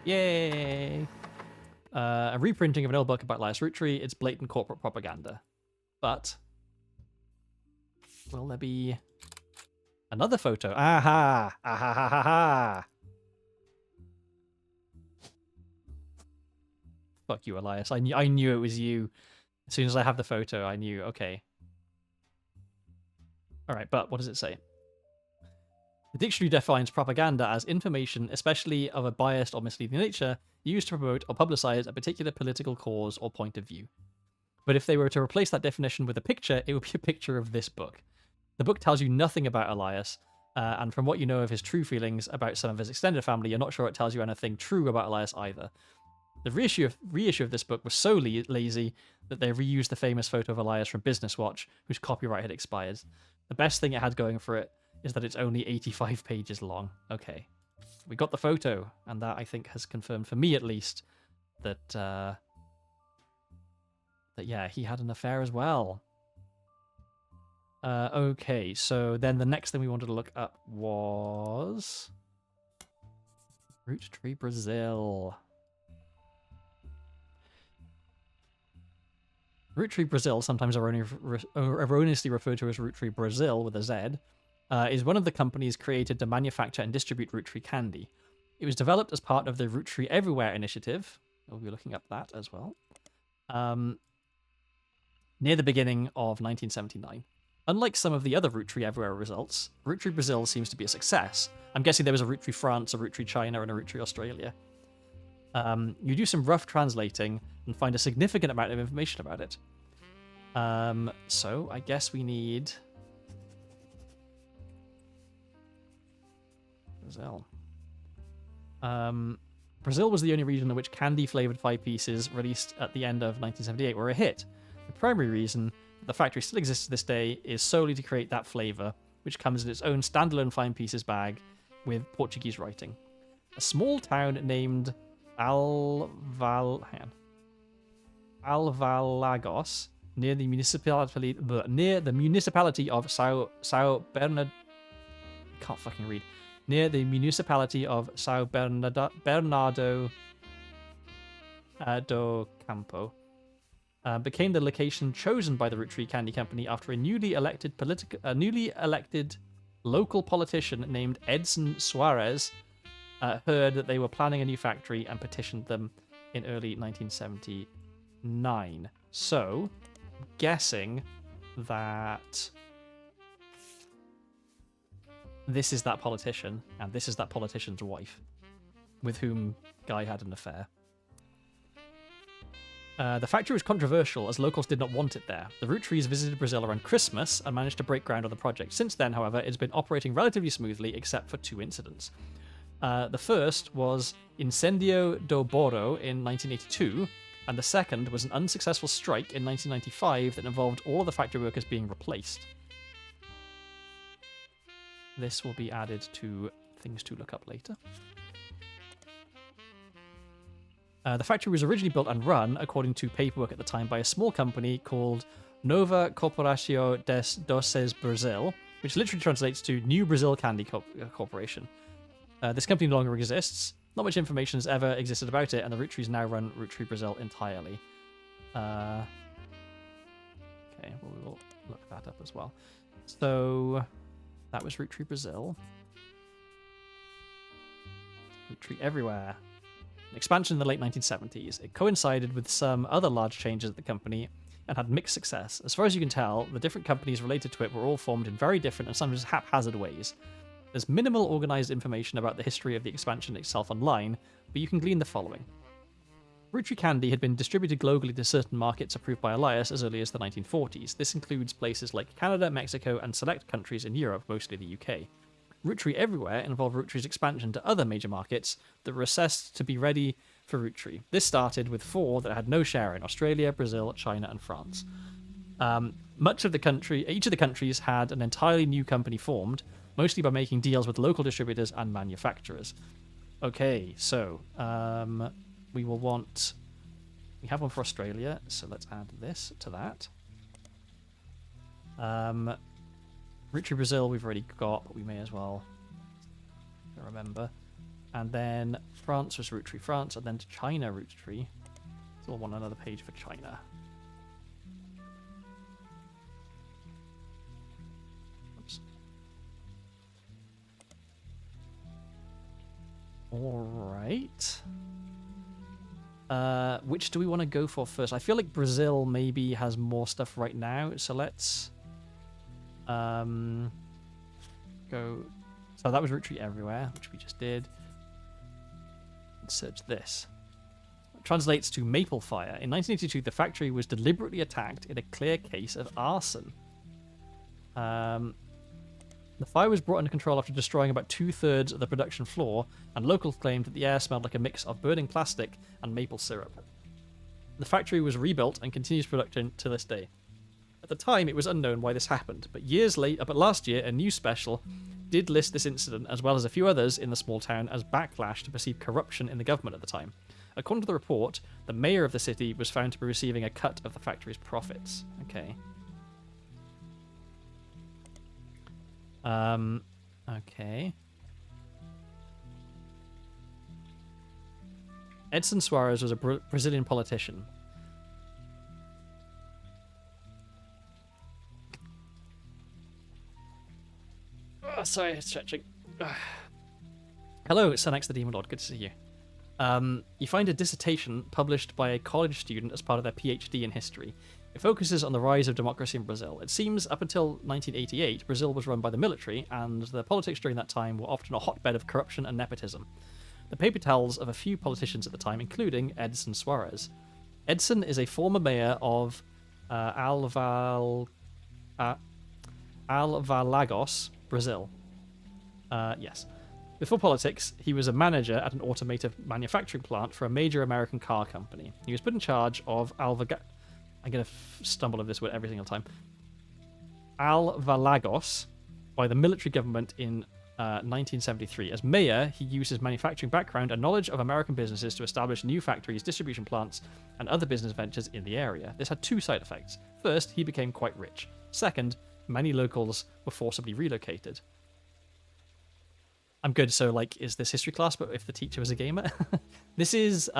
Yay! A reprinting of an old book about Elias Roottrees. It's blatant corporate propaganda. But will there be another photo? Aha! Aha ha ha ha! Fuck you, Elias. I knew it was you. As soon as I have the photo, I knew. Okay. Alright, but what does it say? The dictionary defines propaganda as information, especially of a biased or misleading nature, used to promote or publicize a particular political cause or point of view. But if they were to replace that definition with a picture, it would be a picture of this book. The book tells you nothing about Elias, and from what you know of his true feelings about some of his extended family, you're not sure it tells you anything true about Elias either. The reissue of this book was so lazy that they reused the famous photo of Elias from Business Watch, whose copyright had expired. The best thing it had going for it is that it's only 85 pages long. Okay. We got the photo, and that, I think, has confirmed, for me at least, that, yeah, he had an affair as well. Okay, so then the next thing we wanted to look up was... Roottrees Brazil. Roottrees Brazil, sometimes erroneously referred to as Roottrees Brazil with a Z, is one of the companies created to manufacture and distribute Roottrees candy. It was developed as part of the Roottrees Everywhere initiative. We'll be looking up that as well. Near the beginning of 1979. Unlike some of the other Roottrees Everywhere results, Roottrees Brazil seems to be a success. I'm guessing there was a Roottrees France, a Roottrees China, and a Roottrees Australia. You do some rough translating and find a significant amount of information about it. So I guess we need Brazil. Brazil was the only region in which candy-flavored 5 pieces released at the end of 1978 were a hit. The primary reason the factory still exists to this day is solely to create that flavor, which comes in its own standalone 5 pieces bag with Portuguese writing. A small town named Alvalagos, near the municipality of São Bernardo. Can't fucking read. Near the municipality of São Bernardo do Campo, became the location chosen by the Roottrees Candy Company after a newly elected local politician named Edson Soares heard that they were planning a new factory and petitioned them in early 1979. So, guessing that this is that politician, and this is that politician's wife, with whom Guy had an affair. The factory was controversial as locals did not want it there. The Roottrees visited Brazil around Christmas and managed to break ground on the project. Since then, however, it's been operating relatively smoothly except for 2 incidents. The first was Incendio do Boro in 1982, and the second was an unsuccessful strike in 1995 that involved all of the factory workers being replaced. This will be added to things to look up later. The factory was originally built and run, according to paperwork at the time, by a small company called Nova Corporação des Doces Brasil, which literally translates to New Brazil Candy Corporation. This company no longer exists. Not much information has ever existed about it, and the Roottrees now run Roottrees Brazil entirely. Okay, well, we will look that up as well. So, that was Roottrees Brazil. Roottrees Everywhere. An expansion in the late 1970s. It coincided with some other large changes at the company and had mixed success. As far as you can tell, the different companies related to it were all formed in very different and sometimes haphazard ways. There's minimal organized information about the history of the expansion itself online, but you can glean the following. Roottrees candy had been distributed globally to certain markets approved by Elias as early as the 1940s. This includes places like Canada, Mexico, and select countries in Europe, mostly the UK. Roottrees Everywhere involved Roottrees' expansion to other major markets that were assessed to be ready for Roottrees. This started with 4 that had no share in: Australia, Brazil, China, and France. Each of the countries had an entirely new company formed, mostly by making deals with local distributors and manufacturers. Okay, so we will want... We have one for Australia, so let's add this to that. Roottrees Brazil we've already got, but we may as well remember. And then France was Roottrees France, and then China Roottrees. So we'll want another page for China. Oops. Alright. Which do we want to go for first? I feel like Brazil maybe has more stuff right now, so let's go. So that was Roottrees Everywhere, which we just did. Let's search this. It translates to Maple Fire. In 1982, the factory was deliberately attacked in a clear case of arson. The fire was brought under control after destroying about 2/3 of the production floor, and locals claimed that the air smelled like a mix of burning plastic and maple syrup. The factory was rebuilt and continues production to this day. At the time, it was unknown why this happened, but last year, a news special did list this incident, as well as a few others in the small town, as backlash to perceived corruption in the government at the time. According to the report, the mayor of the city was found to be receiving a cut of the factory's profits. Okay. Okay. Edson Suarez was a Brazilian politician. Oh, sorry, stretching. Hello, Senex the Demon Lord. Good to see you. You find a dissertation published by a college student as part of their PhD in history. It focuses on the rise of democracy in Brazil. It seems up until 1988, Brazil was run by the military, and the politics during that time were often a hotbed of corruption and nepotism. The paper tells of a few politicians at the time, including Edson Suarez. Edson is a former mayor of Alvalagos, Brazil. Yes. Before politics, he was a manager at an automotive manufacturing plant for a major American car company. He was put in charge of I'm going to stumble over this word every single time. Alvalagos by the military government in 1973. As mayor, he used his manufacturing background and knowledge of American businesses to establish new factories, distribution plants, and other business ventures in the area. This had two side effects. First, he became quite rich. Second, many locals were forcibly relocated. I'm good. So, like, is this history class, but if the teacher was a gamer? This is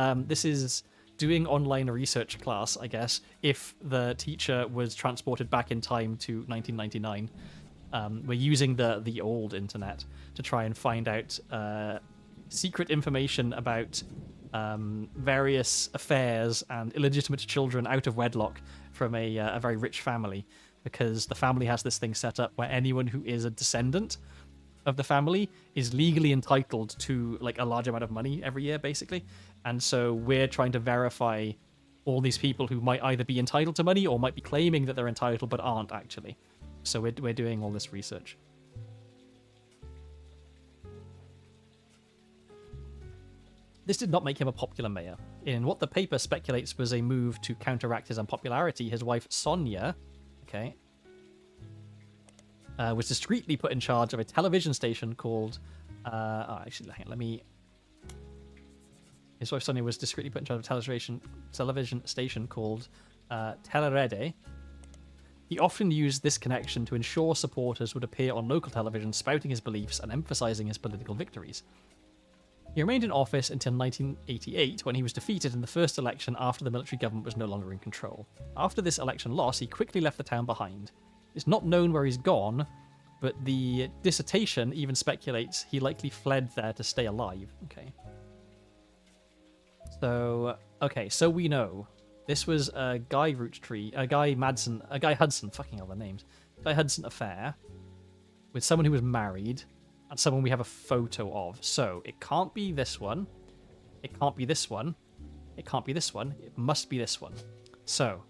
doing online research class, I guess, if the teacher was transported back in time to 1999. We're using the old internet to try and find out secret information about various affairs and illegitimate children out of wedlock from a very rich family, because the family has this thing set up where anyone who is a descendant of the family is legally entitled to like a large amount of money every year, basically. And so we're trying to verify all these people who might either be entitled to money or might be claiming that they're entitled but aren't actually. So we're doing all this research. This did not make him a popular mayor. In what the paper speculates was a move to counteract his unpopularity, his wife Sonia, was discreetly put in charge of a television station called... His wife Sonia was discreetly put in charge of a television station called Telerede. He often used this connection to ensure supporters would appear on local television spouting his beliefs and emphasizing his political victories. He remained in office until 1988, when he was defeated in the first election after the military government was no longer in control. After this election loss, he quickly left the town behind. It's not known where he's gone, but the dissertation even speculates he likely fled there to stay alive. So we know this was a Guy Hudson, fucking hell, their names. Guy Hudson affair with someone who was married and someone we have a photo of. So it can't be this one. It can't be this one. It can't be this one. It must be this one. So,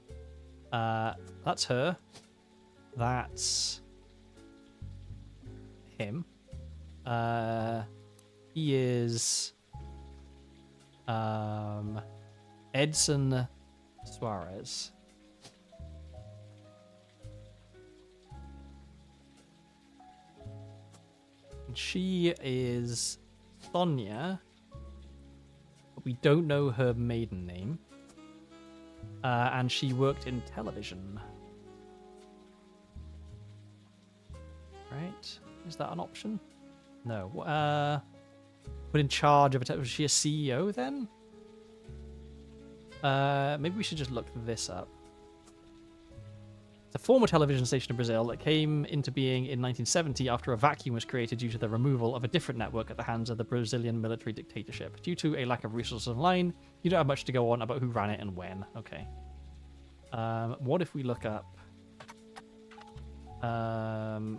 that's her. That's him. He is Edson Suarez. And she is Sonia, but we don't know her maiden name. And she worked in television. Right? Is that an option? No. Put in charge of was she a CEO then? Maybe we should just look this up. It's a former television station in Brazil that came into being in 1970 after a vacuum was created due to the removal of a different network at the hands of the Brazilian military dictatorship. Due to a lack of resources online, you don't have much to go on about who ran it and when. Okay. What if we look up... I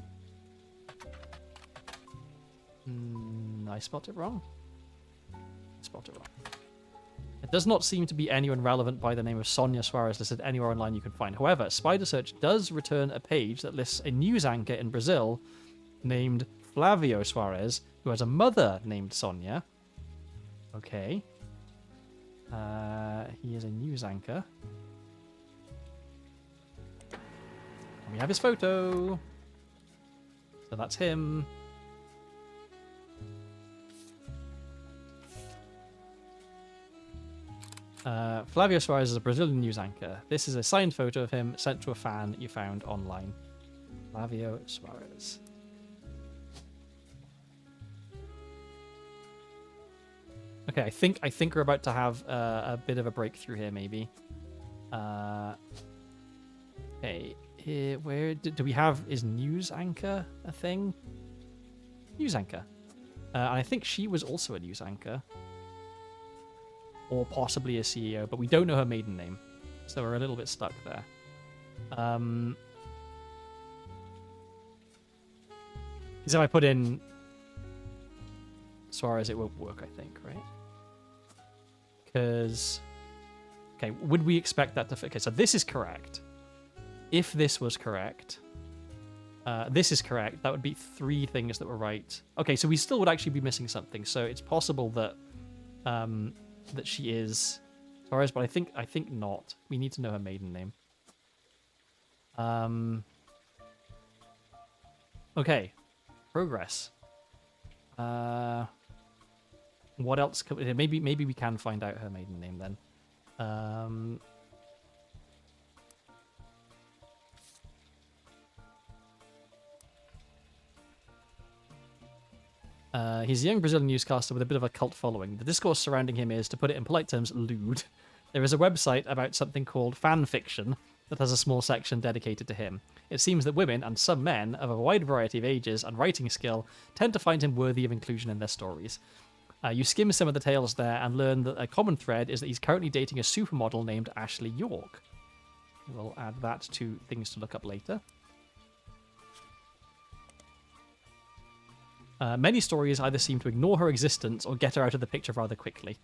spelled it wrong. It does not seem to be anyone relevant by the name of Sonia Suarez listed anywhere online you can find. However, Spider Search does return a page that lists a news anchor in Brazil named Flavio Suarez, who has a mother named Sonia. Okay. He is a news anchor. And we have his photo. So that's him. Flavio Suarez is a Brazilian news anchor. This is a signed photo of him sent to a fan you found online. Flavio Suarez. Okay, I think we're about to have a bit of a breakthrough here, maybe. Okay, here, where do we have? Is news anchor a thing? News anchor. And I think she was also a news anchor. Or possibly a CEO, but we don't know her maiden name. So we're a little bit stuck there. Because if I put in Suarez, it won't work, I think, right? Because... Okay, would we expect that to... Okay, so this is correct. If this was correct... this is correct. That would be 3 things that were right. Okay, so we still would actually be missing something. So it's possible that... that she is Suarez, but I think not. We need to know her maiden name. Okay. Progress. What else could maybe we can find out her maiden name then. He's a young Brazilian newscaster with a bit of a cult following. The discourse surrounding him is, to put it in polite terms, lewd. There is a website about something called fan fiction that has a small section dedicated to him. It seems that women, and some men, of a wide variety of ages and writing skill, tend to find him worthy of inclusion in their stories. You skim some of the tales there and learn that a common thread is that he's currently dating a supermodel named Ashley York. We'll add that to things to look up later. Many stories either seem to ignore her existence or get her out of the picture rather quickly.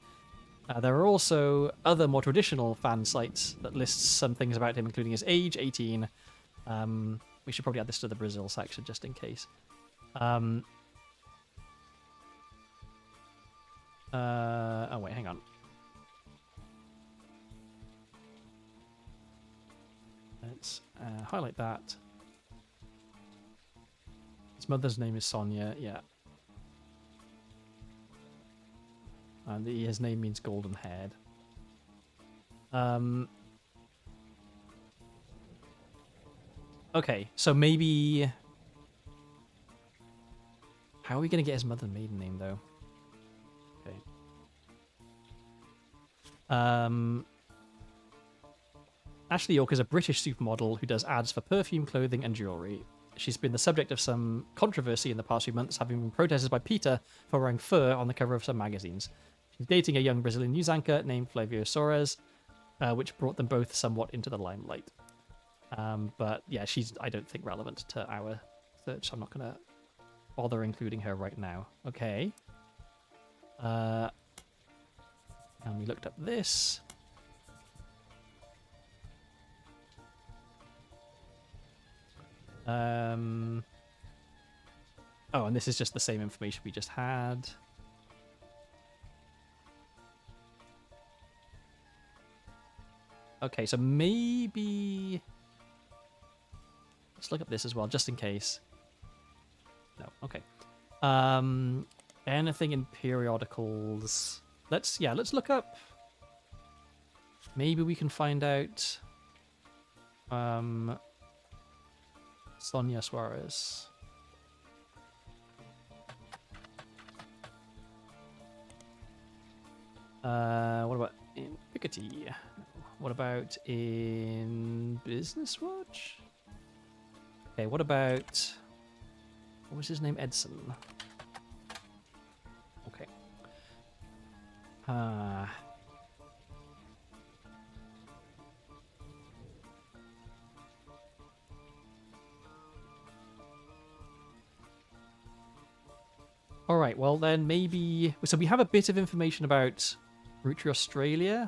There are also other more traditional fan sites that list some things about him, including his age, 18. We should probably add this to the Brazil section just in case. Oh, wait, hang on. Let's highlight that. His mother's name is Sonia, yeah. And his name means golden haired. Okay, so maybe... How are we going to get his mother's maiden name, though? Okay. Ashley York is a British supermodel who does ads for perfume, clothing, and jewellery. She's been the subject of some controversy in the past few months, having been protested by PETA for wearing fur on the cover of some magazines. She's dating a young Brazilian news anchor named Flavio Soares, which brought them both somewhat into the limelight. But yeah, she's, I don't think, relevant to our search, so I'm not going to bother including her right now. Okay. And we looked up this. Oh, and this is just the same information we just had. Okay, so maybe... Let's look up this as well, just in case. No, okay. Anything in periodicals? Let's look up... Maybe we can find out... Sonia Suarez. What about in Piketty? What about in Business Watch? Okay, what about... What was his name? Edson. Okay. All right, well then maybe... So we have a bit of information about Roottrees Australia.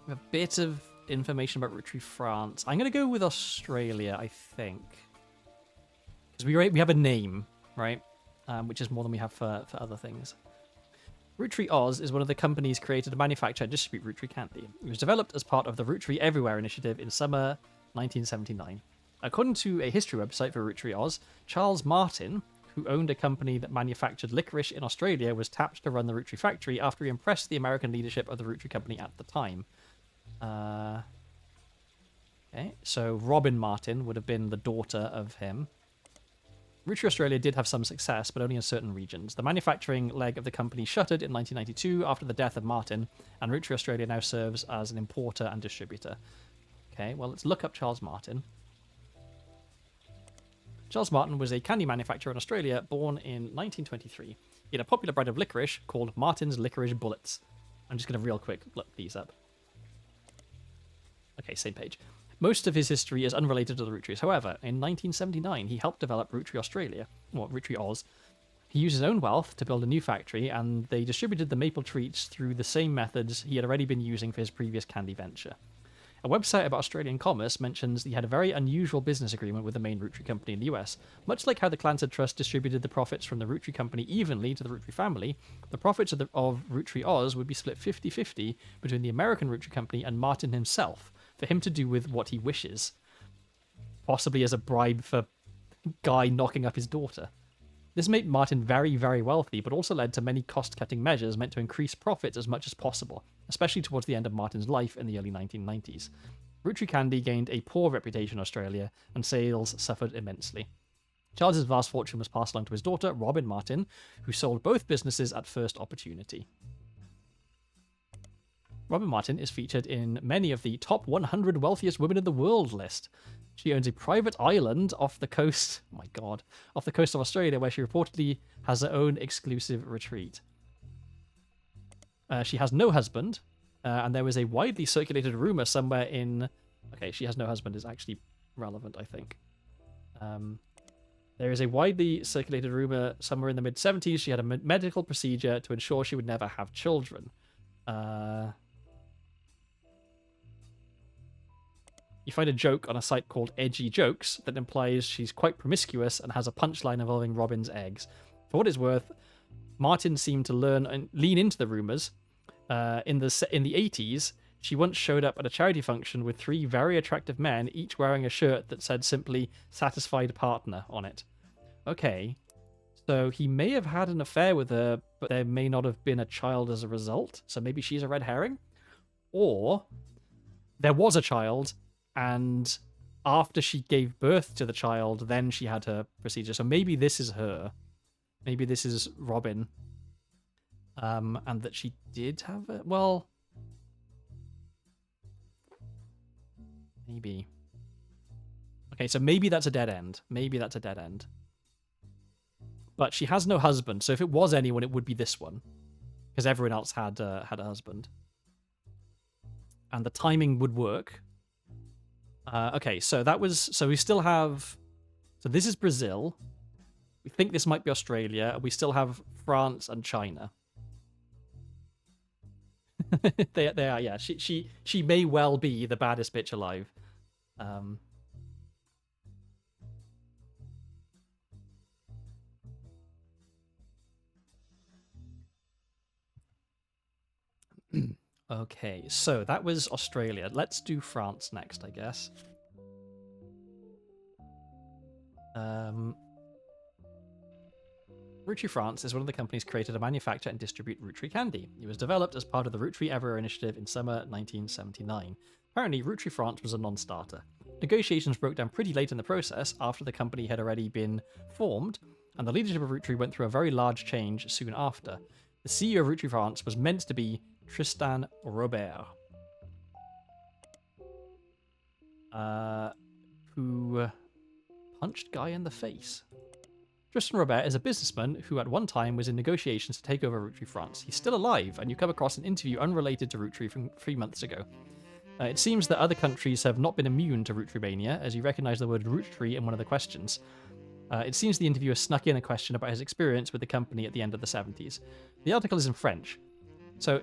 We have a bit of information about Roottrees France. I'm going to go with Australia, I think. because we have a name, right? Which is more than we have for other things. Rootree Oz is one of the companies created to manufacture and distribute Rootree candy. It was developed as part of the Rootree Everywhere initiative in summer 1979. According to a history website for Rootree Oz, Charles Martin, who owned a company that manufactured licorice in Australia, was tapped to run the Rootree factory after he impressed the American leadership of the Rootree company at the time. Okay, so Robin Martin would have been the daughter of him. Rootree Australia did have some success, but only in certain regions. The manufacturing leg of the company shuttered in 1992 after the death of Martin, and Rootree Australia now serves as an importer and distributor. Okay, well, let's look up Charles Martin. Charles Martin was a candy manufacturer in Australia, born in 1923. He had a popular brand of licorice called Martin's Licorice Bullets. I'm just going to real quick look these up. Okay, same page. Most of his history is unrelated to the Roottrees. However, in 1979, he helped develop Rootree Australia, or Rootree Oz. He used his own wealth to build a new factory, and they distributed the maple treats through the same methods he had already been using for his previous candy venture. A website about Australian commerce mentions he had a very unusual business agreement with the main Rootree company in the US. Much like how the Clancy Trust distributed the profits from the Rootree company evenly to the Rootree family, the profits of Rootree Oz would be split 50-50 between the American Rootree company and Martin himself, for him to do with what he wishes. Possibly as a bribe for Guy knocking up his daughter. This made Martin very, very wealthy, but also led to many cost-cutting measures meant to increase profits as much as possible, especially towards the end of Martin's life in the early 1990s. Rootree candy gained a poor reputation in Australia, and sales suffered immensely. Charles's vast fortune was passed along to his daughter, Robin Martin, who sold both businesses at first opportunity. Robin Martin is featured in many of the top 100 wealthiest women in the world list. She owns a private island off the coast, oh my god, off the coast of Australia, where she reportedly has her own exclusive retreat. She has no husband, and there was a widely circulated rumor somewhere in... Okay, she has no husband is actually relevant, I think. There is a widely circulated rumor somewhere in the mid-70s she had a medical procedure to ensure she would never have children. You find a joke on a site called Edgy Jokes that implies she's quite promiscuous and has a punchline involving Robin's eggs. For what it's worth, Martin seemed to lean into the rumors. In the 80s, she once showed up at a charity function with 3 very attractive men, each wearing a shirt that said simply "satisfied partner" on it. Okay, so he may have had an affair with her, but there may not have been a child as a result. So maybe she's a red herring, or there was a child. And after she gave birth to the child, then she had her procedure. So maybe this is her. Maybe this is Robin. And that she did have it. Well, maybe. Okay, so maybe that's a dead end. Maybe that's a dead end. But she has no husband. So if it was anyone, it would be this one. Because everyone else had a husband. And the timing would work. Okay, so that was... So we still have... So this is Brazil. We think this might be Australia. We still have France and China. they are, yeah. She may well be the baddest bitch alive. Okay, so that was Australia. Let's do France next, I guess. Rootree France is one of the companies created to manufacture and distribute Rootree candy. It was developed as part of the Rootree Everywhere initiative in summer 1979. Apparently, Rootree France was a non-starter. Negotiations broke down pretty late in the process after the company had already been formed, and the leadership of Rootree went through a very large change soon after. The CEO of Rootree France was meant to be Tristan Robert, who punched Guy in the face. Tristan Robert is a businessman who at one time was in negotiations to take over Rootree France. He's still alive, and you come across an interview unrelated to Rootree from 3 months ago. It seems that other countries have not been immune to Rootree mania, as you recognise the word Rootree in one of the questions. It seems the interviewer snuck in a question about his experience with the company at the end of the 70s. The article is in French. So,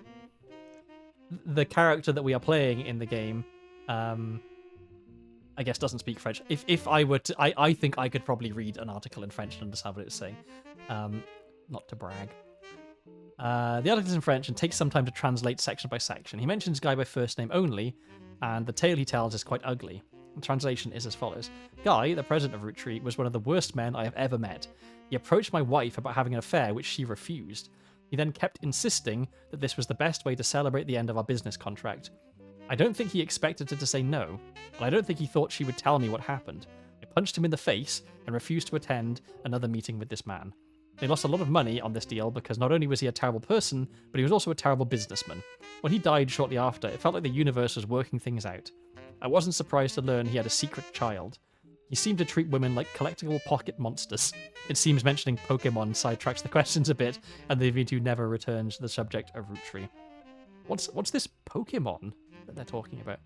the character that we are playing in the game I guess doesn't speak French. If I were to, I think I could probably read an article in French and understand what it was saying. Not to brag. The article is in French and takes some time to translate section by section. He mentions Guy by first name only, and the tale he tells is quite ugly. The translation is as follows. Guy, the president of Roottree, was one of the worst men I have ever met. He approached my wife about having an affair, which she refused. He then kept insisting that this was the best way to celebrate the end of our business contract. I don't think he expected her to say no, and I don't think he thought she would tell me what happened. I punched him in the face and refused to attend another meeting with this man. They lost a lot of money on this deal because not only was he a terrible person, but he was also a terrible businessman. When he died shortly after, it felt like the universe was working things out. I wasn't surprised to learn he had a secret child. He seemed to treat women like collectible pocket monsters. It seems mentioning Pokemon sidetracks the questions a bit, and the V2 never returns to the subject of Roottree. What's this Pokemon that they're talking about?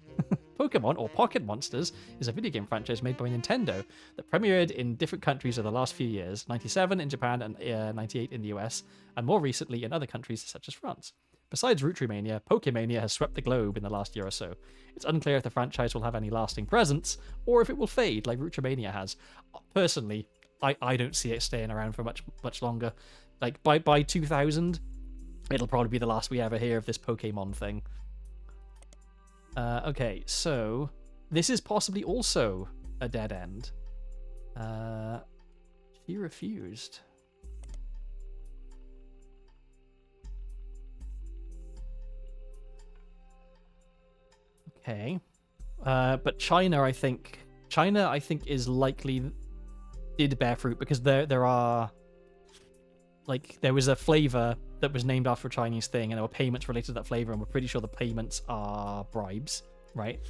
Pokemon, or Pocket Monsters, is a video game franchise made by Nintendo that premiered in different countries over the last few years, 97 in Japan and 98 in the US, and more recently in other countries such as France. Besides Roottree Mania, Pokemania has swept the globe in the last year or so. It's unclear if the franchise will have any lasting presence, or if it will fade like Roottree Mania has. Personally, I don't see it staying around for much longer. Like, by 2000, it'll probably be the last we ever hear of this Pokemon thing. Okay, so this is possibly also a dead end. She refused. Okay. But China, I think is likely did bear fruit because there are, like, there was a flavor that was named after a Chinese thing, and there were payments related to that flavor, and we're pretty sure the payments are bribes, right?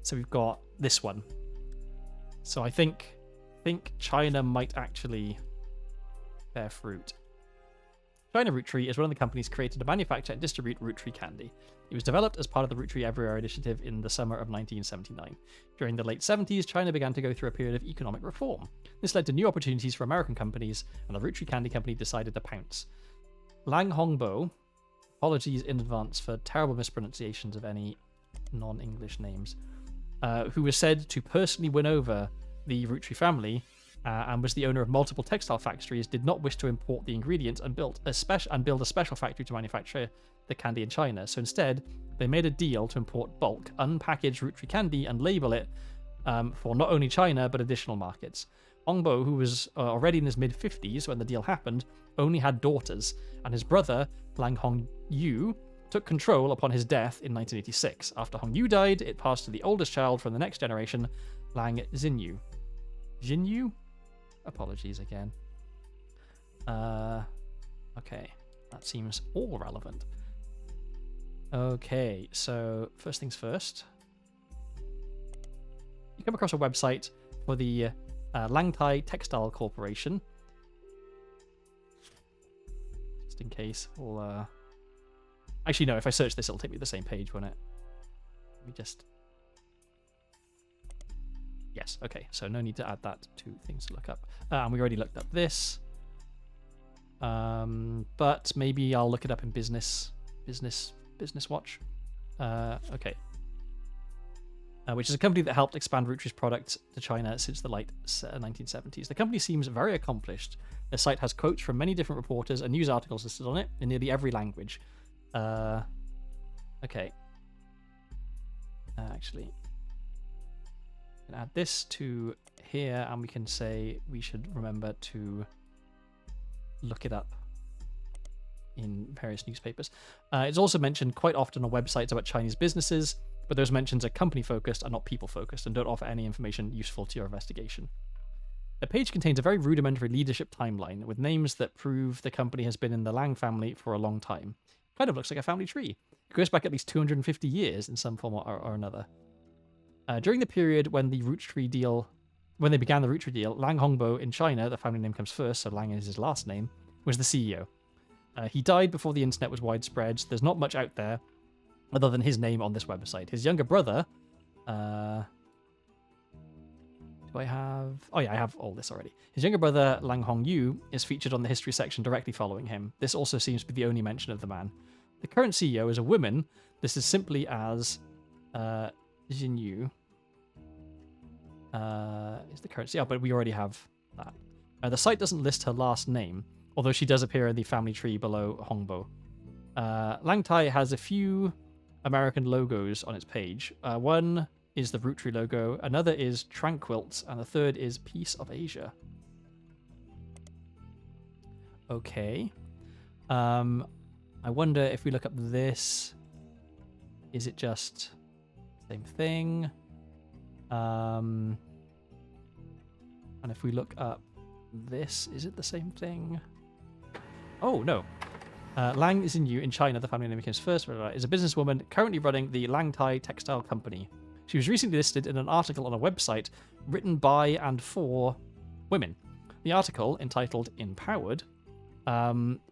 So we've got this one. So I think China might actually bear fruit. China Roottree is one of the companies created to manufacture and distribute Roottree candy. It was developed as part of the Roottree Everywhere initiative in the summer of 1979. During the late 70s, China began to go through a period of economic reform. This led to new opportunities for American companies, and the Roottree Candy Company decided to pounce. Lang Hongbo, apologies in advance for terrible mispronunciations of any non-English names, who was said to personally win over the Roottree family and was the owner of multiple textile factories, did not wish to import the ingredients and build a special factory to manufacture the candy in China. So instead, they made a deal to import bulk, unpackaged Roottree candy and label it for not only China, but additional markets. Hongbo, who was already in his mid-50s when the deal happened, only had daughters, and his brother, Lang Hongyu, took control upon his death in 1986. After Hongyu died, it passed to the oldest child from the next generation, Lang Xinyu. Xinyu? Apologies again. Okay, that seems all relevant. Okay, so first things first. You come across a website for the Langtai Textile Corporation. Just in case. We'll, actually, no, if I search this, it'll take me to the same page, won't it? Let me just... Yes, okay, so no need to add that to things to look up. And we already looked up this. But maybe I'll look it up in Business Watch. Okay. Which is a company that helped expand Roottree's product to China since the late 1970s. The company seems very accomplished. The site has quotes from many different reporters and news articles listed on it in nearly every language. Okay. Actually, we can add this to here, and we can say we should remember to look it up in various newspapers. It's also mentioned quite often on websites about Chinese businesses, but those mentions are company-focused and not people-focused and don't offer any information useful to your investigation. The page contains a very rudimentary leadership timeline with names that prove the company has been in the Lang family for a long time. Kind of looks like a family tree. It goes back at least 250 years in some form or another. During the period when they began the Roottree deal, Lang Hongbo in China, the family name comes first, so Lang is his last name, was the CEO. He died before the internet was widespread, so there's not much out there other than his name on this website. His younger brother, do I have... Oh yeah, I have all this already. His younger brother, Lang Hongyu, is featured on the history section directly following him. This also seems to be the only mention of the man. The current CEO is a woman. This is simply as Xinyu. Is the currency? Oh, but we already have that. The site doesn't list her last name, although she does appear in the family tree below Hongbo. Langtai has a few American logos on its page. One is the Roottree logo, another is Tranquilt, and the third is Peace of Asia. Okay. I wonder if we look up this, is it just same thing? And if we look up this, is it the same thing? Oh, no. Lang Xinyu in China, the family name becomes first, is a businesswoman currently running the Langtai Textile Company. She was recently listed in an article on a website written by and for women. The article, entitled Empowered,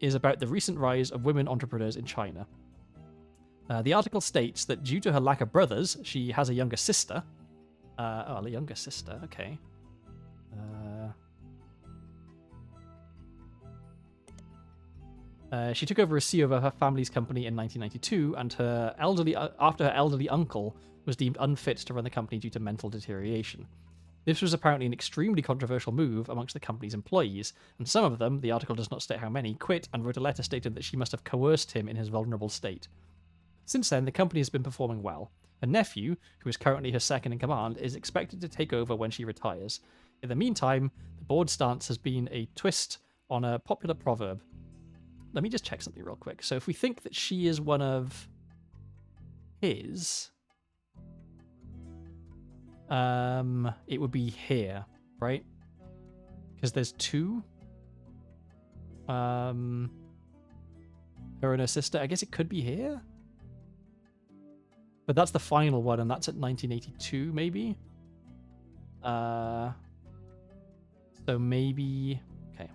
is about the recent rise of women entrepreneurs in China. The article states that due to her lack of brothers, she has a younger sister. A younger sister, okay. She took over as CEO of her family's company in 1992, and after her elderly uncle was deemed unfit to run the company due to mental deterioration. This was apparently an extremely controversial move amongst the company's employees, and some of them, the article does not state how many, quit and wrote a letter stating that she must have coerced him in his vulnerable state. Since then, the company has been performing well. Her nephew, who is currently her second in command, is expected to take over when she retires. In the meantime, the board's stance has been a twist on a popular proverb. Let me just check something real quick. So if we think that she is one of his, it would be here, right? Because there's two. Her and her sister. I guess it could be here. But that's the final one, and that's at 1982, maybe? So maybe... Okay.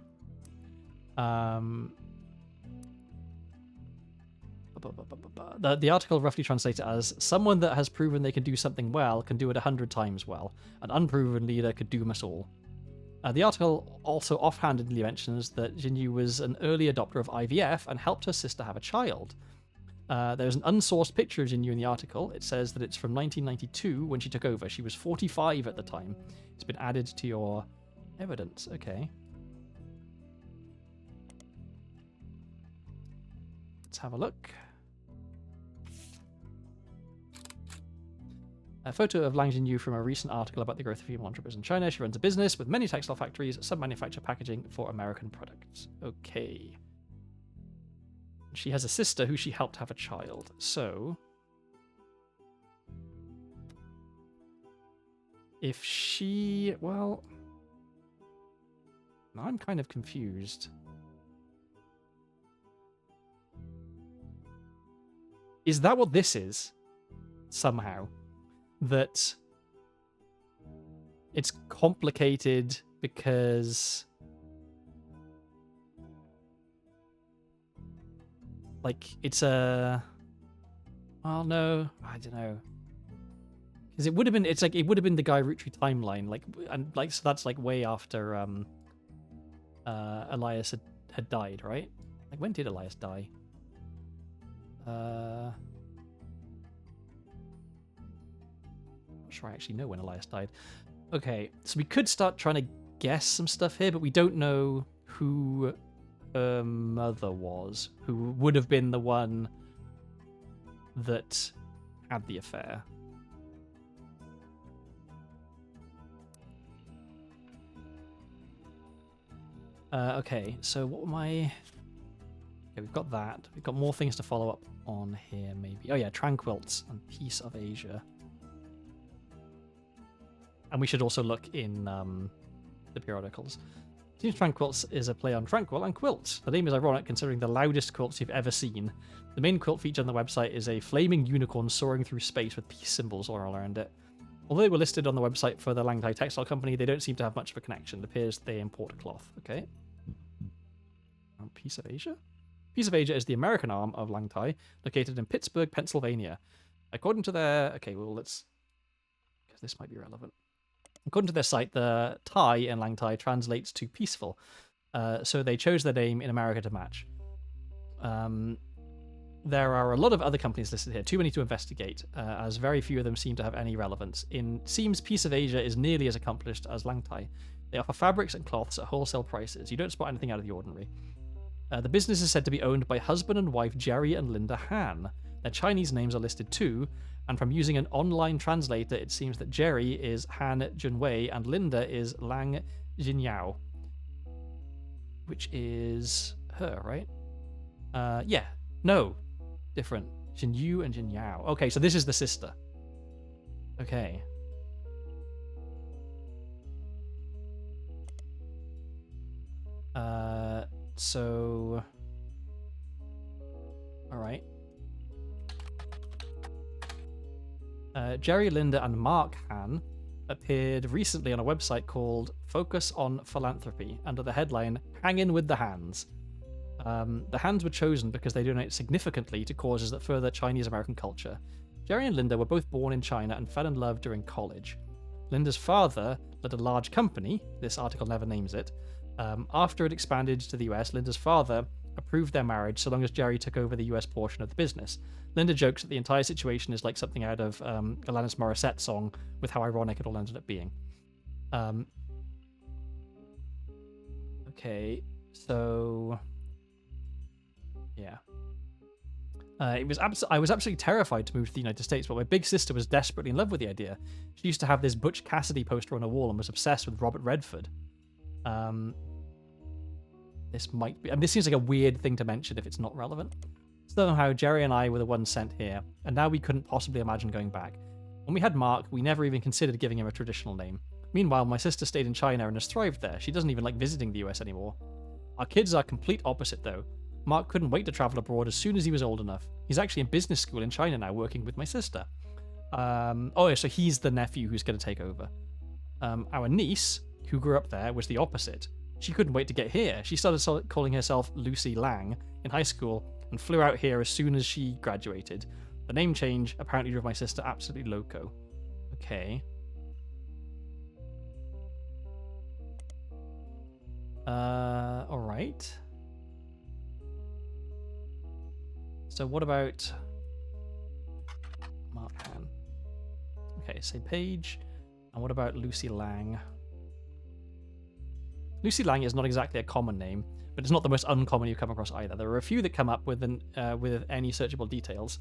The article roughly translates it as, someone that has proven they can do something well can do it 100 times well. An unproven leader could doom us all. The article also offhandedly mentions that Jinyu was an early adopter of IVF and helped her sister have a child. There's an unsourced picture of Jinyu in the article. It says that it's from 1992 when she took over. She was 45 at the time. It's been added to your evidence. Okay. Let's have a look. A photo of Lang Jinyu from a recent article about the growth of female entrepreneurs in China. She runs a business with many textile factories. Some manufacture packaging for American products. Okay. She has a sister who she helped have a child. So, if she... Well... Now I'm kind of confused. Is that what this is? Somehow. That it's complicated because... Like, it's a... Well, no, I don't know. Because it would have been... It's like, it would have been the Guy Roottree timeline. Like, and like, so that's like way after Elias had died, right? Like, when did Elias die? Not sure I actually know when Elias died. Okay, so we could start trying to guess some stuff here, but we don't know who her mother was, who would have been the one that had the affair. Okay, so what am I... Okay, we've got that. We've got more things to follow up on here, maybe. Oh yeah, Tranquilts and Peace of Asia. And we should also look in the periodicals. Seems Tranquilts is a play on Tranquil and Quilt. The name is ironic considering the loudest quilts you've ever seen. The main quilt feature on the website is a flaming unicorn soaring through space with peace symbols all around it. Although they were listed on the website for the Langtai Textile Company, they don't seem to have much of a connection. It appears they import cloth. Okay. Peace of Asia? Peace of Asia is the American arm of Langtai, located in Pittsburgh, Pennsylvania. According to their... Okay, well, let's... Because this might be relevant. According to their site, the Thai in Langtai translates to peaceful, so they chose their name in America to match. there are a lot of other companies listed here, too many to investigate, as very few of them seem to have any relevance. It seems Piece of Asia is nearly as accomplished as Langtai. They offer fabrics and cloths at wholesale prices. You don't spot anything out of the ordinary. The business is said to be owned by husband and wife Jerry and Linda Han. Their Chinese names are listed too, and from using an online translator, it seems that Jerry is Han Junwei and Linda is Lang Jinyao, which is her, right? Yeah. No. Different. Jinyu and Jinyao. Okay, so this is the sister. Okay. So... Alright. Jerry, Linda, and Mark Han appeared recently on a website called Focus on Philanthropy under the headline Hangin' with the Hands. The Hands were chosen because they donate significantly to causes that further Chinese-American culture. Jerry and Linda were both born in China and fell in love during college. Linda's father led a large company, this article never names it. After it expanded to the US, Linda's father approved their marriage so long as Jerry took over the US portion of the business. Linda jokes that the entire situation is like something out of Alanis Morissette's song, with how ironic it all ended up being. Okay, so... Yeah. I was absolutely terrified to move to the United States, but my big sister was desperately in love with the idea. She used to have this Butch Cassidy poster on her wall and was obsessed with Robert Redford. This might be... this seems like a weird thing to mention if it's not relevant. Somehow, Jerry and I were the ones sent here, and now we couldn't possibly imagine going back. When we had Mark, we never even considered giving him a traditional name. Meanwhile, my sister stayed in China and has thrived there. She doesn't even like visiting the US anymore. Our kids are complete opposite, though. Mark couldn't wait to travel abroad as soon as he was old enough. He's actually in business school in China now, working with my sister. Oh, yeah, so he's the nephew who's going to take over. Our niece, who grew up there, was the opposite. She couldn't wait to get here. She started calling herself Lucy Lang in high school and flew out here as soon as she graduated. The name change apparently drove my sister absolutely loco. Okay. Alright. So what about Mark Han? Okay, say Paige. And what about Lucy Lang? Lucy Lang is not exactly a common name, but it's not the most uncommon you've come across either. There are a few that come up with any searchable details,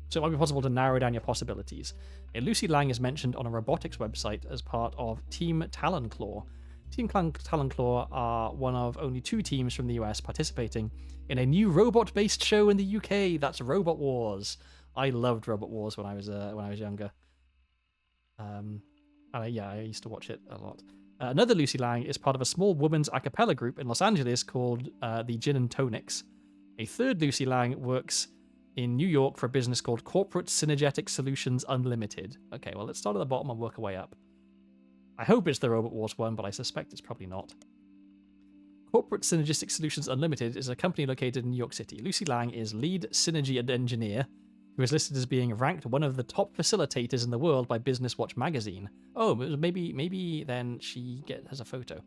so it might be possible to narrow down your possibilities. Lucy Lang is mentioned on a robotics website as part of Team Talonclaw. Team Talonclaw are one of only 2 teams from the US participating in a new robot-based show in the UK. That's Robot Wars. I loved Robot Wars when I was younger. Yeah, I used to watch it a lot. Another Lucy Lang is part of a small women's a cappella group in Los Angeles called the Gin and Tonics. A third Lucy Lang works in New York for a business called Corporate Synergetic Solutions Unlimited. Okay, well, let's start at the bottom and work our way up. I hope it's the Robot Wars one, but I suspect it's probably not. Corporate Synergistic Solutions Unlimited is a company located in New York City. Lucy Lang is lead synergy and engineer, who is listed as being ranked one of the top facilitators in the world by Business Watch magazine. Oh, maybe then she has a photo.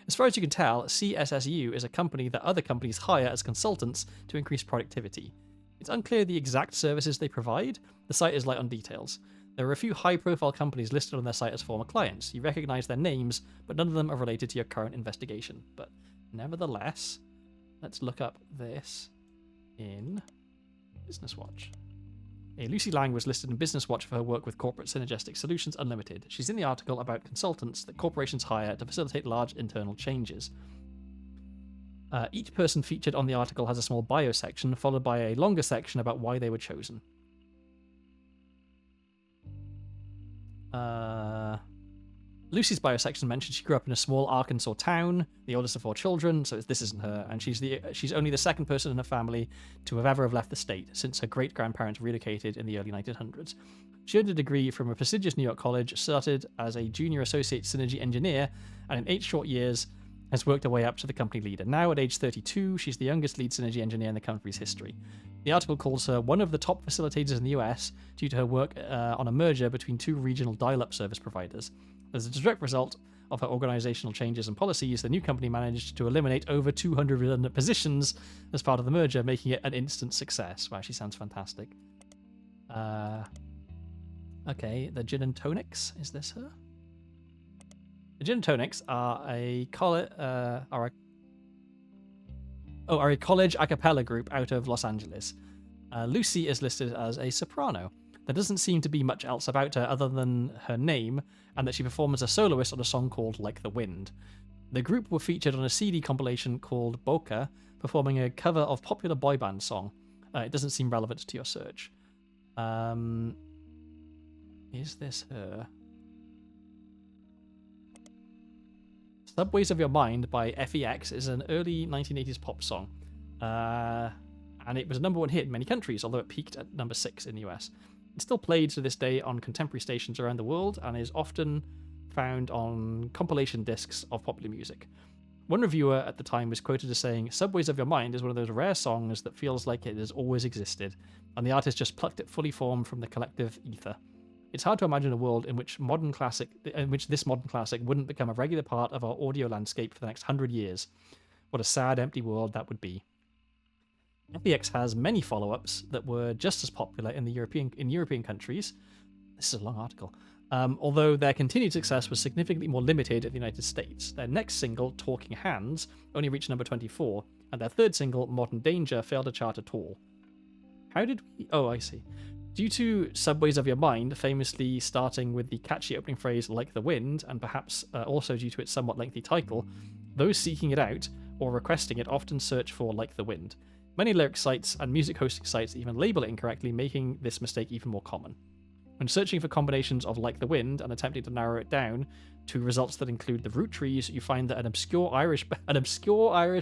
As far as you can tell, CSSU is a company that other companies hire as consultants to increase productivity. It's unclear the exact services they provide. The site is light on details. There are a few high-profile companies listed on their site as former clients. You recognize their names, but none of them are related to your current investigation. But nevertheless, let's look up this in Business Watch. Lucy Lang was listed in Business Watch for her work with Corporate Synergistic Solutions Unlimited. She's in the article about consultants that corporations hire to facilitate large internal changes. Each person featured on the article has a small bio section, followed by a longer section about why they were chosen. Lucy's bio section mentioned she grew up in a small Arkansas town, the oldest of 4 children, so this isn't her, and she's only the second person in her family to have ever left the state since her great-grandparents relocated in the early 1900s. She earned a degree from a prestigious New York college, started as a junior associate synergy engineer, and in 8 short years has worked her way up to the company leader. Now at age 32, she's the youngest lead synergy engineer in the company's history. The article calls her one of the top facilitators in the US due to her work on a merger between 2 regional dial-up service providers. As a direct result of her organizational changes and policies, the new company managed to eliminate over 200 redundant positions as part of the merger, making it an instant success. Wow, she sounds fantastic. Okay, the Gin and Tonics. Is this her? The Gin and Tonics are a college a cappella group out of Los Angeles. Lucy is listed as a soprano. There doesn't seem to be much else about her other than her name, and that she performs as a soloist on a song called Like the Wind. The group were featured on a CD compilation called Bossa, performing a cover of popular boy band song. It doesn't seem relevant to your search. Is this her? Subways of Your Mind by FEX is an early 1980s pop song. And it was a #1 hit in many countries, although it peaked at number 6 in the US. It's still played to this day on contemporary stations around the world and is often found on compilation discs of popular music. One reviewer at the time was quoted as saying, "Subways of Your Mind is one of those rare songs that feels like it has always existed, and the artist just plucked it fully formed from the collective ether. It's hard to imagine a world in which this modern classic wouldn't become a regular part of our audio landscape for the next 100 years. What a sad, empty world that would be." FEX has many follow-ups that were just as popular in European countries. This is a long article. Although their continued success was significantly more limited in the United States. Their next single, Talking Hands, only reached number 24, and their third single, Modern Danger, failed to chart at all. How did we... Oh, I see. Due to Subways of Your Mind famously starting with the catchy opening phrase Like the Wind, and perhaps also due to its somewhat lengthy title, those seeking it out or requesting it often search for Like the Wind. Many lyric sites and music hosting sites even label it incorrectly, making this mistake even more common. When searching for combinations of Like the Wind and attempting to narrow it down to results that include the Roottrees, you find that an obscure Irish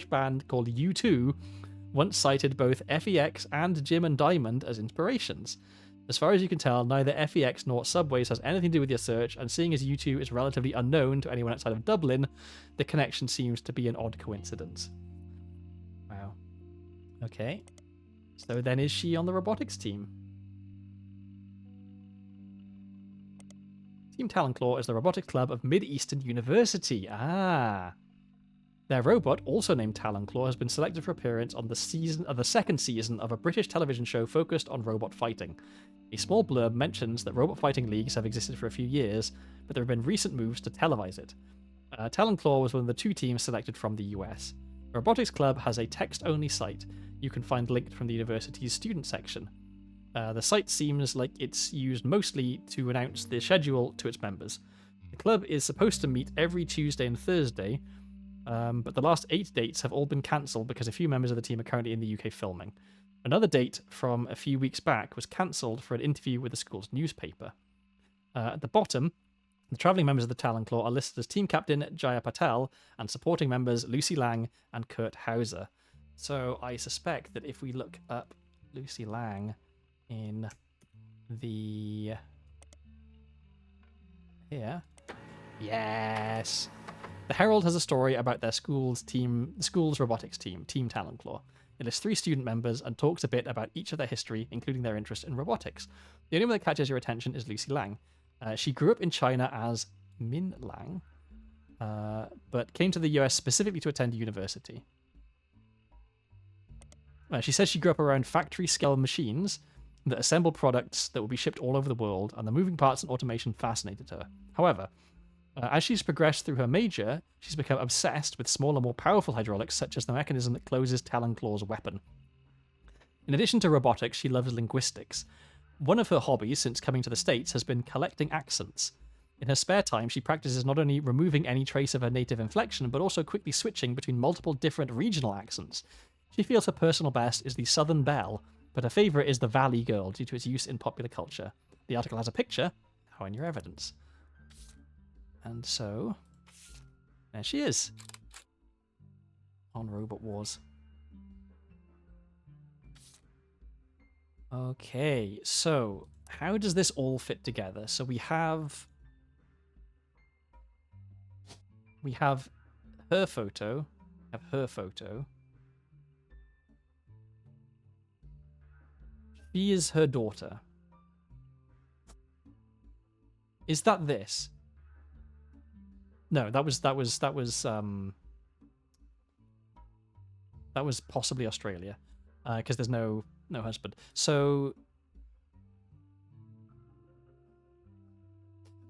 band called U2 once cited both FEX and Jim and Diamond as inspirations. As far as you can tell, neither FEX nor Subways has anything to do with your search, and seeing as U2 is relatively unknown to anyone outside of Dublin, the connection seems to be an odd coincidence. Wow. Okay. So then is she on the robotics team? Team Talonclaw is the robotics club of Mid-Eastern University. Ah. Their robot, also named Talonclaw, has been selected for appearance on the second season of a British television show focused on robot fighting. A small blurb mentions that robot fighting leagues have existed for a few years, but there have been recent moves to televise it. Talonclaw was one of the 2 teams selected from the US. The robotics club has a text-only site you can find linked from the university's student section. The site seems like it's used mostly to announce the schedule to its members. The club is supposed to meet every Tuesday and Thursday, but the last 8 dates have all been cancelled because a few members of the team are currently in the UK filming. Another date from a few weeks back was cancelled for an interview with the school's newspaper. At the bottom, the travelling members of the Talonclaw are listed as team captain Jaya Patel and supporting members Lucy Lang and Kurt Hauser. So I suspect that if we look up Lucy Lang in the... Here. Yes! The Herald has a story about their school's robotics team, Team Talonclaw. It lists 3 student members and talks a bit about each of their history, including their interest in robotics. The only one that catches your attention is Lucy Lang. She grew up in China as Min Lang, but came to the US specifically to attend university. She says she grew up around factory-scale machines that assemble products that will be shipped all over the world, and the moving parts and automation fascinated her. However, as she's progressed through her major, she's become obsessed with smaller, more powerful hydraulics, such as the mechanism that closes Talonclaw's weapon. In addition to robotics, she loves linguistics. One of her hobbies since coming to the States has been collecting accents. In her spare time, she practices not only removing any trace of her native inflection, but also quickly switching between multiple different regional accents. She feels her personal best is the Southern Belle, but her favourite is the Valley Girl due to its use in popular culture. The article has a picture. How in your evidence? And so, there she is. On Robot Wars. Okay, so how does this all fit together? So we have her photo, She is her daughter. Is that this? No, that was possibly Australia, because there's no husband. So,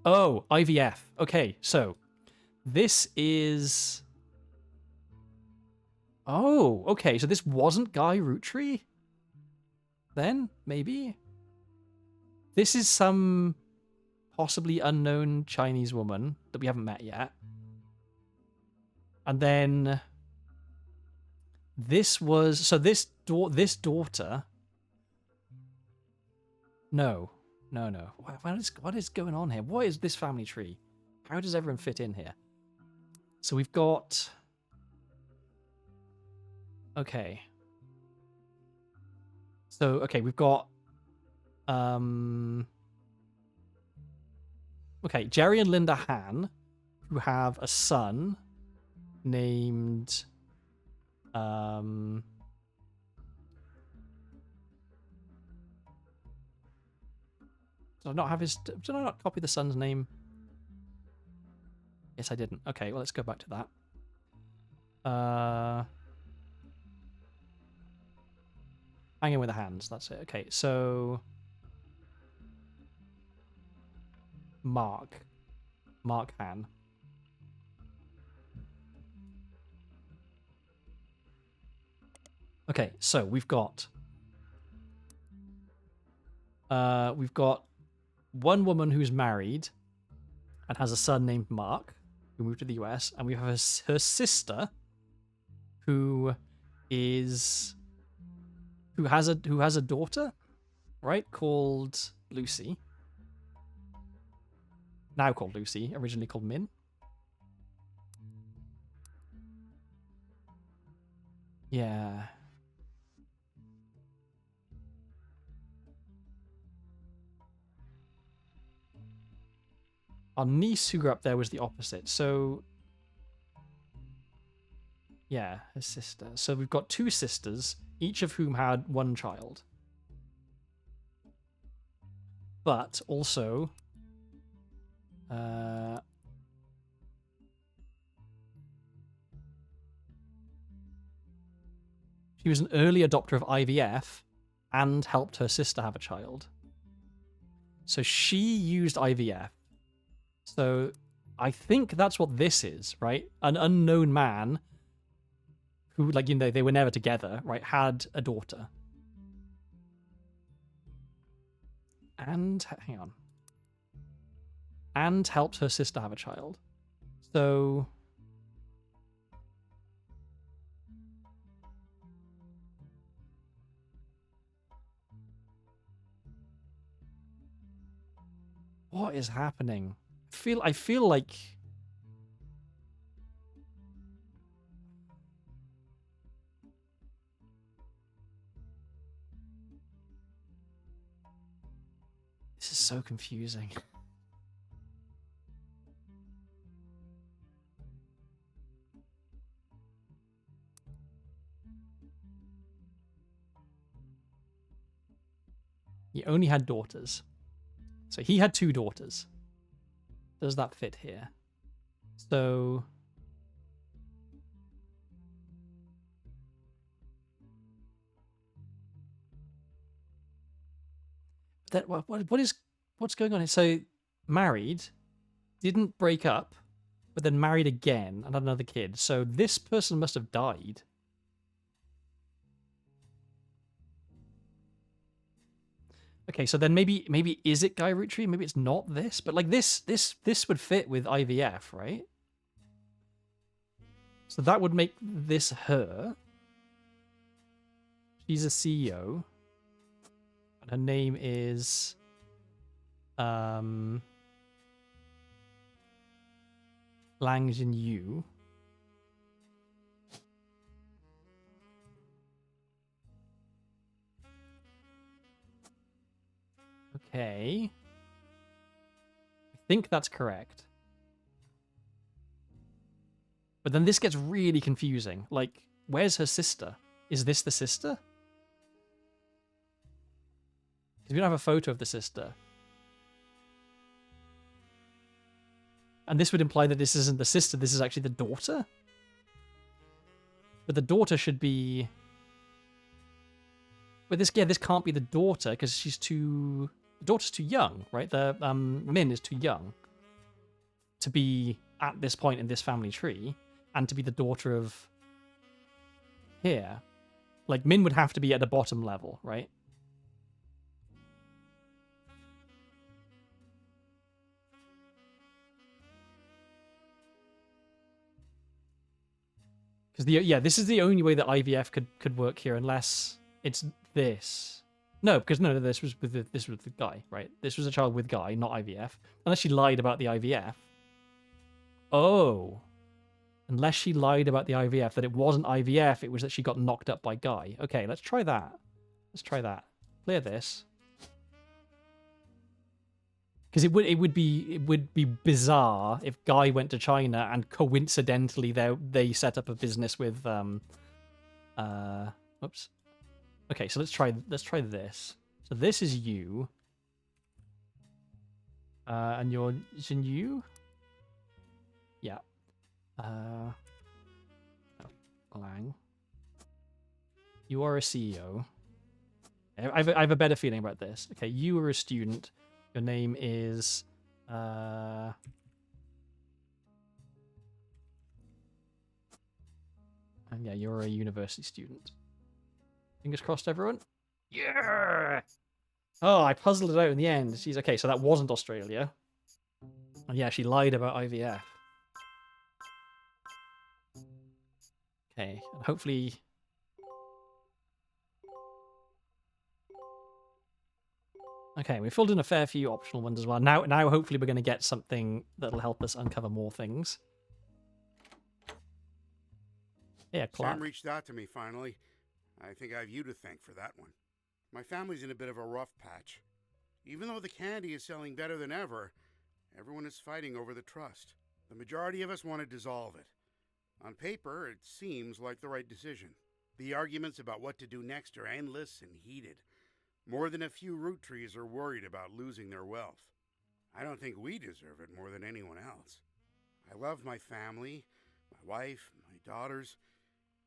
oh, IVF. Okay, so this is. Oh, okay. So this wasn't Guy Roottree? Then maybe this is some possibly unknown Chinese woman that we haven't met yet, and then. This was so this daughter. No. What is going on here? What is this family tree? How does everyone fit in here? So we've got. Okay. So okay, we've got. Okay, Jerry and Linda Han, who have a son named. Did I not have his? Did I not copy the son's name? Yes, I didn't. Okay, well, let's go back to that. Hanging with the hands. That's it. Okay, so Mark Han. Okay, so we've got one woman who's married and has a son named Mark, who moved to the US, and we have her sister, who has a daughter, right, called Lucy. Now called Lucy, originally called Min. Yeah. Our niece who grew up there was the opposite. So, yeah, her sister. So we've got two sisters, each of whom had one child. But also, she was an early adopter of IVF and helped her sister have a child. So she used IVF. So I think that's what this is, right? An unknown man who, like, you know, they were never together, right, had a daughter. And, hang on. And helped her sister have a child. So... what is happening? I feel like this is so confusing. He only had daughters. So he had two daughters. Does that fit here? So... what's going on here? So, married, didn't break up, but then married again and had another kid. So this person must have died. Okay, so then maybe is it Guy Roottree? Maybe it's not this, but like this would fit with IVF, right? So that would make this her. She's a CEO. And her name is Lang Jinyu. Okay. I think that's correct. But then this gets really confusing. Like, where's her sister? Is this the sister? Because we don't have a photo of the sister. And this would imply that this isn't the sister, this is actually the daughter? But the daughter should be... But this can't be the daughter, because she's too... The daughter's too young, right? The Min is too young to be at this point in this family tree, and to be the daughter of here. Like, Min would have to be at the bottom level, right? Because this is the only way that IVF could work here, unless it's this. No, because no, this was with the guy, right? This was a child with Guy, not IVF. Unless she lied about the IVF. Oh, unless she lied about the IVF, that it wasn't IVF, it was that she got knocked up by Guy. Okay, let's try that. Let's try that. Clear this. Because it would be bizarre if Guy went to China and coincidentally they set up a business with oops. Okay, so let's try this. So this is you. And you're Jinyu? Yeah. Lang. You are a CEO. I have a better feeling about this. Okay, you are a student. Your name is and yeah, you're a university student. Fingers crossed, everyone. Yeah. Oh, I puzzled it out in the end. She's okay, so that wasn't Australia. And yeah, she lied about IVF. Okay, and hopefully... Okay, we filled in a fair few optional ones as well. Now hopefully we're going to get something that'll help us uncover more things. Yeah, Clark. Sam reached out to me finally. I think I have you to thank for that one. My family's in a bit of a rough patch. Even though the candy is selling better than ever, everyone is fighting over the trust. The majority of us want to dissolve it. On paper, it seems like the right decision. The arguments about what to do next are endless and heated. More than a few Roottrees are worried about losing their wealth. I don't think we deserve it more than anyone else. I love my family, my wife, my daughters,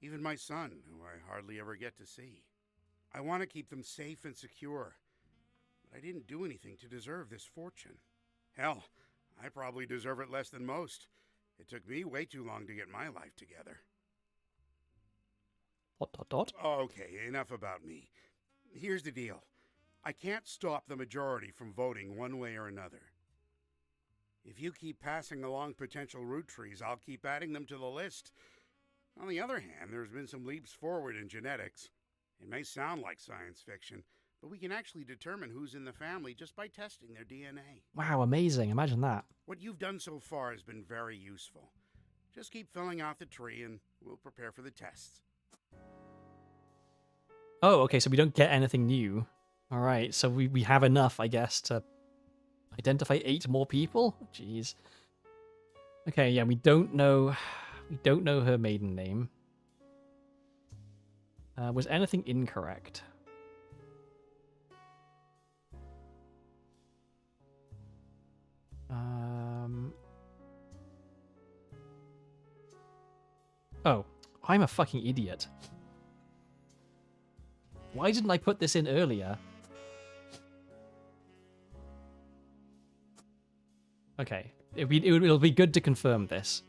even my son, who I hardly ever get to see. I want to keep them safe and secure, but I didn't do anything to deserve this fortune. Hell, I probably deserve it less than most. It took me way too long to get my life together. ... Okay, enough about me. Here's the deal. I can't stop the majority from voting one way or another. If you keep passing along potential Roottrees, I'll keep adding them to the list. On the other hand, there's been some leaps forward in genetics. It may sound like science fiction, but we can actually determine who's in the family just by testing their DNA. Wow, amazing. Imagine that. What you've done so far has been very useful. Just keep filling out the tree and we'll prepare for the tests. Oh, okay, so we don't get anything new. All right, so we have enough, I guess, to identify 8 more people? Jeez. Okay, yeah, we don't know her maiden name. Was anything incorrect? Oh, I'm a fucking idiot. Why didn't I put this in earlier? Okay, it'll be good to confirm this.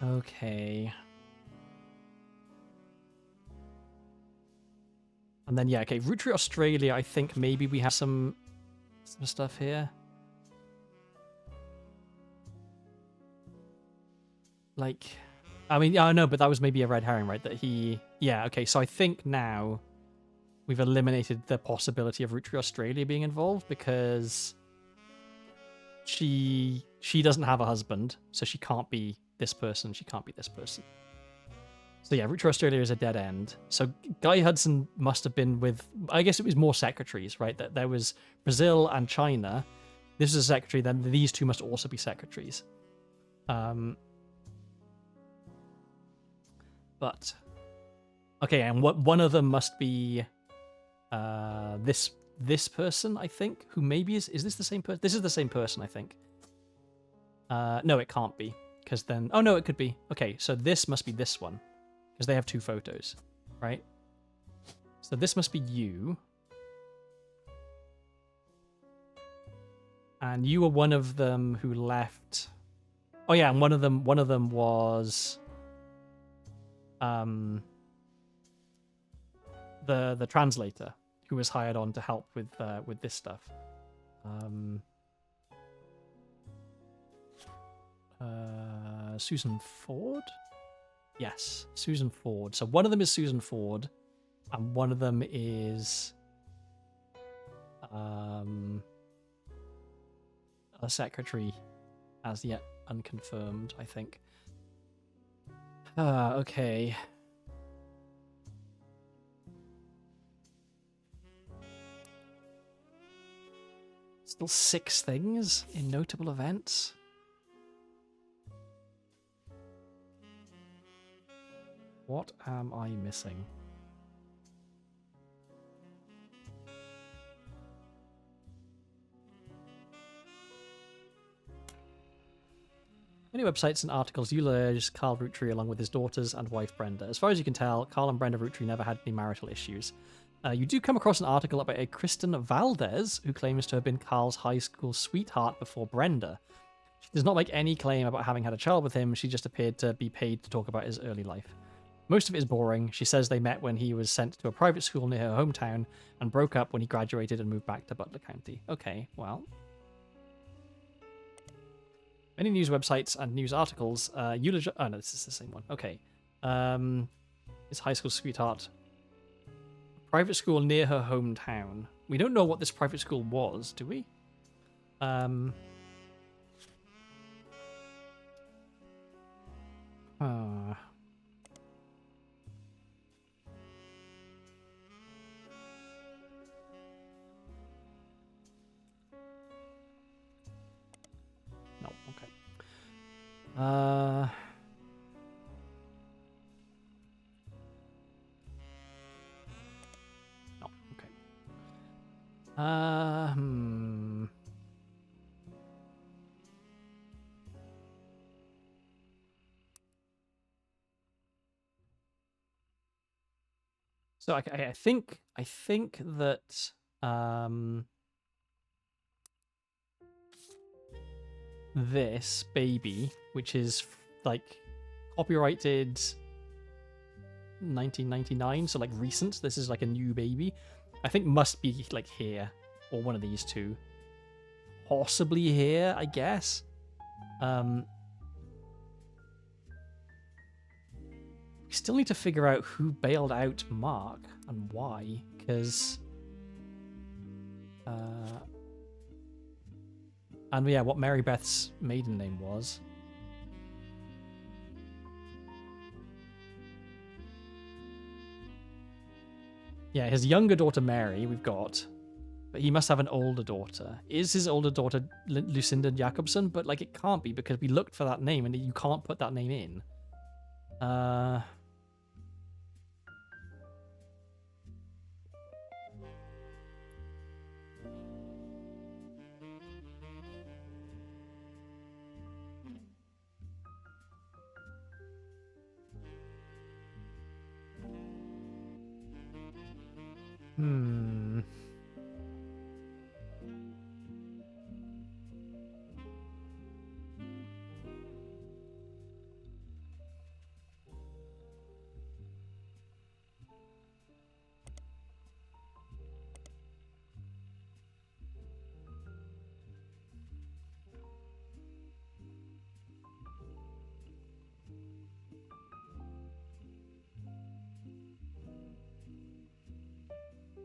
Okay. And then, yeah, okay, Roottrees Australia, I think maybe we have some stuff here. Like, I mean, yeah, I know, but that was maybe a red herring, right? That he... Yeah, okay, so I think now we've eliminated the possibility of Roottrees Australia being involved because she doesn't have a husband, so she can't be this person, she can't be this person. So yeah, Roottrees Australia is a dead end. So Guy Hudson must have been with... I guess it was more secretaries, right? That there was Brazil and China. This is a secretary, then these two must also be secretaries. But... Okay, and one of them must be this person, I think, who maybe is this the same person? This is the same person, I think. No, it can't be, because then... Oh, no, it could be. Okay, so this must be this one, because they have 2 photos, right? So this must be you. And you were one of them who left... Oh, yeah, and one of them was... the translator who was hired on to help with this stuff. Susan Ford? Yes, Susan Ford. So one of them is Susan Ford, and one of them is a secretary, as yet unconfirmed, I think. Okay. Still 6 things in notable events. What am I missing? Many websites and articles eulogize Carl Rootree along with his daughters and wife Brenda. As far as you can tell, Carl and Brenda Rootree never had any marital issues. You do come across an article about a Kristen Valdez who claims to have been Carl's high school sweetheart before Brenda. She does not make any claim about having had a child with him. She just appeared to be paid to talk about his early life. Most of it is boring. She says they met when he was sent to a private school near her hometown and broke up when he graduated and moved back to Butler County. Okay, well. Many news websites and news articles eulogize... Oh, no, this is the same one. Okay. His high school sweetheart. Private school near her hometown. We don't know what this private school was, do we? No, okay. No, okay. So I think that this baby, which is like copyrighted 1999, so like recent, this is like a new baby, I think must be like here or one of these two, possibly here, I guess. We still need to figure out who bailed out Mark and why, because and yeah, what Mary Beth's maiden name was. Yeah, his younger daughter Mary we've got, but he must have an older daughter. Is his older daughter Lucinda Jacobson? But like it can't be, because we looked for that name and you can't put that name in.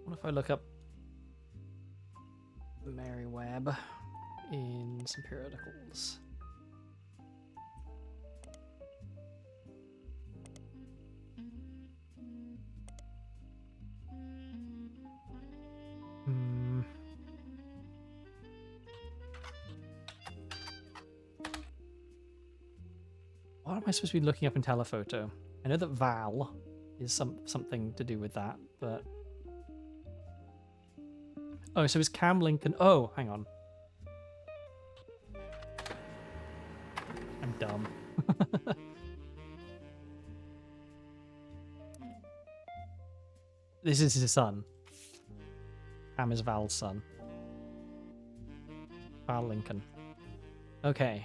What if I look up Mary Webb in some periodicals? What am I supposed to be looking up in telephoto? I know that Val is something to do with that, but Oh, so is Cam Lincoln... Oh, hang on. I'm dumb. This is his son. Cam is Val's son. Val Lincoln. Okay.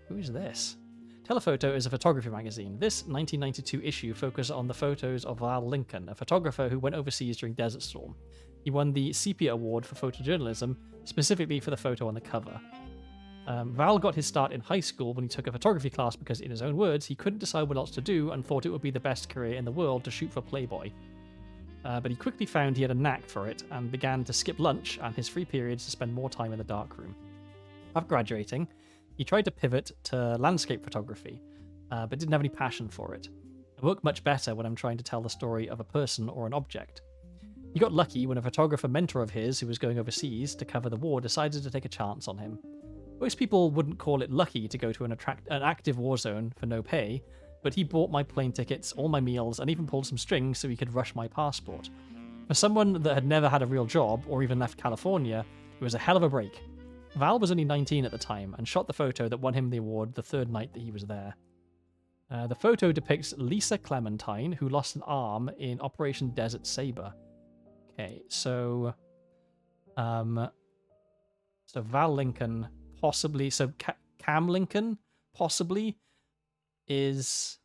Who is this? Telephoto is a photography magazine. This 1992 issue focused on the photos of Val Lincoln, a photographer who went overseas during Desert Storm. He won the Sepia Award for photojournalism, specifically for the photo on the cover. Val got his start in high school when he took a photography class because, in his own words, he couldn't decide what else to do and thought it would be the best career in the world to shoot for Playboy. But he quickly found he had a knack for it and began to skip lunch and his free periods to spend more time in the darkroom. After graduating, he tried to pivot to landscape photography, but didn't have any passion for it. I work much better when I'm trying to tell the story of a person or an object. He got lucky when a photographer mentor of his who was going overseas to cover the war decided to take a chance on him. Most people wouldn't call it lucky to go to an active war zone for no pay, but he bought my plane tickets, all my meals, and even pulled some strings so he could rush my passport. For someone that had never had a real job or even left California, it was a hell of a break. Val was only 19 at the time and shot the photo that won him the award the third night that he was there. The photo depicts Lisa Clementine, who lost an arm in Operation Desert Saber. Okay, so Val Lincoln possibly, so Cam Lincoln possibly is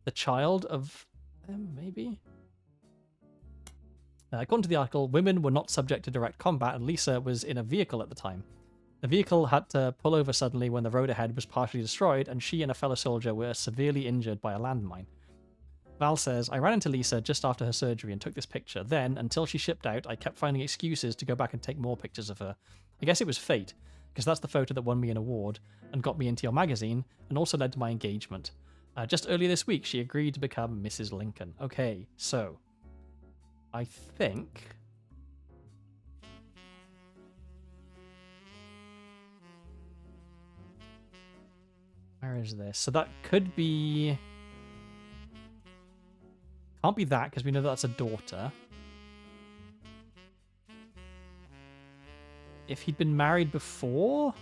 the child of them, maybe? According to the article, women were not subject to direct combat, and Lisa was in a vehicle at the time. The vehicle had to pull over suddenly when the road ahead was partially destroyed, and she and a fellow soldier were severely injured by a landmine. Val says, I ran into Lisa just after her surgery and took this picture. Then, until she shipped out, I kept finding excuses to go back and take more pictures of her. I guess it was fate, because that's the photo that won me an award and got me into your magazine, and also led to my engagement. Just earlier this week, she agreed to become Mrs. Lincoln. Okay, so I think... Where is this? So that could be... Can't be that, because we know that's a daughter. If he'd been married before,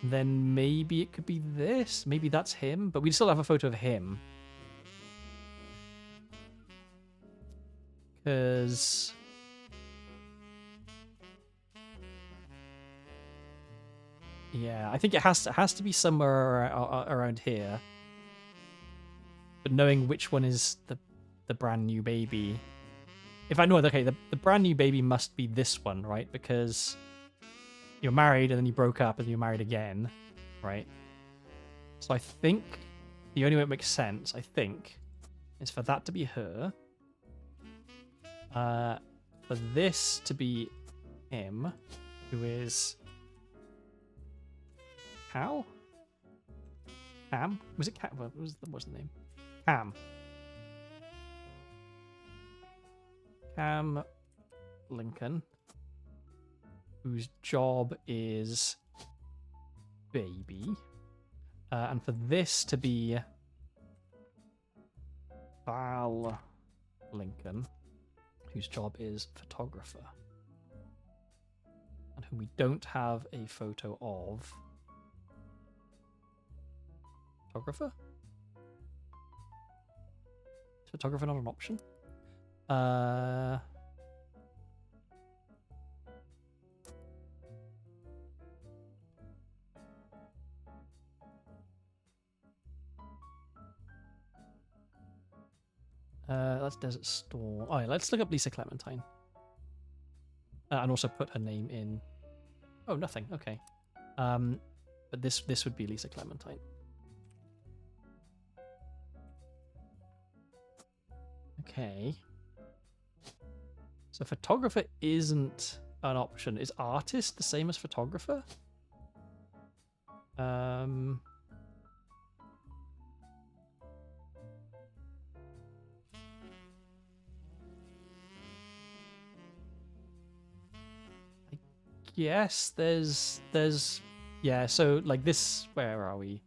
then maybe it could be this. Maybe that's him, but we still have a photo of him. Because... yeah, I think it has to be somewhere around here. But knowing which one is the brand new baby... If I know, okay, the brand new baby must be this one, right? Because you're married and then you broke up and you're married again, right? So I think the only way it makes sense, I think, is for that to be her. For this to be him, who is Cal? Cam? Was it Cam? What's the name? Cam. Cam Lincoln, whose job is baby. And for this to be Val Lincoln, whose job is photographer. And whom we don't have a photo of. Photographer? Is photographer not an option? That's Desert Storm. Oh, yeah, let's look up Lisa Clementine. And also put her name in. Oh, nothing. Okay. But this would be Lisa Clementine. Okay. So photographer isn't an option. Is artist the same as photographer? Yes, there's yeah, so like this, where are we?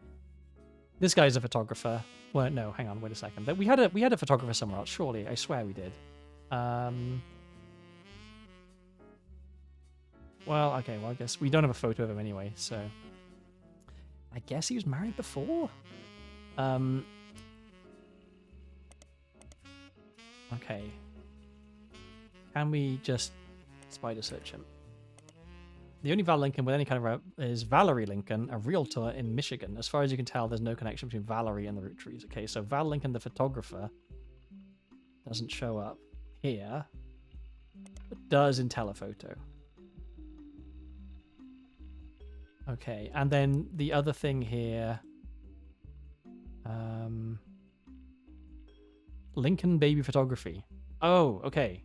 This guy's a photographer. Well, no, hang on, wait a second. We had a photographer somewhere else, surely. I swear we did. Well, okay, well, I guess we don't have a photo of him anyway, so... I guess he was married before? Okay. Can we just spider search him? The only Val Lincoln with any kind of is Valerie Lincoln, a realtor in Michigan. As far as you can tell, there's no connection between Valerie and the Roottrees. Okay, so Val Lincoln, the photographer, doesn't show up here, but does in telephoto. Okay, and then the other thing here, Lincoln Baby Photography. Oh, okay.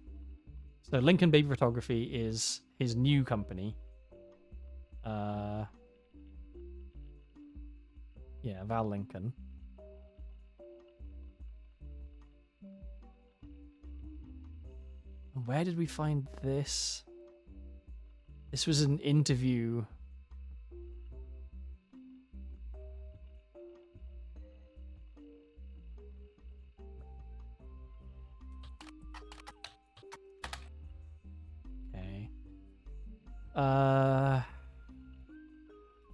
So Lincoln Baby Photography is his new company. Yeah, Val Lincoln. Where did we find this? This was an interview. Okay. I'm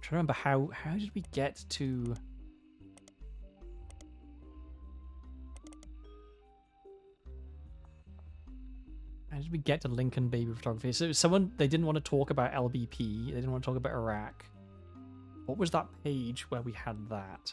trying to remember how did we get to... How did we get to Lincoln Baby Photography? So someone, they didn't want to talk about LBP, they didn't want to talk about Iraq. What was that page where we had that?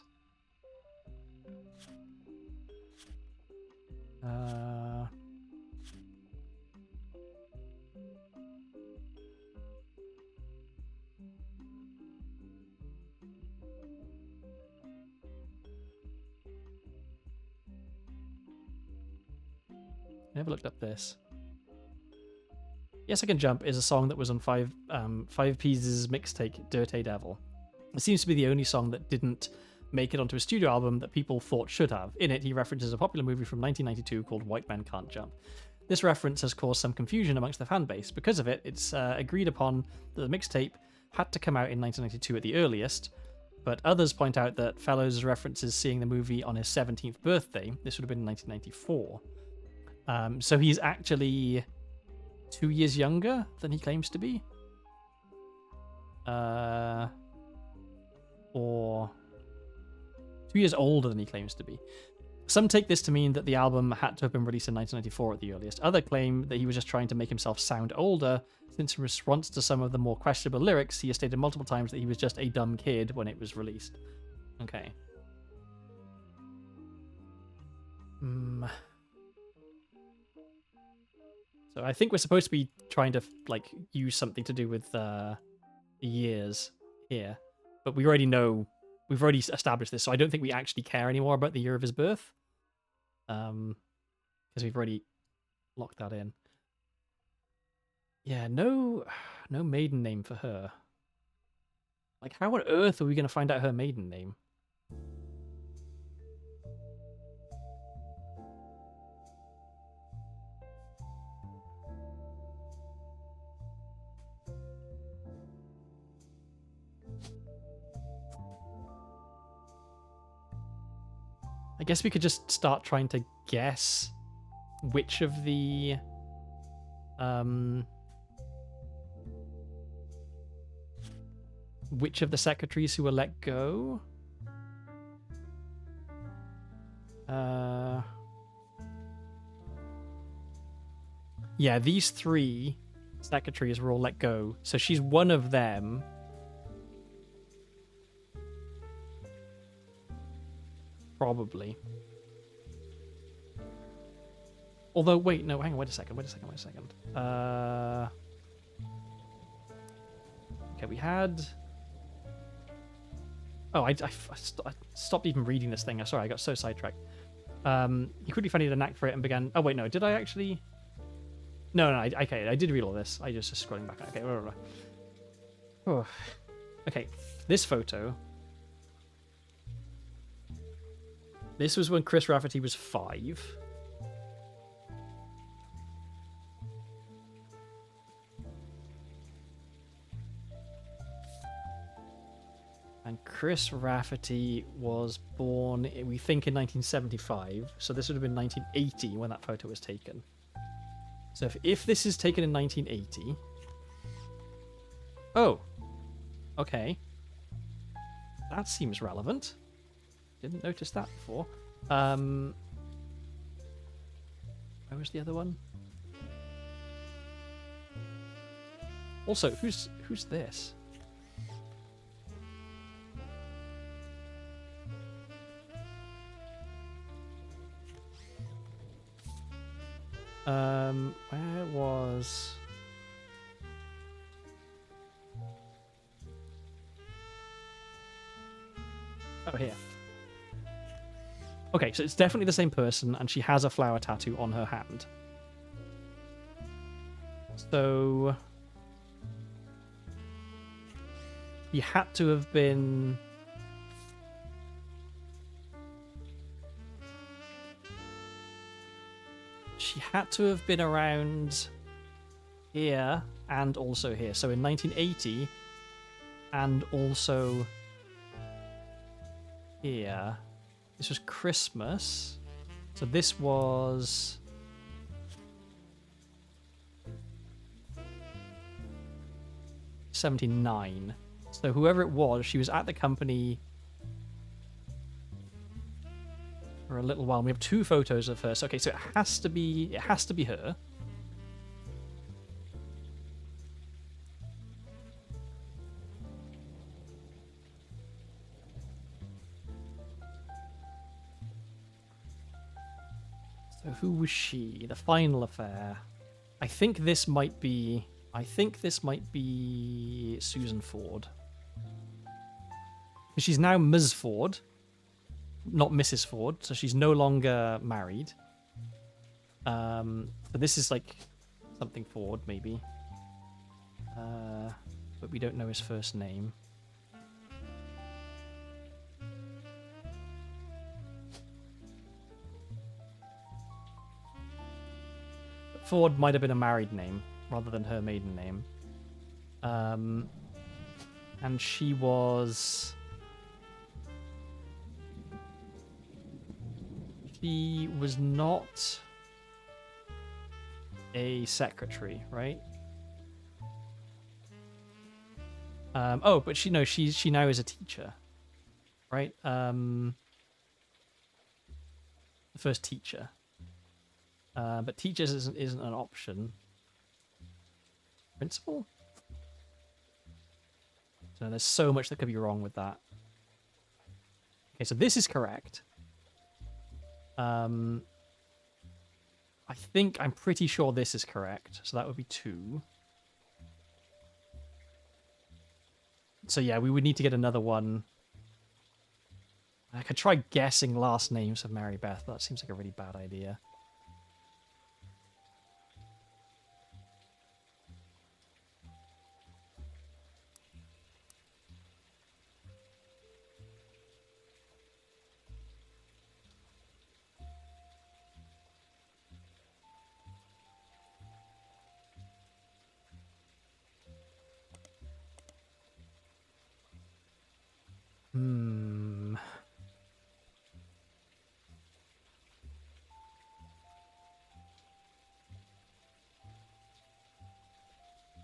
Never looked up this. Yes, I Can Jump is a song that was on Five P's mixtape Dirty Devil. It seems to be the only song that didn't make it onto a studio album that people thought should have. In it, he references a popular movie from 1992 called White Men Can't Jump. This reference has caused some confusion amongst the fan base. Because of it, it's agreed upon that the mixtape had to come out in 1992 at the earliest, but others point out that Fellows references seeing the movie on his 17th birthday. This would have been in 1994. So he's actually 2 years younger than he claims to be. Or 2 years older than he claims to be. Some take this to mean that the album had to have been released in 1994 at the earliest. Others claim that he was just trying to make himself sound older, since in response to some of the more questionable lyrics, he has stated multiple times that he was just a dumb kid when it was released. Okay. So I think we're supposed to be trying to like use something to do with the years here, but we already know, we've already established this, so I don't think we actually care anymore about the year of his birth, because we've already locked that in. Yeah, no maiden name for her. Like, how on earth are we going to find out her maiden name? I guess we could just start trying to guess which of the secretaries who were let go. Yeah, these three secretaries were all let go, so she's one of them. Probably. Although, wait, no, hang on, wait a second. Okay, we had... Oh, I stopped even reading this thing. Sorry, I got so sidetracked. He quickly found he had a knack for it and began... Oh, wait, no, did I actually... No, okay, I did read all this. I just scrolling back. Okay, blah, blah, blah. Oh. Okay, this photo... This was when Chris Rafferty was 5. And Chris Rafferty was born, we think, in 1975. So this would have been 1980 when that photo was taken. So if this is taken in 1980... Oh. Okay. That seems relevant. Didn't notice that before. Where was the other one? Also, who's this? Where was... Oh, here. Okay, so it's definitely the same person, and she has a flower tattoo on her hand. So... he had to have been... she had to have been around here and also here. So in 1980 and also here. This was Christmas. So this was... 79. So whoever it was, she was at the company for a little while. We have 2 photos of her. So, okay, so it has to be her. So who was she? The final affair. I think this might be Susan Ford. She's now Ms. Ford, not Mrs. Ford, so she's no longer married. But this is like something Ford, maybe. But we don't know his first name. But Ford might have been a married name rather than her maiden name. And she was... she was not a secretary, right? Oh, but she now is a teacher, right? The first teacher. But teachers isn't an option. Principal? So there's so much that could be wrong with that. Okay, so this is correct. I'm pretty sure this is correct. So that would be 2. So yeah, we would need to get another one. I could try guessing last names of Mary Beth, but that seems like a really bad idea.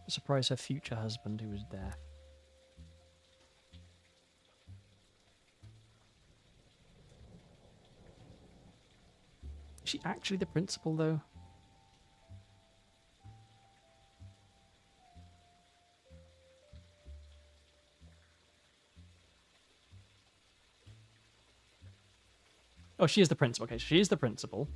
Surprise her future husband who was deaf. Is she actually the principal, though? Oh, she is the principal. Okay, she is the principal.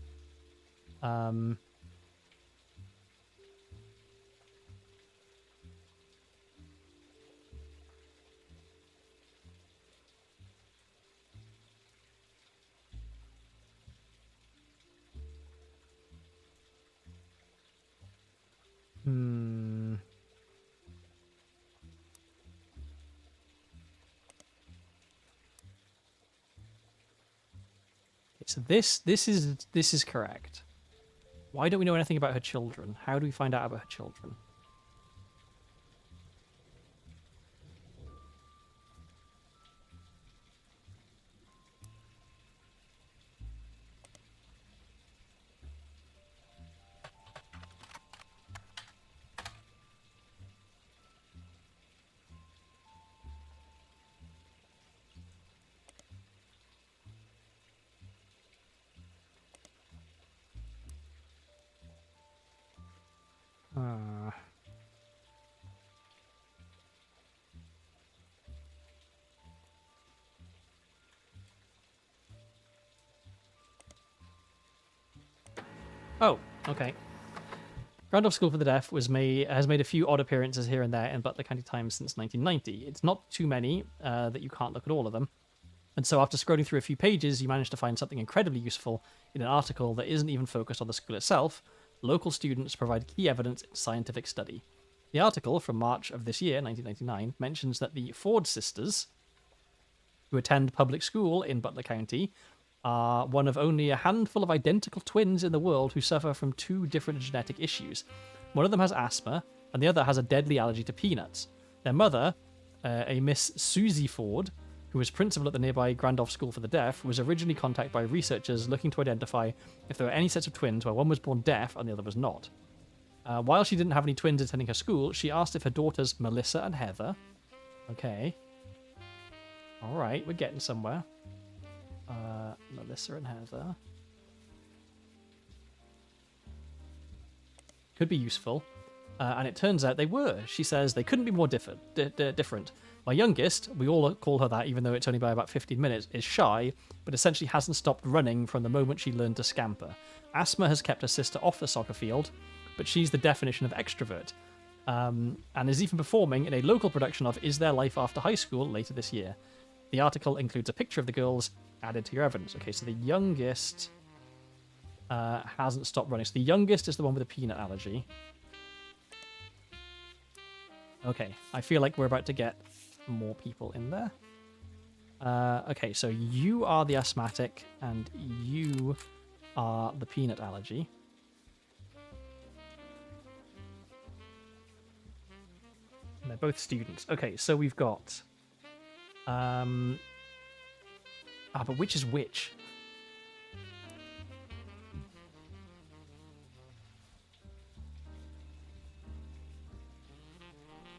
So this is correct. Why don't we know anything about her children? How do we find out about her children? Oh, okay. Randolph School for the Deaf has made a few odd appearances here and there in Butler County Times since 1990. It's not too many that you can't look at all of them. And so after scrolling through a few pages, you manage to find something incredibly useful in an article that isn't even focused on the school itself. Local students provide key evidence in scientific study. The article from March of this year, 1999, mentions that the Ford sisters, who attend public school in Butler County, are one of only a handful of identical twins in the world who suffer from two different genetic issues. One of them has asthma, and the other has a deadly allergy to peanuts. Their mother, a Miss Susie Ford, who was principal at the nearby Randolph School for the Deaf, was originally contacted by researchers looking to identify if there were any sets of twins where one was born deaf and the other was not. While she didn't have any twins attending her school, she asked if her daughters Melissa and Heather... Okay. Alright, we're getting somewhere. Melissa and Heather. Could be useful. And it turns out they were. She says they couldn't be more different. My youngest, we all call her that even though it's only by about 15 minutes, is shy, but essentially hasn't stopped running from the moment she learned to scamper. Asthma has kept her sister off the soccer field, but she's the definition of extrovert. And is even performing in a local production of Is There Life After High School later this year. The article includes a picture of the girls added to your evidence. Okay, so the youngest hasn't stopped running. So the youngest is the one with a peanut allergy. Okay, I feel like we're about to get more people in there. Okay, so you are the asthmatic and you are the peanut allergy. And they're both students. Okay, so we've got... but which is which?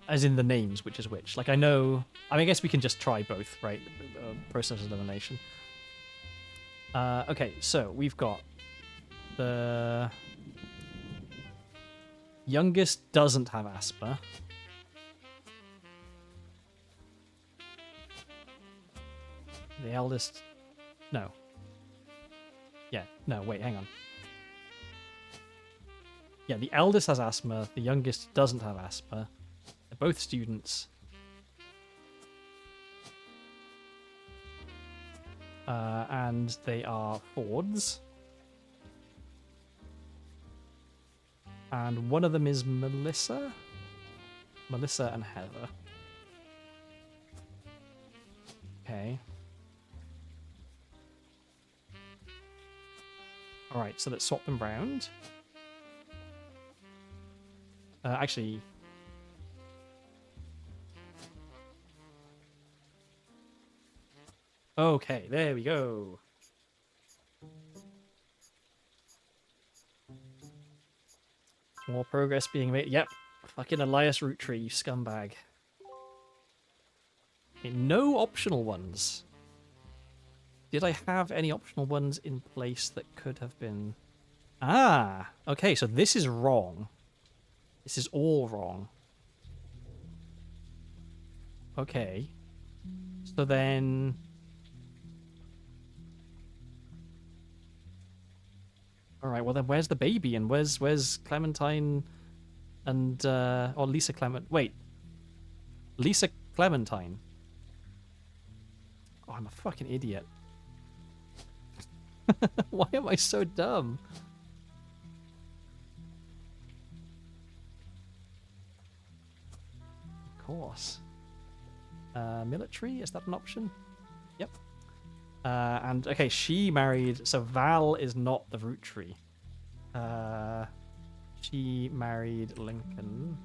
As in the names, which is which. Like, I know... I mean, I guess we can just try both, right? Process of elimination. Okay, so we've got... The... youngest doesn't have asthma. The eldest... No. Yeah, no, wait, hang on. Yeah, the eldest has asthma, the youngest doesn't have asthma. They're both students. And they are Fords. And one of them is Melissa? Melissa and Heather. Okay. Alright, so let's swap them round. Actually... Okay, there we go. More progress being made. Yep. Fucking Elias Roottrees, you scumbag. Okay, no optional ones. Did I have any optional ones in place that could have been... Ah! Okay, so this is wrong. This is all wrong. Okay. So then... Alright, well then where's the baby? And where's Clementine and... or Lisa Clement... Wait. Lisa Clementine. Oh, I'm a fucking idiot. Why am I so dumb? Of course. Military? Is that an option? Yep. And, okay, she married... So Val is not the Rootree. She married Lincoln.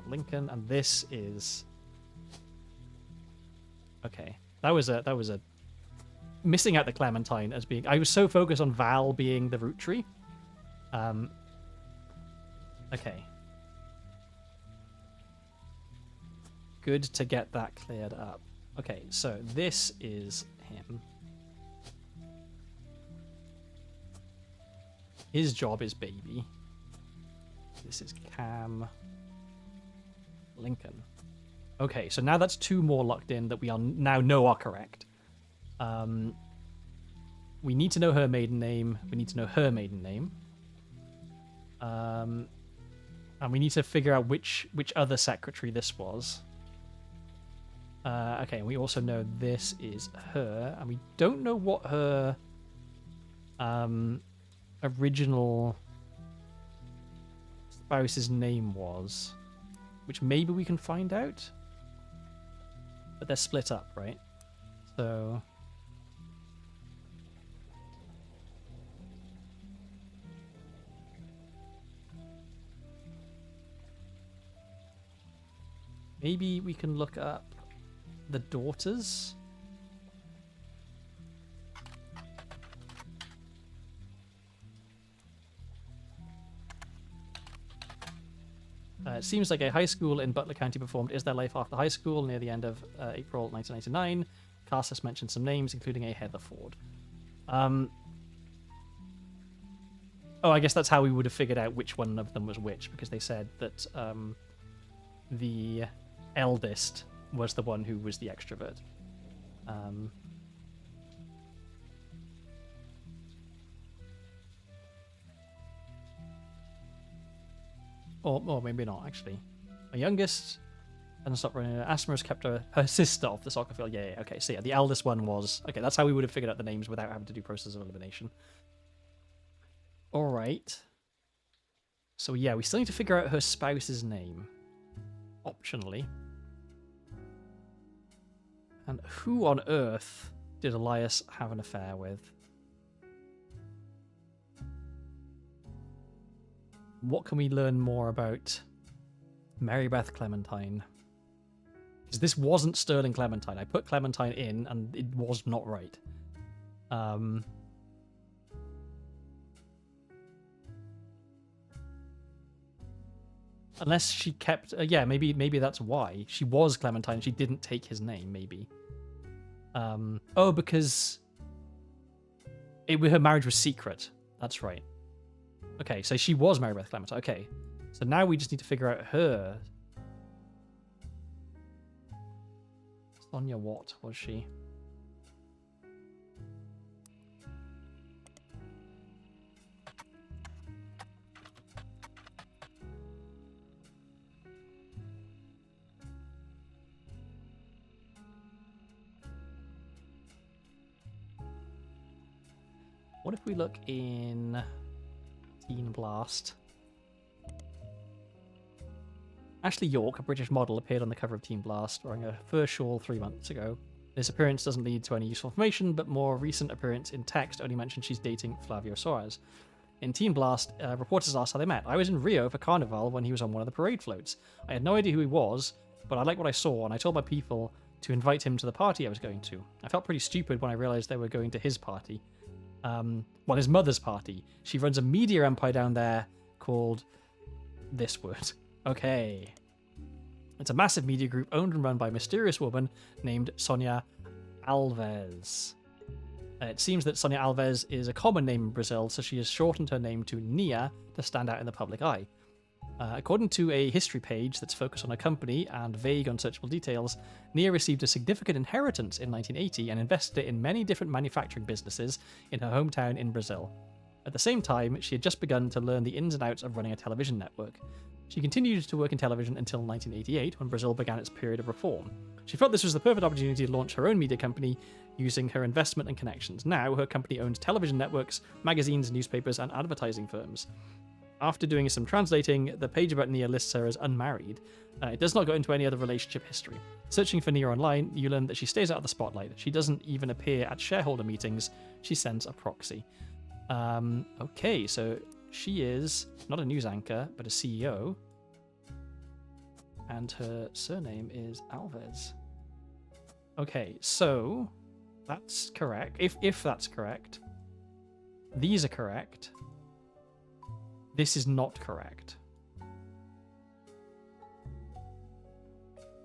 Lincoln, and this is... Okay. That was a... Missing out the Clementine as being... I was so focused on Val being the Rootree. Okay. Good to get that cleared up. Okay, so this is him. His job is baby. This is Cam Lincoln. Okay, so now that's two more locked in that we are now know are correct. We need to know her maiden name. We need to know her maiden name. And we need to figure out which other secretary this was. Okay, and we also know this is her, and we don't know what her original spouse's name was, which maybe we can find out. But they're split up, right? So maybe we can look up the daughters. It seems like a high school in Butler County performed Is There Life After High School near the end of April 1999. Cast has mentioned some names, including a Heather Ford. Oh, I guess that's how we would have figured out which one of them was which, because they said that the eldest was the one who was the extrovert. Or maybe not, actually. My youngest hasn't stopped running. Asma's kept her sister off the soccer field. Yeah, okay. So yeah, the eldest one was... Okay, that's how we would have figured out the names without having to do process of elimination. Alright. So yeah, we still need to figure out her spouse's name. Optionally. And who on earth did Elias have an affair with? What can we learn more about Mary Beth Clementine? Because this wasn't Sterling Clementine. I put Clementine in, and it was not right. Unless she kept... yeah, maybe that's why. She was Clementine. She didn't take his name, maybe. Oh, because... her marriage was secret. That's right. Okay, so she was Mary Beth Clementine. Okay, so now we just need to figure out her. Sonia what was she? What if we look in... Teen Blast. Ashley York, a British model, appeared on the cover of Teen Blast wearing a fur shawl 3 months ago. This appearance doesn't lead to any useful information, but more recent appearance in text only mentions she's dating Flavio Soares. In Teen Blast, reporters asked how they met. I was in Rio for Carnival when he was on one of the parade floats. I had no idea who he was, but I liked what I saw, and I told my people to invite him to the party I was going to. I felt pretty stupid when I realized they were going to his party. Well, his mother's party. She runs a media empire down there called this word. Okay. It's a massive media group owned and run by a mysterious woman named Sonia Alves. It seems that Sonia Alves is a common name in Brazil, so she has shortened her name to Nia to stand out in the public eye. According to a history page that's focused on a company and vague, unsearchable details, Nia received a significant inheritance in 1980 and invested it in many different manufacturing businesses in her hometown in Brazil. At the same time, she had just begun to learn the ins and outs of running a television network. She continued to work in television until 1988, when Brazil began its period of reform. She felt this was the perfect opportunity to launch her own media company using her investment and connections. Now, her company owns television networks, magazines, newspapers, and advertising firms. After doing some translating, the page about Nia lists her as unmarried. It does not go into any other relationship history. Searching for Nia online, you learn that she stays out of the spotlight. She doesn't even appear at shareholder meetings. She sends a proxy. Okay, so she is not a news anchor, but a CEO. And her surname is Alves. Okay, so that's correct. If that's correct, these are correct. This is not correct.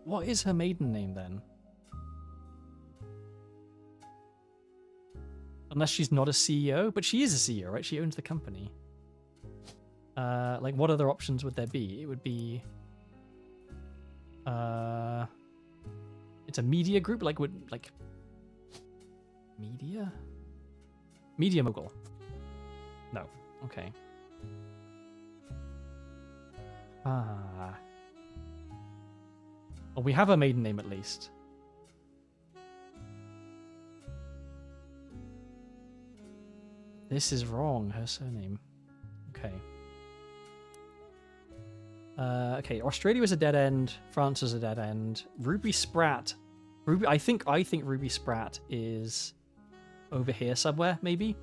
What is her maiden name then? Unless she's not a CEO, but she is a CEO, right? She owns the company. Like, what other options would there be? It would be... it's a media group? Like, media? Media mogul. No. Okay. Ah. Well, we have a maiden name at least. This is wrong, her surname. Okay. Okay, Australia was a dead end. France was a dead end. Ruby Sprat. I think Ruby Sprat is over here somewhere, maybe.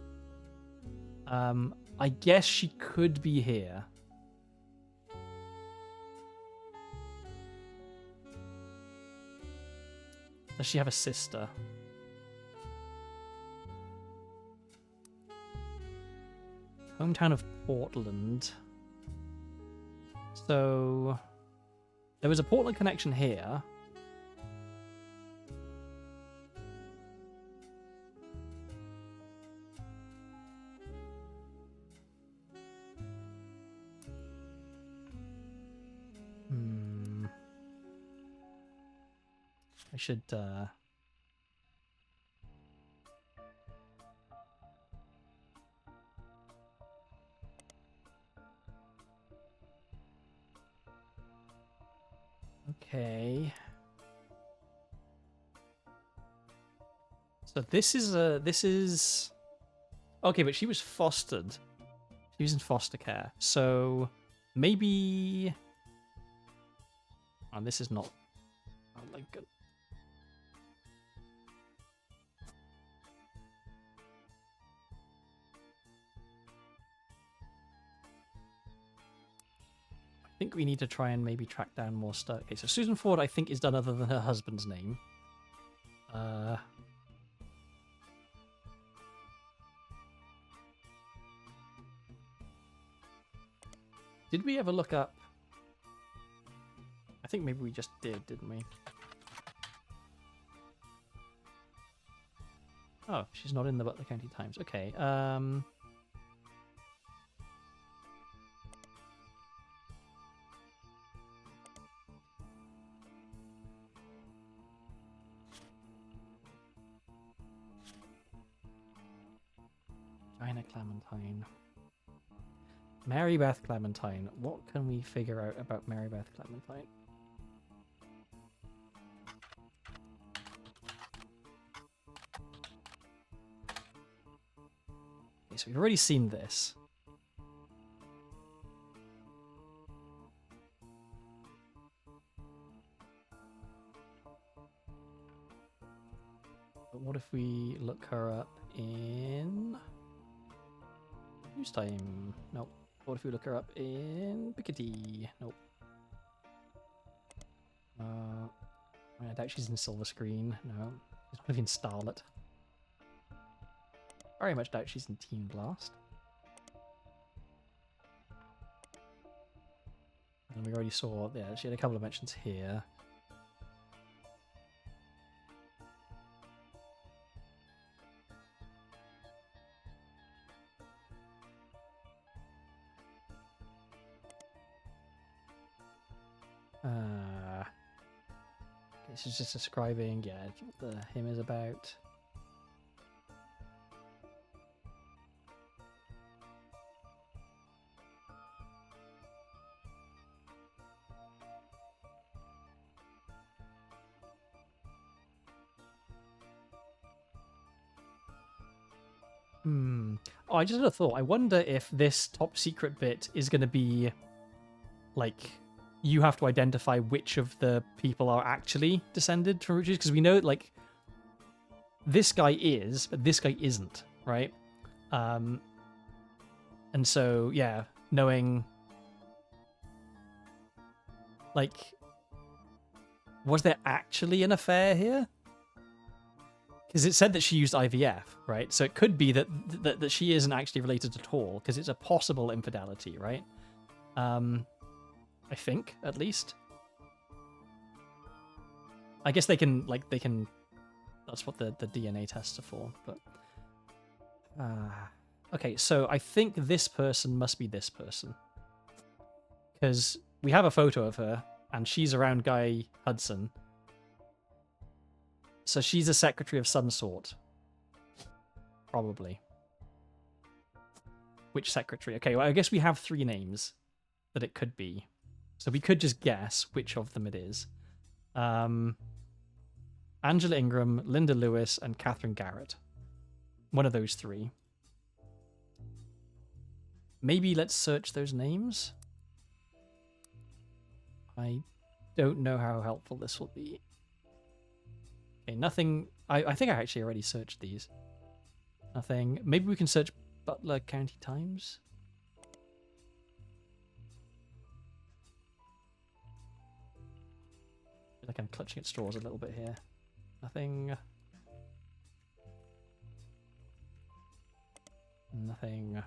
I guess she could be here. Does she have a sister? Hometown of Portland. So there was a Portland connection here. I should okay. So this is okay, but she was fostered. She was in foster care. So maybe this is not Lincoln. I think we need to try and maybe track down more stuff. Okay, so Susan Ford, I think, is done other than her husband's name. Did we ever look up? I think maybe we just did, didn't we? Oh, she's not in the Butler County Times. Okay. Gina Clementine. Mary Beth Clementine. What can we figure out about Mary Beth Clementine? Okay, so we've already seen this. But what if we look her up in news time? Nope. What if we look her up in Piccadilly? Nope. I doubt she's in Silver Screen. No. She's probably in Starlet. Very much doubt she's in Teen Blast. And we already saw, yeah, she had a couple of mentions here. Okay, she's just describing, yeah, what the hymn is about. Oh, I just had a thought. I wonder if this top secret bit is going to be like you have to identify which of the people are actually descended from Roottrees, because we know like this guy is, but this guy isn't, right? And so yeah, knowing like was there actually an affair here? Because it said that she used IVF, right? So it could be that that she isn't actually related at all, because it's a possible infidelity, right? I think, at least. I guess they can, that's what the DNA tests are for, but... okay, so I think this person must be this person. Because we have a photo of her, and she's around Guy Hudson. So she's a secretary of some sort. Probably. Which secretary? Okay, well, I guess we have 3 names that it could be. So we could just guess which of them it is. Angela Ingram, Linda Lewis, and Catherine Garrett. One of those three. Maybe let's search those names. I don't know how helpful this will be. Okay, nothing. I think I actually already searched these. Nothing. Maybe we can search Butler County Times. I feel like I'm clutching at straws a little bit here. Nothing. Nothing.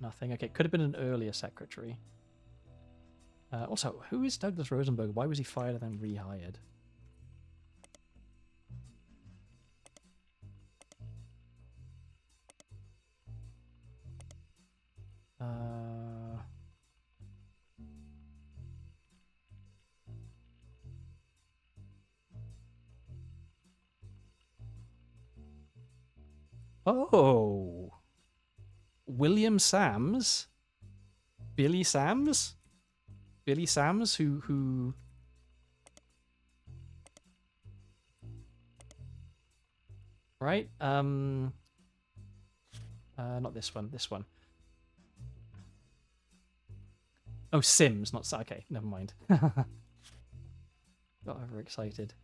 Nothing. Okay, could have been an earlier secretary. Also, who is Douglas Rosenberg? Why was he fired and then rehired? Oh, William Sams, Billy Sams, who right? Not this one. This one. Oh, Sims, not okay. Never mind. Got overexcited.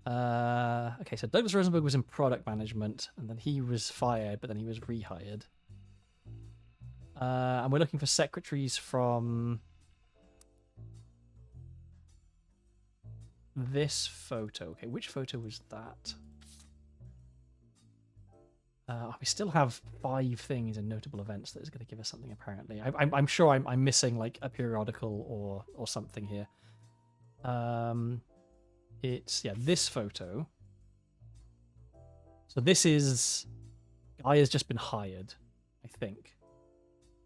Okay, so Douglas Rosenberg was in product management, and then he was fired, but then he was rehired. And we're looking for secretaries from this photo. Okay, which photo was that? We still have 5 things in notable events that is going to give us something. Apparently, I'm sure I'm missing like a periodical or something here. It's this photo. So this is guy has just been hired, I think,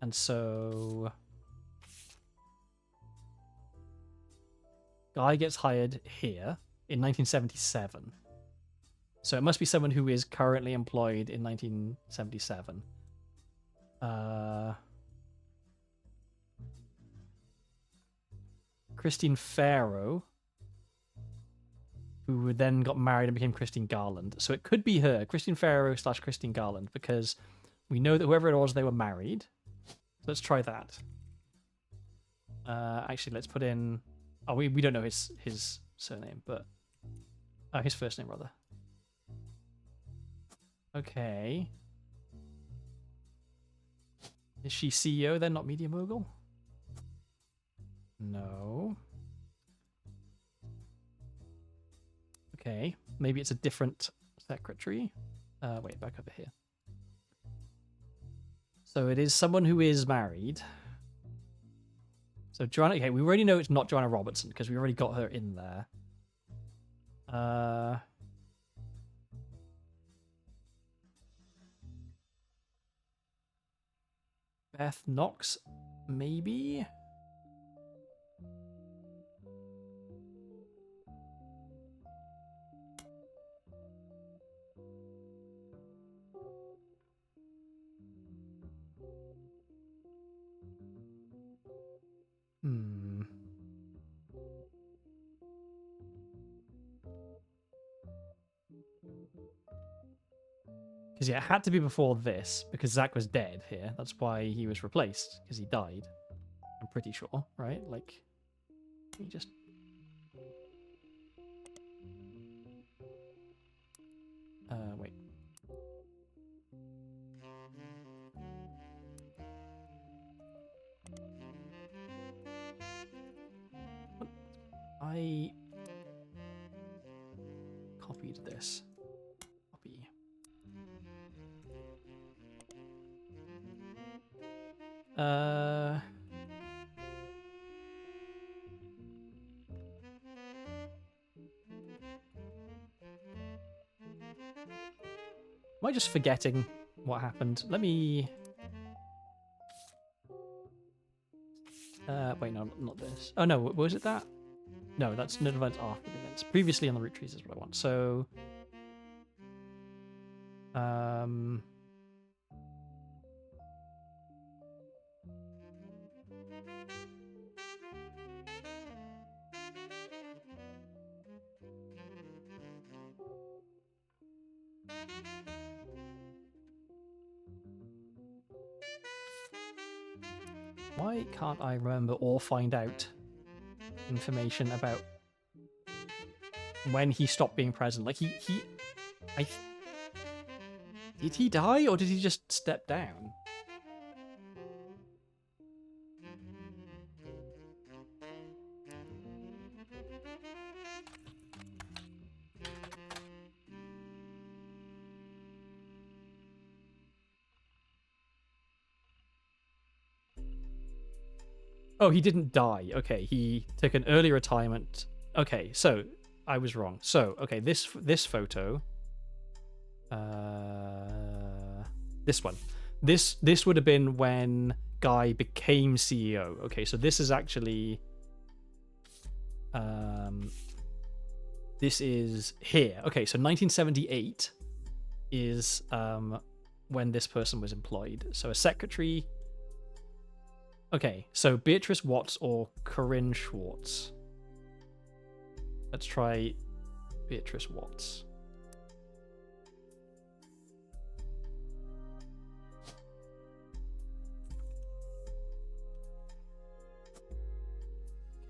and so guy gets hired here in 1977. So it must be someone who is currently employed in 1977. Christine Farrow, who then got married and became Christine Garland. So it could be her, Christine Farrow / Christine Garland, because we know that whoever it was, they were married. So let's try that. Actually, let's put in... Oh, we don't know his surname, but... his first name, rather. Okay. Is she CEO then, not media mogul? No. Okay, maybe it's a different secretary. Wait, back over here. So it is someone who is married. So Joanna, okay, we already know it's not Joanna Robertson because we already got her in there. Beth Knox, maybe? Because yeah, it had to be before this, because Zach was dead here. That's why he was replaced, because he died. I'm pretty sure, right? Like, he just... wait. I copied this. Copy. Am I just forgetting what happened? Let me... wait, no, not this. Oh, no, was it that? No, that's no events after the events. Previously on the Roottrees is what I want. So... Why can't I remember or find out information about when he stopped being president? Like did he die or did he just step down? Oh, he didn't die. Okay, he took an early retirement. Okay, so I was wrong. So, okay, this photo, this one, this would have been when Guy became CEO. Okay, so this is actually, this is here. Okay, so 1978 is when this person was employed. So a secretary. Okay, so Beatrice Watts or Corinne Schwartz. Let's try Beatrice Watts.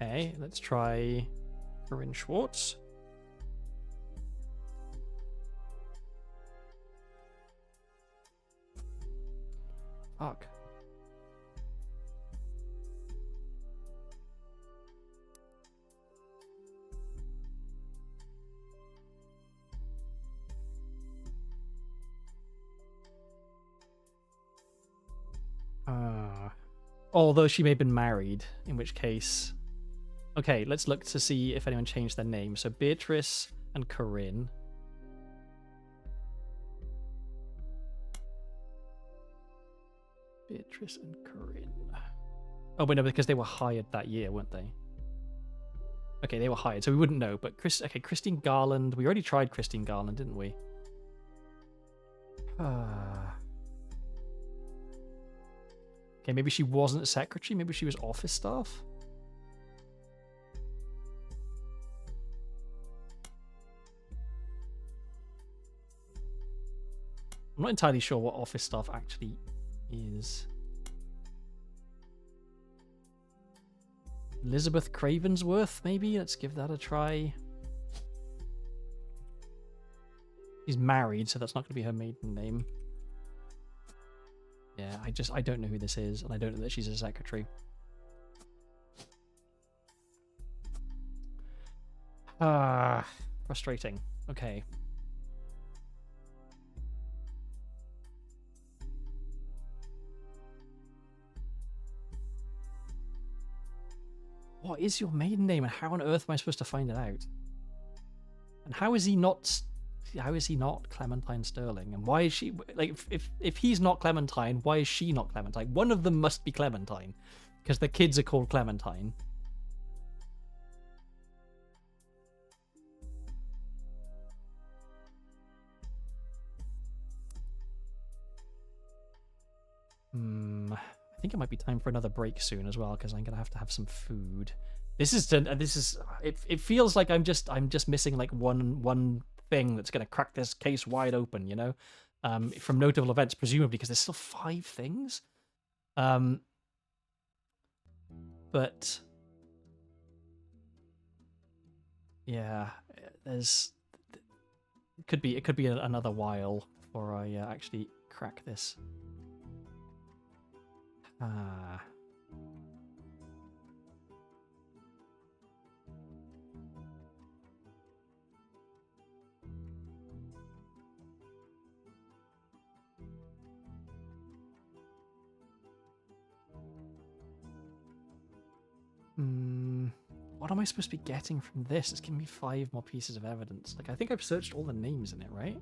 Okay, let's try Corinne Schwartz. Fuck. Although she may have been married, in which case... Okay, let's look to see if anyone changed their name. So Beatrice and Corinne. Beatrice and Corinne. Oh, wait, no, because they were hired that year, weren't they? Okay, they were hired, so we wouldn't know. But Christine Garland. We already tried Christine Garland, didn't we? Okay, maybe she wasn't a secretary. Maybe she was office staff. I'm not entirely sure what office staff actually is. Elizabeth Cravensworth, maybe? Let's give that a try. She's married, so that's not going to be her maiden name. Yeah, I don't know who this is, and I don't know that she's a secretary. Frustrating. Okay. What is your maiden name, and how on earth am I supposed to find it out? And how is he not Clementine Sterling? And why is she, like, if he's not Clementine, why is she not Clementine? One of them must be Clementine, because the kids are called Clementine. I think it might be time for another break soon as well, because I'm gonna have to have some food. It feels like I'm just missing like one thing that's gonna crack this case wide open, you know, from notable events, presumably, because there's still 5 things. But yeah, it could be another while before I actually crack this. What am I supposed to be getting from this? It's giving me 5 more pieces of evidence. Like, I think I've searched all the names in it, right?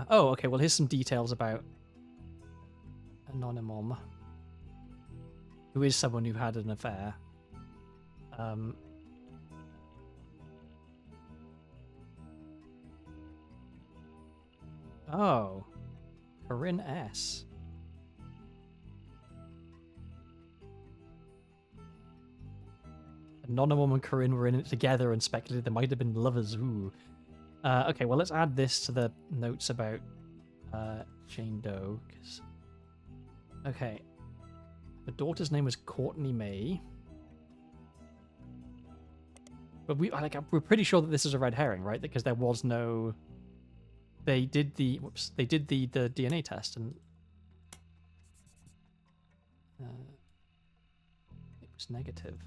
Oh, okay, well, here's some details about Anonymom. who is someone who had an affair. Oh, Corinne S. Anonymous and Corinne were in it together and speculated they might have been lovers. Ooh. Okay, well, let's add this to the notes about Jane Doe. Okay. The daughter's name was Courtney May. But we're pretty sure that this is a red herring, right? Because there was no... They did the DNA test and it was negative.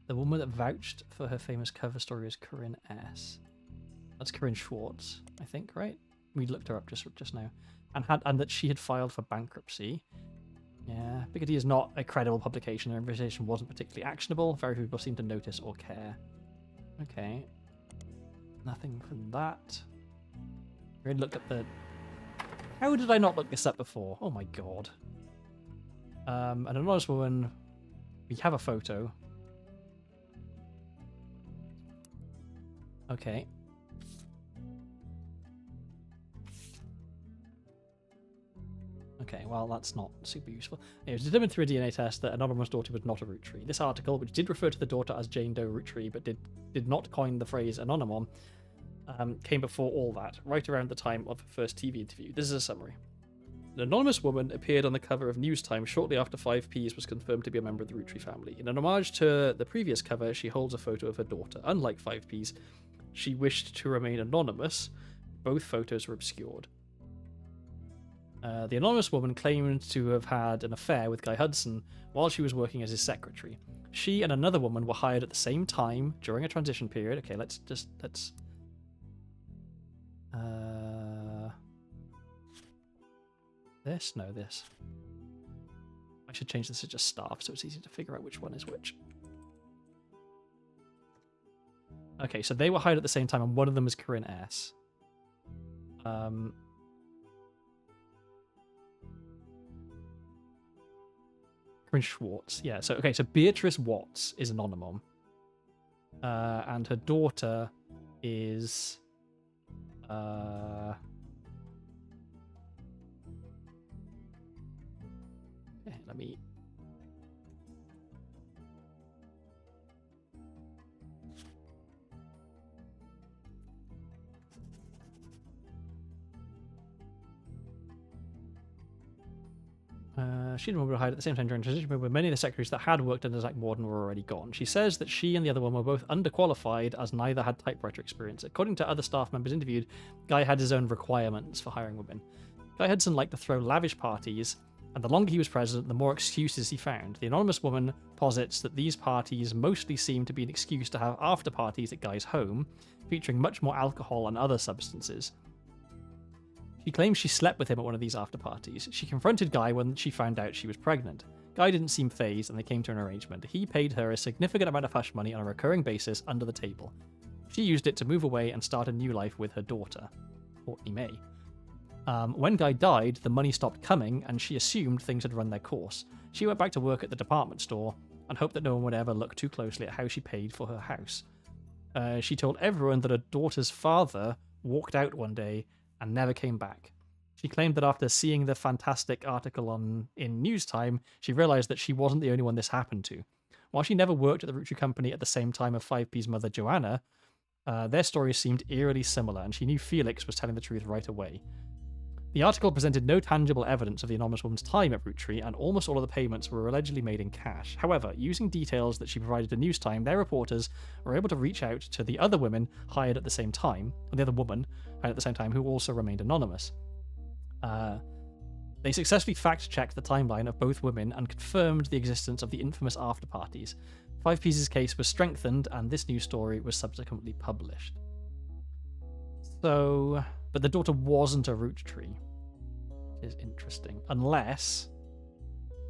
The woman that vouched for her famous cover story is Corinne S. That's Corinne Schwartz, I think, right? We looked her up just now, and that she had filed for bankruptcy. Yeah, Biggity is not a credible publication. Her investigation wasn't particularly actionable. Very few people seem to notice or care. Okay, nothing from that. We looked up the. How did I not look this up before? Oh my god. An anonymous woman. We have a photo. Okay. Okay, well, that's not super useful. It was determined through a DNA test that Anonymous' daughter was not a Rootree. This article, which did refer to the daughter as Jane Doe Rootree, but did not coin the phrase Anonymon, came before all that, right around the time of her first TV interview. This is a summary. An anonymous woman appeared on the cover of News Time shortly after 5Ps was confirmed to be a member of the Rootree family. In an homage to the previous cover, she holds a photo of her daughter. Unlike 5Ps, she wished to remain anonymous. Both photos were obscured. The anonymous woman claimed to have had an affair with Guy Hudson while she was working as his secretary. She and another woman were hired at the same time during a transition period. Okay, let's. This. I should change this to just staff so it's easy to figure out which one is which. Okay, so they were hired at the same time, and one of them is Corinne S. Corinne Schwartz. Yeah, so Beatrice Watts is anonymous. And her daughter is let me she and one were hired at the same time during transition period, but many of the secretaries that had worked under Zach Morden were already gone. She says that she and the other one were both underqualified as neither had typewriter experience. According to other staff members interviewed, Guy had his own requirements for hiring women. Guy Hudson liked to throw lavish parties, and the longer he was president, the more excuses he found. The anonymous woman posits that these parties mostly seemed to be an excuse to have after parties at Guy's home, featuring much more alcohol and other substances. She claims she slept with him at one of these after parties. She confronted Guy when she found out she was pregnant. Guy didn't seem fazed, and they came to an arrangement. He paid her a significant amount of hush money on a recurring basis under the table. She used it to move away and start a new life with her daughter, Courtney May. When Guy died, the money stopped coming, and she assumed things had run their course. She went back to work at the department store and hoped that no one would ever look too closely at how she paid for her house. She told everyone that her daughter's father walked out one day and never came back. She claimed that after seeing the fantastic article in News Time, she realized that she wasn't the only one this happened to. While she never worked at the Rootree Company at the same time of 5P's mother, Joanna, their stories seemed eerily similar, and she knew Felix was telling the truth right away. The article presented no tangible evidence of the anonymous woman's time at Rootree, and almost all of the payments were allegedly made in cash. However, using details that she provided to News Time, their reporters were able to reach out to the other women hired at the same time, or the other woman hired at the same time, who also remained anonymous. They successfully fact-checked the timeline of both women and confirmed the existence of the infamous after-parties. 5P's case was strengthened, and this news story was subsequently published. So, but the daughter wasn't a Rootree. Which is interesting. Unless...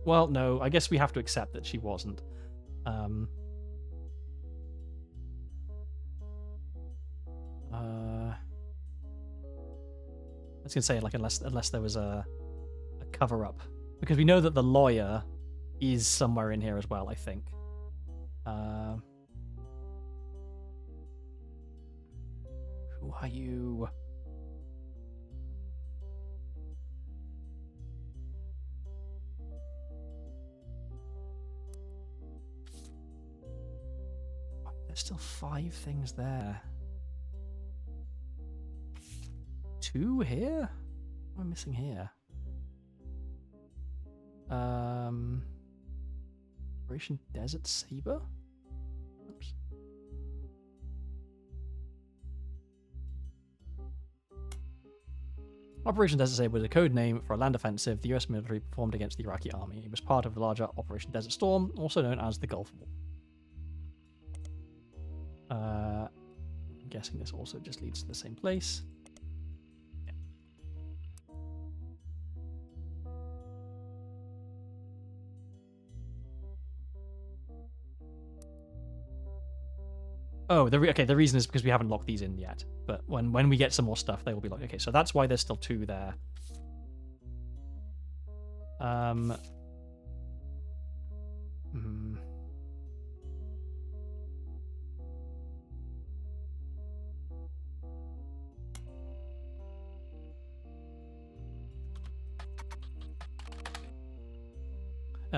Well, no, I guess we have to accept that she wasn't. I was gonna say, like, unless there was a cover up, because we know that the lawyer is somewhere in here as well. I think. Who are you? There's still 5 things there. 2 here? What am I missing here? Operation Desert Saber? Oops. Operation Desert Saber was a code name for a land offensive the US military performed against the Iraqi army. It was part of the larger Operation Desert Storm, also known as the Gulf War. I'm guessing this also just leads to the same place. Yeah. Oh, the reason is because we haven't locked these in yet. But when we get some more stuff, they will be like, okay, so that's why there's still 2 there.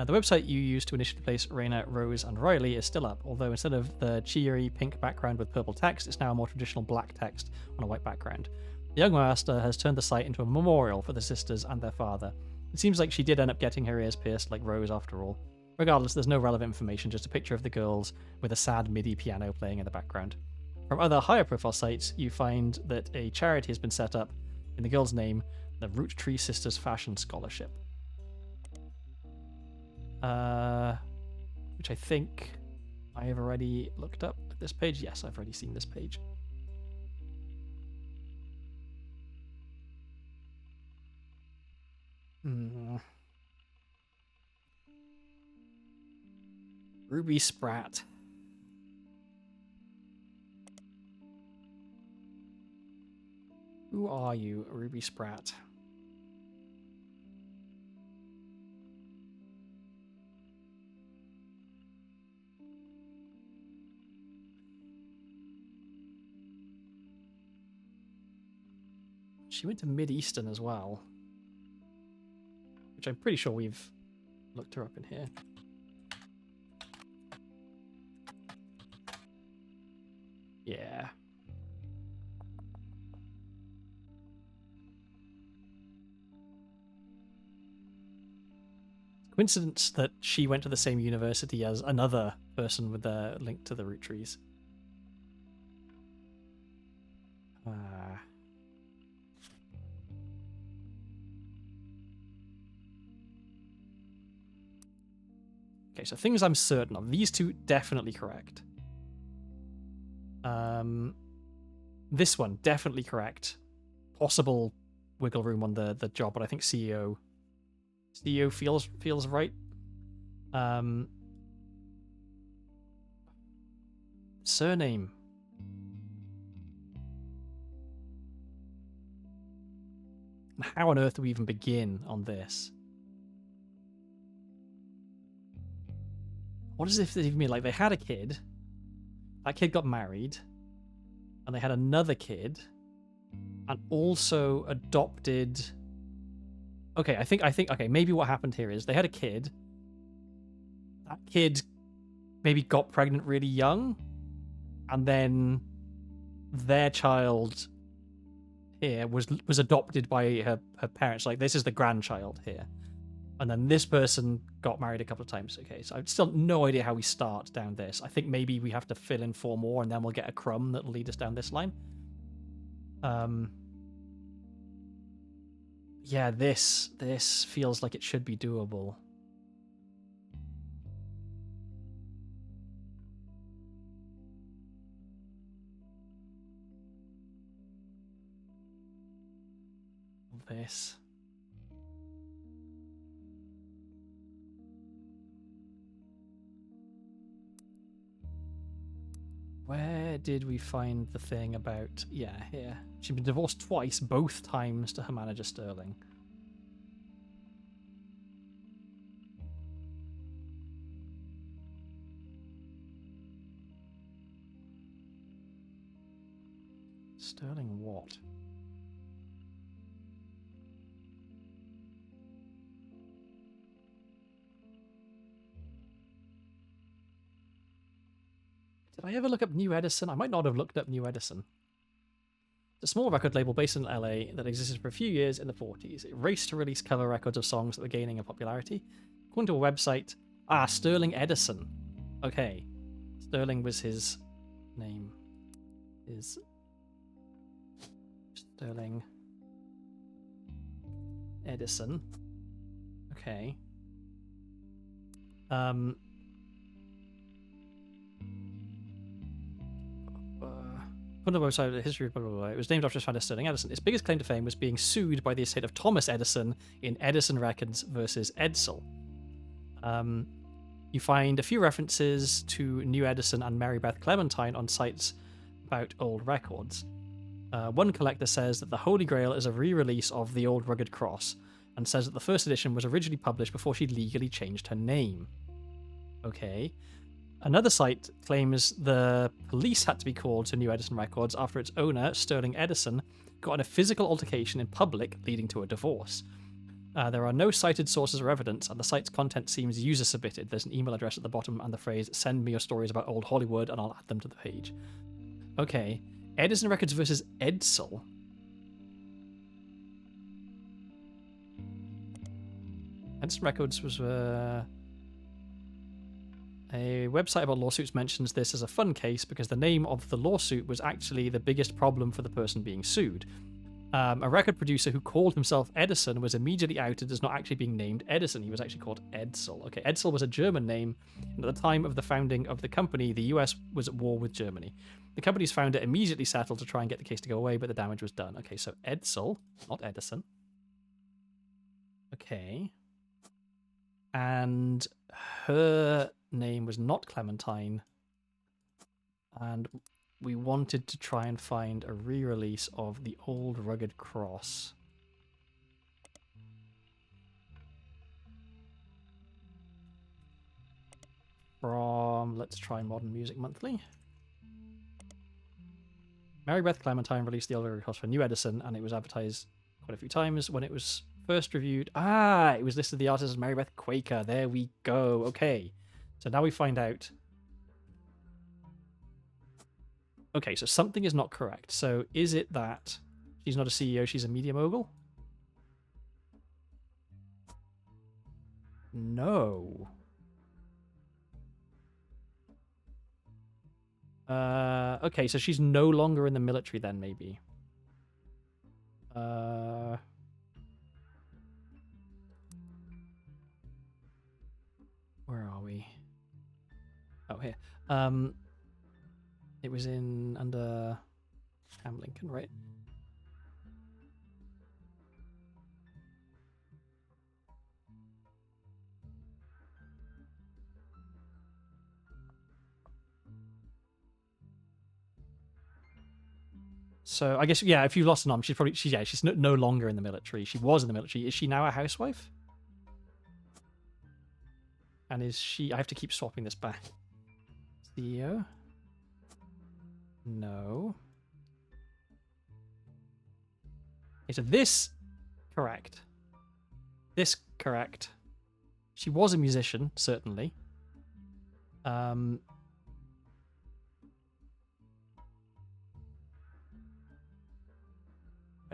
The website you used to initially place Raina, Rose, and Riley is still up, although instead of the cheery pink background with purple text, it's now a more traditional black text on a white background. The young master has turned the site into a memorial for the sisters and their father. It seems like she did end up getting her ears pierced like Rose after all. Regardless, there's no relevant information, just a picture of the girls with a sad MIDI piano playing in the background. From other higher profile sites, you find that a charity has been set up in the girl's name, the Roottrees Sisters Fashion Scholarship. Which I think I have already looked up at this page. Yes, I've already seen this page. Ruby Spratt. Who are you, Ruby Spratt? She went to Mid-Eastern as well, which I'm pretty sure we've looked her up in here. Yeah. Coincidence that she went to the same university as another person with a link to the Roottrees. Okay, so things I'm certain of. These 2 definitely correct. This one definitely correct. Possible wiggle room on the job, but I think CEO feels right. Surname. How on earth do we even begin on this? What does this even mean? Like, they had a kid. That kid got married. And they had another kid. And also adopted... Okay, I think, okay, maybe what happened here is they had a kid. That kid maybe got pregnant really young. And then their child here was adopted by her parents. Like, this is the grandchild here. And then this person got married a couple of times. Okay, so I've still no idea how we start down this. I think maybe we have to fill in 4 more and then we'll get a crumb that'll lead us down this line. Yeah, this feels like it should be doable. This. Where Where did we find the thing about... Yeah, here. She'd been divorced twice, both times to her manager Sterling. Sterling what? Did I ever look up New Edison? I might not have looked up New Edison. It's a small record label based in LA that existed for a few years in the 40s. It raced to release cover records of songs that were gaining in popularity. According to a website... Ah, Sterling Edison. Okay. Sterling was his name. Is Sterling Edison. Okay. On the website, the history of blah, blah, blah. It was named after his founder Sterling Edison. Its biggest claim to fame was being sued by the estate of Thomas Edison in Edison Records versus Edsel. You find a few references to New Edison and Mary Beth Clementine on sites about old records. One collector says that the Holy Grail is a re-release of The Old Rugged Cross, and says that the first edition was originally published before she legally changed her name. Okay. Another site claims the police had to be called to New Edison Records after its owner, Sterling Edison, got in a physical altercation in public, leading to a divorce. There are no cited sources or evidence, and the site's content seems user-submitted. There's an email address at the bottom and the phrase, "Send me your stories about old Hollywood," and I'll add them to the page. Okay. Edison Records versus Edsel. Edison Records was... A website about lawsuits mentions this as a fun case because the name of the lawsuit was actually the biggest problem for the person being sued. A record producer who called himself Edison was immediately outed as not actually being named Edison. He was actually called Edsel. Okay, Edsel was a German name, and at the time of the founding of the company, the US was at war with Germany. The company's founder immediately settled to try and get the case to go away, but the damage was done. Okay, so Edsel, not Edison. Okay. And her name was not Clementine, and we wanted to try and find a re-release of The Old Rugged Cross. From, let's try Modern Music Monthly. Mary Beth Clementine released The Old Rugged Cross for New Edison, and it was advertised quite a few times. When it was first reviewed, it was listed the artist as Mary Beth Quaker. There we go. Okay. So now we find out. Okay, so something is not correct. So is it that she's not a CEO, she's a media mogul? No. Okay, so she's no longer in the military then, maybe. Where are we? Oh, here. It was under Ham Lincoln, right? So I guess, yeah, if you lost an arm, she's no longer in the military. She was in the military. Is she now a housewife? And is she... I have to keep swapping this back. CEO? No. Okay, so this... Correct. This, correct. She was a musician, certainly. But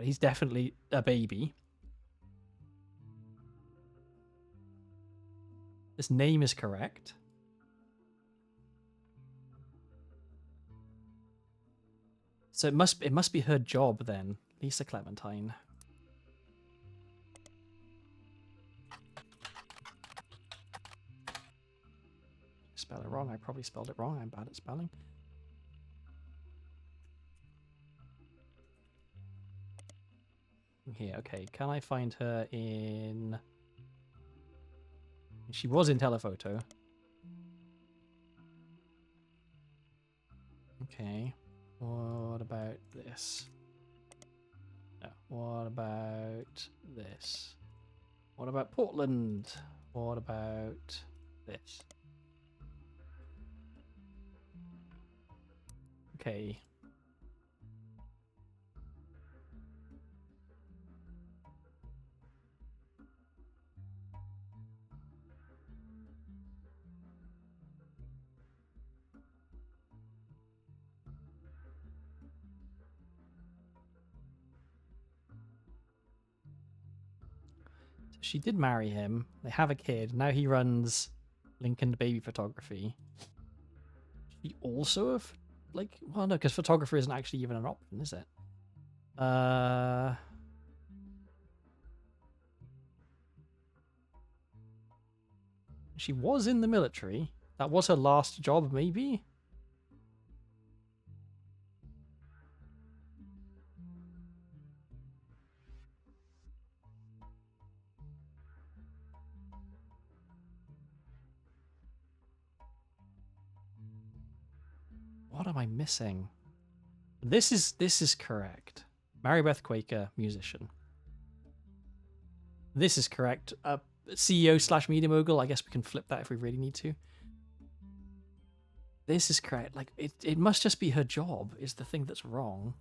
he's definitely a baby. This name is correct. So it must be her job then, Lisa Clementine. Spell it wrong. I probably spelled it wrong. I'm bad at spelling. Here, okay. Can I find her in... She was in Telephoto. Okay. What about this? No. What about this? What about Portland? What about this? Okay. She did marry him. They have a kid. Now he runs Lincoln Baby Photography. She also have, like, well, no, because photographer isn't actually even an option, is it? She was in the military. That was her last job, maybe? What am I missing? This is correct. Mary Beth Quaker, musician. This is correct. CEO / media mogul. I guess we can flip that if we really need to. This is correct. Like, it must just be her job is the thing that's wrong.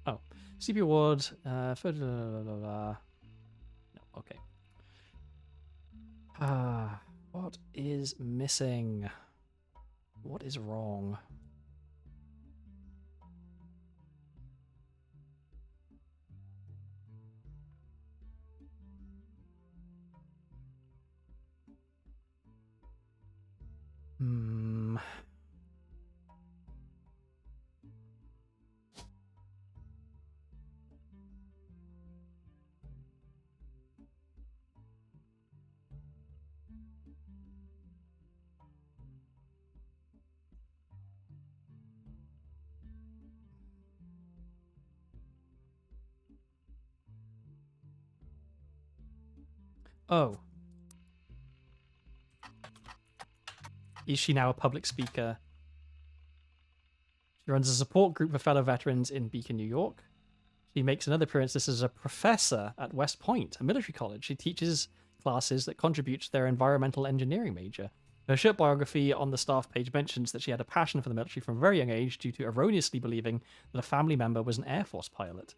Oh, CP award. No, okay. What is missing? What is wrong? Hmm. Oh. Is she now a public speaker? She runs a support group for fellow veterans in Beacon, New York. She makes another appearance. This is a professor at West Point, a military college. She teaches classes that contribute to their environmental engineering major. Her short biography on the staff page mentions that she had a passion for the military from a very young age due to erroneously believing that a family member was an Air Force pilot.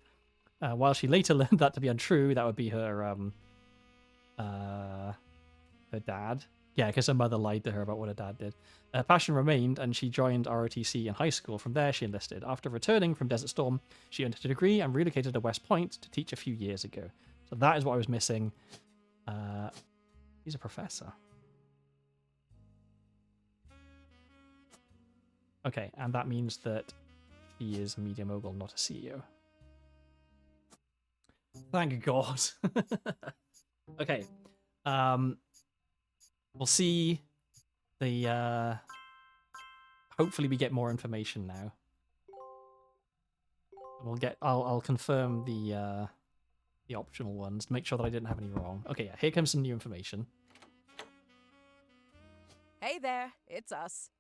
While she later learned that to be untrue, that would be her dad. Yeah, because her mother lied to her about what her dad did. Her passion remained, and she joined ROTC in high school. From there, she enlisted. After returning from Desert Storm, she earned a degree and relocated to West Point to teach a few years ago. So that is what I was missing. He's a professor. Okay, and that means that he is a media mogul, not a CEO. Thank God. Okay. We'll see the hopefully we get more information now. I'll confirm the optional ones to make sure that I didn't have any wrong. Okay, yeah, here comes some new information. Hey there, it's us.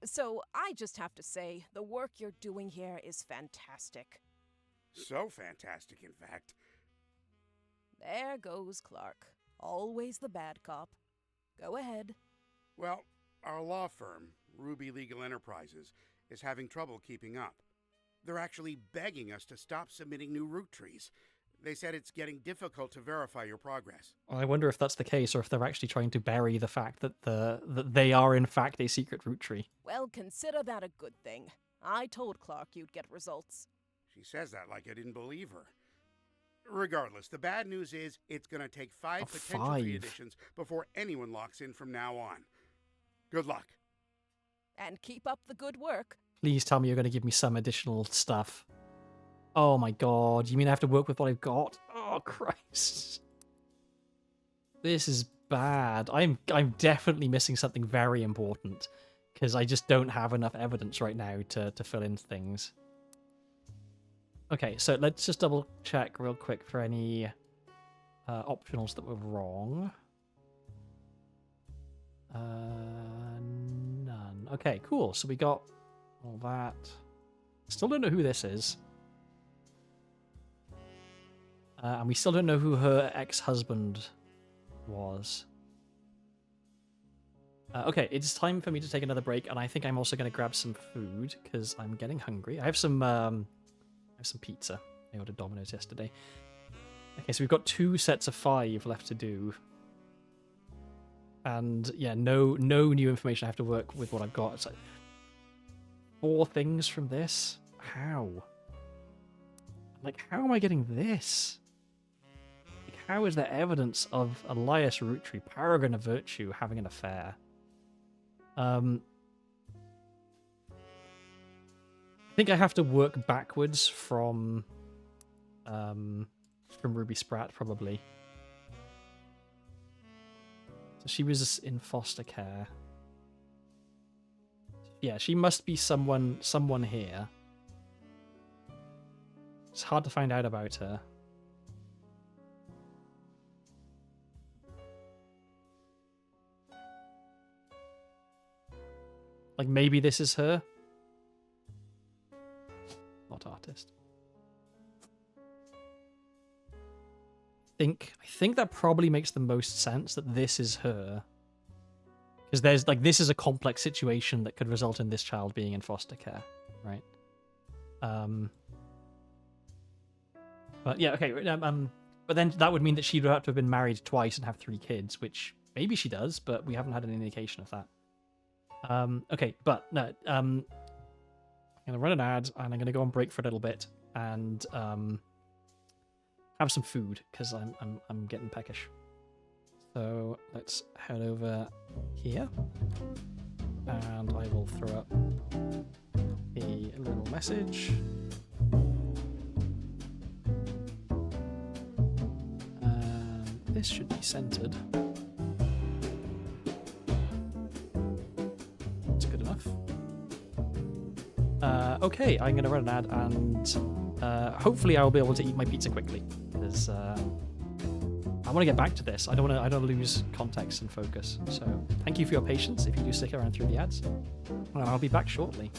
So I just have to say, the work you're doing here is fantastic. So fantastic, in fact. There goes Clark. Always the bad cop. Go ahead. Well, our law firm, Ruby Legal Enterprises, is having trouble keeping up. They're actually begging us to stop submitting new root trees. They said it's getting difficult to verify your progress. I wonder if that's the case, or if they're actually trying to bury the fact that that they are in fact a secret root tree. Well, consider that a good thing. I told Clark you'd get results. She says that like I didn't believe her. Regardless, the bad news is it's going to take 5 Oh, potential 5. free editions before anyone locks in from now on. Good luck. And keep up the good work. Please tell me you're going to give me some additional stuff. Oh my god, you mean I have to work with what I've got? Oh, Christ. This is bad. I'm definitely missing something very important, because I just don't have enough evidence right now to fill in things. Okay, so let's just double check real quick for any optionals that were wrong. None. Okay, cool. So we got all that. Still don't know who this is. And we still don't know who her ex-husband was. Okay, it's time for me to take another break, and I think I'm also going to grab some food, because I'm getting hungry. I have some pizza. I ordered Domino's yesterday. Okay, so we've got 2 sets of 5 left to do. And yeah, no new information. I have to work with what I've got. It's like 4 things from this? How? Like, how am I getting this? Like, how is there evidence of Elias Roottree, paragon of virtue, having an affair? I think I have to work backwards from Ruby Spratt, probably. So she was in foster care. Yeah, she must be someone here. It's hard to find out about her. Like, maybe this is her? Not artist. I think that probably makes the most sense, that this is her. Because there's, like, this is a complex situation that could result in this child being in foster care, right? But yeah, okay. But then that would mean that she'd have to have been married twice and have 3 kids, which maybe she does, but we haven't had any indication of that. Okay, but no, I'm gonna run an ad, and I'm gonna go on break for a little bit, and have some food, because I'm getting peckish. So let's head over here, and I will throw up a little message. And this should be centered. Okay, I'm going to run an ad, and hopefully I'll be able to eat my pizza quickly, because I want to get back to this. I don't want to lose context and focus. So thank you for your patience if you do stick around through the ads, and I'll be back shortly.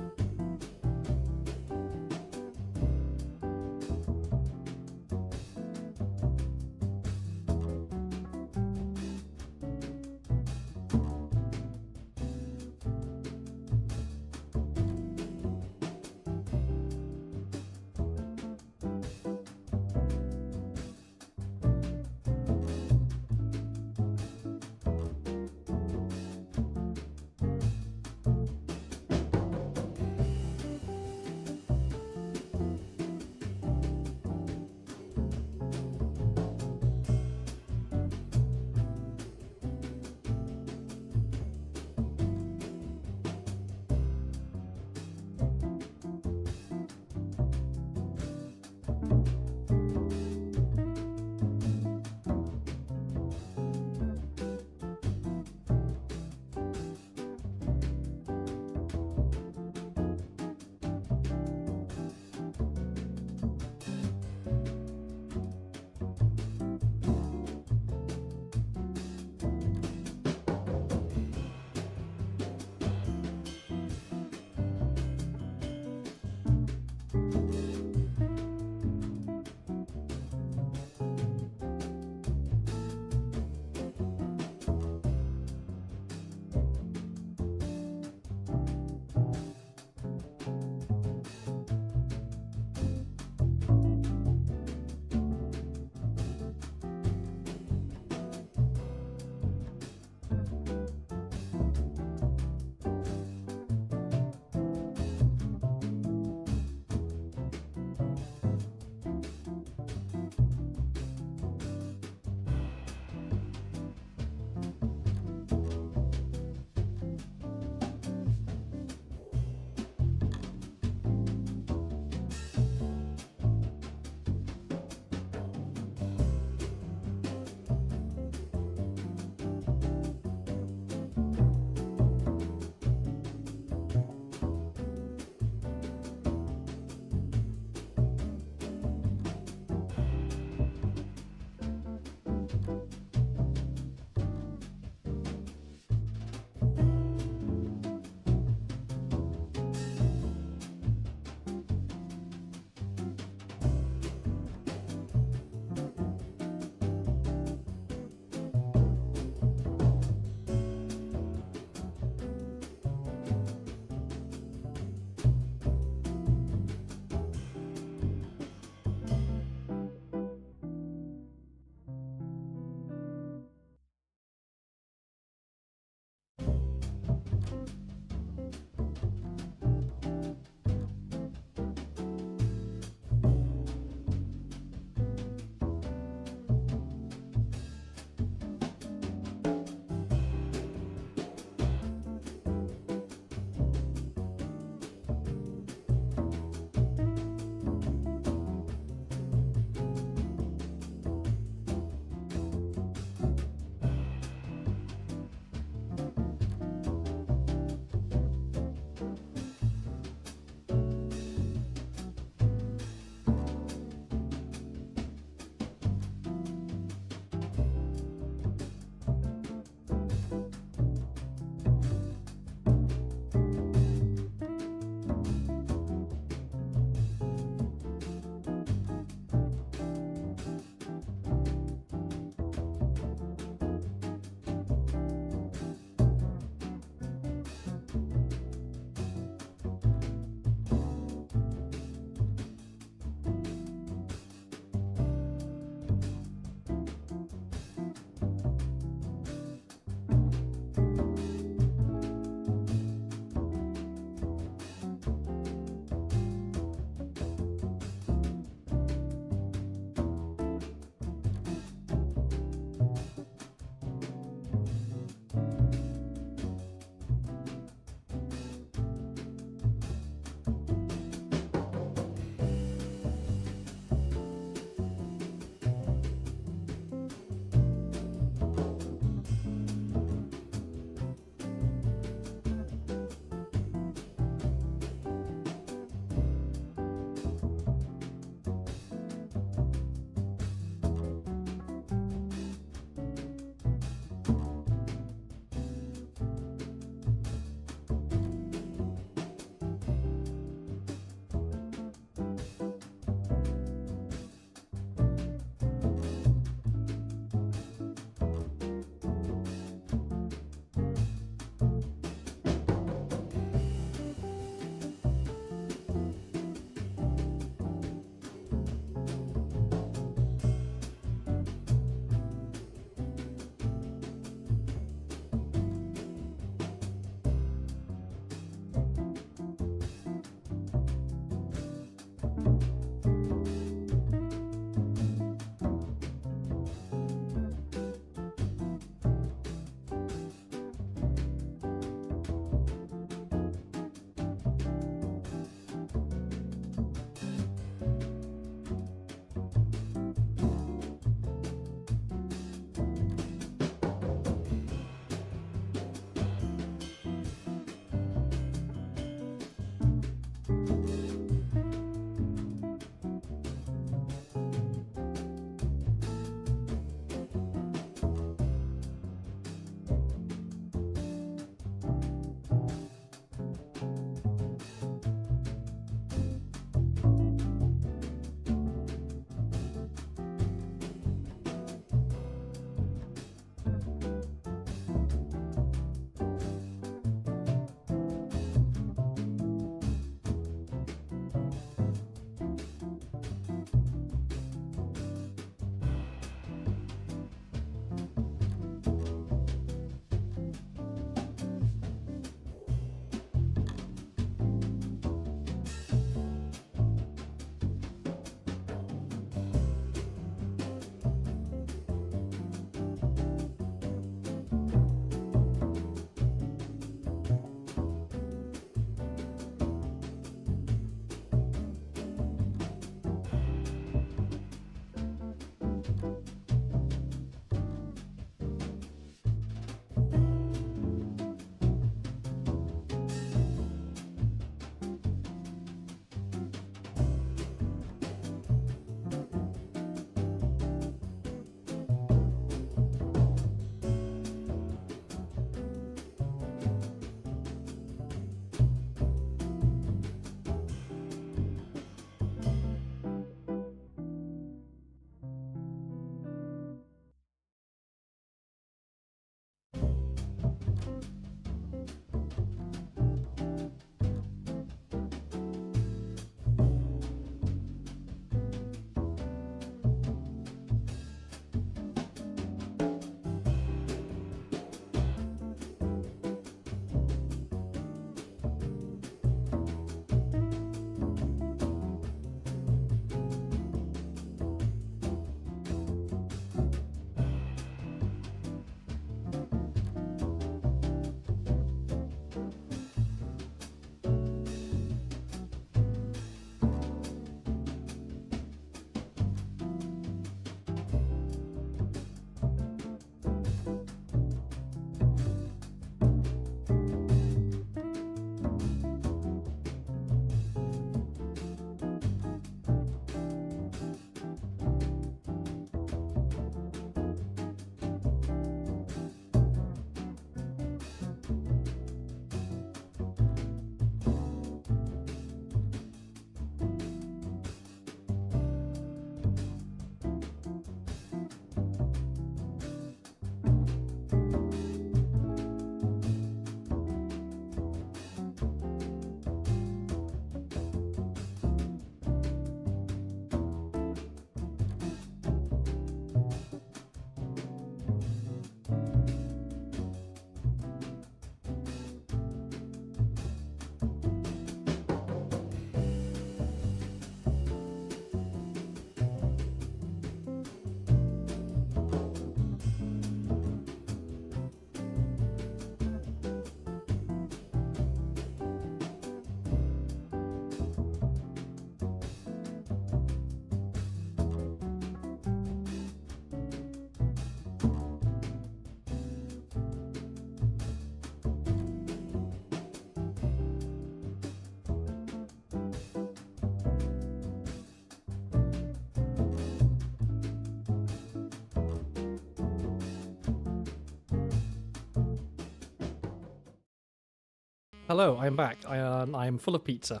Hello, I am back. I am full of pizza.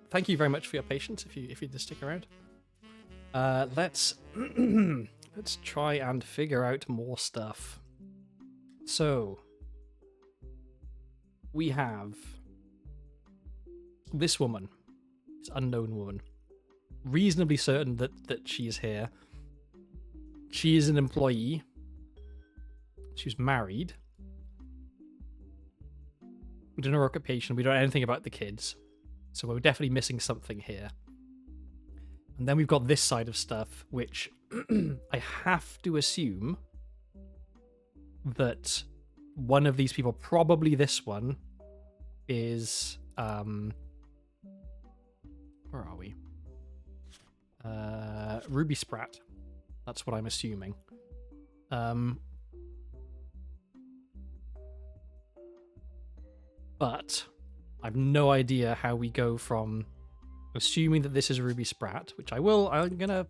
Thank you very much for your patience. If you did stick around, let's let's try and figure out more stuff. So we have this woman, this unknown woman, reasonably certain that she is here. She is an employee. She's married. We don't know her occupation. We don't know anything about the kids. So we're definitely missing something here. And then we've got this side of stuff, which I have to assume that one of these people, probably this one, is... where are we? Ruby Sprat. That's what I'm assuming. But I've no idea how we go from assuming that this is Ruby Sprat, which I will. I'm gonna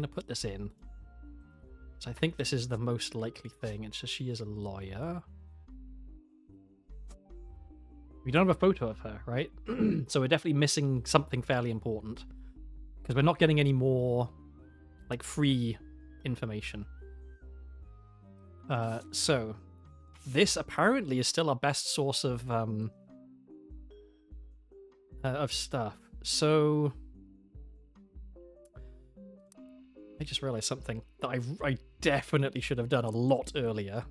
put this in. So I think this is the most likely thing. It's just she is a lawyer. We don't have a photo of her, right? So we're definitely missing something fairly important because we're not getting any more like free information. So this apparently is still our best source of stuff. So I just realized something that I definitely should have done a lot earlier.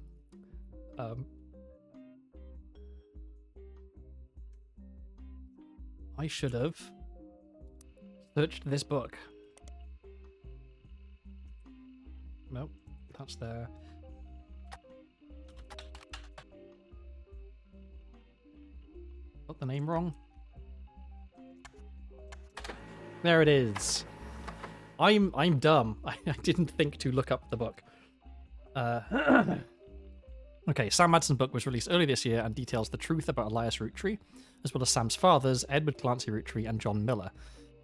I should have searched this book. Nope, that's there. Got the name wrong. There it is. I'm dumb. I didn't think to look up the book. Okay, Sam Madsen's book was released early this year and details the truth about Elias Roottree, as well as Sam's fathers, Edward Clancy Roottree and John Miller.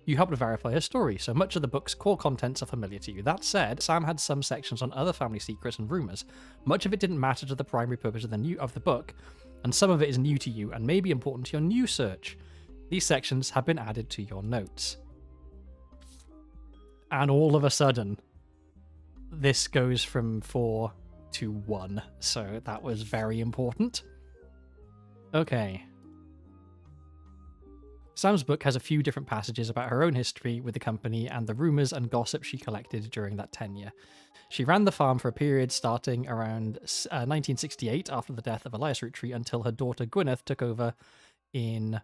You helped to verify his story, so much of the book's core contents are familiar to you. That said, Sam had some sections on other family secrets and rumours. Much of it didn't matter to the primary purpose of the book, and some of it is new to you and may be important to your new search. These sections have been added to your notes. And all of a sudden, this goes from 4 to 1, so that was very important. Okay. Sam's book has a few different passages about her own history with the company and the rumours and gossip she collected during that tenure. She ran the farm for a period starting around 1968 after the death of Elias Roottree until her daughter Gwyneth took over in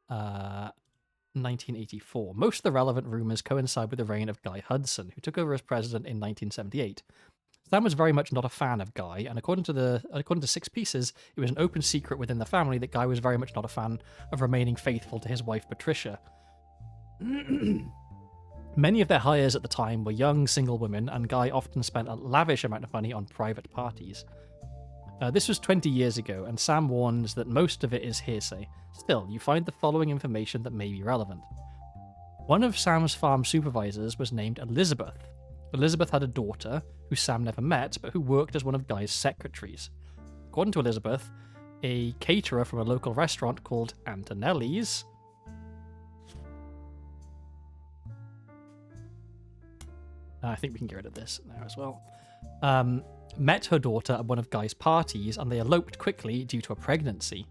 1984. Most of the relevant rumours coincide with the reign of Guy Hudson, who took over as president in 1978. Sam was very much not a fan of Guy, and according to Six Pieces, it was an open secret within the family that Guy was very much not a fan of remaining faithful to his wife Patricia. Many of their hires at the time were young, single women, and Guy often spent a lavish amount of money on private parties. This was 20 years ago, and Sam warns that most of it is hearsay. Still, you find the following information that may be relevant. One of Sam's farm supervisors was named Elizabeth. Elizabeth had a daughter, who Sam never met, but who worked as one of Guy's secretaries. According to Elizabeth, a caterer from a local restaurant called Antonelli's I think we can get rid of this now as well. Met her daughter at one of Guy's parties, and they eloped quickly due to a pregnancy.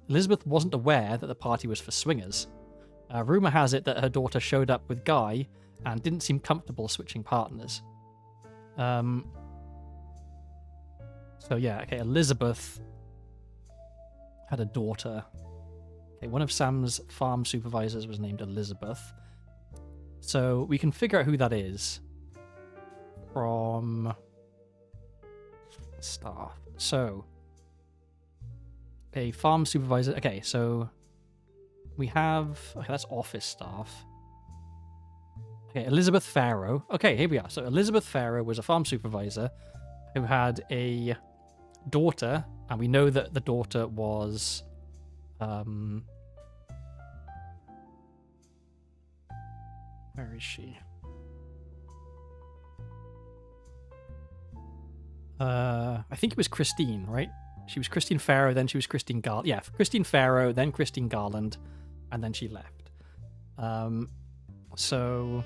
Elizabeth wasn't aware that the party was for swingers. Rumour has it that her daughter showed up with Guy and didn't seem comfortable switching partners. So yeah, okay, Elizabeth had a daughter. Okay, one of Sam's farm supervisors was named Elizabeth. So we can figure out who that is from staff. So a farm supervisor. Okay, so we have... Okay, that's office staff. Okay, Elizabeth Farrow. Okay, here we are. So Elizabeth Farrow was a farm supervisor who had a daughter, and we know that the daughter was... where is she? I think it was Christine, right? She was Christine Farrow, then she was Christine Garland. Yeah, Christine Farrow, then Christine Garland, and then she left. So...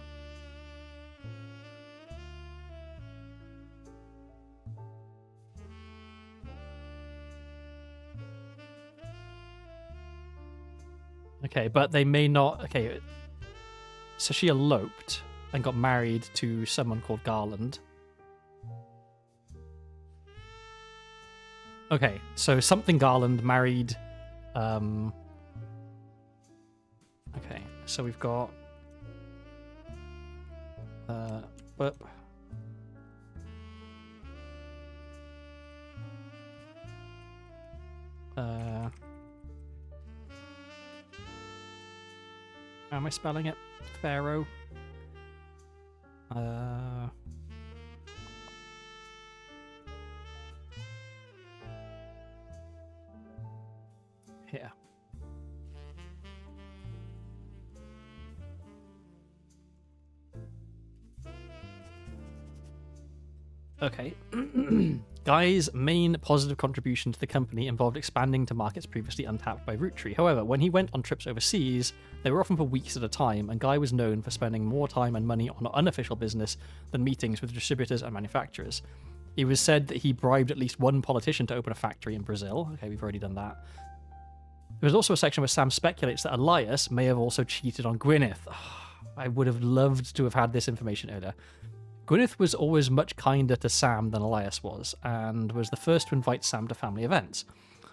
Okay, but they may not... Okay, so she eloped and got married to someone called Garland. Okay, so something Garland married... Okay, so we've got... But... How am I spelling it? Pharaoh. Here. Okay. Guy's main positive contribution to the company involved expanding to markets previously untapped by Roottree. However, when he went on trips overseas, they were often for weeks at a time, and Guy was known for spending more time and money on unofficial business than meetings with distributors and manufacturers. It was said that he bribed at least one politician to open a factory in Brazil. Okay, we've already done that. There was also a section where Sam speculates that Elias may have also cheated on Gwyneth. I would have loved to have had this information earlier. Gwyneth was always much kinder to Sam than Elias was, and was the first to invite Sam to family events.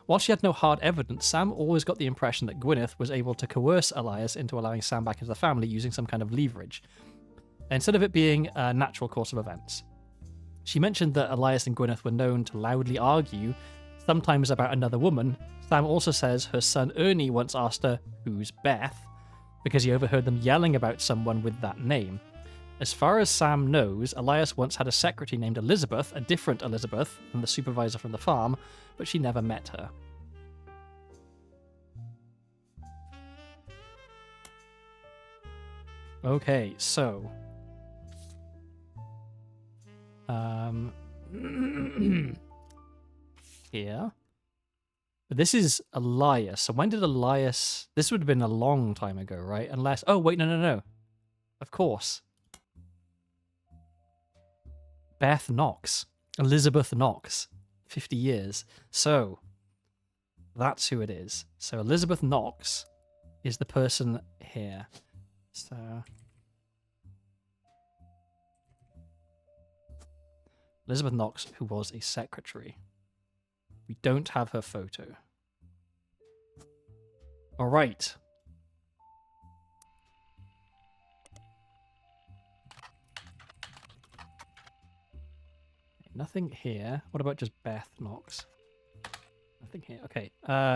While she had no hard evidence, Sam always got the impression that Gwyneth was able to coerce Elias into allowing Sam back into the family using some kind of leverage, instead of it being a natural course of events. She mentioned that Elias and Gwyneth were known to loudly argue, sometimes about another woman. Sam also says her son Ernie once asked her, "Who's Beth?" because he overheard them yelling about someone with that name. As far as Sam knows, Elias once had a secretary named Elizabeth, a different Elizabeth than the supervisor from the farm, but she never met her. Okay, so... here. But this is Elias. So when did Elias... This would have been a long time ago, right? Unless... Oh, wait, no. Of course. Beth Knox. Elizabeth Knox. 50 years. So, that's who it is. So Elizabeth Knox is the person here. So... Elizabeth Knox, who was a secretary. We don't have her photo. All right. Nothing here. What about just Beth Knox? Nothing here. Okay.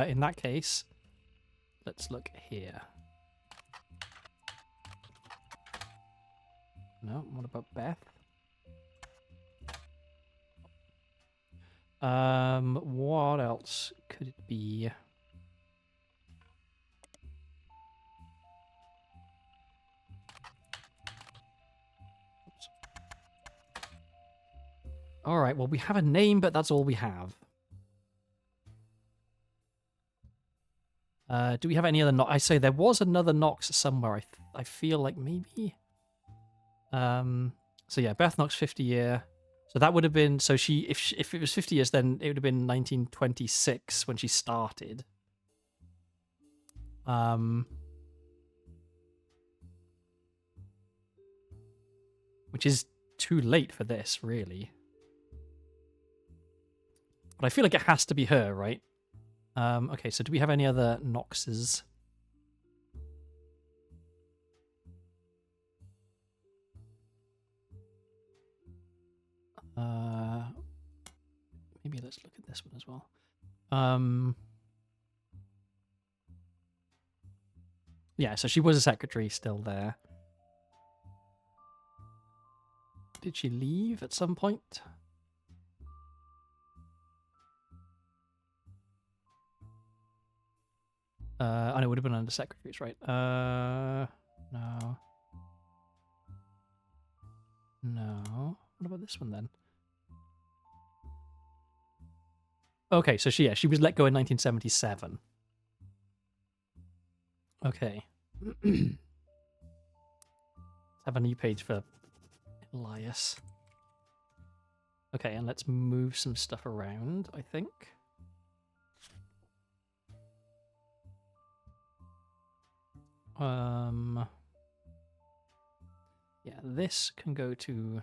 In that case, let's look here. No. What about Beth? What else could it be? Oops. All right, well, we have a name, but that's all we have. Do we have any other Knox? I say there was another Knox somewhere. I feel like maybe. So yeah, Beth Knox, 50 year. So that would have been, so she, if it was 50 years, then it would have been 1926 when she started. Which is too late for this, really. But I feel like it has to be her, right? Okay, so do we have any other Knoxes? Maybe let's look at this one as well. Yeah, so she was a secretary still there. Did she leave at some point? Oh, no, it would have been under secretaries, right? No. No. What about this one then? Okay, so she was let go in 1977. Okay. Let's have a new page for Elias. Okay, and let's move some stuff around, I think. Yeah, this can go to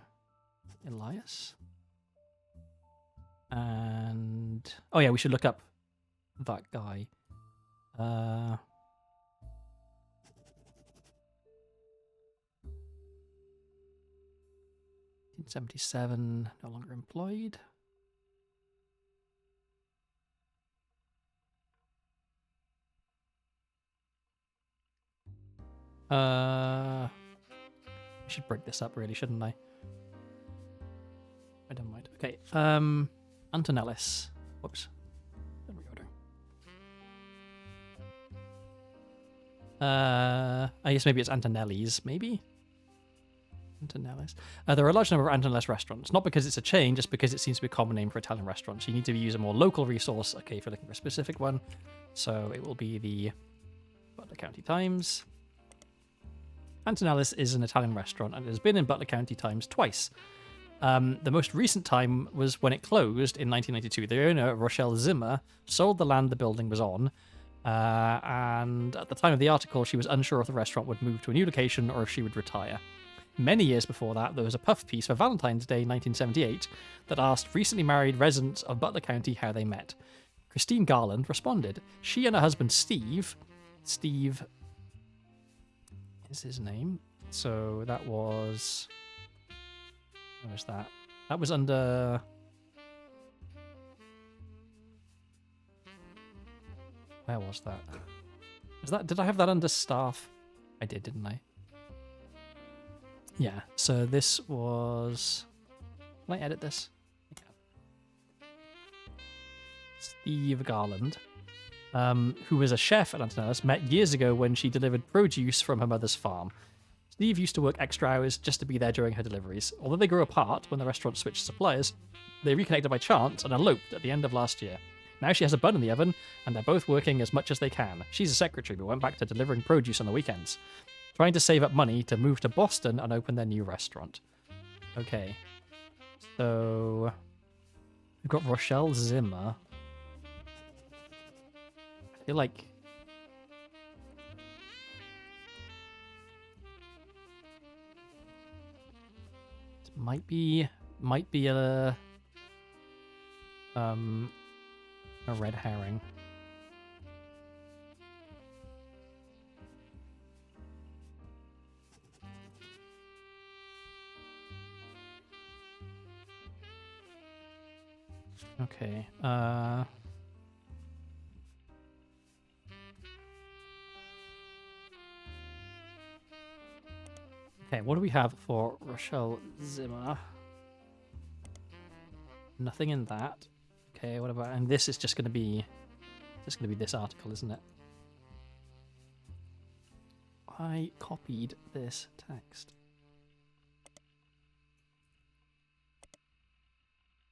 Elias. And oh yeah, we should look up that guy. 1977, no longer employed. I should break this up, really, shouldn't I? I don't mind. Okay. Antonellis. Whoops. Don't reorder. I guess maybe it's Antonelli's. Maybe. Antonellis. There are a large number of Antonellis restaurants, not because it's a chain, just because it seems to be a common name for Italian restaurants. You need to use a more local resource. Okay, if you're looking for a specific one, so it will be the Butler County Times. Antonellis is an Italian restaurant and it has been in Butler County Times twice. The most recent time was when it closed in 1992. The owner, Rochelle Zimmer, sold the land the building was on, and at the time of the article, she was unsure if the restaurant would move to a new location or if she would retire. Many years before that, there was a puff piece for Valentine's Day 1978 that asked recently married residents of Butler County how they met. Christine Garland responded. She and her husband Steve is his name. So that was... Where was that? That was under... Where was that? Was that? Did I have that under staff? I did, didn't I? Yeah, so this was... Can I edit this? I can. Steve Garland, who was a chef at Antonellis, met years ago when she delivered produce from her mother's farm. Steve used to work extra hours just to be there during her deliveries. Although they grew apart when the restaurant switched suppliers, they reconnected by chance and eloped at the end of last year. Now she has a bun in the oven, and they're both working as much as they can. She's a secretary, but went back to delivering produce on the weekends. Trying to save up money to move to Boston and open their new restaurant. Okay. So... we've got Rochelle Zimmer. I feel like... Might be a red herring. Okay. Okay, what do we have for Rochelle Zimmer? Nothing in that. Okay, what about... And this is just going to be... this article, isn't it? I copied this text.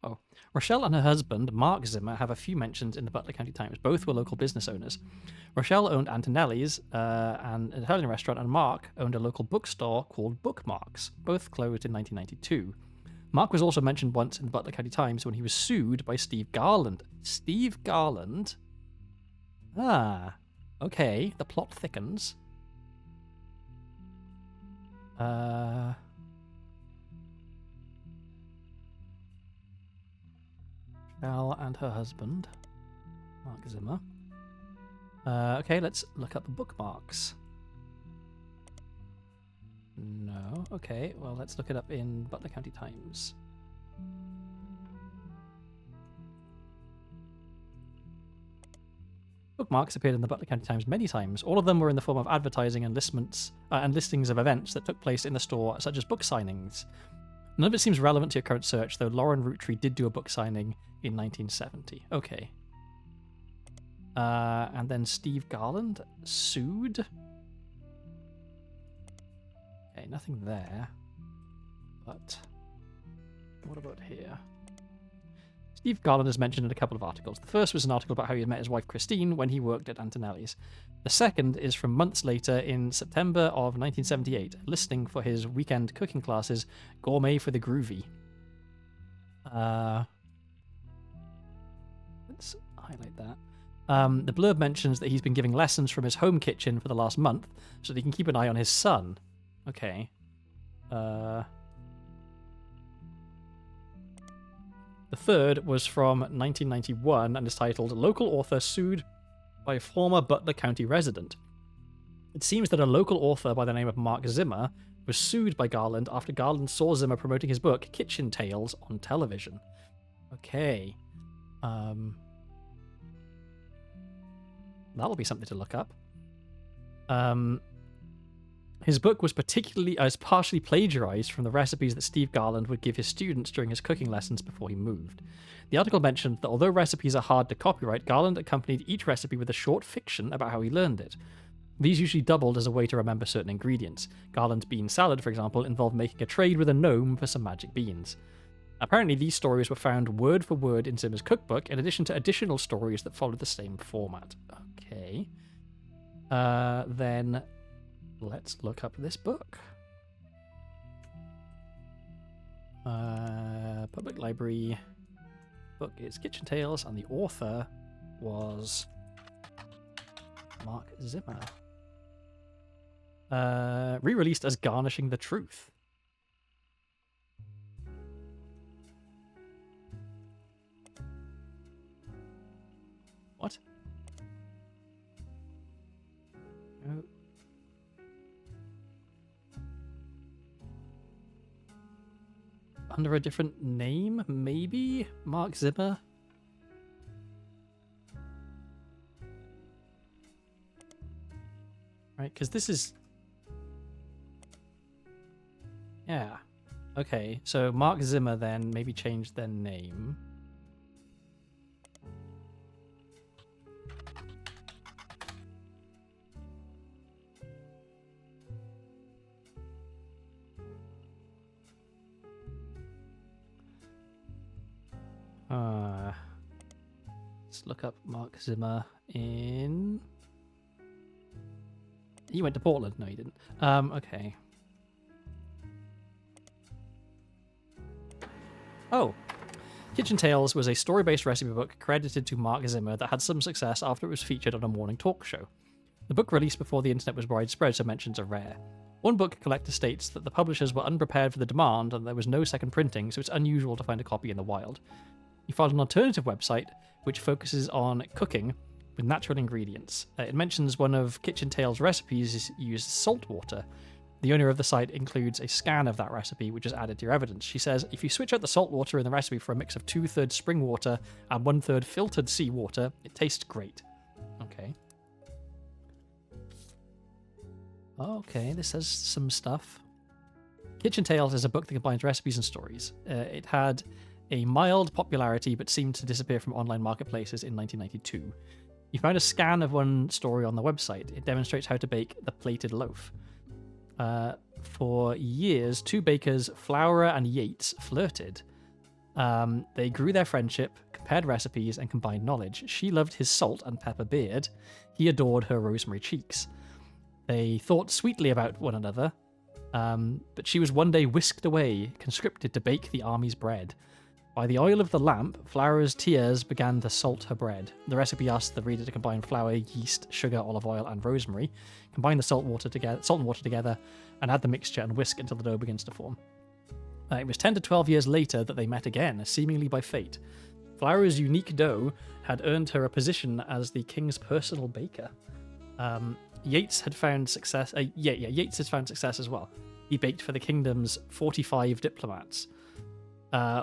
Oh. Rochelle and her husband, Mark Zimmer, have a few mentions in the Butler County Times. Both were local business owners. Rochelle owned Antonelli's, an Italian restaurant, and Mark owned a local bookstore called Bookmarks. Both closed in 1992. Mark was also mentioned once in the Butler County Times when he was sued by Steve Garland. Steve Garland? Ah, okay. The plot thickens. Rochelle and her husband, Mark Zimmer. Okay, let's look up the bookmarks. No. Okay, well, let's look it up in Butler County Times. Bookmarks appeared in the Butler County Times many times. All of them were in the form of advertising and listings of events that took place in the store, such as book signings. None of it seems relevant to your current search, though Lauren Roottree did do a book signing in 1970. Okay. And then Steve Garland sued. Okay, nothing there. But what about here? Steve Garland is mentioned in a couple of articles. The first was an article about how he met his wife Christine when he worked at Antonelli's. The second is from months later in September of 1978, listing for his weekend cooking classes, Gourmet for the Groovy. Let's highlight that. The blurb mentions that he's been giving lessons from his home kitchen for the last month so that he can keep an eye on his son. Okay. The third was from 1991 and is titled Local Author Sued by Former Butler County Resident. It seems that a local author by the name of Mark Zimmer was sued by Garland after Garland saw Zimmer promoting his book Kitchen Tales on television. Okay. That'll be something to look up. His book was partially plagiarized from the recipes that Steve Garland would give his students during his cooking lessons before he moved. The article mentioned that although recipes are hard to copyright, Garland accompanied each recipe with a short fiction about how he learned it. These usually doubled as a way to remember certain ingredients. Garland's bean salad, for example, involved making a trade with a gnome for some magic beans. Apparently, these stories were found word for word in Zimmer's cookbook, in addition to additional stories that followed the same format. Okay. Then let's look up this book. Public Library. Book is Kitchen Tales, and the author was Mark Zimmer. Re-released as Garnishing the Truth. What? Oh. Under a different name, maybe? Mark Zimmer? Right, because this is... Yeah. Okay, so Mark Zimmer then maybe changed their name. Let's look up Mark Zimmer in... He went to Portland. No, he didn't. Okay. Oh. Kitchen Tales was a story-based recipe book credited to Mark Zimmer that had some success after it was featured on a morning talk show. The book released before the internet was widespread, so mentions are rare. One book collector states that the publishers were unprepared for the demand and there was no second printing, so it's unusual to find a copy in the wild. He found an alternative website which focuses on cooking with natural ingredients. It mentions one of Kitchen Tales' recipes used salt water. The owner of the site includes a scan of that recipe, which is added to your evidence. She says, if you switch out the salt water in the recipe for a mix of 2/3 spring water and 1/3 filtered seawater, it tastes great. Okay. Okay, this says some stuff. Kitchen Tales is a book that combines recipes and stories. It had a mild popularity but seemed to disappear from online marketplaces in 1992. You found a scan of one story on the website. It demonstrates how to bake the plated loaf. For years, two bakers, Flower and Yates, flirted. They grew their friendship, compared recipes, and combined knowledge. She loved his salt and pepper beard. He adored her rosemary cheeks. They thought sweetly about one another, but she was one day whisked away, conscripted to bake the army's bread. By the oil of the lamp, Flower's tears began to salt her bread. The recipe asked the reader to combine flour, yeast, sugar, olive oil, and rosemary. Combine the salt and water together, and add the mixture and whisk until the dough begins to form. It was 10 to 12 years later that they met again, seemingly by fate. Flower's unique dough had earned her a position as the king's personal baker. Yates had found success. Yates had found success as well. He baked for the kingdom's 45 diplomats.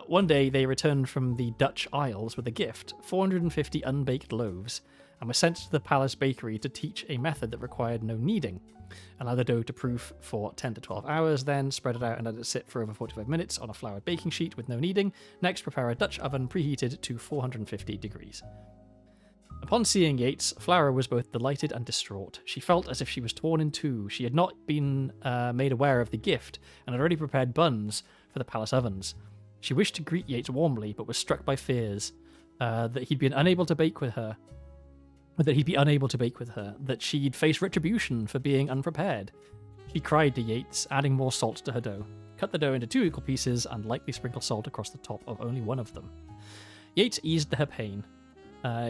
One day, they returned from the Dutch Isles with a gift, 450 unbaked loaves, and were sent to the palace bakery to teach a method that required no kneading. Allow the dough to proof for 10 to 12 hours, then spread it out and let it sit for over 45 minutes on a floured baking sheet with no kneading. Next, prepare a Dutch oven preheated to 450 degrees. Upon seeing Yates, Flower was both delighted and distraught. She felt as if she was torn in two. She had not been made aware of the gift and had already prepared buns for the palace ovens. She wished to greet Yates warmly, but was struck by fears that he'd be unable to bake with her. That she'd face retribution for being unprepared. She cried to Yates, adding more salt to her dough. Cut the dough into 2 equal pieces and lightly sprinkle salt across the top of only one of them. Yates eased her pain.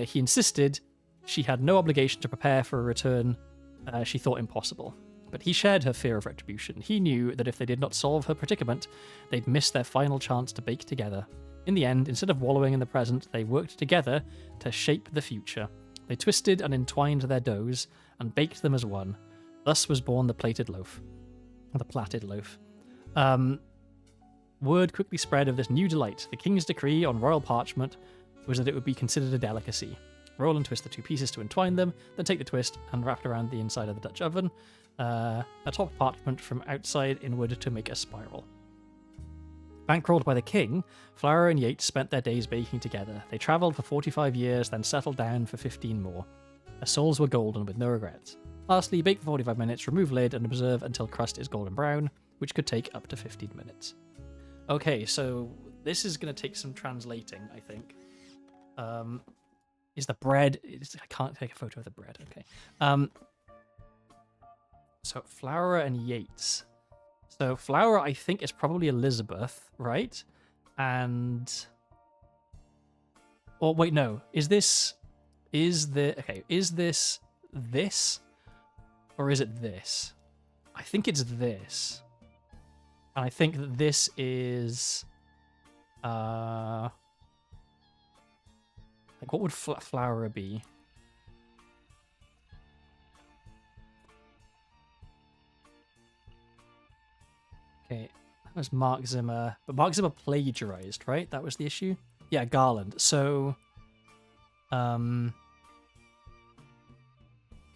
He insisted she had no obligation to prepare for a return she thought impossible. But he shared her fear of retribution. He knew that if they did not solve her predicament, they'd miss their final chance to bake together. In the end, instead of wallowing in the present, they worked together to shape the future. They twisted and entwined their doughs and baked them as one. Thus was born the plaited loaf. The plaited loaf. Word quickly spread of this new delight. The king's decree on royal parchment was that it would be considered a delicacy. Roll and twist the 2 pieces to entwine them, then take the twist and wrap it around the inside of the Dutch oven, atop parchment from outside inward to make a spiral. Bankrolled by the king, Flower and Yates spent their days baking together. They travelled for 45 years, then settled down for 15 more. Their souls were golden with no regrets. Lastly, bake for 45 minutes, remove lid, and observe until crust is golden brown, which could take up to 15 minutes. Okay, so this is going to take some translating, I think. Is the bread... I can't take a photo of the bread, okay. So, Flower and Yates. So, Flower, I think, is probably Elizabeth, right? And... Oh, wait, no. Is this... Okay, is this... Or is it this? I think it's this. And I think that this is... Like, what would Flower be? Okay, that was Mark Zimmer. But Mark Zimmer plagiarized, right? That was the issue? Yeah, Garland. So, can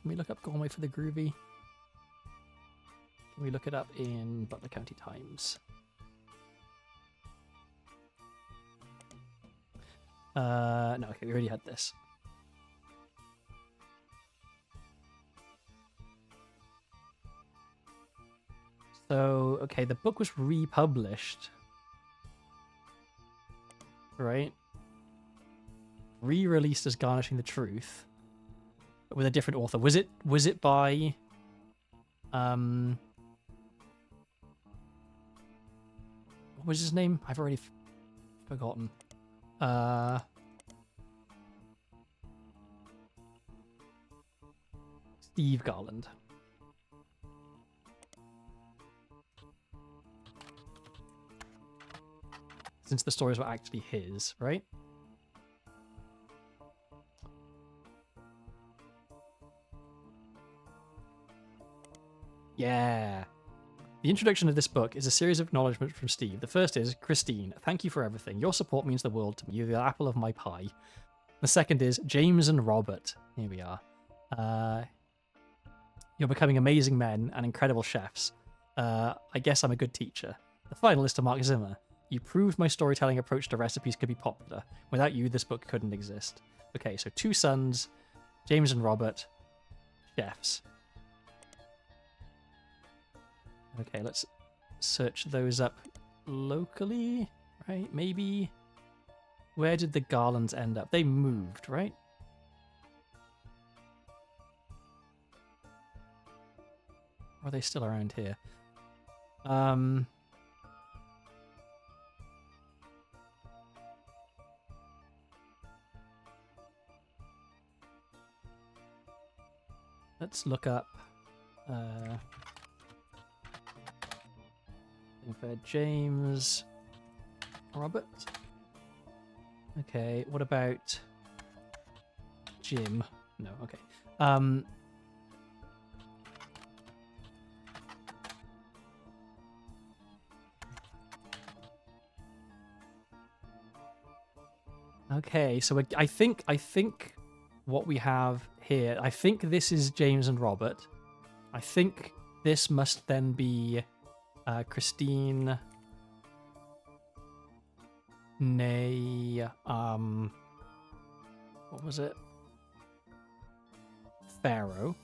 we look up Galway for the Groovy? Can we look it up in Butler County Times? No, okay, we already had this. So, okay, the book was republished. Right? Re-released as Garnishing the Truth. But with a different author. Was it by... What was his name? I've already forgotten. Steve Garland. Since the stories were actually his, right? Yeah. The introduction of this book is a series of acknowledgements from Steve. The first is, Christine, thank you for everything. Your support means the world to me. You're the apple of my pie. The second is, James and Robert. Here we are. You're becoming amazing men and incredible chefs. I guess I'm a good teacher. The final is to Mark Zimmer. You proved my storytelling approach to recipes could be popular. Without you, this book couldn't exist. Okay, so 2 sons, James and Robert, chefs. Okay, let's search those up locally, right? Maybe. Where did the Garlands end up? They moved, right? Or are they still around here? Let's look up for James Robert. Okay, what about Jim? No, okay. Okay, so I think what we have here, I think this is James and Robert. I think this must then be Christine, nay, what was it? Pharaoh.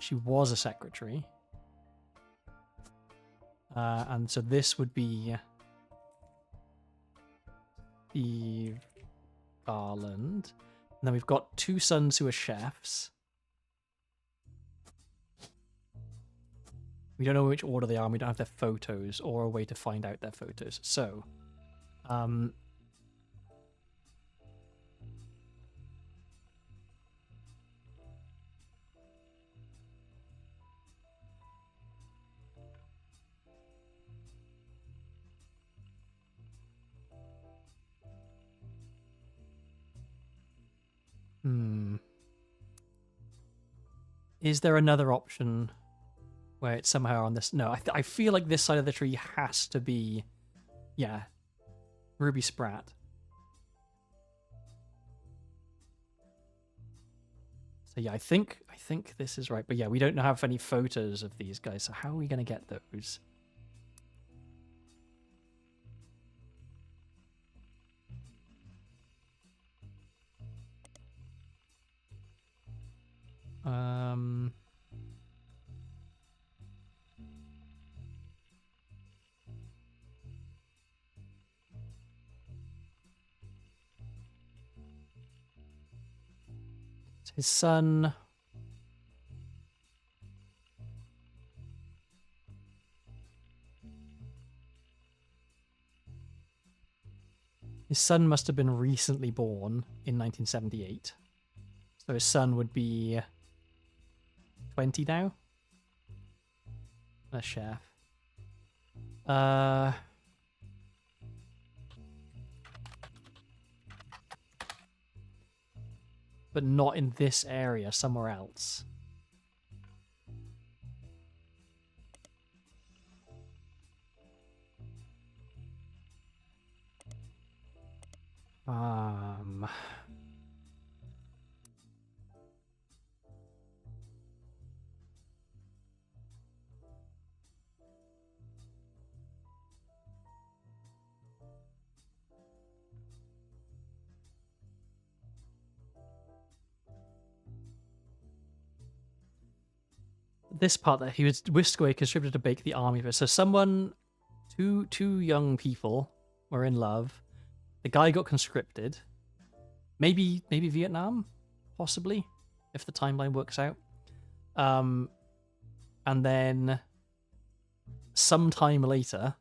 She was a secretary. And so this would be Steve Garland. And then we've got 2 sons who are chefs. We don't know which order they are, and we don't have their photos or a way to find out their photos. So, is there another option where it's somehow on this? No, I feel like this side of the tree has to be, yeah, Ruby Spratt. So yeah, I think this is right. But yeah, we don't have any photos of these guys. So how are we going to get those? His son. His son must have been recently born in 1978. So his son would be 20 now. A chef. But not in this area, somewhere else. This part that he was whisked away, contributed to bake the army. So someone, two young people were in love. The guy got conscripted. Maybe Vietnam, possibly, if the timeline works out. And then sometime later,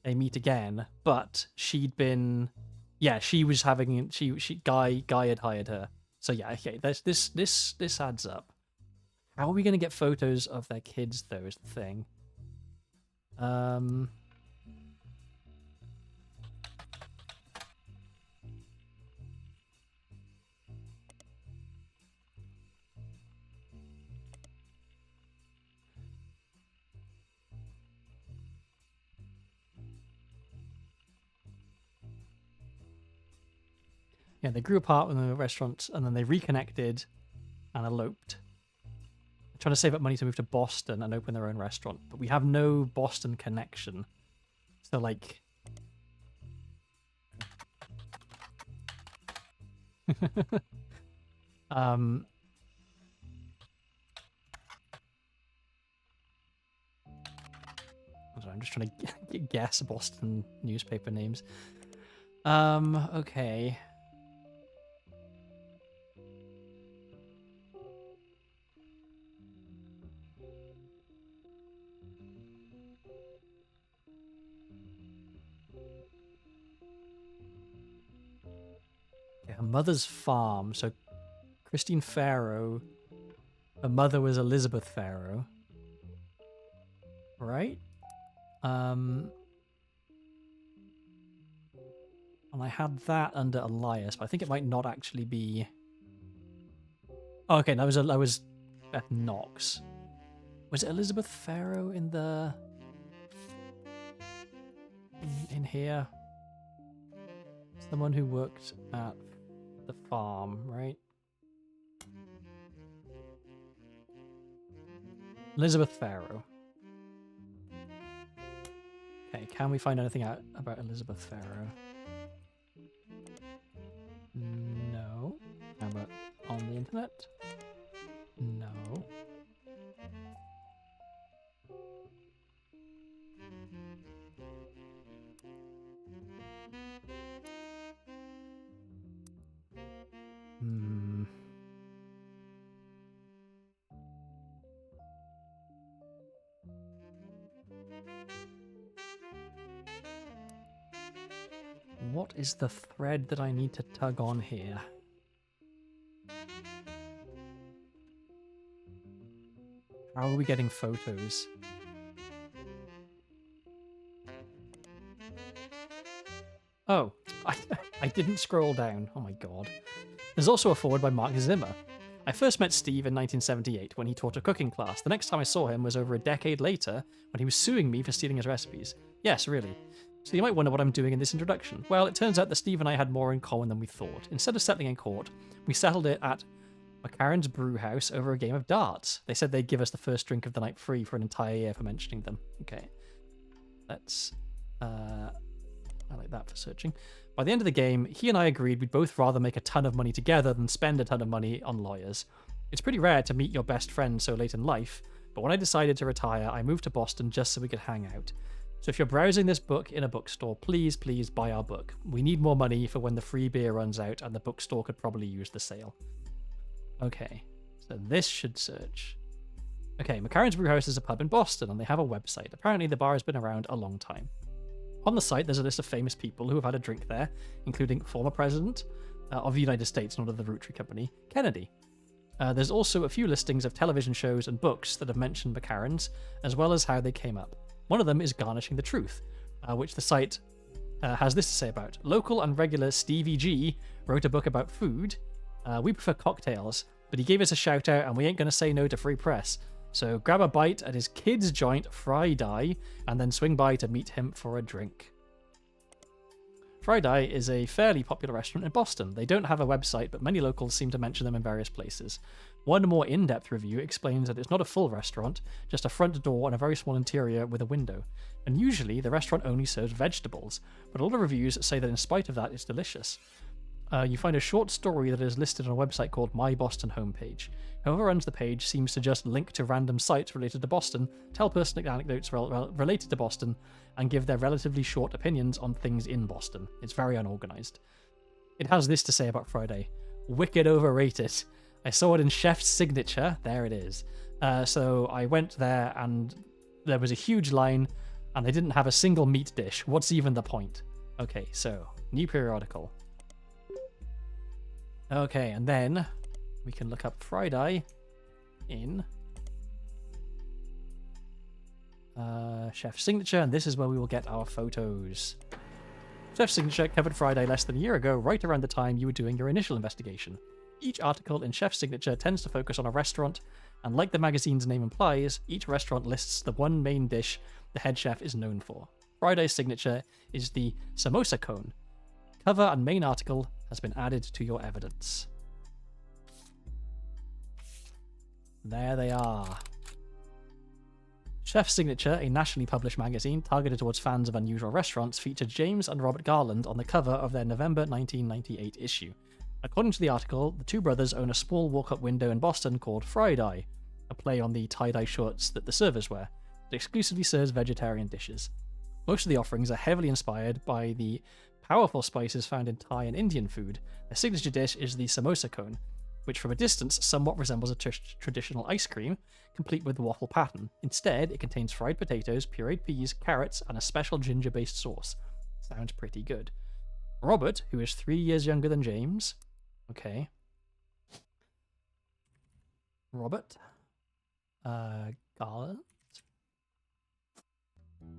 they meet again. But she'd been, yeah, she was having Guy had hired her. So yeah, okay, this adds up. How are we going to get photos of their kids, though, is the thing. Yeah, they grew apart in the restaurant, and then they reconnected and eloped. Trying to save up money to move to Boston and open their own restaurant, but we have no Boston connection. So, like... I'm just trying to guess Boston newspaper names. Okay. Her mother's farm. So Christine Farrow. Her mother was Elizabeth Farrow. Right? And I had that under Elias, but I think it might not actually be... Oh, okay, that was Beth Knox. Was it Elizabeth Farrow in the... in here? Someone who worked at the farm, right? Elizabeth Farrow. Okay, can we find anything out about Elizabeth Farrow? No. How about on the internet? No. Hmm. What is the thread that I need to tug on here? How are we getting photos? Oh, I didn't scroll down. Oh my god. There's also a forward by Mark Zimmer. I first met Steve in 1978 when he taught a cooking class. The next time I saw him was over a decade later when he was suing me for stealing his recipes. Yes, really. So you might wonder what I'm doing in this introduction. Well, it turns out that Steve and I had more in common than we thought. Instead of settling in court, we settled it at McCarran's brew house over a game of darts. They said they'd give us the first drink of the night free for an entire year for mentioning them. Okay. Let's... I like that for searching. By the end of the game, he and I agreed we'd both rather make a ton of money together than spend a ton of money on lawyers. It's pretty rare to meet your best friend so late in life, but when I decided to retire, I moved to Boston just so we could hang out. So if you're browsing this book in a bookstore, please buy our book. We need more money for when the free beer runs out, and the bookstore could probably use the sale. Okay, so this should search. Okay, McCarran's Brewhouse is a pub in Boston, and they have a website. Apparently the bar has been around a long time. On the site, there's a list of famous people who have had a drink there, including former president of the United States, not of the Roottrees Company, Kennedy. There's also a few listings of television shows and books that have mentioned McCarran's, as well as how they came up. One of them is Garnishing the Truth, which the site has this to say about. Local and regular Stevie G wrote a book about food. We prefer cocktails, but he gave us a shout out and we ain't going to say no to free press. So grab a bite at his kids' joint, Friday, and then swing by to meet him for a drink. Friday is a fairly popular restaurant in Boston. They don't have a website, but many locals seem to mention them in various places. One more in-depth review explains that it's not a full restaurant, just a front door and a very small interior with a window. And usually, the restaurant only serves vegetables, but all the reviews say that in spite of that, it's delicious. You find a short story that is listed on a website called My Boston Homepage. Whoever runs the page seems to just link to random sites related to Boston, tell personal anecdotes related to Boston, and give their relatively short opinions on things in Boston. It's very unorganized. It has this to say about Friday. Wicked overrated. I saw it in Chef's Signature. There it is. So I went there and there was a huge line and they didn't have a single meat dish. What's even the point? Okay, so new periodical. Okay, and then we can look up Friday in Chef's Signature, and this is where we will get our photos. Chef's Signature covered Friday less than a year ago, right around the time you were doing your initial investigation. Each article in Chef's Signature tends to focus on a restaurant, and like the magazine's name implies, each restaurant lists the one main dish the head chef is known for. Friday's signature is the samosa cone. Cover and main article has been added to your evidence. There they are. Chef's Signature, a nationally published magazine targeted towards fans of unusual restaurants, featured James and Robert Garland on the cover of their November 1998 issue. According to the article, the two brothers own a small walk-up window in Boston called Fried Eye, a play on the tie-dye shorts that the servers wear. It exclusively serves vegetarian dishes. Most of the offerings are heavily inspired by the powerful spices found in Thai and Indian food. Their signature dish is the samosa cone, which from a distance somewhat resembles a traditional ice cream, complete with the waffle pattern. Instead, it contains fried potatoes, pureed peas, carrots, and a special ginger-based sauce. Sounds pretty good. Robert, who is 3 years younger than James... Okay. Robert Garland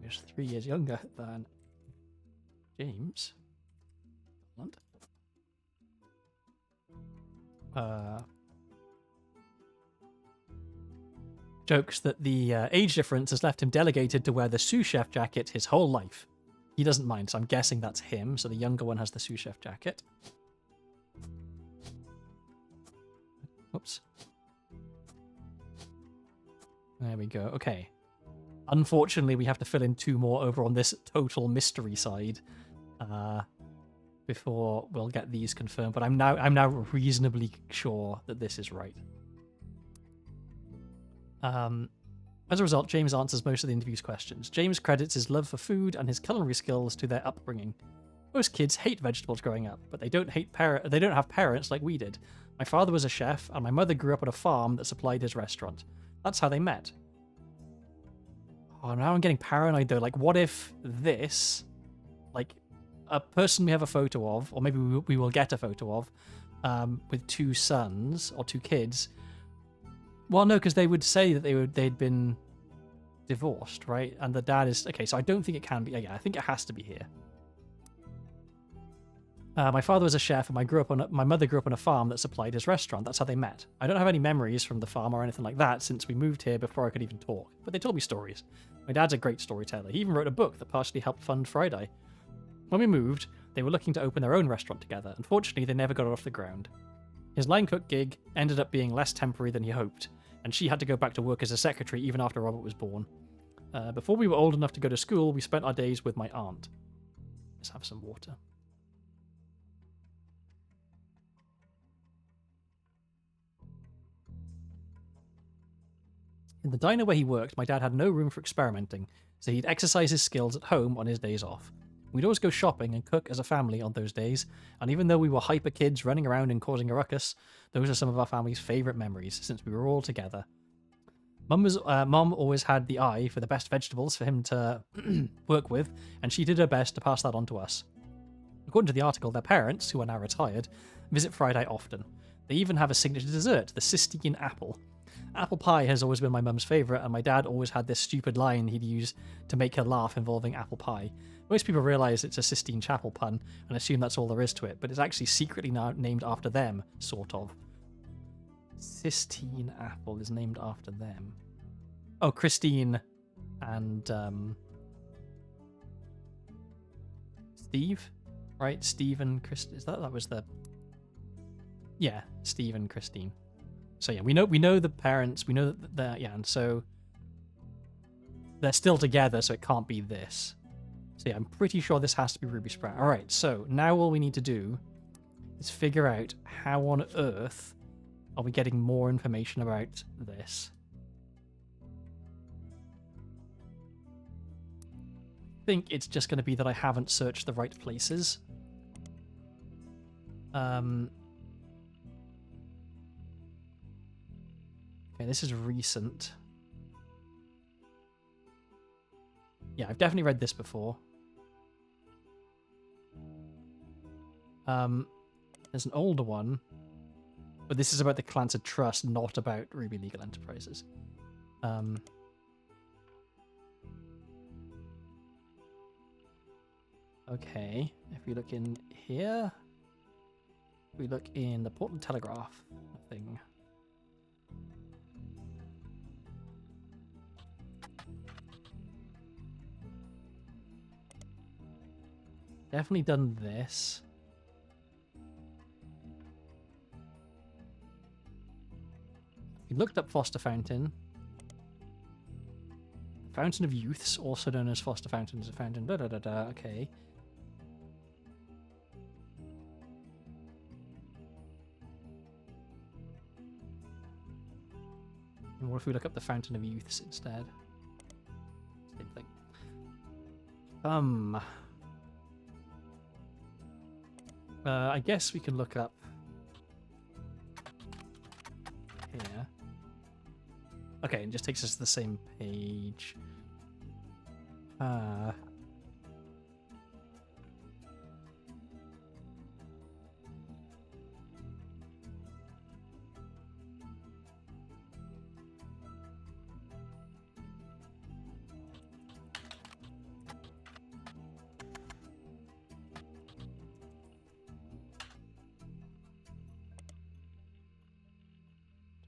is 3 years younger than James Garland. Jokes that the age difference has left him delegated to wear the sous chef jacket his whole life. He doesn't mind, so I'm guessing that's him. So the younger one has the sous chef jacket. Oops. There we go. Okay. Unfortunately, we have to fill in two more over on this total mystery side before we'll get these confirmed. But I'm now reasonably sure that this is right. As a result, James answers most of the interview's questions. James credits his love for food and his culinary skills to their upbringing. Most kids hate vegetables growing up, but they don't have parents like we did. My father was a chef, and my mother grew up on a farm that supplied his restaurant. That's how they met. Oh, now I'm getting paranoid though. Like, what if this, like, a person we have a photo of, or maybe we will get a photo of, with 2 sons or 2 kids. Well, no, because they would say that they'd been divorced, right? And the dad is okay. So I don't think it can be. Yeah, I think it has to be here. My father was a chef, and my mother grew up on a farm that supplied his restaurant. That's how they met. I don't have any memories from the farm or anything like that since we moved here before I could even talk, but they told me stories. My dad's a great storyteller. He even wrote a book that partially helped fund Friday. When we moved, they were looking to open their own restaurant together. Unfortunately, they never got it off the ground. His line cook gig ended up being less temporary than he hoped, and she had to go back to work as a secretary even after Robert was born. Before we were old enough to go to school, we spent our days with my aunt. Let's have some water. In the diner where he worked, my dad had no room for experimenting, so he'd exercise his skills at home on his days off. We'd always go shopping and cook as a family on those days, and even though we were hyper kids running around and causing a ruckus, those are some of our family's favourite memories since we were all together. Mum always had the eye for the best vegetables for him to work with, and she did her best to pass that on to us. According to the article, their parents, who are now retired, visit Friday often. They even have a signature dessert, the Sistine apple. Apple pie has always been my mum's favourite, and my dad always had this stupid line he'd use to make her laugh involving apple pie. Most people realise it's a Sistine Chapel pun and assume that's all there is to it, but it's actually secretly now named after them, sort of. Sistine Apple is named after them. Oh, Christine and Steve, right? Steve and Christine. That was the... Yeah, Steve and Christine. So yeah, we know the parents. We know that they're, yeah, and so they're still together. So it can't be this. So yeah, I'm pretty sure this has to be Ruby Sprout. All right. So now all we need to do is figure out how on earth are we getting more information about this. I think it's just going to be that I haven't searched the right places. Okay, this is recent. Yeah, I've definitely read this before. There's an older one, but this is about the Clancy Trust, not about Ruby Legal Enterprises. Okay, if we look in here, we look in the Portland Telegraph thing. Definitely done this. We looked up Foster Fountain. Fountain of Youths, also known as Foster Fountain, is a fountain. Da da da da. Okay. And what if we look up the Fountain of Youths instead? Same thing. I guess we can look up here. Okay, it just takes us to the same page. Did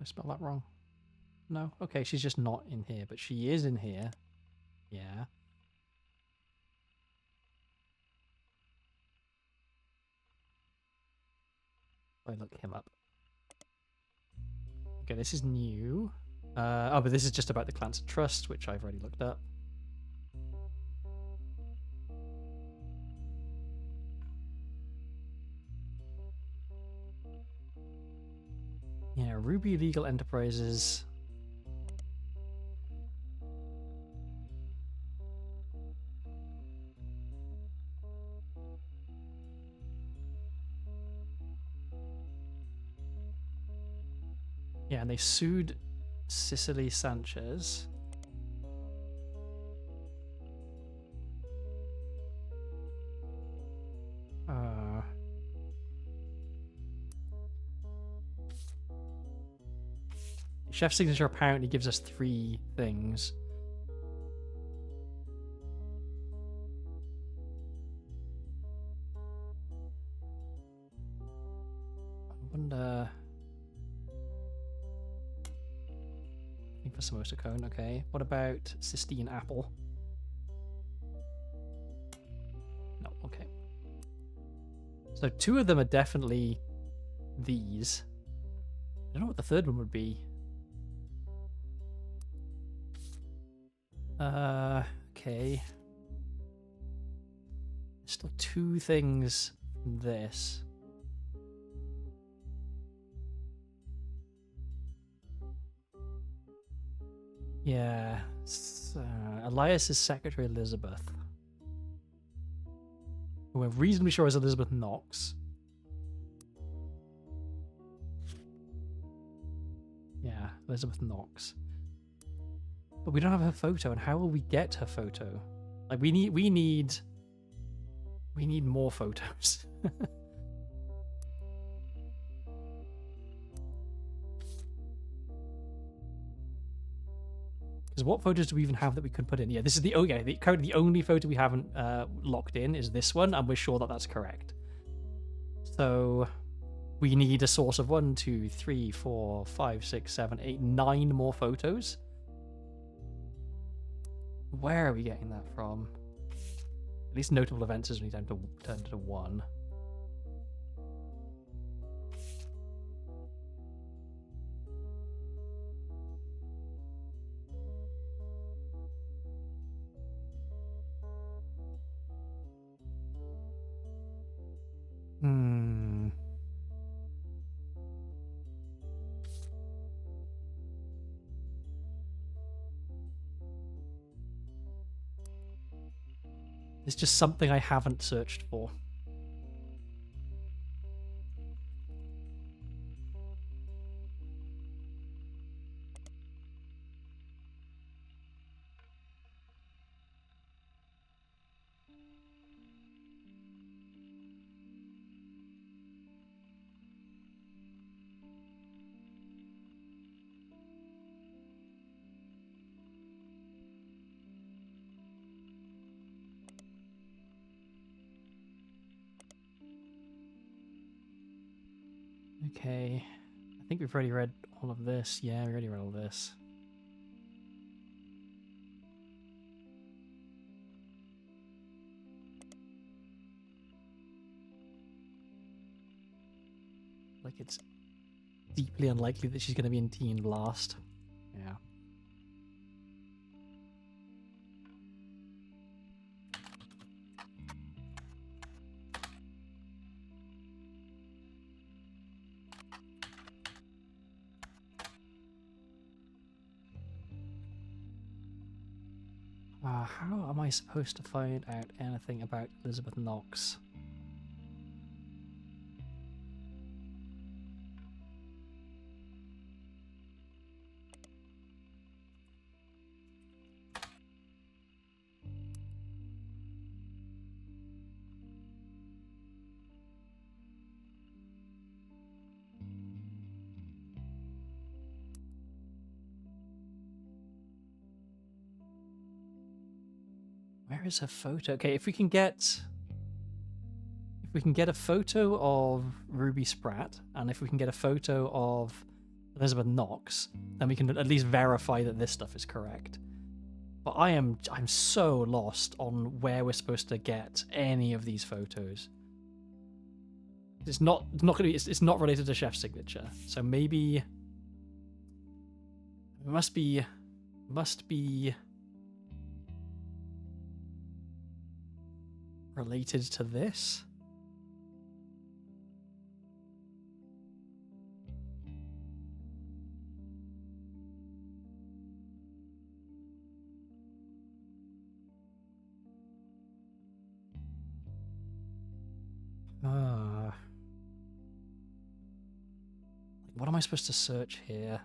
I spell that wrong? No? Okay, she's just not in here, but she is in here. Yeah. I look him up. Okay, this is new. Oh, but this is just about the Clancy Trust, which I've already looked up. Yeah, Ruby Legal Enterprises. Yeah, and they sued Cicely Sanchez. Chef signature apparently gives us 3 things. I wonder. I think for samosa cone, okay. What about Sistine Apple? No, okay. So 2 of them are definitely these. I don't know what the third one would be. Okay. There's still 2 things from this. Yeah. Elias's secretary, Elizabeth. Who we're reasonably sure is Elizabeth Knox. Yeah, Elizabeth Knox. But we don't have her photo, and how will we get her photo? Like, we need more photos. Because what photos do we even have that we could put in? Yeah, this is currently the only photo we haven't locked in is this one, and we're sure that that's correct. So we need a source of 1, 2, 3, 4, 5, 6, 7, 8, 9 more photos. Where are we getting that from? At least notable events is only down to 1. It's just something I haven't searched for. Okay. I think we've already read all of this. Yeah, we already read all this. Like, it's deeply unlikely that she's going to be in teen last. Yeah. How am I supposed to find out anything about Elizabeth Knox? Where is her photo? Okay, if we can get a photo of Ruby Spratt, and if we can get a photo of Elizabeth Knox, then we can at least verify that this stuff is correct. But I'm so lost on where we're supposed to get any of these photos. It's not related to Chef's signature, so maybe it must be related to this. What am I supposed to search here?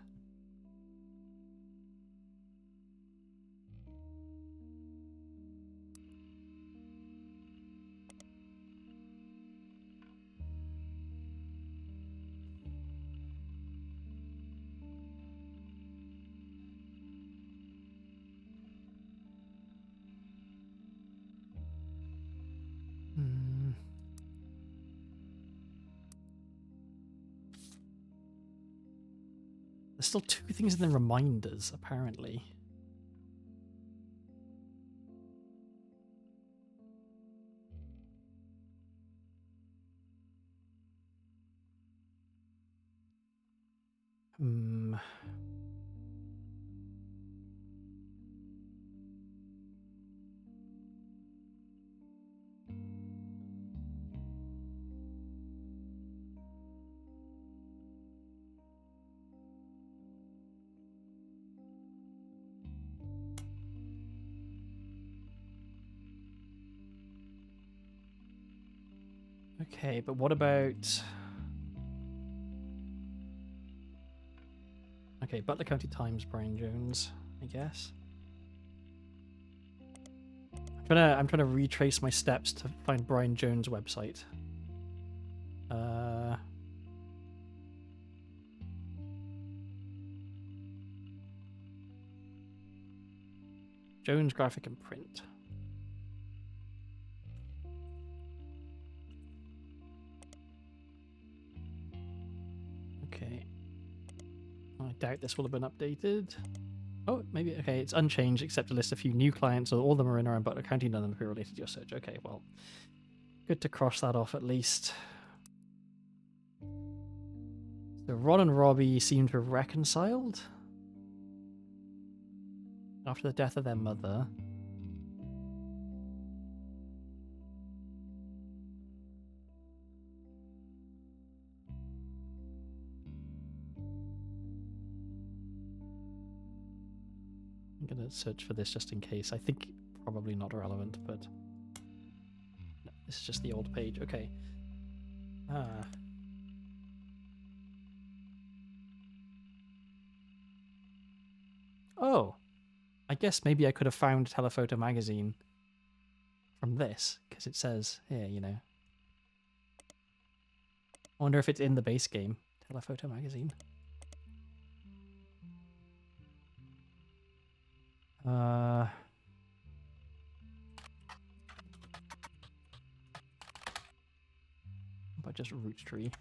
There's still 2 things in the reminders, apparently. Okay, but what about... Okay, Butler County Times, Brian Jones, I guess. I'm trying to retrace my steps to find Brian Jones' website. Jones Graphic and Print. Okay. I doubt this will have been updated. Oh, maybe. Okay, it's unchanged except to list a few new clients. So all of them are in around Butler County, none of them appear related to your search. Okay, well, good to cross that off at least. So Ron and Robbie seem to have reconciled after the death of their mother. I'm going to search for this just in case. I think probably not relevant, but no, this is just the old page. Okay. Oh, I guess maybe I could have found Telephoto magazine from this, because it says here, you know. I wonder if it's in the base game, Telephoto magazine. But just Roottrees.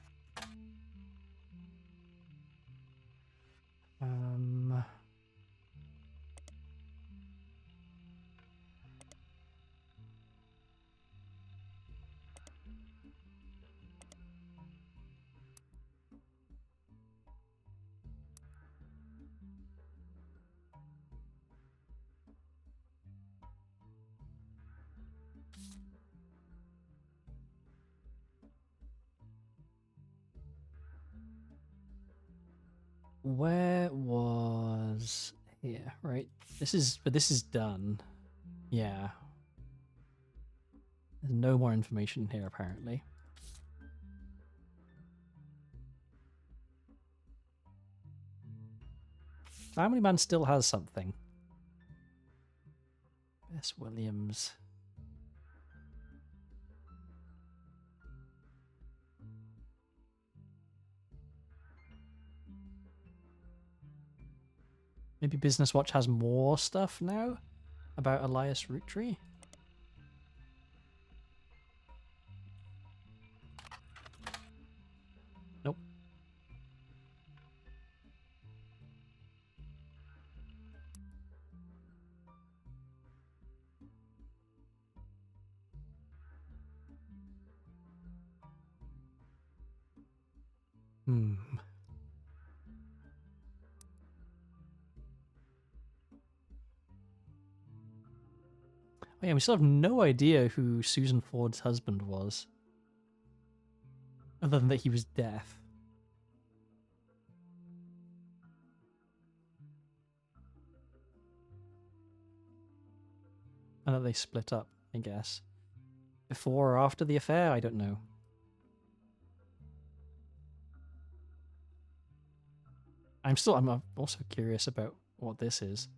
Where was here, right? This is done. Yeah. There's no more information here apparently. Family Man still has something. Bess Williams. Maybe Business Watch has more stuff now about Elias Roottree. Nope. Oh yeah, we still have no idea who Susan Ford's husband was. Other than that he was deaf. And that they split up, I guess. Before or after the affair, I don't know. I'm also curious about what this is.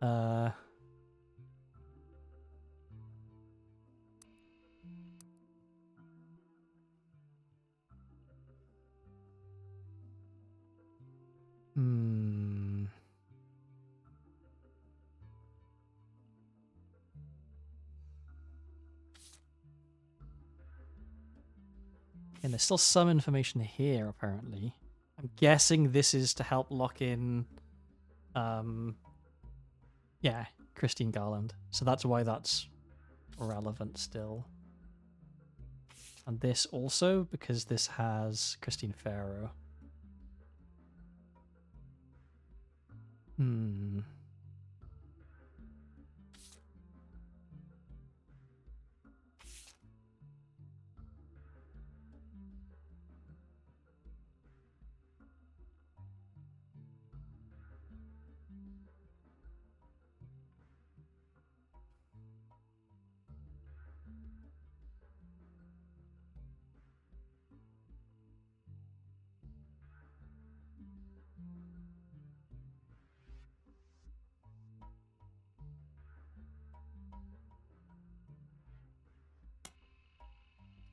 Uh. Hmm. And there's still some information here, apparently. I'm guessing this is to help lock in, yeah, Christine Garland. So that's why that's relevant still. And this also, because this has Christine Farrow. Hmm.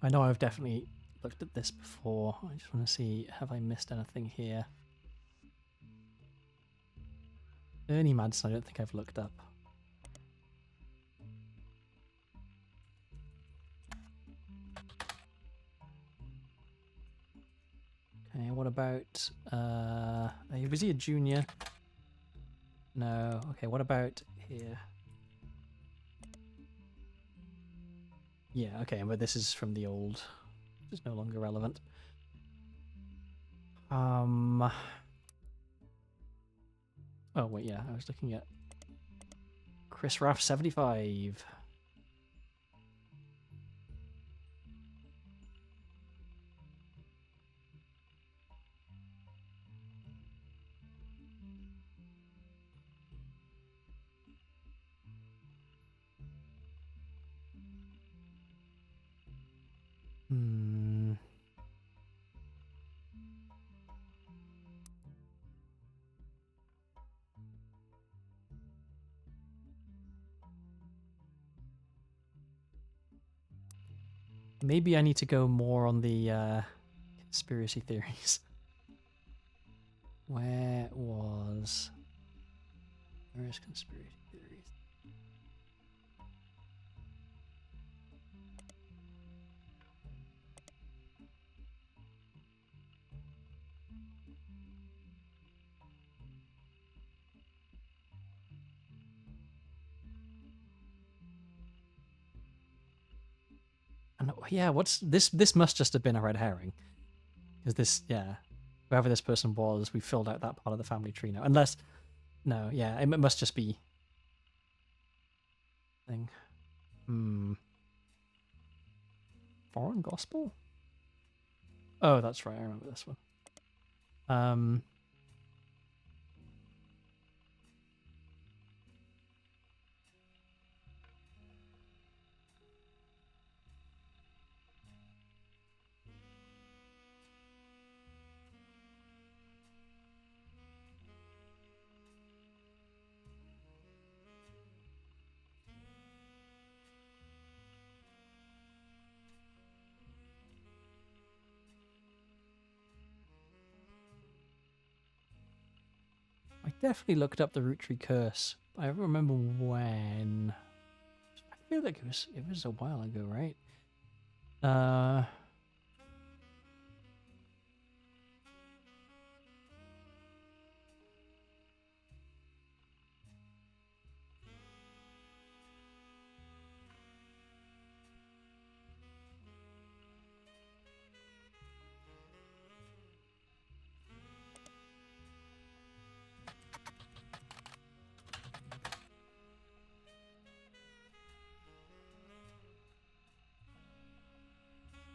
I know I've definitely looked at this before. I just want to see, have I missed anything here? Ernie Madsen, I don't think I've looked up. Okay, what about, was he a junior? No. Okay, what about here? Yeah, okay, but this is from the old. It's no longer relevant. Oh wait, yeah, I was looking at Chris Raff 75. Hmm. Maybe I need to go more on the conspiracy theories. Where is conspiracy theories? And yeah, what's this? This must just have been a red herring, because this, yeah, whoever this person was, we filled out that part of the family tree now. Unless, no, yeah, it must just be thing. Foreign gospel? Oh, that's right. I remember this one. I definitely looked up the Roottrees curse. I don't remember when. I feel like it was a while ago, right?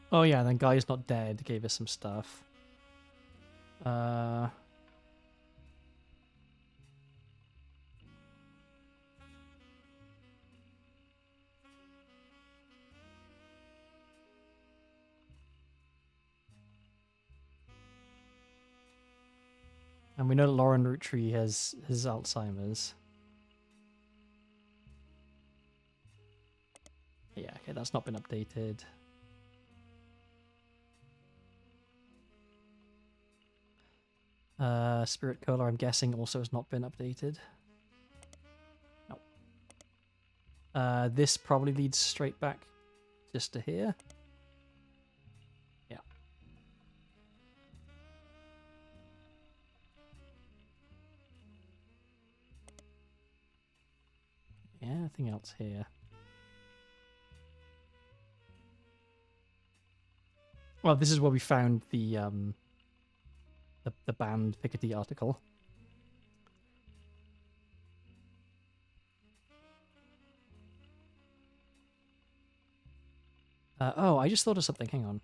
Oh yeah, then Guy's Not Dead gave us some stuff. And we know Lauren Roottree has Alzheimer's. Yeah, okay, that's not been updated. Spirit Cola, I'm guessing, also has not been updated. No. This probably leads straight back just to here. Yeah. Yeah, anything else here? Well, this is where we found the banned Piketty article. Oh, I just thought of something. Hang on.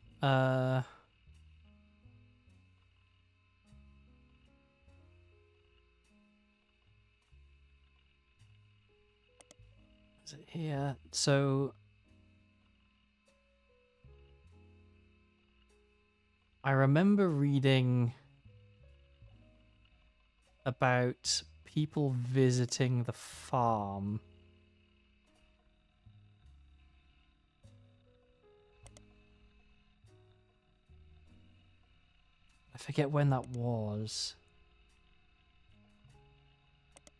Is it here? So I remember reading about people visiting the farm. I forget when that was.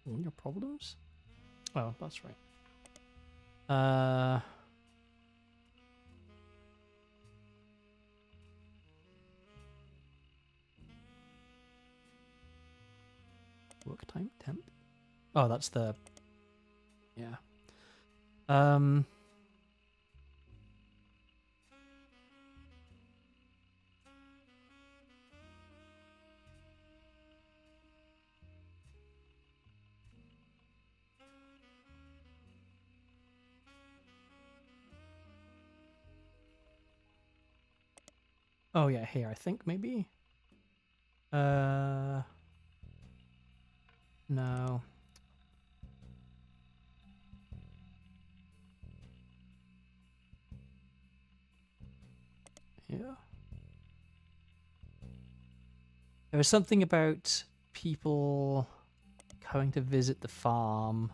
All your problems? Oh, that's right. Work time temp? Oh, that's the... Yeah. Oh yeah, here I think maybe. No. Yeah. There was something about people coming to visit the farm.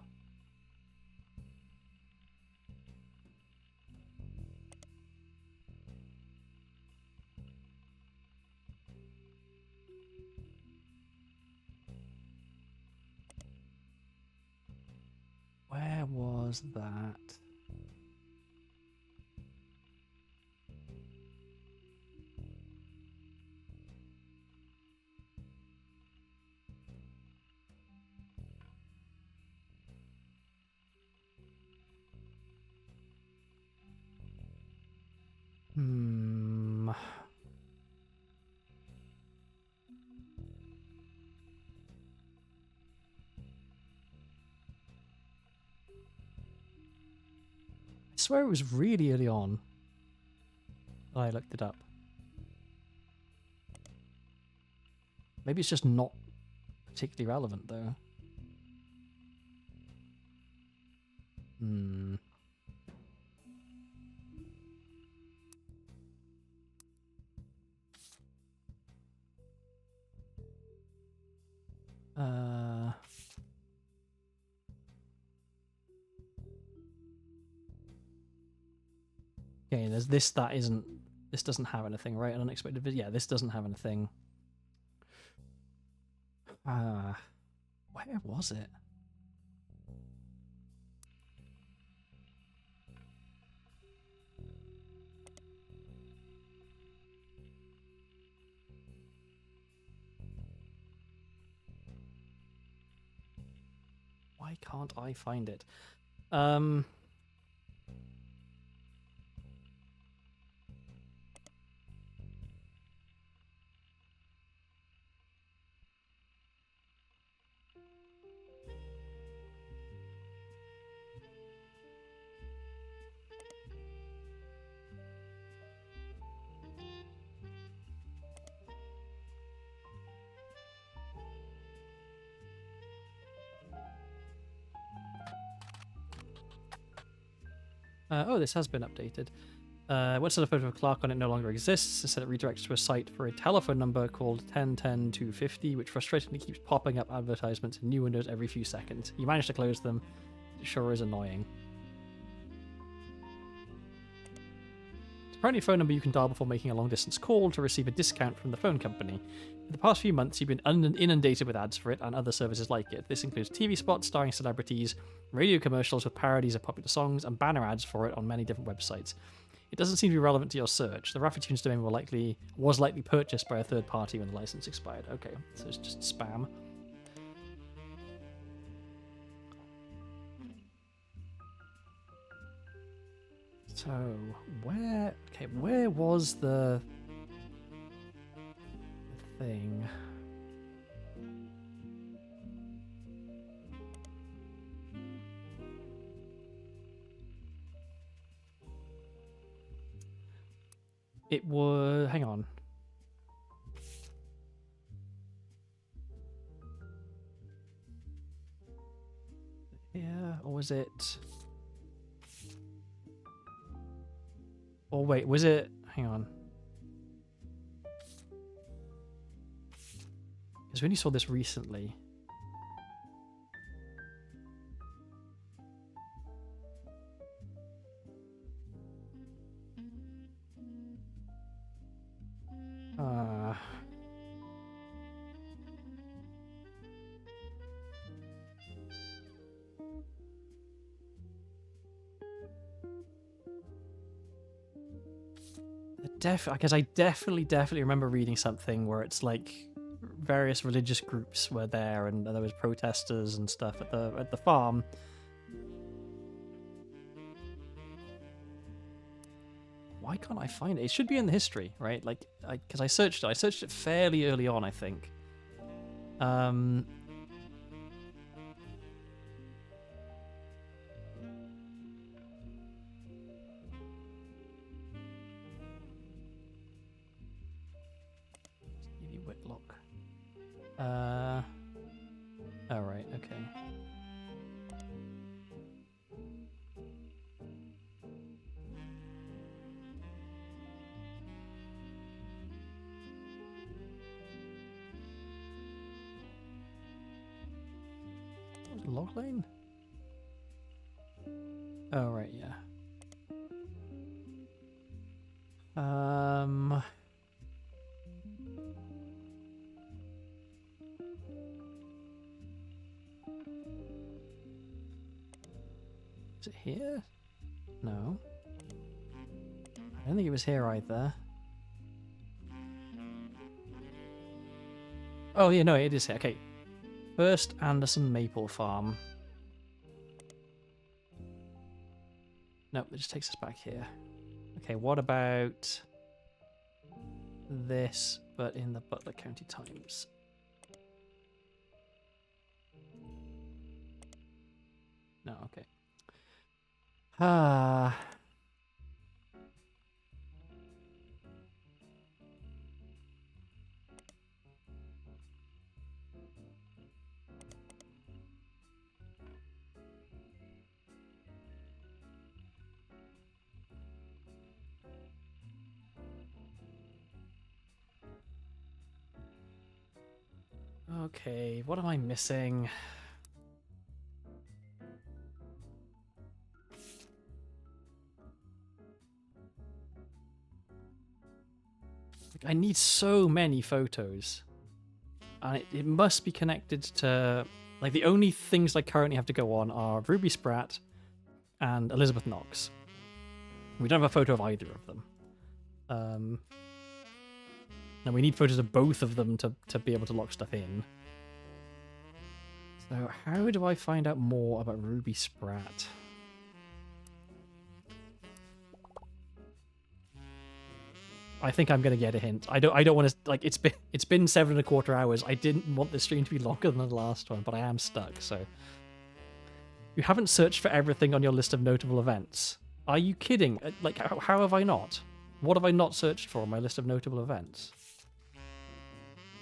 Where was that? Hmm. I swear it was really early on. I looked it up. Maybe it's just not particularly relevant though. Hmm. Okay, there's this that isn't... This doesn't have anything, right? An unexpected visit. Yeah, this doesn't have anything. Where was it? Why can't I find it? Oh, this has been updated. Once a photo of Clark on it no longer exists, instead it redirects to a site for a telephone number called 1010-250, which frustratingly keeps popping up advertisements in new windows every few seconds. You manage to close them. It sure is annoying. It's apparently a phone number you can dial before making a long-distance call to receive a discount from the phone company. For the past few months, you've been inundated with ads for it and other services like it. This includes TV spots starring celebrities, radio commercials with parodies of popular songs, and banner ads for it on many different websites. It doesn't seem to be relevant to your search. The Raffitunes domain was likely purchased by a third party when the license expired. Okay, so it's just spam. So, where was the thing? It was... hang on. Yeah, or was it... or wait, was it... hang on. Because we only saw this recently. Because I definitely remember reading something where it's like various religious groups were there and there was protesters and stuff at the farm. Why can't I find it? It should be in the history, right? Like, because I searched it fairly early on, I think. Whitlock. Oh, right, okay. Log lane? Oh, right, yeah. Is it here? No. I don't think it was here either. Oh, yeah, no, it is here. Okay. First Anderson Maple Farm. Nope, it just takes us back here. Okay, what about this, but in the Butler County Times? No, okay. Okay, what am I missing? I need so many photos. And it must be connected to... like, the only things I currently have to go on are Ruby Spratt and Elizabeth Knox. We don't have a photo of either of them. And we need photos of both of them to be able to lock stuff in. So how do I find out more about Ruby Spratt? I think I'm gonna get a hint. I don't want to, like, it's been 7.25 hours. I didn't want this stream to be longer than the last one, but I am stuck. So you haven't searched for everything on your list of notable events. Are you kidding? Like, how have I not? What have I not searched for on my list of notable events?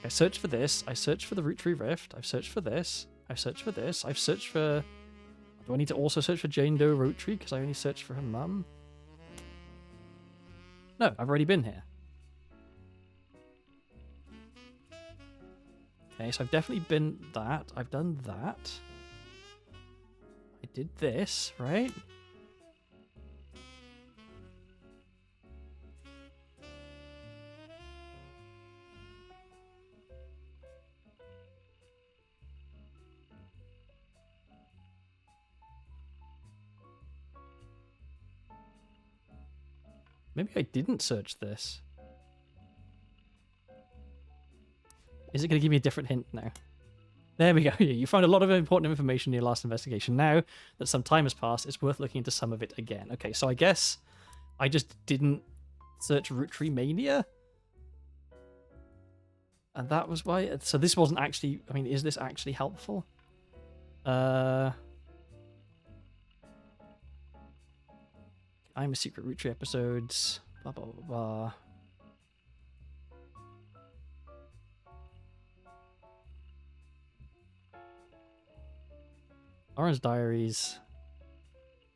I searched for this. I searched for the Roottrees Rift. I've searched for this. I've searched for this. I've searched for... do I need to also search for Jane Doe Roottrie? Because I only searched for her mum. No, I've already been here. Okay, so I've definitely been that. I've done that. I did this, right? Maybe I didn't search this. Is it going to give me a different hint now? There we go. You found a lot of important information in your last investigation. Now that some time has passed, it's worth looking into some of it again. Okay, so I guess I just didn't search Roottree Mania. And that was why... So this wasn't actually... I mean, is this actually helpful? I'm a Secret Roottree episodes. Blah, blah, blah, blah. Lauren's Diaries.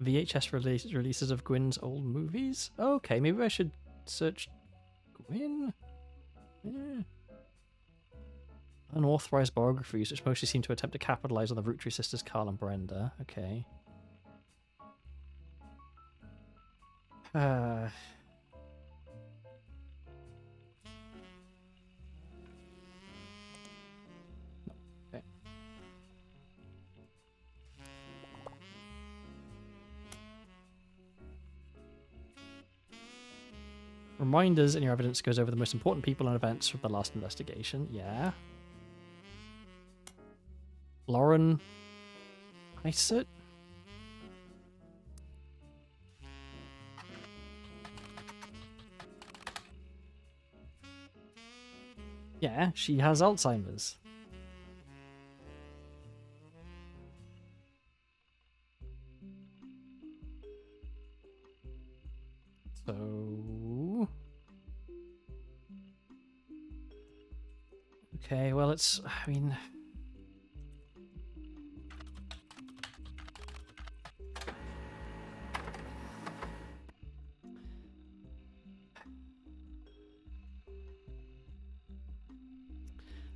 VHS releases of Gwyn's old movies? Okay, maybe I should search Gwyn? Yeah. Unauthorized biographies, which mostly seem to attempt to capitalize on the Roottree sisters Carl and Brenda. Okay. Okay. Reminders in your evidence goes over the most important people and events from the last investigation. Yeah. Lauren Isett? Yeah, she has Alzheimer's. So... Okay, well, it's... I mean...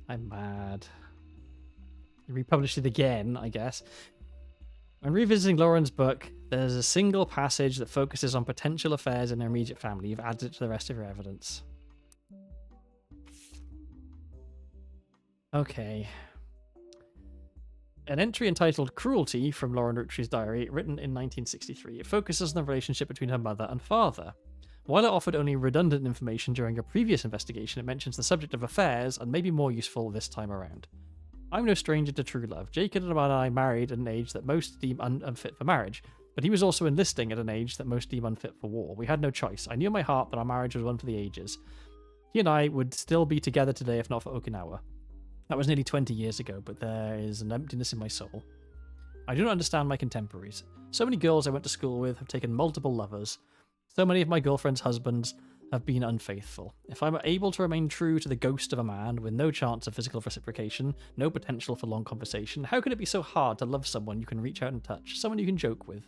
I'm mad. Republished it again, I guess. When revisiting Lauren's book, there's a single passage that focuses on potential affairs in her immediate family. You've added it to the rest of your evidence. Okay. An entry entitled Cruelty from Lauren Rootree's diary, written in 1963. It focuses on the relationship between her mother and father. While it offered only redundant information during a previous investigation, it mentions the subject of affairs and may be more useful this time around. I'm no stranger to true love. Jacob and I married at an age that most deem unfit for marriage, but he was also enlisting at an age that most deem unfit for war. We had no choice. I knew in my heart that our marriage was one for the ages. He and I would still be together today if not for Okinawa. That was nearly 20 years ago, but there is an emptiness in my soul. I do not understand my contemporaries. So many girls I went to school with have taken multiple lovers. So many of my girlfriends' husbands have been unfaithful. If I'm able to remain true to the ghost of a man with no chance of physical reciprocation, no potential for long conversation, how can it be so hard to love someone you can reach out and touch, someone you can joke with?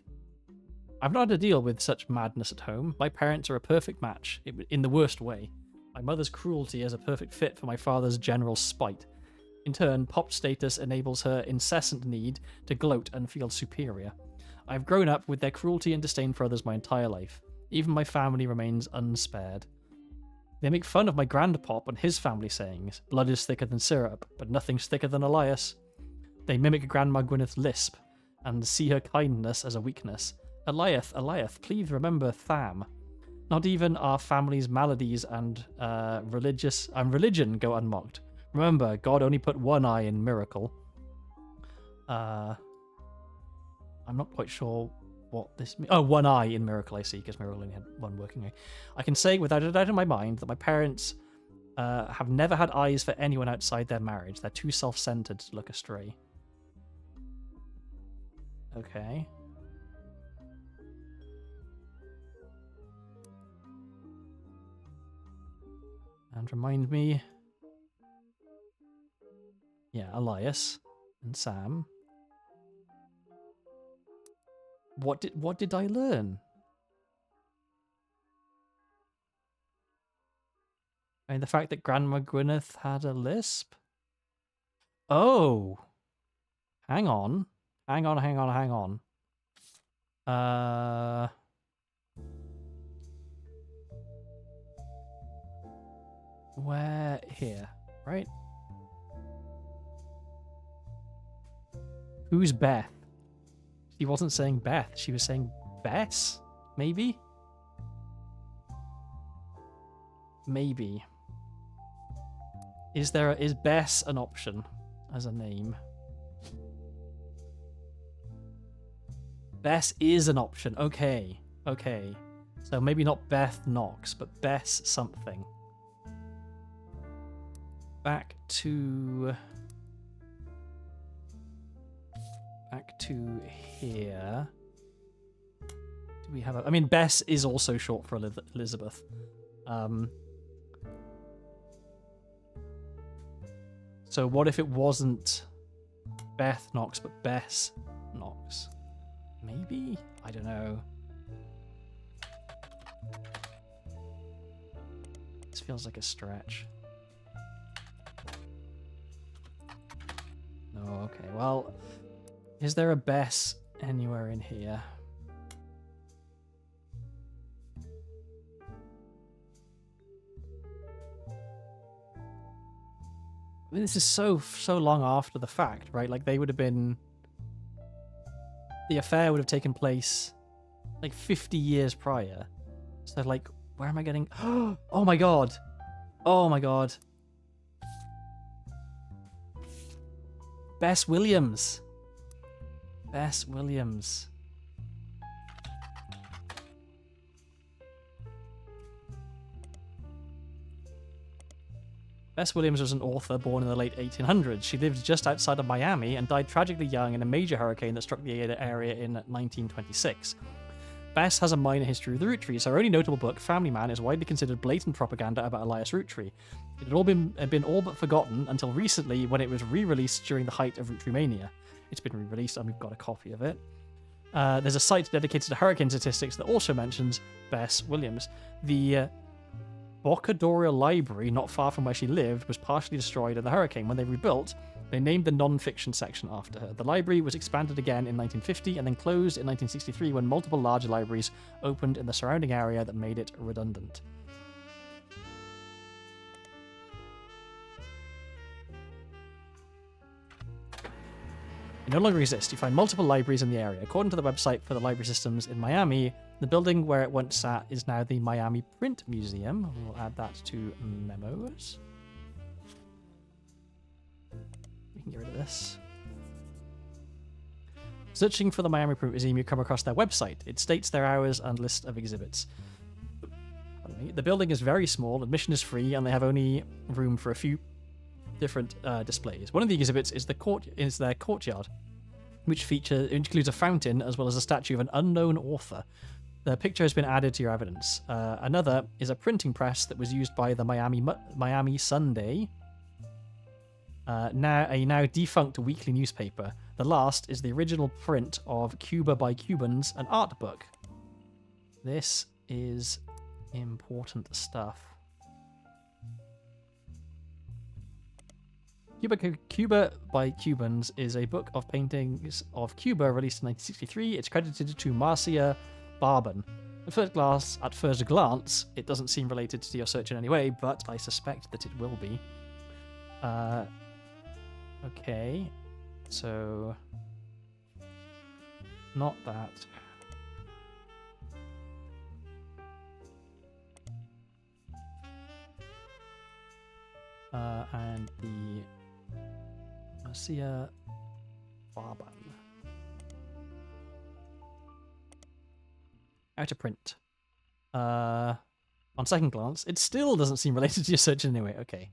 I've not had to deal with such madness at home. My parents are a perfect match, in the worst way. My mother's cruelty is a perfect fit for my father's general spite. In turn, pop status enables her incessant need to gloat and feel superior. I've grown up with their cruelty and disdain for others my entire life. Even my family remains unspared. They make fun of my grandpop and his family sayings. Blood is thicker than syrup, but nothing's thicker than Elias. They mimic Grandma Gwyneth's lisp, and see her kindness as a weakness. Eliath, please remember Tham. Not even our family's maladies and religion go unmocked. Remember, God only put one eye in Miracle. I'm not quite sure what this means. Oh, one eye in Miracle, I see, because Miracle only had one working eye. I can say without a doubt in my mind that my parents have never had eyes for anyone outside their marriage. They're too self-centered to look astray. Okay. And remind me... Yeah, Elias and Sam. What did I learn? I mean, the fact that Grandma Gwyneth had a lisp? Oh! Hang on. Hang on. Where? Here, right? Who's Beth? She wasn't saying Beth, she was saying Bess? Maybe? Maybe. Is Bess an option as a name? Bess is an option. Okay. Okay. So maybe not Beth Knox, but Bess something. Back to here. Do we have a... I mean, Bess is also short for Elizabeth. So what if it wasn't Beth Knox, but Bess Knox? Maybe? I don't know. This feels like a stretch. No, okay. Well, is there a Bess anywhere in here? I mean, this is so long after the fact, right? Like, they would have been... The affair would have taken place, like, 50 years prior. So, like, where am I getting... Oh my god! Oh my god. Bess Williams. Bess Williams. Bess Williams was an author born in the late 1800s. She lived just outside of Miami and died tragically young in a major hurricane that struck the area in 1926. Bess has a minor history with the Roottrees. Her only notable book, Family Man, is widely considered blatant propaganda about Elias Roottree. It had been all but forgotten until recently when it was re-released during the height of Roottree mania. It's been re-released and we've got a copy of it. There's a site dedicated to hurricane statistics that also mentions Bess Williams. The Boccadorial Library, not far from where she lived, was partially destroyed in the hurricane. When they rebuilt, they named the non-fiction section after her. The library was expanded again in 1950 and then closed in 1963 when multiple larger libraries opened in the surrounding area that made it redundant. They no longer exist. You find multiple libraries in the area. According to the website for the library systems in Miami, the building where it once sat is now the Miami Print Museum. We'll add that to memos. We can get rid of this. Searching for the Miami Print Museum, you come across their website. It states their hours and list of exhibits. The building is very small, admission is free, and they have only room for a few different displays. One of the exhibits is their courtyard, which includes a fountain as well as a statue of an unknown author. The picture has been added to your evidence. Another is a printing press that was used by the Miami Sunday, a now defunct weekly newspaper. The last is the original print of Cuba by Cubans, an art book. This is important stuff. Cuba by Cubans is a book of paintings of Cuba released in 1963. It's credited to Marcia Barban. At first glance, it doesn't seem related to your search in any way, but I suspect that it will be. Okay, so not that. And the Marcia Barban. Out of print. On second glance, it still doesn't seem related to your search anyway. Okay.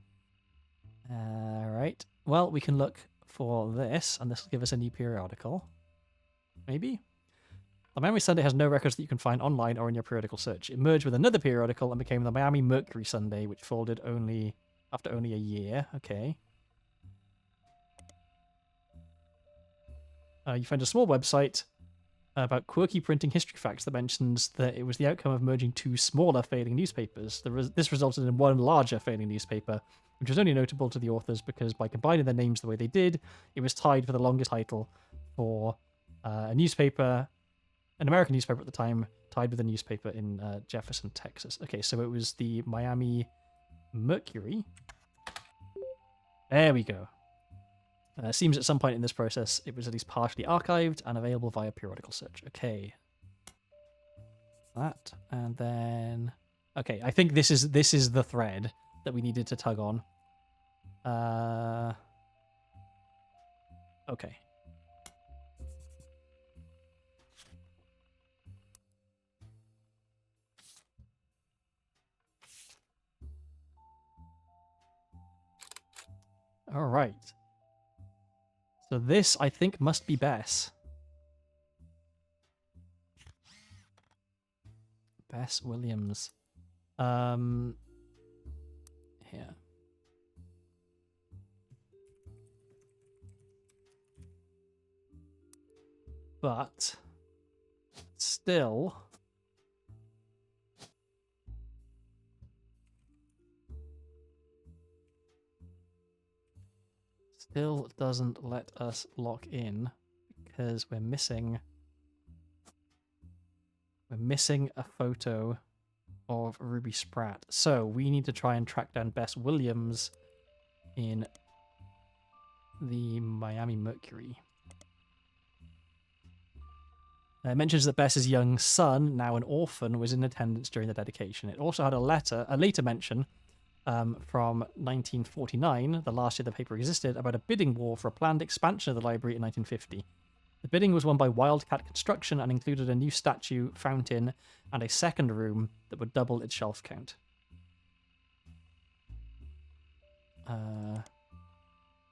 Right. Well, we can look for this, and this will give us a new periodical. Maybe? The Miami Sunday has no records that you can find online or in your periodical search. It merged with another periodical and became the Miami Mercury Sunday, which folded after only a year. Okay. You find a small website about quirky printing history facts that mentions that it was the outcome of merging two smaller failing newspapers. This resulted in one larger failing newspaper, which was only notable to the authors because by combining their names the way they did, it was tied for the longest title for a newspaper, an American newspaper at the time, tied with a newspaper in Jefferson, Texas. Okay, so it was the Miami Mercury. There we go. Seems at some point in this process it was at least partially archived and available via periodical search. Okay. That, and then... Okay, I think this is the thread that we needed to tug on. Okay. All right. So this, I think, must be Bess. Bess Williams. Here. But still doesn't let us lock in because we're missing a photo of Ruby Spratt. So we need to try and track down Bess Williams in the Miami Mercury. It mentions that Bess's young son, now an orphan, was in attendance during the dedication. It also had a later mention from 1949, the last year the paper existed, about a bidding war for a planned expansion of the library in 1950. The bidding was won by Wildcat Construction and included a new statue, fountain, and a second room that would double its shelf count.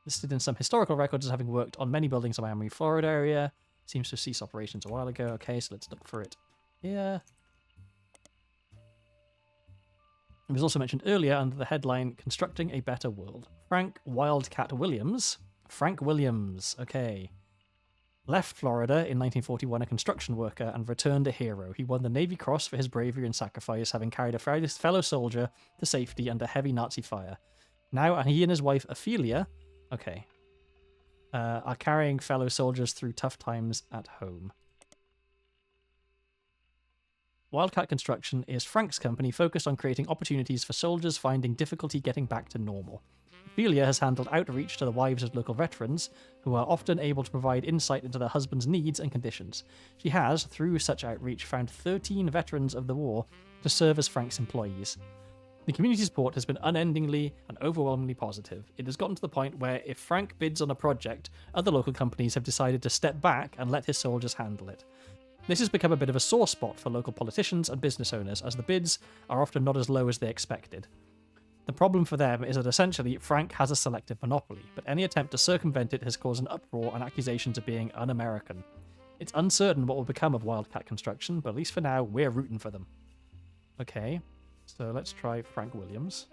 Listed in some historical records as having worked on many buildings in the Miami, Florida area. Seems to have ceased operations a while ago. Okay, so let's look for it here. It was also mentioned earlier under the headline, Constructing a Better World. Frank Wildcat Williams. Frank Williams, okay. Left Florida in 1941 a construction worker and returned a hero. He won the Navy Cross for his bravery and sacrifice, having carried a fellow soldier to safety under heavy Nazi fire. Now he and his wife Ophelia, okay, are carrying fellow soldiers through tough times at home. Wildcat Construction is Frank's company focused on creating opportunities for soldiers finding difficulty getting back to normal. Ophelia has handled outreach to the wives of local veterans, who are often able to provide insight into their husbands' needs and conditions. She has, through such outreach, found 13 veterans of the war to serve as Frank's employees. The community support has been unendingly and overwhelmingly positive. It has gotten to the point where if Frank bids on a project, other local companies have decided to step back and let his soldiers handle it. This has become a bit of a sore spot for local politicians and business owners, as the bids are often not as low as they expected. The problem for them is that essentially Frank has a selective monopoly, but any attempt to circumvent it has caused an uproar and accusations of being un-American. It's uncertain what will become of Wildcat Construction, but at least for now, we're rooting for them. Okay, so let's try Frank Williams.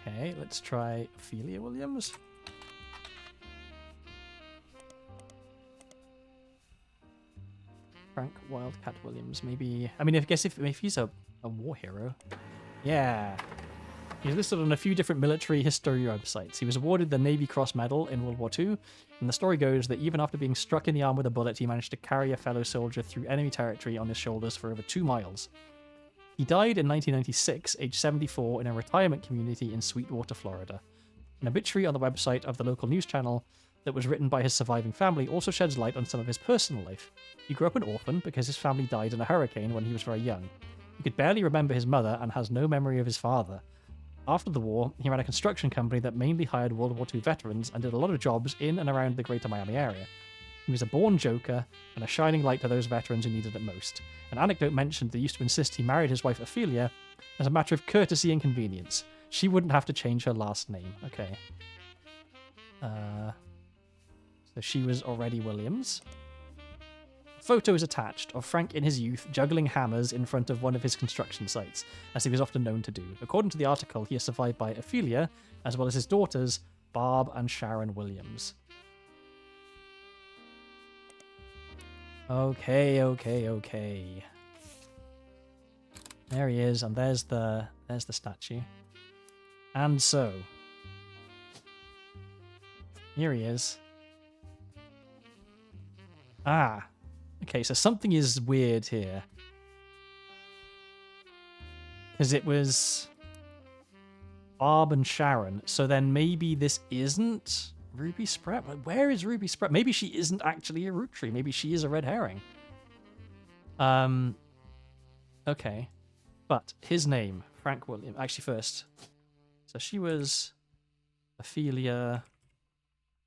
Okay, let's try Ophelia Williams. Frank Wildcat Williams, maybe... I mean, I guess if he's a war hero... Yeah. He's listed on a few different military history websites. He was awarded the Navy Cross Medal in World War II, and the story goes that even after being struck in the arm with a bullet, he managed to carry a fellow soldier through enemy territory on his shoulders for over 2 miles. He died in 1996, aged 74, in a retirement community in Sweetwater, Florida. An obituary on the website of the local news channel that was written by his surviving family also sheds light on some of his personal life. He grew up an orphan because his family died in a hurricane when he was very young. He could barely remember his mother and has no memory of his father. After the war, he ran a construction company that mainly hired World War II veterans and did a lot of jobs in and around the greater Miami area. He was a born joker and a shining light to those veterans who needed it most. An anecdote mentioned that he used to insist he married his wife Ophelia as a matter of courtesy and convenience. She wouldn't have to change her last name. Okay. So she was already Williams. Photo is attached of Frank in his youth juggling hammers in front of one of his construction sites, as he was often known to do. According to the article, he is survived by Ophelia, as well as his daughters, Barb and Sharon Williams. Okay. There he is, and there's the statue. And so here he is. Ah. Okay, so something is weird here. Because it was Barb and Sharon. So then maybe this isn't Ruby Sprout. But where is Ruby Sprout? Maybe she isn't actually a root tree. Maybe she is a red herring. Okay. But his name, Frank Williams. Actually, first. So she was Ophelia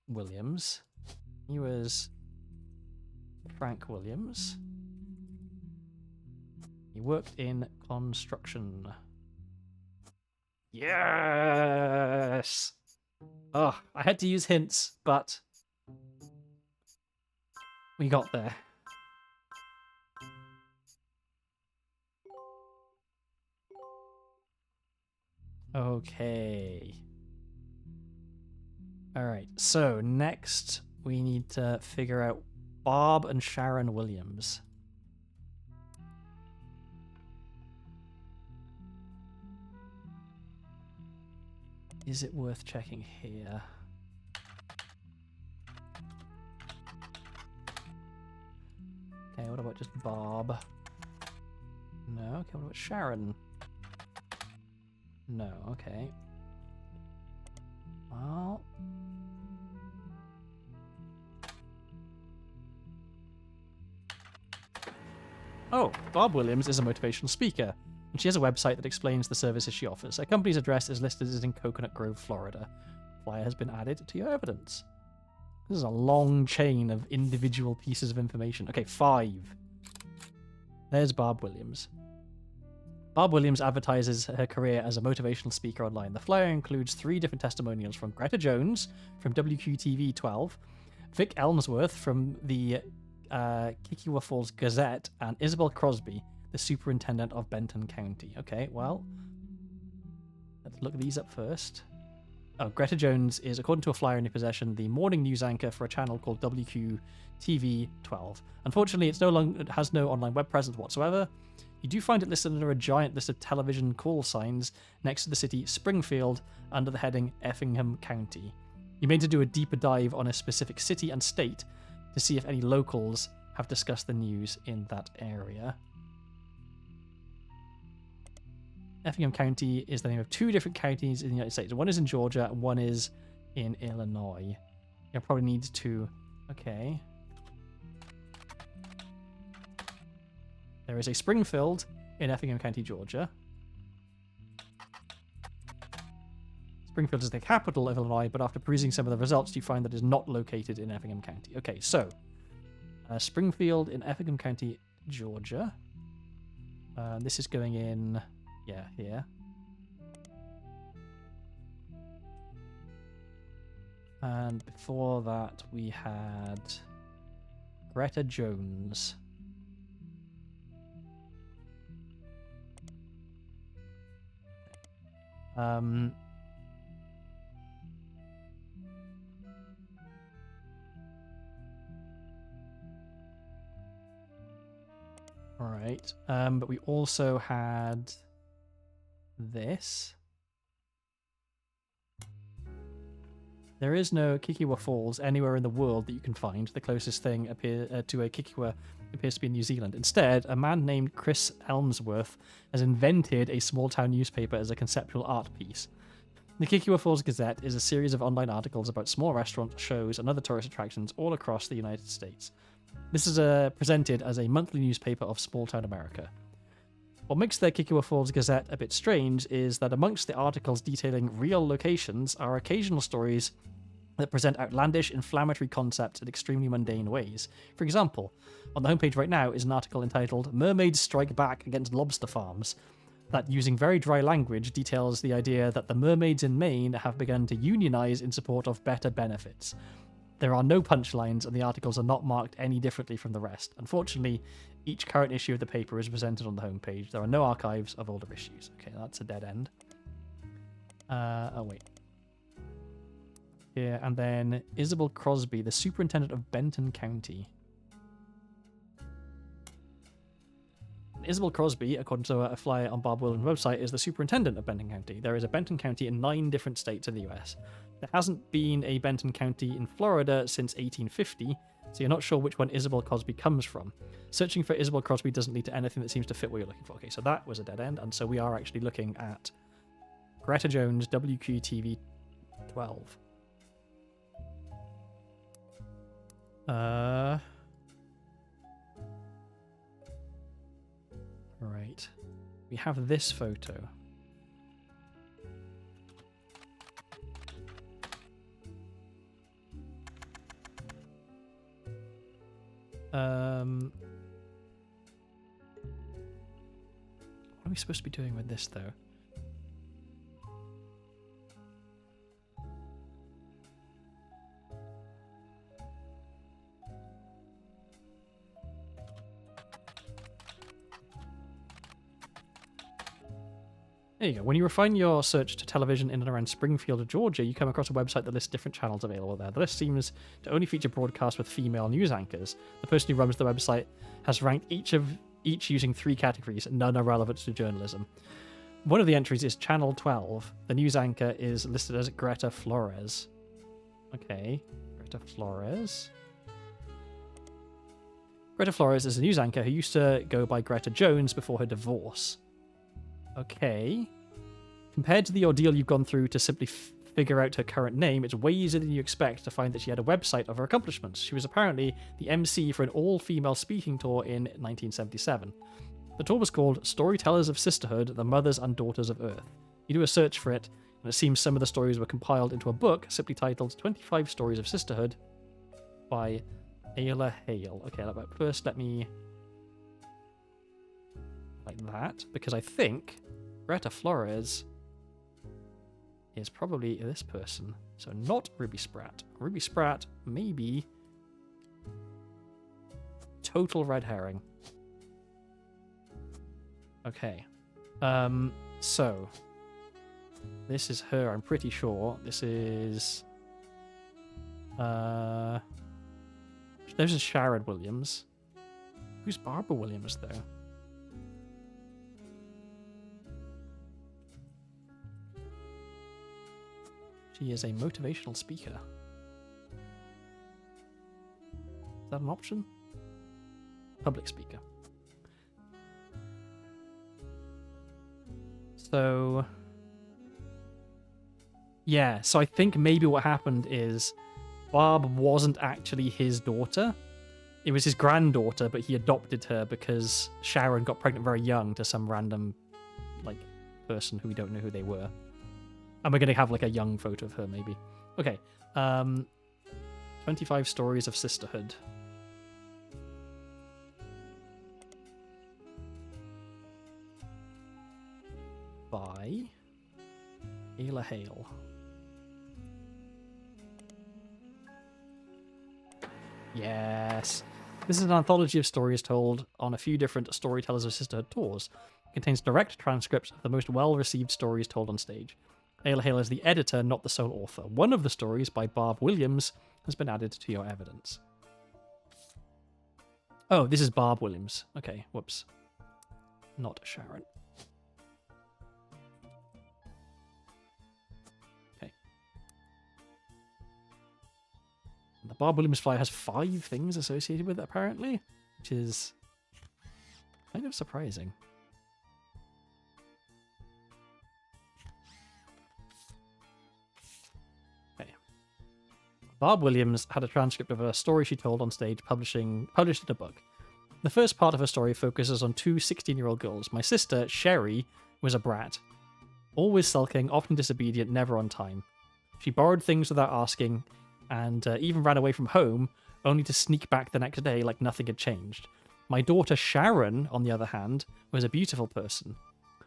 Williams. He was Frank Williams. He worked in construction. Yes! Oh, I had to use hints, but we got there. Okay. Alright, so next we need to figure out Barb and Sharon Williams. Is it worth checking here? Okay, what about just Barb? No, okay, what about Sharon? No, okay. Well... Oh, Barb Williams is a motivational speaker, and she has a website that explains the services she offers. Her company's address is listed as in Coconut Grove, Florida. Flyer has been added to your evidence. This is a long chain of individual pieces of information. Okay, 5. There's Barb Williams. Barb Williams advertises her career as a motivational speaker online. The flyer includes 3 different testimonials from Greta Jones from WQTV 12, Vic Elmsworth from the Kickiwa Falls Gazette, and Isabel Crosby, the superintendent of Benton County. Okay, well, let's look these up first. Oh, Greta Jones is, according to a flyer in your possession, the morning news anchor for a channel called WQTV 12. Unfortunately, it has no online web presence whatsoever. You do find it listed under a giant list of television call signs next to the city Springfield under the heading Effingham County. You may need to do a deeper dive on a specific city and state to see if any locals have discussed the news in that area. Effingham County is the name of 2 different counties in the United States. One is in Georgia and one is in Illinois. You'll probably need to... Okay. There is a Springfield in Effingham County, Georgia. Springfield is the capital of Illinois, but after perusing some of the results, you find that it is not located in Effingham County. Okay, so Springfield in Effingham County, Georgia. This is going in, yeah, here. And before that, we had Greta Jones. Alright, but we also had this. There is no Kickiwa Falls anywhere in the world that you can find. The closest thing to a Kickiwa appears to be in New Zealand. Instead, a man named Chris Elmsworth has invented a small-town newspaper as a conceptual art piece. The Kickiwa Falls Gazette is a series of online articles about small restaurants, shows, and other tourist attractions all across the United States. This is presented as a monthly newspaper of small-town America. What makes the Kickiwa Falls Gazette a bit strange is that amongst the articles detailing real locations are occasional stories that present outlandish, inflammatory concepts in extremely mundane ways. For example, on the homepage right now is an article entitled "Mermaids Strike Back Against Lobster Farms," that, using very dry language, details the idea that the mermaids in Maine have begun to unionize in support of better benefits. There are no punchlines, and the articles are not marked any differently from the rest. Unfortunately, each current issue of the paper is presented on the homepage. There are no archives of older issues. Okay, that's a dead end. Oh, wait. Yeah, and then Isabel Crosby, the superintendent of Benton County. Isabel Crosby, according to a flyer on Bob Williams' website, is the superintendent of Benton County. There is a Benton County in 9 different states in the US. There hasn't been a Benton County in Florida since 1850, so you're not sure which one Isabel Crosby comes from. Searching for Isabel Crosby doesn't lead to anything that seems to fit what you're looking for. Okay, so that was a dead end, and so we are actually looking at Greta Jones, WQTV 12. Right. We have this photo. What are we supposed to be doing with this, though? There you go. When you refine your search to television in and around Springfield, Georgia, you come across a website that lists different channels available there. The list seems to only feature broadcasts with female news anchors. The person who runs the website has ranked each using 3 categories, and none are relevant to journalism. One of the entries is Channel 12. The news anchor is listed as Greta Flores. Okay, Greta Flores. Greta Flores is a news anchor who used to go by Greta Jones before her divorce. Okay. Compared to the ordeal you've gone through to simply figure out her current name, it's way easier than you expect to find that she had a website of her accomplishments. She was apparently the MC for an all-female speaking tour in 1977. The tour was called Storytellers of Sisterhood, the Mothers and Daughters of Earth. You do a search for it, and it seems some of the stories were compiled into a book simply titled 25 Stories of Sisterhood by Ayla Hale. Okay, but first let me... like that, because I think Greta Flores is probably this person. So not Ruby Spratt. Ruby Spratt, maybe total red herring. Okay. So this is her, I'm pretty sure. This is this is Sharon Williams. Who's Barbara Williams though? She is a motivational speaker. Is that an option? Public speaker. So... yeah, so I think maybe what happened is Barb wasn't actually his daughter. It was his granddaughter, but he adopted her because Sharon got pregnant very young to some random, like, person who we don't know who they were. And we're going to have, like, a young photo of her, maybe. Okay. 25 Stories of Sisterhood. By Ayla Hale. Yes. This is an anthology of stories told on a few different Storytellers of Sisterhood tours. It contains direct transcripts of the most well-received stories told on stage. Ayla Hale is the editor, not the sole author. One of the stories, by Barb Williams, has been added to your evidence. Oh, this is Barb Williams. Okay, whoops. Not Sharon. Okay. The Barb Williams flyer has 5 things associated with it, apparently, which is kind of surprising. Barb Williams had a transcript of a story she told on stage published in a book. The first part of her story focuses on 2 16-year-old girls. My sister, Sherry, was a brat. Always sulking, often disobedient, never on time. She borrowed things without asking, and even ran away from home, only to sneak back the next day like nothing had changed. My daughter, Sharon, on the other hand, was a beautiful person.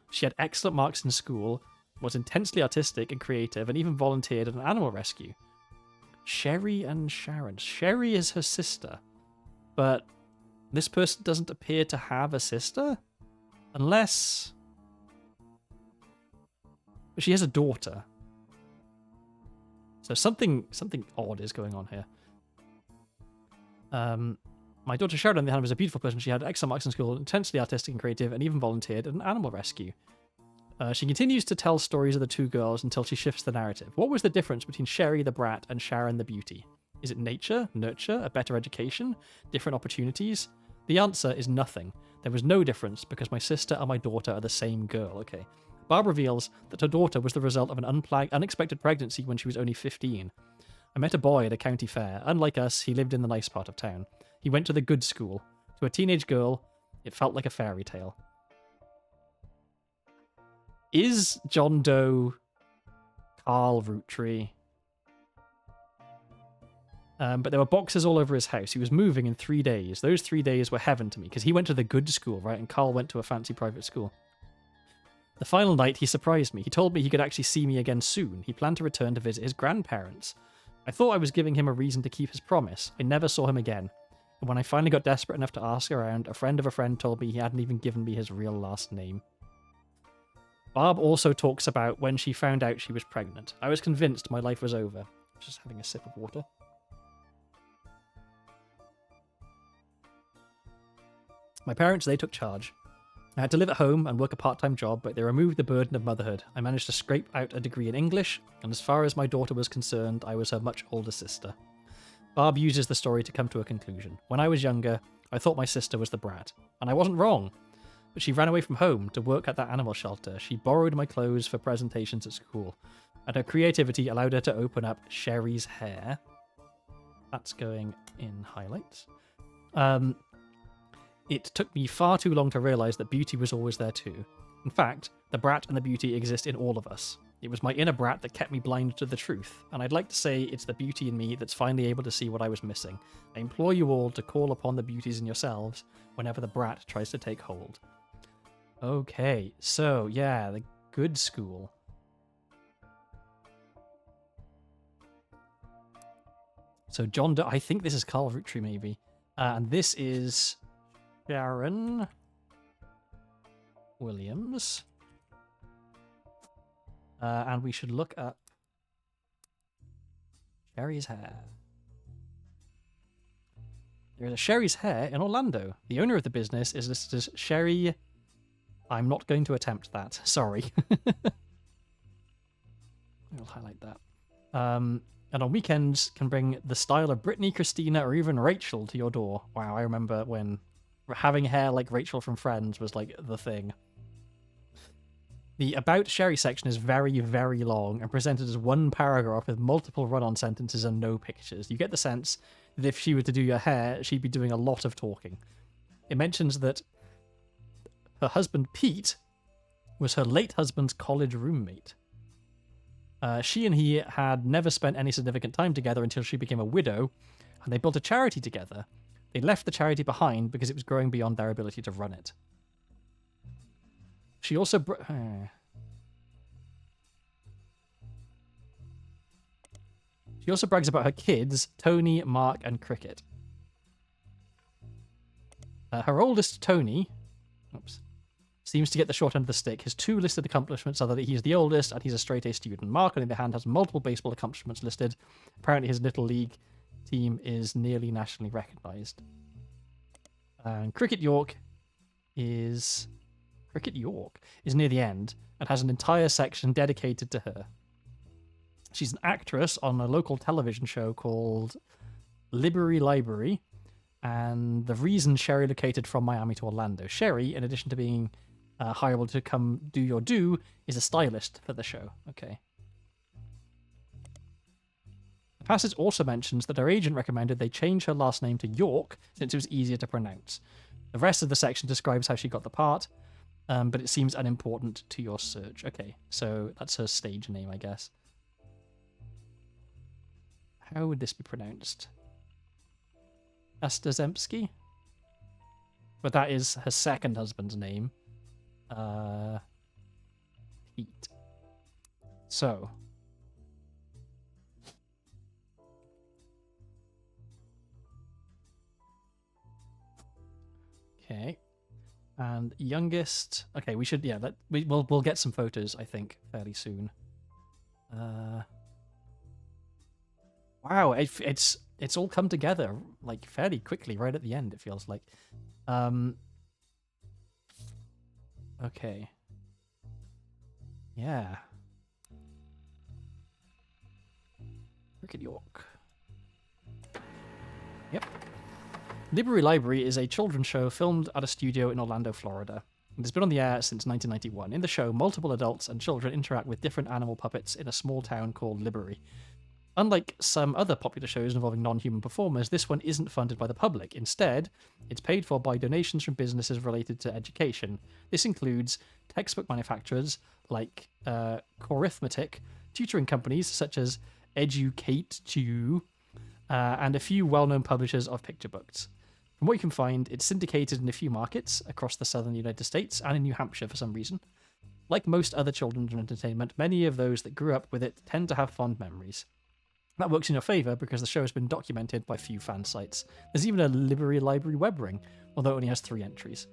She had excellent marks in school, was intensely artistic and creative, and even volunteered at an animal rescue. Sherry and Sharon. Sherry is her sister, but this person doesn't appear to have a sister? Unless... she has a daughter. So something odd is going on here. My daughter Sharon, on the other hand, was a beautiful person. She had excellent marks in school, intensely artistic and creative, and even volunteered at an animal rescue. She continues to tell stories of the two girls until she shifts the narrative. What was the difference between Sherry the brat and Sharon the beauty? Is it nature, nurture, a better education, different opportunities? The answer is nothing. There was no difference because my sister and my daughter are the same girl. Okay. Barb reveals that her daughter was the result of an unexpected pregnancy when she was only 15. I met a boy at a county fair. Unlike us, he lived in the nice part of town. He went to the good school. To a teenage girl, it felt like a fairy tale. Is John Doe Carl Roottree? But there were boxes all over his house. He was moving in 3 days. Those 3 days were heaven to me, because he went to the good school, right? And Carl went to a fancy private school. The final night, he surprised me. He told me he could actually see me again soon. He planned to return to visit his grandparents. I thought I was giving him a reason to keep his promise. I never saw him again. And when I finally got desperate enough to ask around, a friend of a friend told me he hadn't even given me his real last name. Barb also talks about when she found out she was pregnant. I was convinced my life was over. Just having a sip of water. My parents, they took charge. I had to live at home and work a part-time job, but they removed the burden of motherhood. I managed to scrape out a degree in English, and as far as my daughter was concerned, I was her much older sister. Barb uses the story to come to a conclusion. When I was younger, I thought my sister was the brat, and I wasn't wrong. But she ran away from home to work at that animal shelter. She borrowed my clothes for presentations at school, and her creativity allowed her to open up Sherry's hair. That's going in highlights. It took me far too long to realise that beauty was always there too. In fact, the brat and the beauty exist in all of us. It was my inner brat that kept me blind to the truth, and I'd like to say it's the beauty in me that's finally able to see what I was missing. I implore you all to call upon the beauties in yourselves whenever the brat tries to take hold. Okay, so yeah, the good school. So John Doe, I think this is Carl Roottree maybe. And this is Sharon Williams. And we should look up Sherry's hair. There is a Sherry's hair in Orlando. The owner of the business is listed as Sherry. I'm not going to attempt that. Sorry. We'll highlight that. And on weekends can bring the style of Brittany, Christina, or even Rachel to your door. Wow, I remember when having hair like Rachel from Friends was like the thing. The About Sherry section is very, very long and presented as one paragraph with multiple run-on sentences and no pictures. You get the sense that if she were to do your hair, she'd be doing a lot of talking. It mentions that her husband, Pete, was her late husband's college roommate. She and he had never spent any significant time together until she became a widow, and they built a charity together. They left the charity behind because it was growing beyond their ability to run it. She also brags about her kids, Tony, Mark, and Cricket. Her oldest, Tony, seems to get the short end of the stick. His two listed accomplishments are that he's the oldest and he's a straight-A student. Mark, on the other hand, has multiple baseball accomplishments listed. Apparently his little league team is nearly nationally recognised. And Cricket York is near the end and has an entire section dedicated to her. She's an actress on a local television show called Liberty Library, and the reason Sherry located from Miami to Orlando. Sherry, in addition to being hireable to come do your do, is a stylist for the show. Okay. The passage also mentions that her agent recommended they change her last name to York since it was easier to pronounce. The rest of the section describes how she got the part, but it seems unimportant to your search. Okay, so that's her stage name, I guess. How would this be pronounced? Astazemski? But that is her second husband's name. Pete. So. Okay. And youngest. Okay, we should. Yeah, we'll get some photos, I think, fairly soon. Wow, it's it's all come together like fairly quickly right at the end, it feels like. Okay. Yeah. Cricket York. Yep. Library Library is a children's show filmed at a studio in Orlando, Florida. It has been on the air since 1991. In the show, multiple adults and children interact with different animal puppets in a small town called Library. Unlike some other popular shows involving non-human performers, this one isn't funded by the public. Instead, it's paid for by donations from businesses related to education. This includes textbook manufacturers like Corithmetic, tutoring companies such as Educate2, and a few well-known publishers of picture books. From what you can find, it's syndicated in a few markets across the southern United States and in New Hampshire for some reason. Like most other children's entertainment, many of those that grew up with it tend to have fond memories. That works in your favour because the show has been documented by few fan sites. There's even a Library Library web ring, although it only has 3 entries.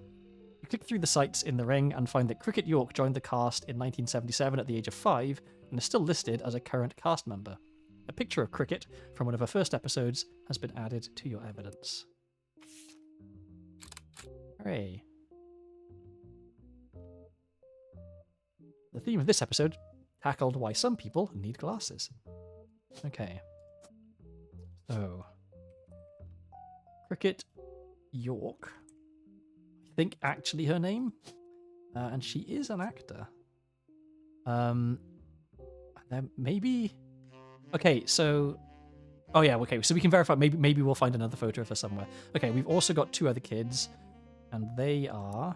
You click through the sites in the ring and find that Cricket York joined the cast in 1977 at the age of 5 and is still listed as a current cast member. A picture of Cricket from one of her first episodes has been added to your evidence. Hooray. The theme of this episode tackled why some people need glasses. Okay. So, Cricket York. I think actually her name. And she is an actor. Then maybe. Okay, so. Oh yeah, okay. So we can verify. Maybe we'll find another photo of her somewhere. Okay, we've also got 2 other kids, and they are.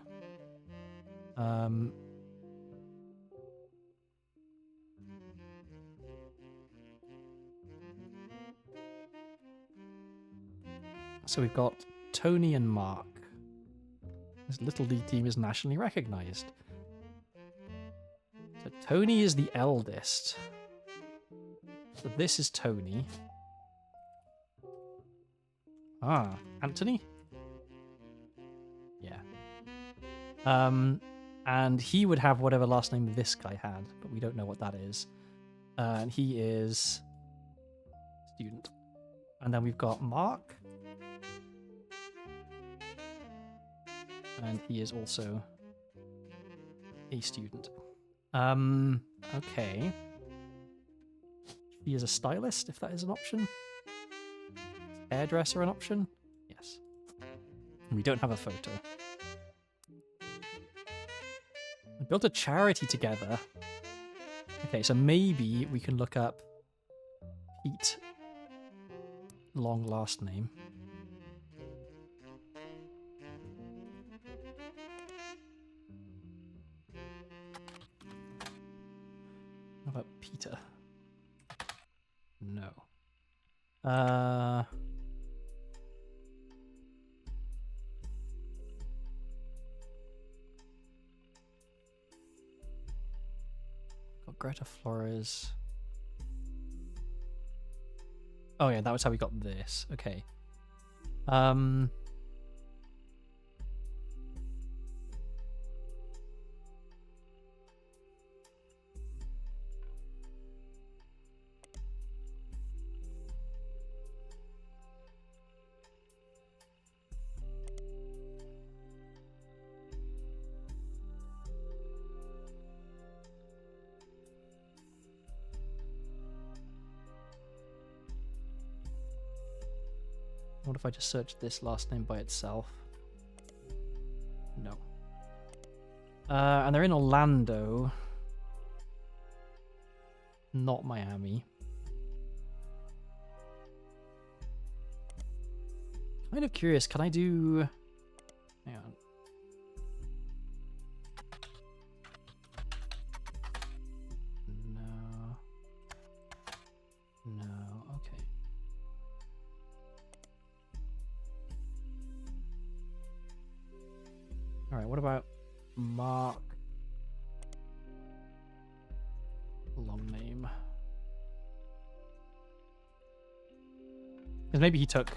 So we've got Tony and Mark. This Little League team is nationally recognized. So Tony is the eldest. So this is Tony. Ah, Anthony? Yeah. And he would have whatever last name this guy had, but we don't know what that is. And he is student. And then we've got Mark. And he is also a student. Okay. He is a stylist, if that is an option. Hairdresser an option? Yes. We don't have a photo. We built a charity together. Okay, so maybe we can look up Pete. Long last name. How about Peter? No. Got Greta Flores. Oh yeah, that was how we got this. Okay. What if I just search this last name by itself? No. And they're in Orlando. Not Miami. Kind of curious, can I do... Hang on. No. No, okay. Alright, what about Mark? Long name. Because maybe he took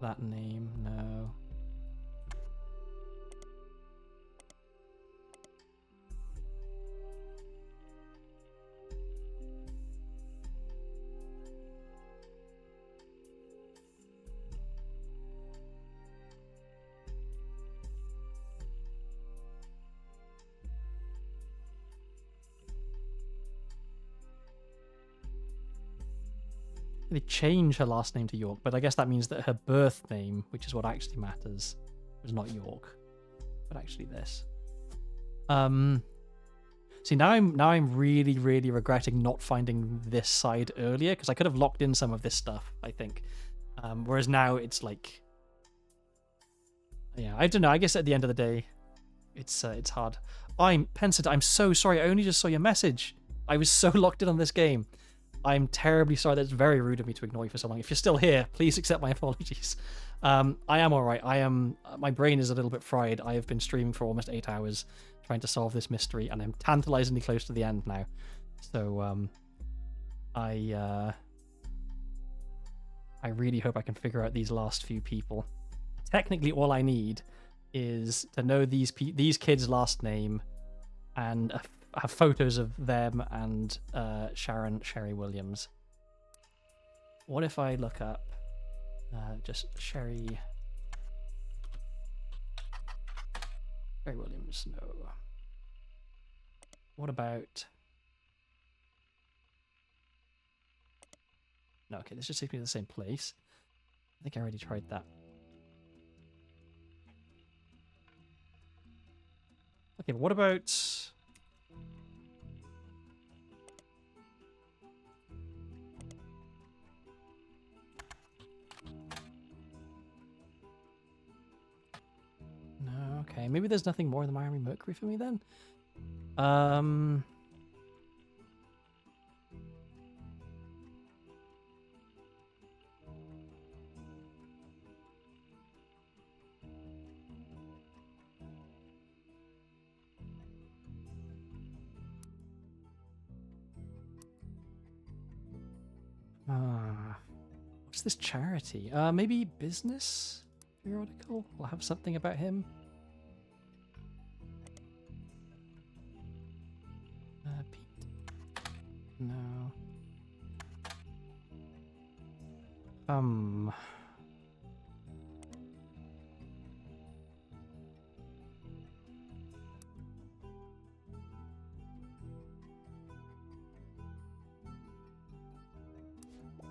that name. No. They change her last name to York, but I guess that means that her birth name, which is what actually matters, was not York, but actually this. See, now I'm really, really regretting not finding this side earlier, because I could have locked in some of this stuff, I think. Whereas now it's like, yeah, I don't know. I guess at the end of the day, it's hard. Pensett, I'm so sorry. I only just saw your message. I was so locked in on this game. I'm terribly sorry. That's very rude of me to ignore you for so long. If you're still here, please accept my apologies. I am all right. My brain is a little bit fried. I have been streaming for almost 8 hours trying to solve this mystery, and I'm tantalizingly close to the end now. So I really hope I can figure out these last few people. Technically, all I need is to know these kids' last name and have photos of them and Sherry Williams. What if I look up just Sherry Williams? No. What about... No, okay, this just takes me to the same place. I think I already tried that. Okay, but what about... No, okay, maybe there's nothing more in the Miami Mercury for me then? What's this charity? Maybe business periodical? We'll have something about him. Pete. No.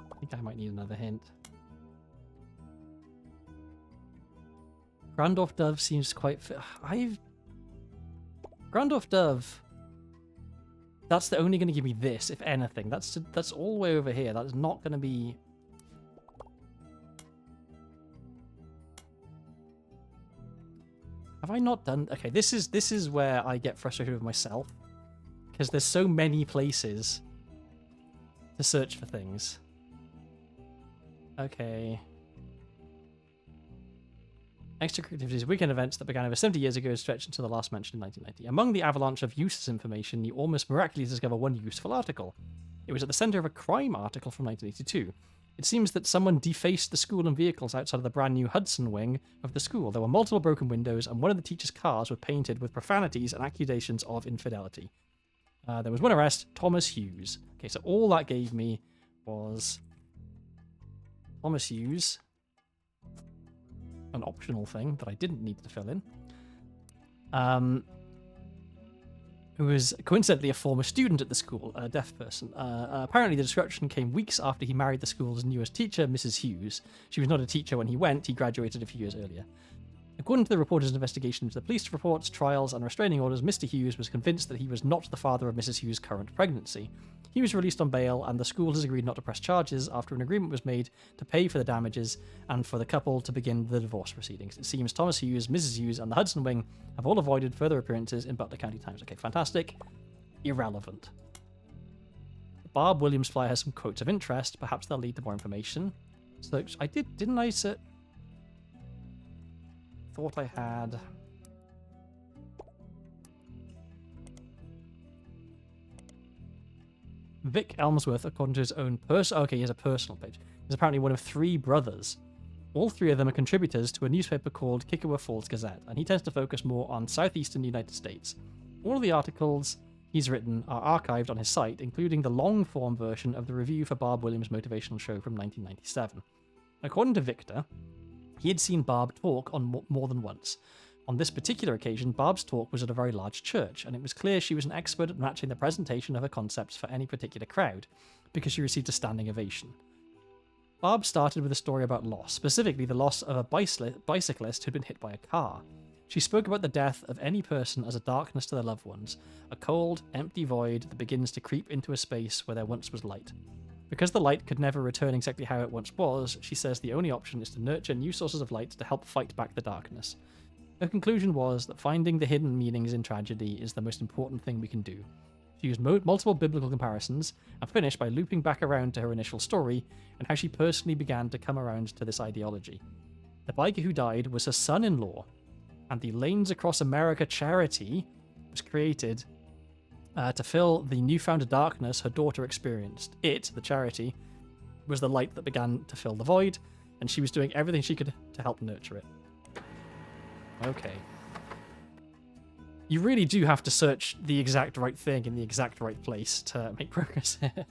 I think I might need another hint. Grandorf Dove seems quite... Grandorf Dove... That's only going to give me this, if anything. That's all the way over here. That is not going to be... Have I not done... Okay, this is where I get frustrated with myself. Because there's so many places to search for things. Okay. Extracurricular activities, weekend events that began over 70 years ago stretched until the last mention in 1990. Among the avalanche of useless information, you almost miraculously discover one useful article. It was at the center of a crime article from 1982. It seems that someone defaced the school and vehicles outside of the brand new Hudson wing of the school. There were multiple broken windows, and one of the teacher's cars was painted with profanities and accusations of infidelity. There was one arrest, Thomas Hughes. Okay, so all that gave me was Thomas Hughes, an optional thing that I didn't need to fill in, who was coincidentally a former student at the school, a deaf person. Apparently the description came weeks after he married the school's newest teacher, Mrs. Hughes. She was not a teacher when he went, he graduated a few years earlier. According to the reporter's investigation into the police reports, trials, and restraining orders, Mr. Hughes was convinced that he was not the father of Mrs. Hughes' current pregnancy. He was released on bail, and the school has agreed not to press charges after an agreement was made to pay for the damages and for the couple to begin the divorce proceedings. It seems Thomas Hughes, Mrs. Hughes, and the Hudson Wing have all avoided further appearances in Butler County Times. Okay, fantastic. Irrelevant. The Barb Williams flyer has some quotes of interest. Perhaps they'll lead to more information. So didn't I say... Thought I had... Vic Elmsworth, according to his own he has a personal page, is apparently one of 3 brothers. All 3 of them are contributors to a newspaper called Kickowa Falls Gazette, and he tends to focus more on southeastern United States. All of the articles he's written are archived on his site, including the long-form version of the review for Barb Williams' motivational show from 1997. According to Victor, he had seen Barb talk on more than once. On this particular occasion, Barb's talk was at a very large church, and it was clear she was an expert at matching the presentation of her concepts for any particular crowd, because she received a standing ovation. Barb started with a story about loss, specifically the loss of a bicyclist who'd been hit by a car. She spoke about the death of any person as a darkness to their loved ones, a cold, empty void that begins to creep into a space where there once was light. Because the light could never return exactly how it once was, she says the only option is to nurture new sources of light to help fight back the darkness. Her conclusion was that finding the hidden meanings in tragedy is the most important thing we can do. She used multiple biblical comparisons and finished by looping back around to her initial story and how she personally began to come around to this ideology. The biker who died was her son-in-law, and the Lanes Across America charity was created to fill the newfound darkness her daughter experienced. It, the charity, was the light that began to fill the void, and she was doing everything she could to help nurture it. Okay. You really do have to search the exact right thing in the exact right place to make progress here.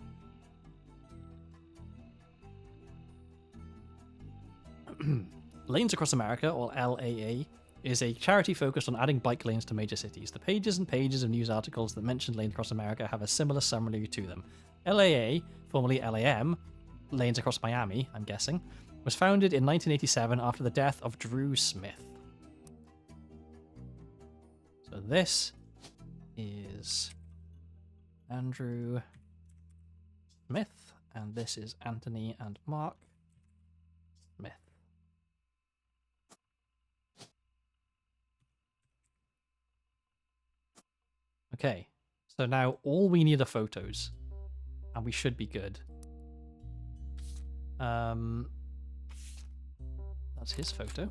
Lanes Across America, or LAA, is a charity focused on adding bike lanes to major cities. The pages and pages of news articles that mention Lanes Across America have a similar summary to them. LAA, formerly LAM, Lanes Across Miami, I'm guessing, was founded in 1987 after the death of Drew Smith. So this is Andrew Smith, and this is Anthony and Mark Smith. Okay, so now all we need are photos, and we should be good. That's his photo.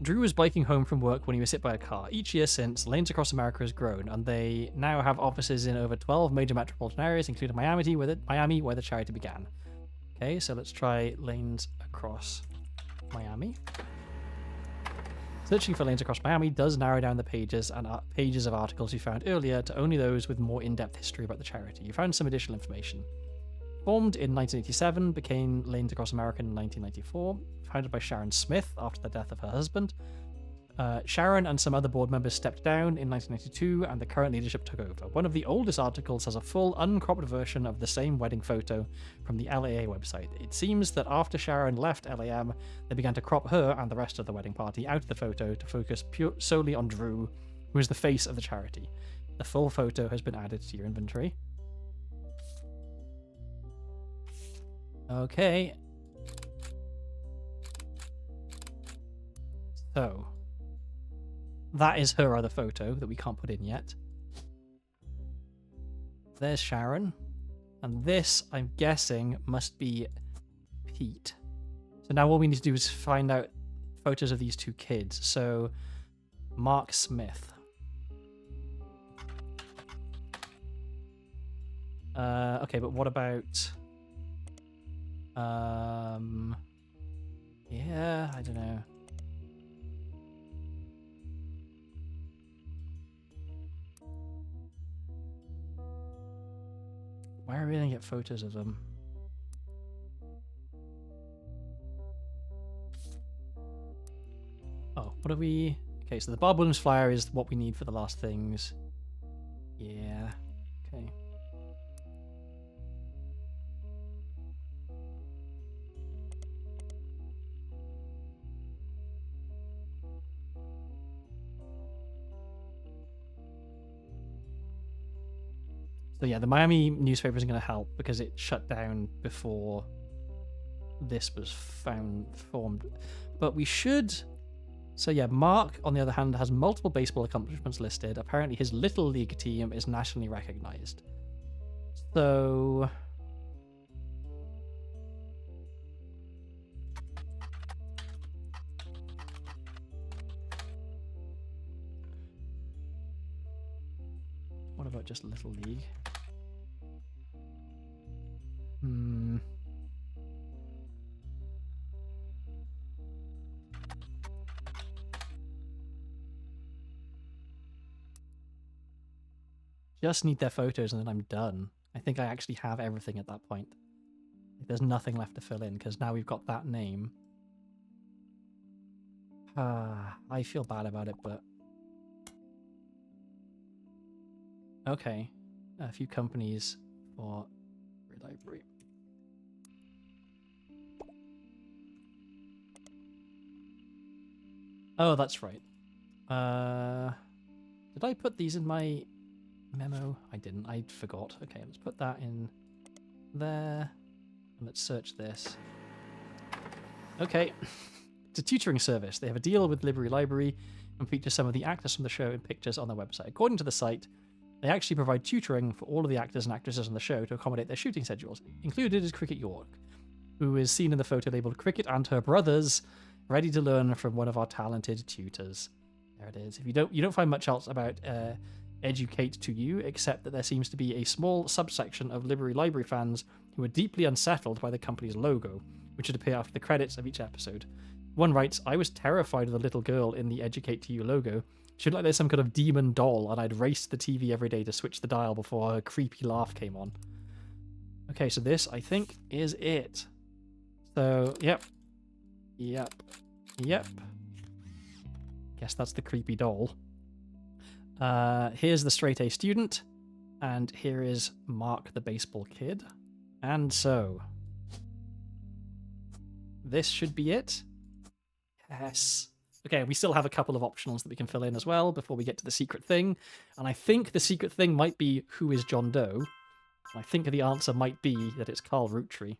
Drew was biking home from work when he was hit by a car. Each year since, Lanes Across America has grown, and they now have offices in over 12 major metropolitan areas, including Miami, where the charity began. Okay, so let's try Lanes Across Miami. Searching for Lanes Across Miami does narrow down the pages and pages of articles you found earlier to only those with more in-depth history about the charity. You found some additional information. Formed in 1987, became Lanes Across America in 1994, founded by Sharon Smith after the death of her husband. Sharon and some other board members stepped down in 1992, and the current leadership took over. One of the oldest articles has a full, uncropped version of the same wedding photo from the LAA website. It seems that after Sharon left LAM, they began to crop her and the rest of the wedding party out of the photo to focus solely on Drew, who is the face of the charity. The full photo has been added to your inventory. Okay. So, that is her other photo that we can't put in yet. There's Sharon. And this, I'm guessing, must be Pete. So now all we need to do is find out photos of these two kids. So, Mark Smith. Okay, but what about... yeah, I don't know. Where are we gonna get photos of them? Oh, what are we... Okay, so the Bob Williams flyer is what we need for the last things. Yeah, okay. So yeah, the Miami newspaper isn't going to help because it shut down before this was formed. But we should... So yeah, Mark, on the other hand, has multiple baseball accomplishments listed. Apparently his Little League team is nationally recognized. So... what about just Little League? Just need their photos and then I'm done. I think I actually have everything at that point. There's nothing left to fill in because now we've got that name. I feel bad about it, but... Okay. A few companies for library. Oh, that's right. Did I put these in my memo? I didn't. I forgot. Okay, let's put that in there. And let's search this. Okay. It's a tutoring service. They have a deal with Library Library and feature some of the actors from the show in pictures on their website. According to the site, they actually provide tutoring for all of the actors and actresses on the show to accommodate their shooting schedules. Included is Cricket York, who is seen in the photo labeled Cricket and her brothers, ready to learn from one of our talented tutors. There it is. If you don't find much else about Educate to You, except that there seems to be a small subsection of Library Library fans who are deeply unsettled by the company's logo, which would appear after the credits of each episode. One writes, I was terrified of the little girl in the Educate to You logo. She looked like there's some kind of demon doll, and I'd race the TV every day to switch the dial before her creepy laugh came on. Okay, so this, I think, is it. So, yep. Guess that's the creepy doll. Here's the straight A student, and here is Mark the baseball kid. And so, this should be it. Yes. Okay, we still have a couple of optionals that we can fill in as well before we get to the secret thing. And I think the secret thing might be, who is John Doe? I think the answer might be that it's Carl Roottree.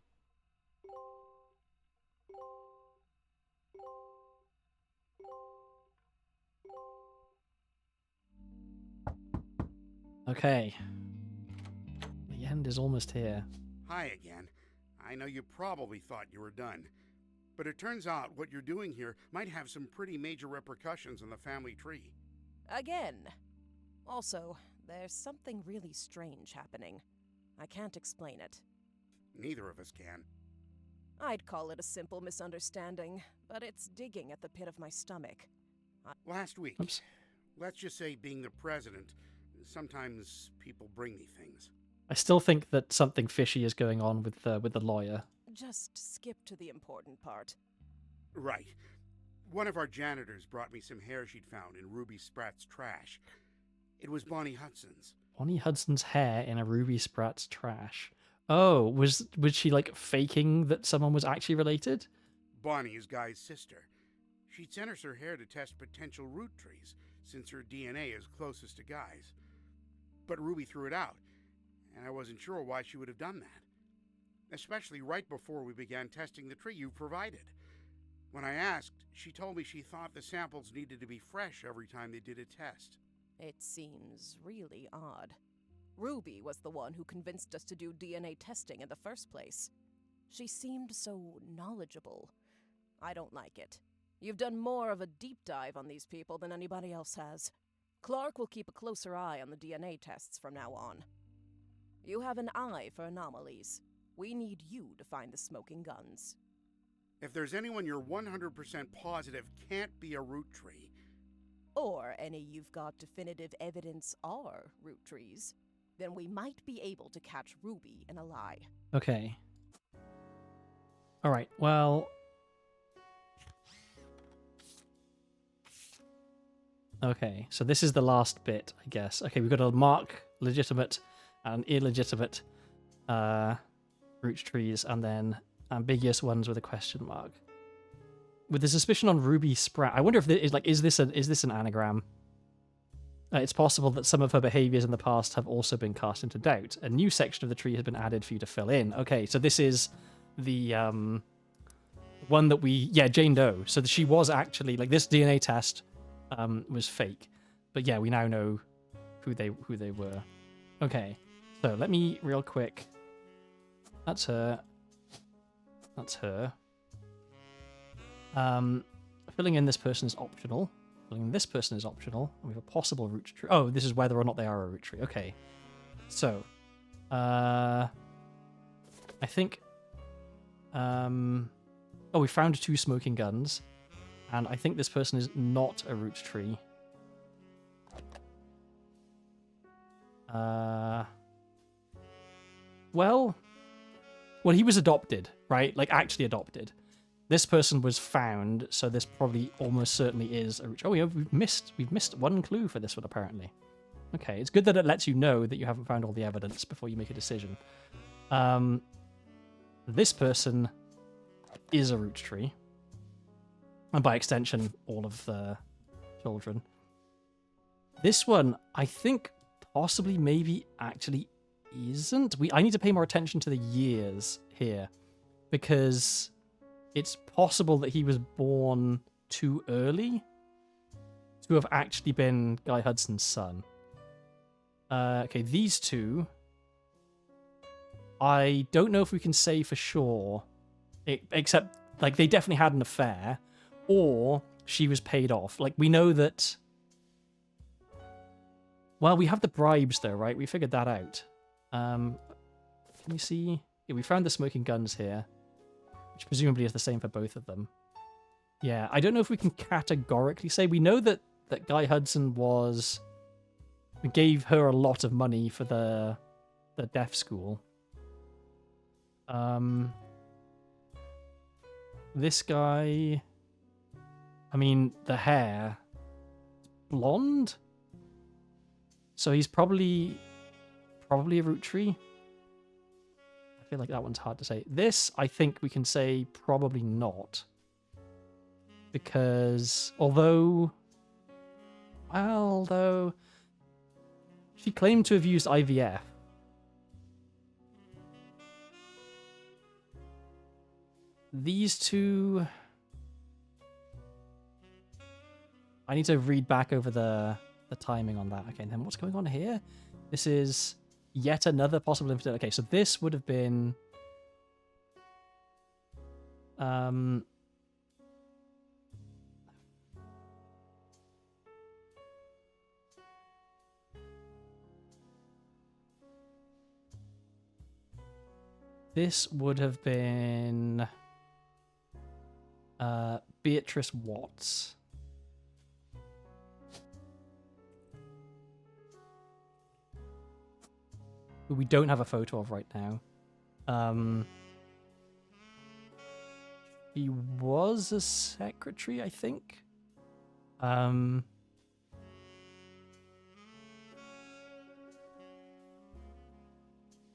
Okay. The end is almost here. Hi again. I know you probably thought you were done. But it turns out what you're doing here might have some pretty major repercussions on the family tree. Again. Also, there's something really strange happening. I can't explain it. Neither of us can. I'd call it a simple misunderstanding, but it's digging at the pit of my stomach. Last week, Oops. let's just say being the president, sometimes people bring me things. I still think that something fishy is going on with the lawyer. Just skip to the important part. Right. One of our janitors brought me some hair she'd found in Ruby Spratt's trash. It was Bonnie Hudson's. Bonnie Hudson's hair in a Ruby Spratt's trash. Oh, was she like faking that someone was actually related? Bonnie is Guy's sister. She'd sent us her hair to test potential root trees, since her DNA is closest to Guy's. But Ruby threw it out, and I wasn't sure why she would have done that. Especially right before we began testing the tree you provided. When I asked, she told me she thought the samples needed to be fresh every time they did a test. It seems really odd. Ruby was the one who convinced us to do DNA testing in the first place. She seemed so knowledgeable. I don't like it. You've done more of a deep dive on these people than anybody else has. Clark will keep a closer eye on the DNA tests from now on. You have an eye for anomalies. We need you to find the smoking guns. If there's anyone you're 100% positive can't be a root tree, Or any you've got definitive evidence are root trees, then we might be able to catch Ruby in a lie. Okay. All right. Well. Okay. So this is the last bit, I guess. Okay, we've got to mark legitimate and illegitimate root trees, and then ambiguous ones with a question mark. With the suspicion on Ruby Spratt, I wonder if is this an anagram? It's possible that some of her behaviors in the past have also been cast into doubt. A new section of the tree has been added for you to fill in. Okay, so this is the one that Jane Doe. So she was actually this DNA test was fake, but yeah, we now know who they were. Okay, so let me real quick. That's her. That's her. Filling in this person is optional. Filling in this person is optional. And we have a possible root tree. Oh, this is whether or not they are a root tree. Okay. So, I think, we found 2 smoking guns. And I think this person is not a root tree. Well, he was adopted, right? Actually adopted. This person was found, so this probably almost certainly is a root. Oh, yeah, we've missed 1 clue for this one apparently. Okay, it's good that it lets you know that you haven't found all the evidence before you make a decision. This person is a root tree. And by extension, all of the children. This one, I think, possibly, maybe, actually isn't. I need to pay more attention to the years here. Because it's possible that he was born too early to have actually been Guy Hudson's son. Okay, these two... I don't know if we can say for sure, except, like, they definitely had an affair, or she was paid off. Like, we know that... Well, we have the bribes, though, right? We figured that out. Can we see? Yeah, we found the smoking guns here, which presumably is the same for both of them. Yeah, I don't know if we can categorically say. We know that Guy Hudson was... We gave her a lot of money for the deaf school. This guy... I mean, the hair... blonde? So he's probably a root tree. I feel like that one's hard to say. This, I think we can say probably not. Because although she claimed to have used IVF. These two... I need to read back over the timing on that. Okay, and then what's going on here? This is yet another possible infidelity. Okay, so this would have been... This would have been... Beatrice Watts. Who we don't have a photo of right now. He was a secretary, I think. Her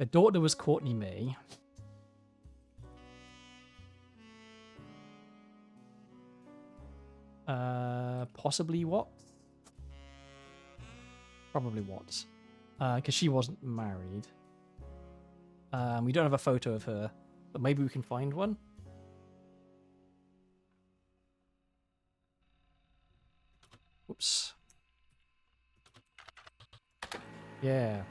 daughter was Courtney May. Possibly Watts? Probably Watts. Because she wasn't married. We don't have a photo of her, but maybe we can find one. Whoops. Yeah.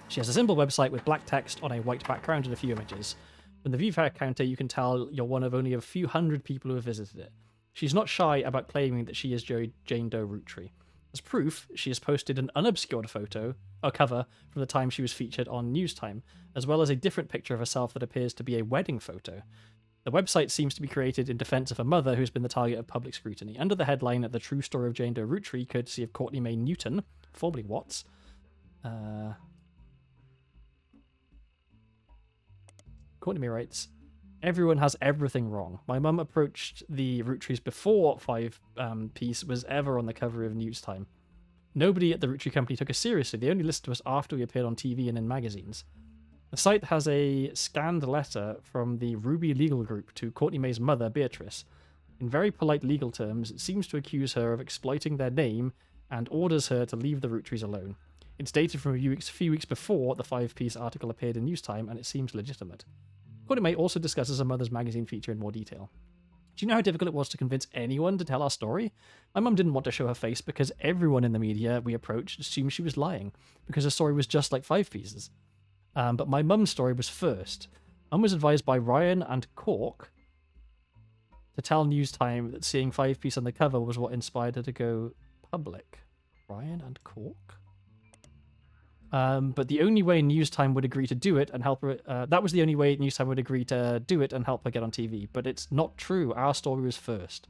She has a simple website with black text on a white background and a few images. From the view counter, you can tell you're one of only a few hundred people who have visited it. She's not shy about claiming that she is Jane Doe Roottree. As proof, she has posted an unobscured photo, or cover, from the time she was featured on Newstime, as well as a different picture of herself that appears to be a wedding photo. The website seems to be created in defense of her mother, who's been the target of public scrutiny. Under the headline, The True Story of Jane Doe Roottree, courtesy of Courtney May Newton, formerly Watts. Courtney May writes, everyone has everything wrong. My mum approached the Roottrees before 5-piece was ever on the cover of Newstime. Nobody at the Roottree company took us seriously. They only listened to us after we appeared on TV and in magazines. The site has a scanned letter from the Ruby Legal Group to Courtney May's mother, Beatrice. In very polite legal terms, it seems to accuse her of exploiting their name and orders her to leave the Roottrees alone. It's dated from a few weeks before the 5-piece article appeared in Newstime, and it seems legitimate. Courtney May also discusses her mother's magazine feature in more detail. Do you know how difficult it was to convince anyone to tell our story? My mum didn't want to show her face because everyone in the media we approached assumed she was lying, because her story was just like 5-pieces. But my mum's story was first. Mum was advised by Ryan and Cork to tell Newstime that seeing 5-piece on the cover was what inspired her to go public. Ryan and Cork? But the only way Newstime would agree to do it and help her... that was the only way Newstime would agree to do it and help her get on TV. But it's not true. Our story was first.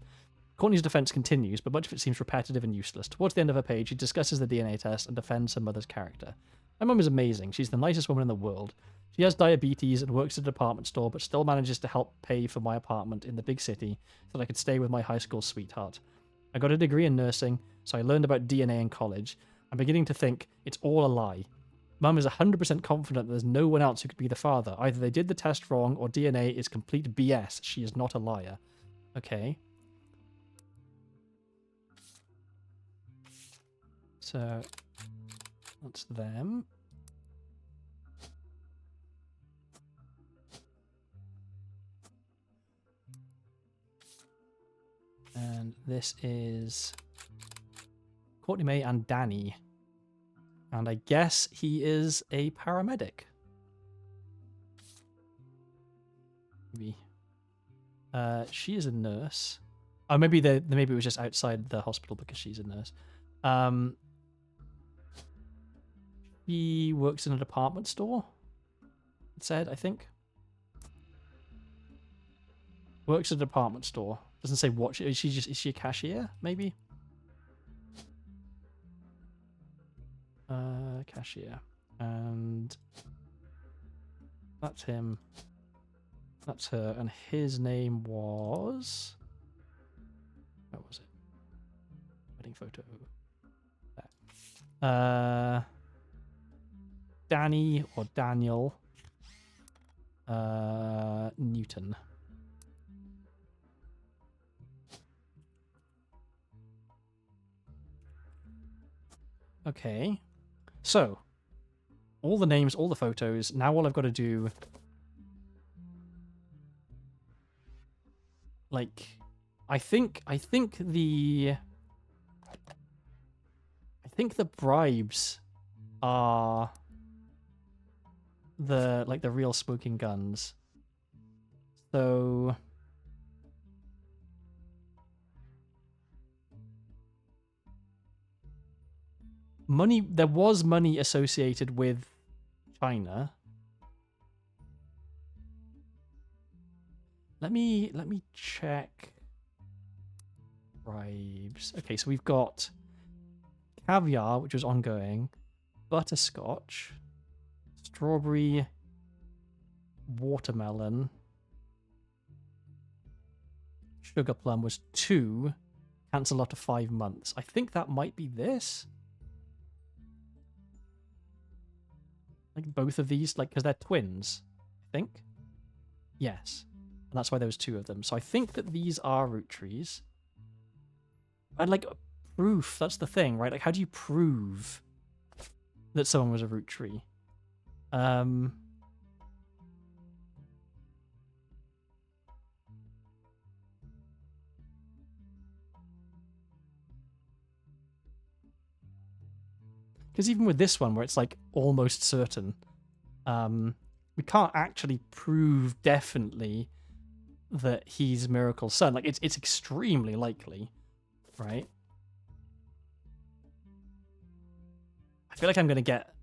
Courtney's defense continues, but much of it seems repetitive and useless. Towards the end of her page, she discusses the DNA test and defends her mother's character. My mum is amazing. She's the nicest woman in the world. She has diabetes and works at a department store, but still manages to help pay for my apartment in the big city so that I could stay with my high school sweetheart. I got a degree in nursing, so I learned about DNA in college. I'm beginning to think it's all a lie. Mum is 100% confident that there's no one else who could be the father. Either they did the test wrong or DNA is complete BS. She is not a liar. Okay. So that's them. And this is Courtney May and Danny. And I guess he is a paramedic. Maybe. She is a nurse. Oh, maybe maybe it was just outside the hospital because she's a nurse. He works in a department store. It said, I think. Works at a department store. Doesn't say what. Is she a cashier? Maybe. Cashier. And that's him. That's her. And his name was... What was it? Wedding photo. There. Danny or Daniel Newton. Okay. So, all the names, all the photos. Now all I've got to do... Like, I think the bribes are the real smoking guns. So money, there was money associated with China. Let me check bribes. Okay, so we've got caviar, which was ongoing, butterscotch, strawberry, watermelon, sugar plum was 2, cancel after 5 months. I think that might be this. Like both of these, like, because they're twins, I think. Yes. And that's why there was 2 of them. So I think that these are root trees. And like proof, that's the thing, right? Like, how do you prove that someone was a root tree? Because even with this one, where it's like almost certain, we can't actually prove definitely that he's Miracle's son. Like, it's extremely likely, right? I feel like I'm gonna get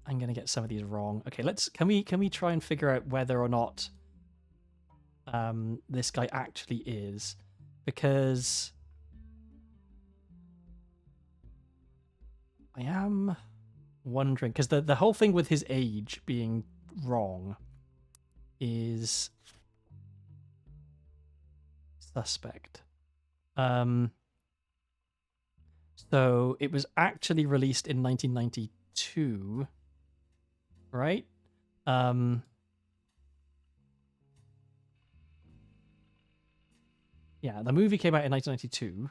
some of these wrong. Okay, can we try and figure out whether or not this guy actually is, because I am wondering, because the whole thing with his age being wrong is suspect. So it was actually released in 1992, right? Yeah, the movie came out in 1992.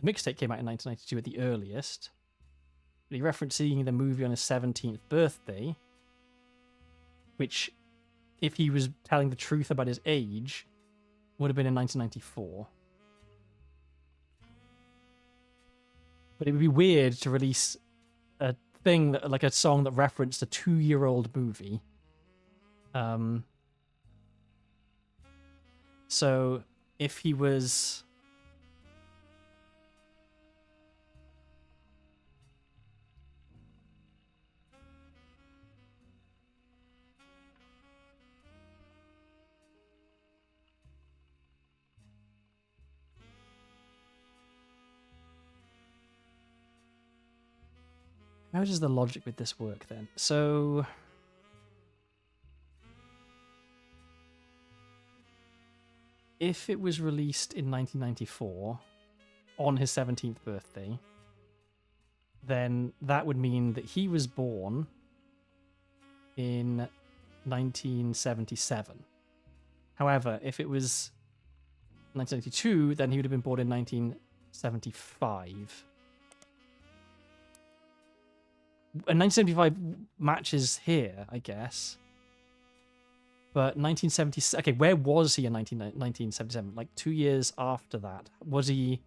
The mixtape came out in 1992 at the earliest. But he referenced seeing the movie on his 17th birthday, which, if he was telling the truth about his age, would have been in 1994. But it would be weird to release a thing that, like a song that referenced a 2-year-old movie. So if he was... How does the logic with this work then? So if it was released in 1994 on his 17th birthday, then that would mean that he was born in 1977. However, if it was 1972, then he would have been born in 1975. And 1975 matches here, I guess. But 1970... Okay, where was he in 1977? Like 2 years after that. Was he...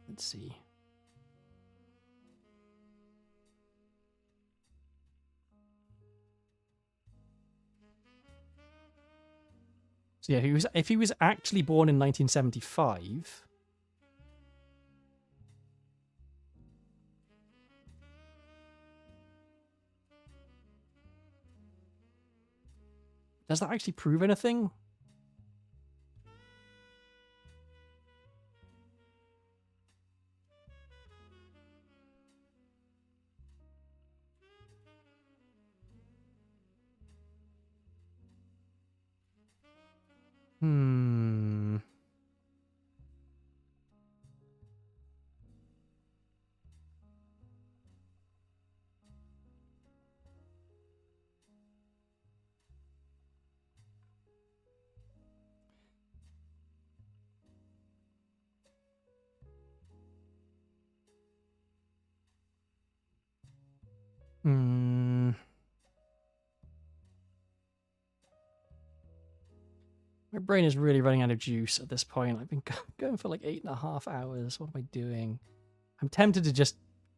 Let's see. So yeah, if he was actually born in 1975... Does that actually prove anything? Hmm. Hmm. My brain is really running out of juice at this point. I've been going for like 8.5 hours. What am I doing? I'm tempted to just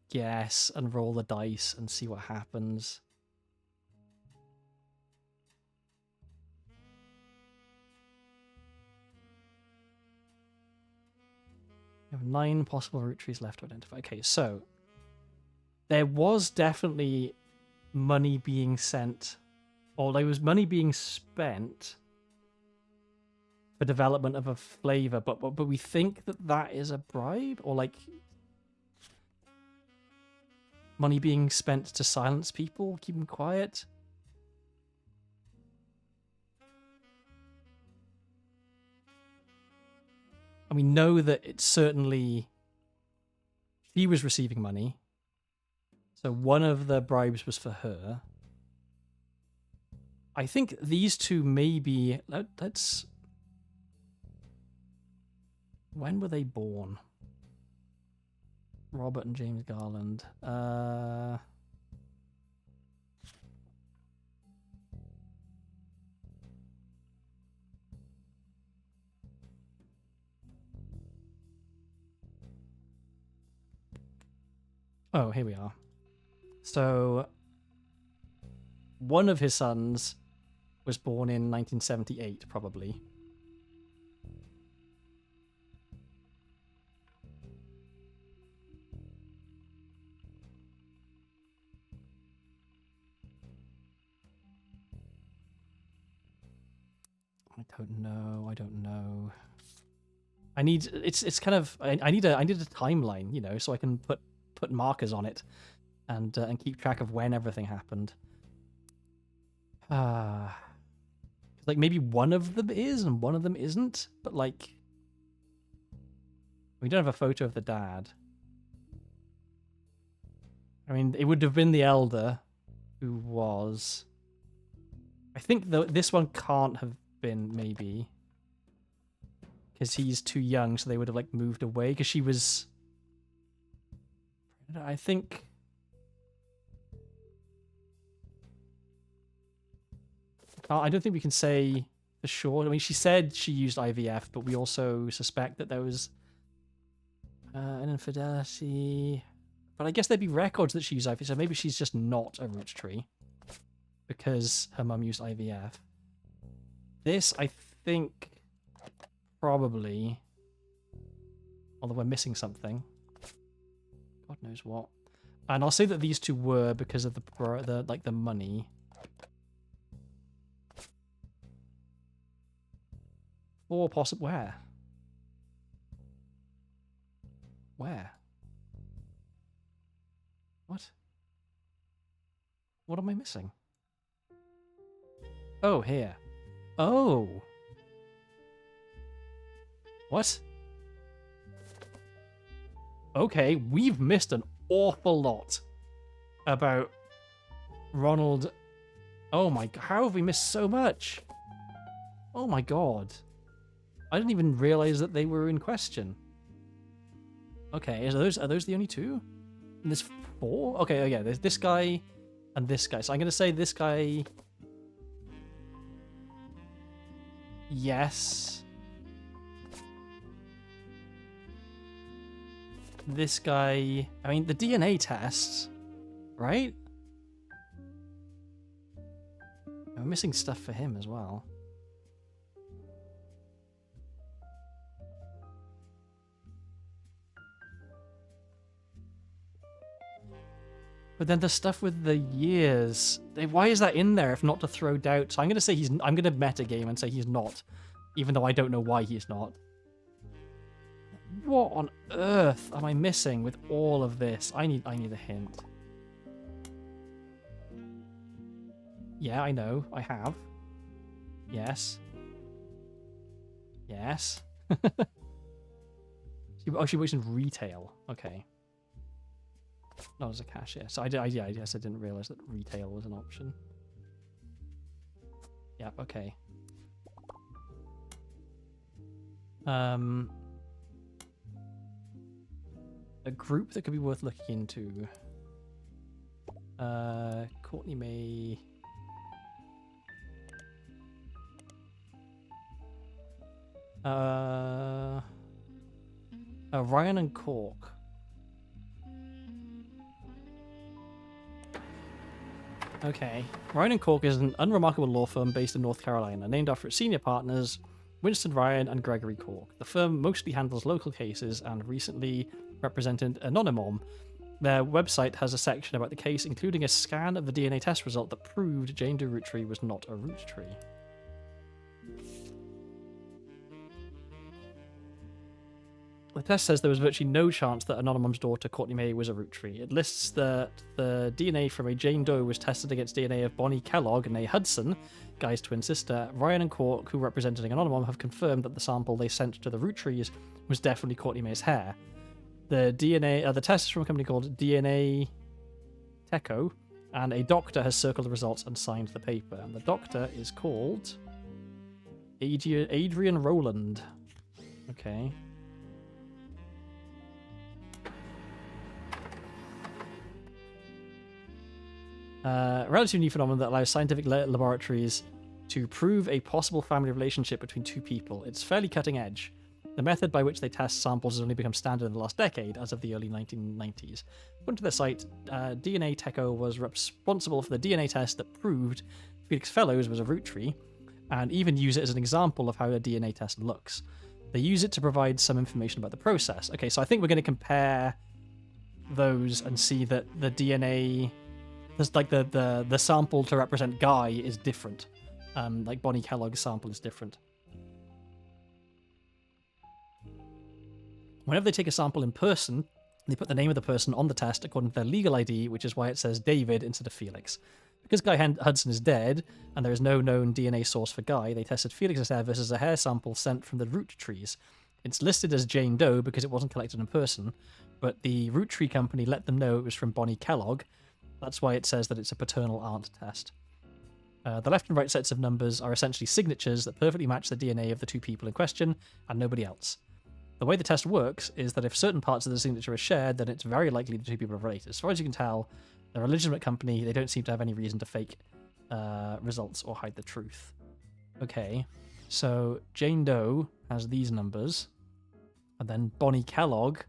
guess and roll the dice and see what happens. We have 9 possible root trees left to identify. Okay, so there was definitely money being sent, or there was money being spent for development of a flavor, but we think that that is a bribe, or like money being spent to silence people, keep them quiet. And we know that it's certainly she was receiving money, so one of the bribes was for her. I think these two may be... Let's... When were they born? Robert and James Garland. Oh, here we are. So, one of his sons was born in 1978, probably. I don't know. I need it's kind of I need a timeline, you know, so I can put markers on it and keep track of when everything happened. Like maybe one of them is and one of them isn't, but like we don't have a photo of the dad. I mean, it would have been the elder who was. I think this one can't have been, maybe, because he's too young, so they would have like moved away because she was. I think. I don't think we can say for sure. I mean, she said she used IVF, but we also suspect that there was an infidelity. But I guess there'd be records that she used IVF, so maybe she's just not a root tree because her mum used IVF. This, I think, probably, although we're missing something. God knows what. And I'll say that these two were because of the money. Or possible where? Where? What? What am I missing? Oh, here. Oh. What? Okay, we've missed an awful lot about Ronald. Oh my, how have we missed so much? Oh my god. I didn't even realize that they were in question. Okay, are those the only two? And there's 4? Okay, oh yeah, there's this guy and this guy. So I'm going to say this guy... Yes. This guy... I mean, the DNA test, right? I'm missing stuff for him as well. But then the stuff with the years, why is that in there if not to throw doubt? So I'm going to say I'm going to metagame and say he's not, even though I don't know why he's not. What on earth am I missing with all of this? I need a hint. Yeah, I know. I have. Yes. Yes. Oh, she works in retail. Okay. Not as a cashier. So I guess I didn't realize that retail was an option. Yeah, okay. A group that could be worth looking into. Courtney May. Ryan and Cork. Okay. Ryan and Cork is an unremarkable law firm based in North Carolina, named after its senior partners, Winston Ryan and Gregory Cork. The firm mostly handles local cases and recently represented Anonymom. Their website has a section about the case, including a scan of the DNA test result that proved Jane Doe Roottree was not a root tree. The test says there was virtually no chance that Anonymom's daughter, Courtney May, was a root tree. It lists that the DNA from a Jane Doe was tested against DNA of Bonnie Kellogg and A. Hudson, Guy's twin sister. Ryan and Cork, who represented Anonymom, have confirmed that the sample they sent to the Roottrees was definitely Courtney May's hair. The test is from a company called DNA Teco, and a doctor has circled the results and signed the paper. And the doctor is called Adrian Rowland. Okay. Relatively new phenomenon that allows scientific laboratories to prove a possible family relationship between two people. It's fairly cutting edge. The method by which they test samples has only become standard in the last decade, as of the early 1990s. According to their site, DNA Teco was responsible for the DNA test that proved Felix Fellows was a root tree, and even use it as an example of how a DNA test looks. They use it to provide some information about the process. Okay, so I think we're going to compare those and see that the DNA... There's like the sample to represent Guy is different. Like Bonnie Kellogg's sample is different. Whenever they take a sample in person, they put the name of the person on the test according to their legal ID, which is why it says David instead of Felix. Because Guy Hudson is dead, and there is no known DNA source for Guy, they tested Felix's hair versus a hair sample sent from the root trees. It's listed as Jane Doe because it wasn't collected in person, but the root tree company let them know it was from Bonnie Kellogg. That's why it says that it's a paternal aunt test. The left and right sets of numbers are essentially signatures that perfectly match the DNA of the two people in question, and nobody else. The way the test works is that if certain parts of the signature are shared, then it's very likely the two people are related. As far as you can tell, they're a legitimate company. They don't seem to have any reason to fake results or hide the truth. Okay, so Jane Doe has these numbers, and then Bonnie Kellogg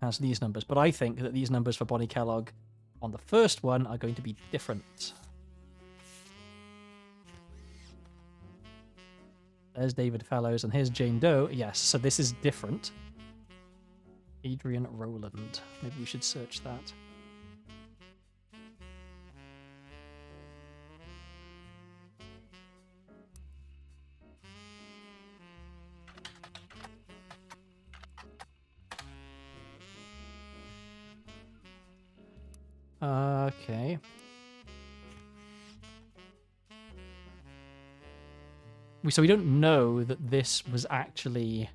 has these numbers. But I think that these numbers for Bonnie Kellogg on the first one are going to be different. There's David Fellows, and here's Jane Doe. Yes, so this is different. Adrian Rowland. Maybe we should search that. Okay. So we don't know that this was actually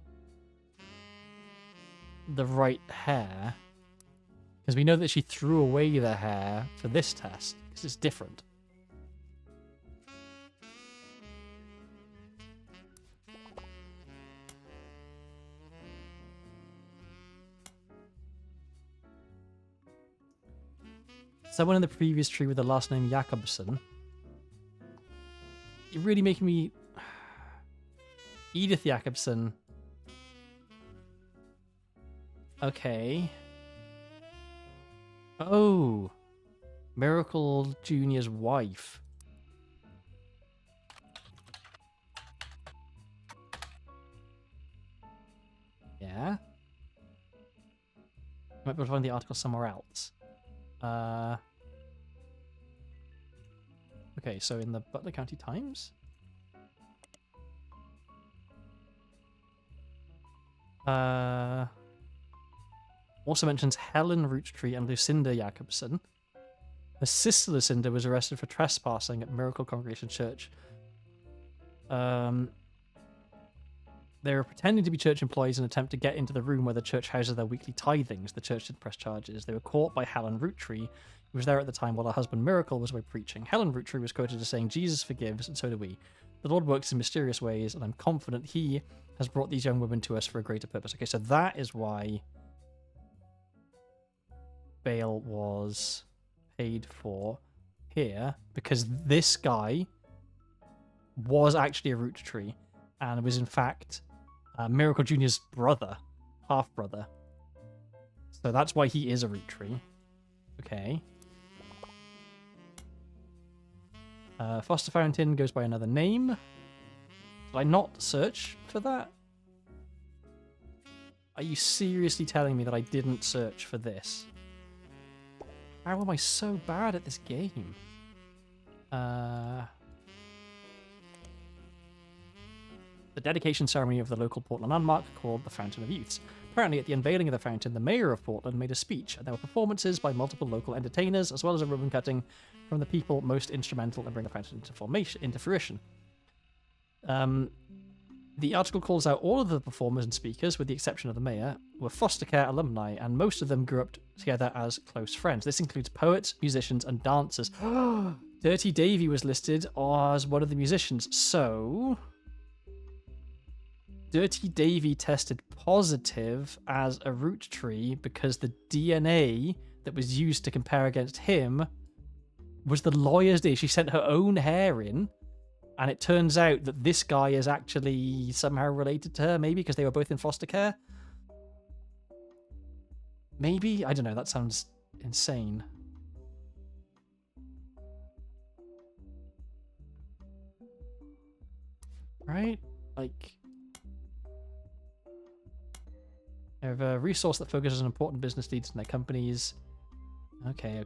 the right hair. Because we know that she threw away the hair for this test, because it's different. Someone in the previous tree with the last name Jakobsen. You're really making me... Edith Jakobsen. Okay. Oh. Miracle Jr.'s wife. Yeah. Might be able to find the article somewhere else. Okay, so in the Butler County Times? Also mentions Helen Roottree and Lucinda Jakobsen. Her sister Lucinda was arrested for trespassing at Miracle Congregation Church. They were pretending to be church employees in an attempt to get into the room where the church houses their weekly tithings. The church didn't press charges. They were caught by Helen Roottree, who was there at the time while her husband Miracle was away preaching. Helen Roottree was quoted as saying, "Jesus forgives, and so do we. The Lord works in mysterious ways, and I'm confident He has brought these young women to us for a greater purpose." Okay, so that is why bail was paid for here, because this guy was actually a Roottree, and was in fact Miracle Jr.'s brother, half-brother. So that's why he is a Roottree. Okay. Foster Fountain goes by another name. Did I not search for that? Are you seriously telling me that I didn't search for this? How am I so bad at this game? The dedication ceremony of the local Portland landmark called the Fountain of Youths. Apparently, at the unveiling of the fountain, the mayor of Portland made a speech, and there were performances by multiple local entertainers, as well as a ribbon cutting from the people most instrumental in bringing the fountain into fruition. The article calls out all of the performers and speakers, with the exception of the mayor, were foster care alumni, and most of them grew up together as close friends. This includes poets, musicians, and dancers. Dirty Davy was listed as one of the musicians, so... Dirty Davy tested positive as a Roottree because the DNA that was used to compare against him was the lawyer's DNA. She sent her own hair in, and it turns out that this guy is actually somehow related to her, maybe because they were both in foster care. Maybe? I don't know, that sounds insane. Right? Like... They have a resource that focuses on important business leaders and their companies. Okay.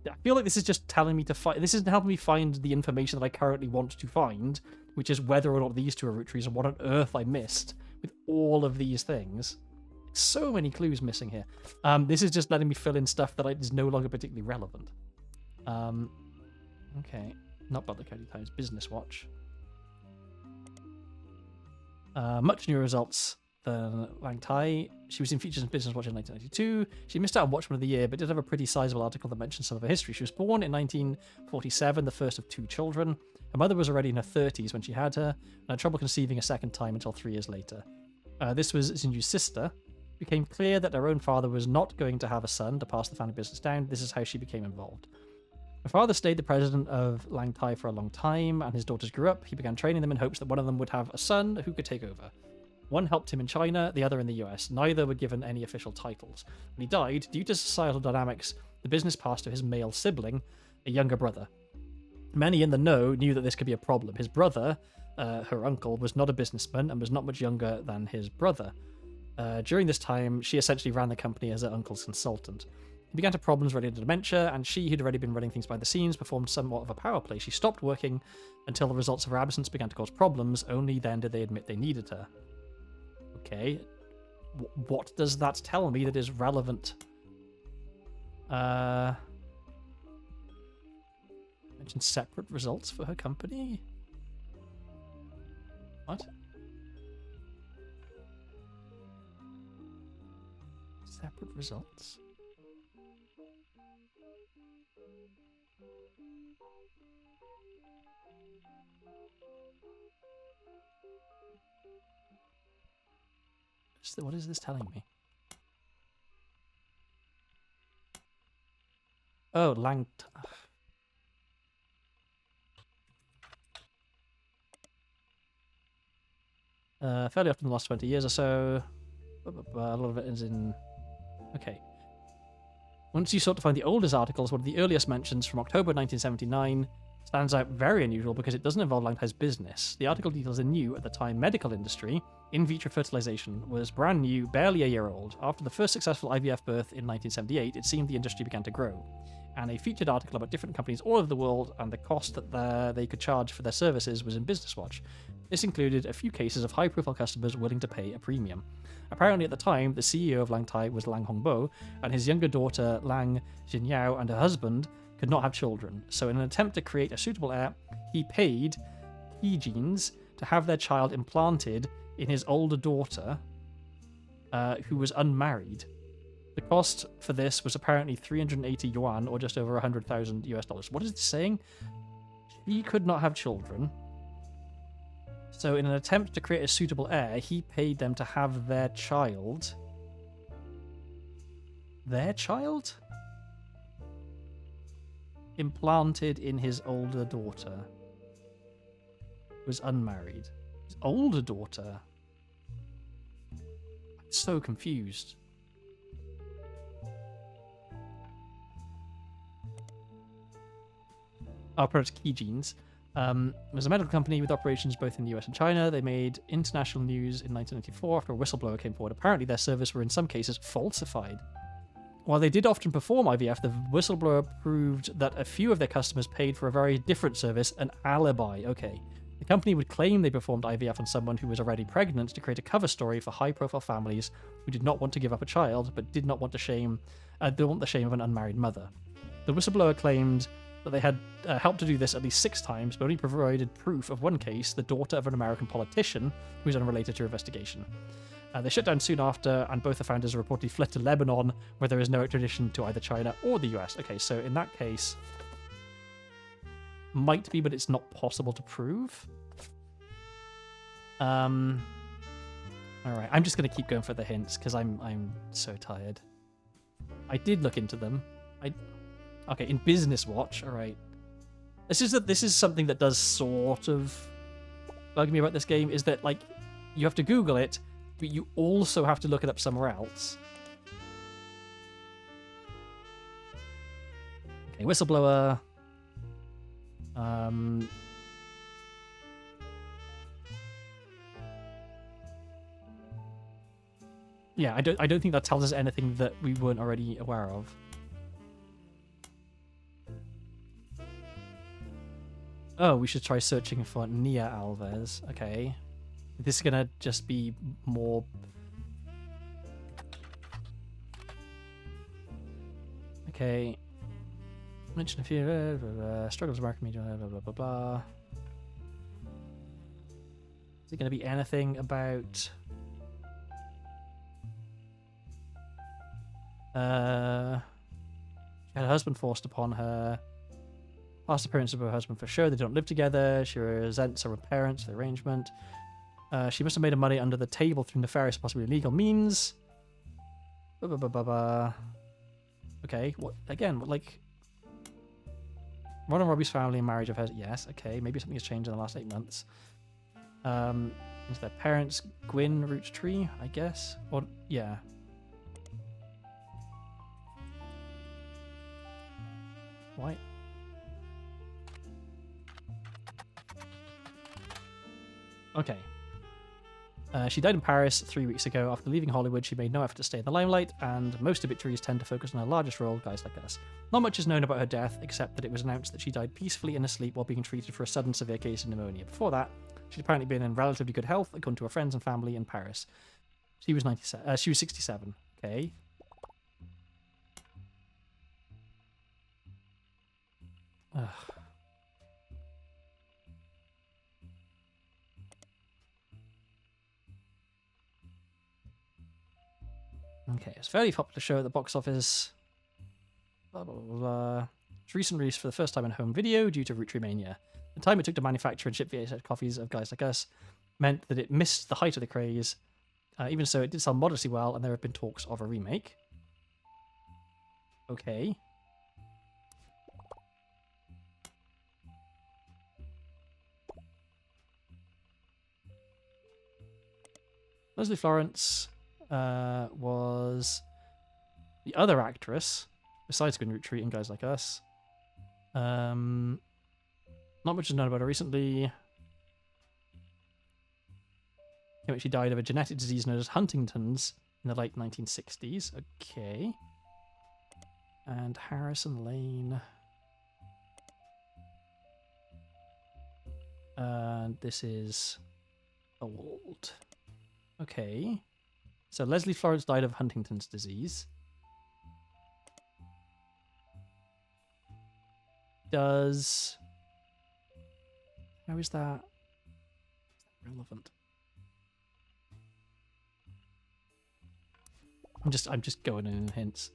I feel like this is just telling me to find... This isn't helping me find the information that I currently want to find, which is whether or not these two are Roottrees and what on earth I missed with all of these things. So many clues missing here. This is just letting me fill in stuff that is no longer particularly relevant. Okay. Not Butler County Times. Business Watch. Much newer results than Lang Tai. She was in Features in Business Watch in 1992. She missed out on Watchman of the Year, but did have a pretty sizable article that mentions some of her history. She was born in 1947, the first of 2 children. Her mother was already in her 30s when she had her, and had trouble conceiving a second time until 3 years later. This was Zinju's sister. It became clear that her own father was not going to have a son to pass the family business down. This is how she became involved. Her father stayed the president of Lang Tai for a long time, and his daughters grew up. He began training them in hopes that one of them would have a son who could take over. One helped him in China, the other in the US. Neither were given any official titles. When he died, due to societal dynamics, the business passed to his male sibling, a younger brother. Many in the know knew that this could be a problem. His brother, her uncle, was not a businessman and was not much younger than his brother. During this time, she essentially ran the company as her uncle's consultant. He began to have problems related to dementia, and she, who'd already been running things by the scenes, performed somewhat of a power play. She stopped working until the results of her absence began to cause problems. Only then did they admit they needed her. Okay. What does that tell me that is relevant? Mentioned separate results for her company? What? Separate results? What is this telling me? Oh, fairly often in the last 20 years or so. A lot of it is in... Okay. Once you sort to find the oldest articles, one of the earliest mentions from October 1979 stands out very unusual because it doesn't involve Lang Tai's business. The article details a new, at the time, medical industry. In vitro fertilization was brand new, barely a year old. After the first successful IVF birth in 1978, it seemed the industry began to grow. And a featured article about different companies all over the world and the cost that they could charge for their services was in Business Watch. This included a few cases of high-profile customers willing to pay a premium. Apparently, at the time, the CEO of Lang Tai was Lang Hongbo, and his younger daughter, Lang Jinyao, and her husband could not have children. So in an attempt to create a suitable heir, he paid He genes to have their child implanted in his older daughter, who was unmarried. The cost for this was apparently 380 yuan, or just over 100,000 US dollars. What is it saying? She could not have children. So in an attempt to create a suitable heir, he paid them to have their child... Their child? Implanted in his older daughter. Was unmarried. His older daughter? I'm so confused. Our product Key Genes was a medical company with operations both in the US and China. They made international news in 1994 after a whistleblower came forward. Apparently their service were in some cases falsified. While they did often perform IVF, the whistleblower proved that a few of their customers paid for a very different service, an alibi. Okay. The company would claim they performed IVF on someone who was already pregnant to create a cover story for high-profile families who did not want to give up a child, but did not want the shame of an unmarried mother. The whistleblower claimed that they had helped to do this at least 6 times, but only provided proof of one case, the daughter of an American politician who was unrelated to her investigation. They shut down soon after, and both the founders reportedly fled to Lebanon, where there is no extradition to either China or the US. Okay, so in that case, might be, but it's not possible to prove. All right, I'm just gonna keep going for the hints because I'm so tired. I did look into them. Okay, in Business Watch. All right, this is something that does sort of bug me about this game. Is that like you have to Google it, but you also have to look it up somewhere else. Okay, whistleblower. Yeah, I don't think that tells us anything that we weren't already aware of. Oh, we should try searching for Nia Alves. Okay. This is gonna just be more... Okay. Mention a few... struggles with market media, blah, blah, blah, blah. Is it gonna be anything about... she had her husband forced upon her. Past appearance of her husband for sure. They don't live together. She resents her parents, the arrangement. She must have made her money under the table through nefarious, possibly illegal means. Okay, what again? What, like, Ron Robbie's family and marriage of hers? Yes, okay. Maybe something has changed in the last 8 months. Into their parents, Gwyn Roottrees, I guess. Or yeah. Why? Okay. She died in Paris 3 weeks ago. After leaving Hollywood, she made no effort to stay in the limelight, and most obituaries tend to focus on her largest role, guys like us. Not much is known about her death, except that it was announced that she died peacefully in her sleep while being treated for a sudden severe case of pneumonia. Before that, she'd apparently been in relatively good health, according to her friends and family in Paris. She was 97. She was 67. Okay. Ugh. Okay, it's a fairly popular show at the box office. Blah, blah, blah, blah. It's recently released for the first time in home video due to Roottrees Mania. The time it took to manufacture and ship VHS copies of Guys Like Us meant that it missed the height of the craze. Even so, it did sell modestly well, and there have been talks of a remake. Okay. Leslie Florence was the other actress, besides Gwen Roottree and Guys Like Us. Not much is known about her recently. She died of a genetic disease known as Huntington's in the late 1960s. Okay. And Harrison Lane. And this is old. Okay. So Leslie Florence died of Huntington's disease. How is that relevant? I'm just going in hints.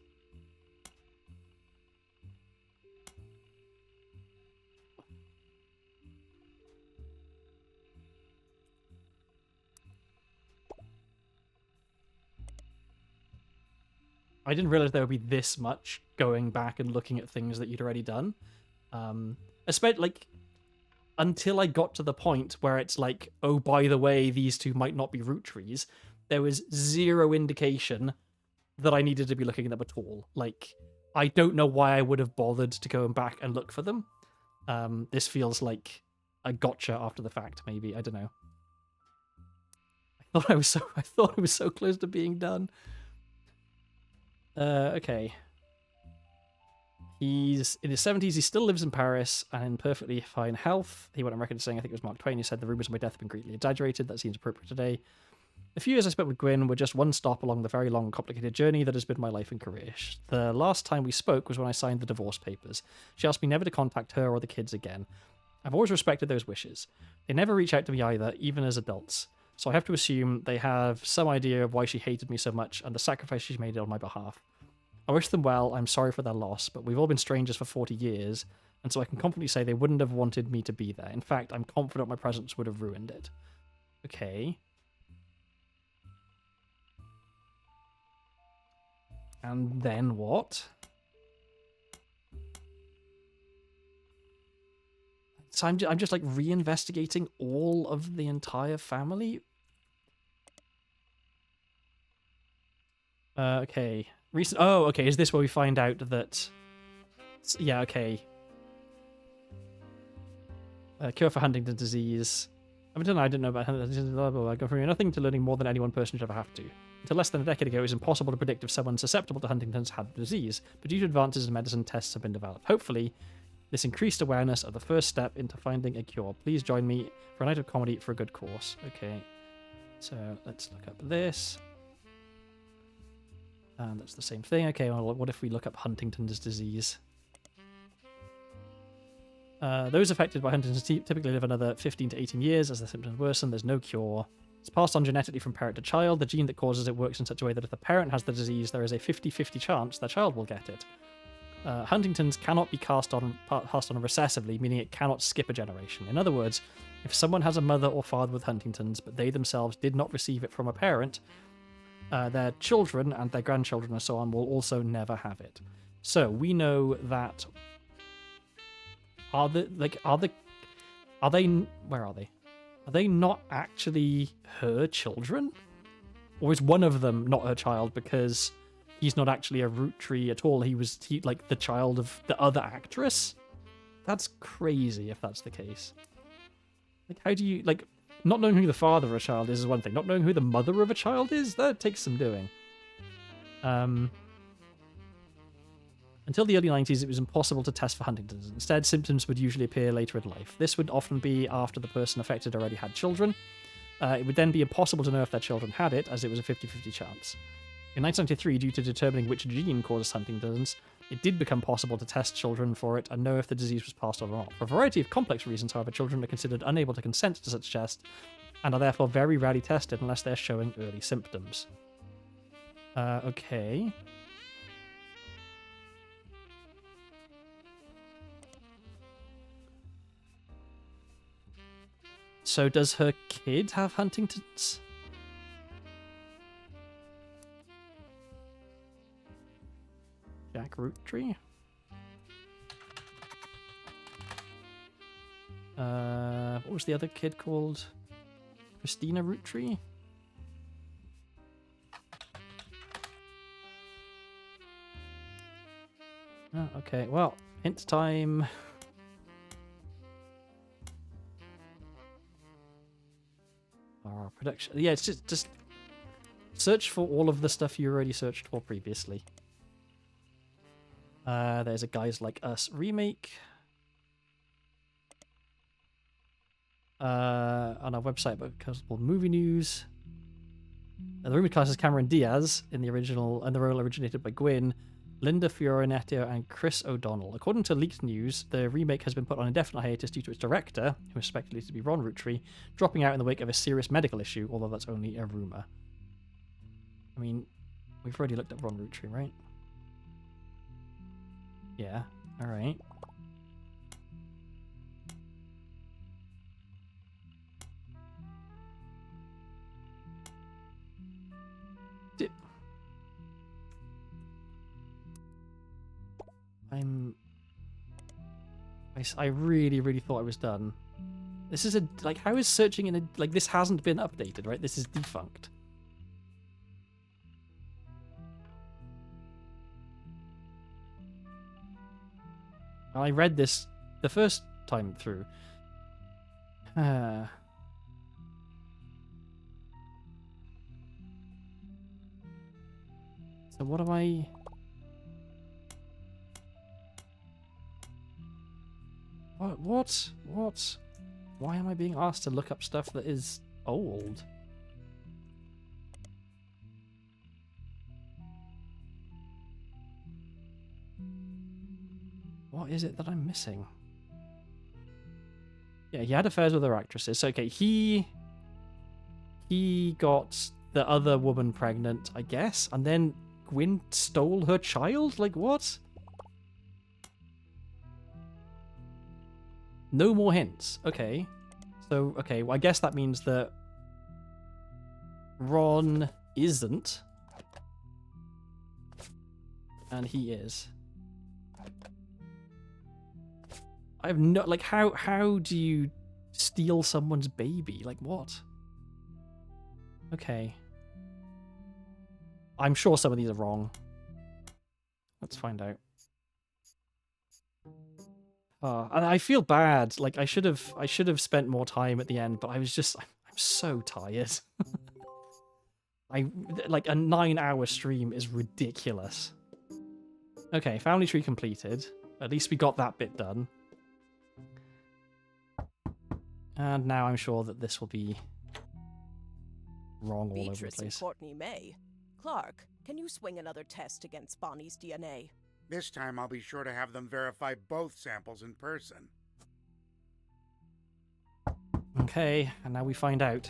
I didn't realize there would be this much going back and looking at things that you'd already done. Especially like until I got to the point where it's like, oh, by the way, these two might not be root trees. There was zero indication that I needed to be looking at them at all. Like, I don't know why I would have bothered to go back and look for them. This feels like a gotcha after the fact, maybe. I don't know. I thought I was so close to being done. Okay. He's in his 70s. He still lives in Paris and in perfectly fine health. He went on record saying, I think it was Mark Twain, who said the rumors of my death have been greatly exaggerated. That seems appropriate today. The few years I spent with Gwyn were just one stop along the very long, complicated journey that has been my life and career. The last time we spoke was when I signed the divorce papers. She asked me never to contact her or the kids again. I've always respected those wishes. They never reach out to me either, even as adults. So I have to assume they have some idea of why she hated me so much and the sacrifice she made on my behalf. I wish them well, I'm sorry for their loss, but we've all been strangers for 40 years, and so I can confidently say they wouldn't have wanted me to be there. In fact, I'm confident my presence would have ruined it. Okay. And then what? So I'm just like reinvestigating all of the entire family? Okay. Oh, okay. Is this where we find out that... Yeah, okay. Cure for Huntington's disease. I didn't know about Huntington's disease. Blah, blah, blah. I go from nothing to learning more than any one person should ever have to. Until less than a decade ago, it was impossible to predict if someone susceptible to Huntington's had the disease, but due to advances in medicine, tests have been developed. Hopefully, this increased awareness are the first step into finding a cure. Please join me for a night of comedy for a good cause. Okay, so let's look up this. And that's the same thing. Okay, well, what if we look up Huntington's disease? Those affected by Huntington's typically live another 15 to 18 years as the symptoms worsen. There's no cure. It's passed on genetically from parent to child. The gene that causes it works in such a way that if the parent has the disease, there is a 50-50 chance their child will get it. Huntington's cannot be passed on recessively, meaning it cannot skip a generation. In other words, if someone has a mother or father with Huntington's, but they themselves did not receive it from a parent, their children and their grandchildren and so on will also never have it. So we know that where are they? Are they not actually her children? Or is one of them not her child because he's not actually a root tree at all? He like the child of the other actress? That's crazy if that's the case. Like, how do you, like, not knowing who the father of a child is one thing. Not knowing who the mother of a child is, that takes some doing. Until the early 90s, it was impossible to test for Huntington's. Instead, symptoms would usually appear later in life. This would often be after the person affected already had children. It would then be impossible to know if their children had it, as it was a 50-50 chance. In 1993, due to determining which gene causes Huntington's, it did become possible to test children for it and know if the disease was passed on or not. For a variety of complex reasons, however, children are considered unable to consent to such tests and are therefore very rarely tested unless they're showing early symptoms. Okay. So does her kid have Huntington's? Jack Roottry? What was the other kid called? Christina Roottry? Oh, okay, well, hint time. Production. Yeah, it's just search for all of the stuff you already searched for previously. There's a Guys Like Us remake. On our website, but called Movie News. The remake cast is Cameron Diaz in the original, and the role originated by Gwyn, Linda Fiorenetto, and Chris O'Donnell. According to leaked news, the remake has been put on indefinite hiatus due to its director, who is speculated to be Ron Roottry, dropping out in the wake of a serious medical issue, although that's only a rumor. I mean, we've already looked at Ron Roottry, right? Yeah, alright. I really, really thought I was done. This is how is searching in a, this hasn't been updated, right? This is defunct. I read this the first time through. So what am I... What? Why am I being asked to look up stuff that is old? What is it that I'm missing? Yeah, he had affairs with other actresses. Okay, he got the other woman pregnant, I guess, and then Gwyn stole her child? Like, what? No more hints. Okay. So, okay, well, I guess that means that Ron isn't. And he is. I have no... how do you steal someone's baby? Like, what? Okay. I'm sure some of these are wrong. Let's find out. And I feel bad. Like, I should have spent more time at the end, but I'm so tired. A 9-hour stream is ridiculous. Okay, family tree completed. At least we got that bit done. And now I'm sure that this will be wrong all over the Beatrice place. and Courtney May. Clark, can you swing another test against Bonnie's DNA? This time I'll be sure to have them verify both samples in person. Okay, and now we find out.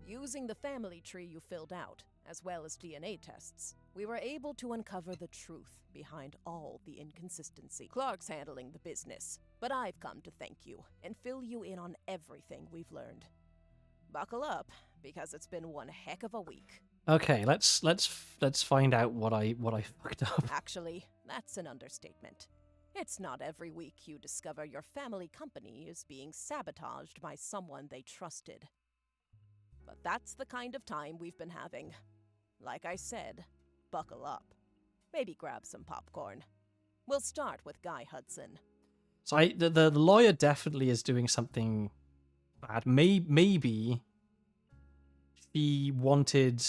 Using the family tree you filled out, as well as DNA tests, we were able to uncover the truth behind all the inconsistency. Clark's handling the business, but I've come to thank you and fill you in on everything we've learned. Buckle up, because it's been one heck of a week. Okay, let's find out what I fucked up. Actually, that's an understatement. It's not every week you discover your family company is being sabotaged by someone they trusted. But that's the kind of time we've been having. Like I said, buckle up. Maybe grab some popcorn. We'll start with Guy Hudson. So the lawyer definitely is doing something bad. Maybe she wanted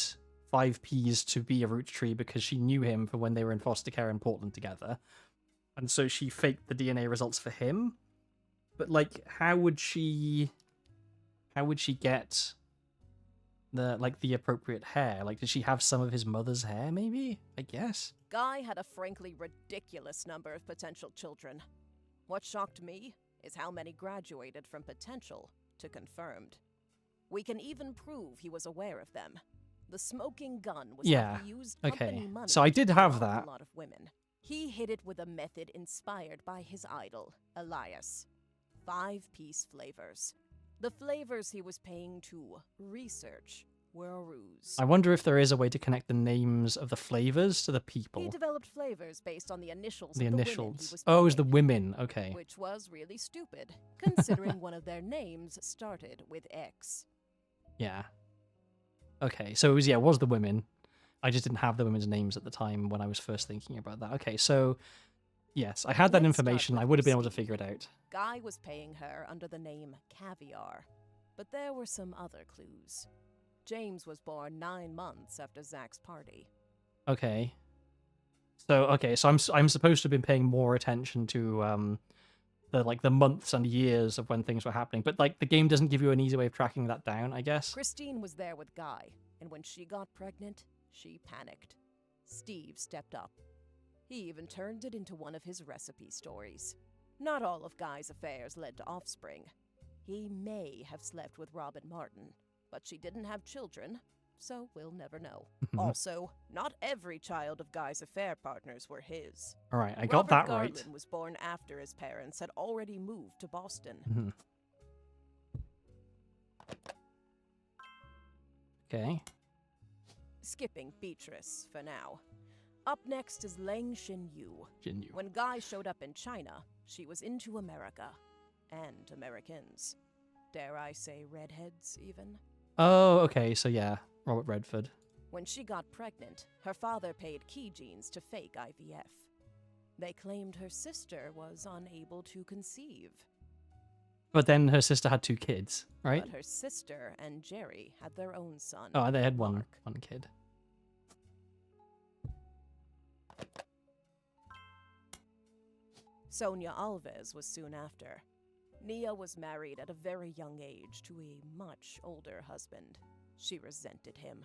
5Ps to be a Roottry because she knew him from when they were in foster care in Portland together. And so she faked the DNA results for him. But how would she get the appropriate hair? Did she have some of his mother's hair, maybe? I guess. Guy had a frankly ridiculous number of potential children. What shocked me is how many graduated from potential to confirmed. We can even prove he was aware of them. The smoking gun was Yeah, how he used okay. company money So I to did pay have off that. a lot of women. He hid it with a method inspired by his idol, Elias. 5-piece flavors. The flavors he was paying to research were a ruse. I wonder if there is a way to connect the names of the flavors to the He people. developed flavors based on the initials The of the women he initials. was Oh, it was the paying, women. Okay. which was really stupid, considering one of their names started with X. Yeah. Okay, so it was the women. I just didn't have the women's names at the time when I was first thinking about that. Okay, so yes, I had that Let's start information. with I would have been able to Christine. figure it out. Guy was paying her under the name Caviar, but there were some other clues. James was born 9 months after Zach's party. Okay. So I'm supposed to have been paying more attention to the months and years of when things were happening, but like the game doesn't give you an easy way of tracking that down, I guess. Christine was there with Guy, and when she got pregnant, she panicked. Steve stepped up. He even turned it into one of his recipe stories. Not all of Guy's affairs led to offspring. He may have slept with Robin Martin, but she didn't have children, so we'll never know. Also, not every child of Guy's affair partners were his. All right, I got that Robert right. Garland was born after his parents had already moved to Boston. Mhm. Okay. Skipping Beatrice for now. Up next is Leng Xinyu. Jinyu. When Guy showed up in China, she was into America. And Americans. Dare I say redheads, even? Oh, okay, so yeah, Robert Redford. When she got pregnant, her father paid key genes to fake IVF. They claimed her sister was unable to conceive. But then her sister had 2 kids, right? But her sister and Jerry had their own son. Oh, they had one Mark. kid. Sonia Alves was soon after. Nia was married at a very young age to a much older husband. She resented him.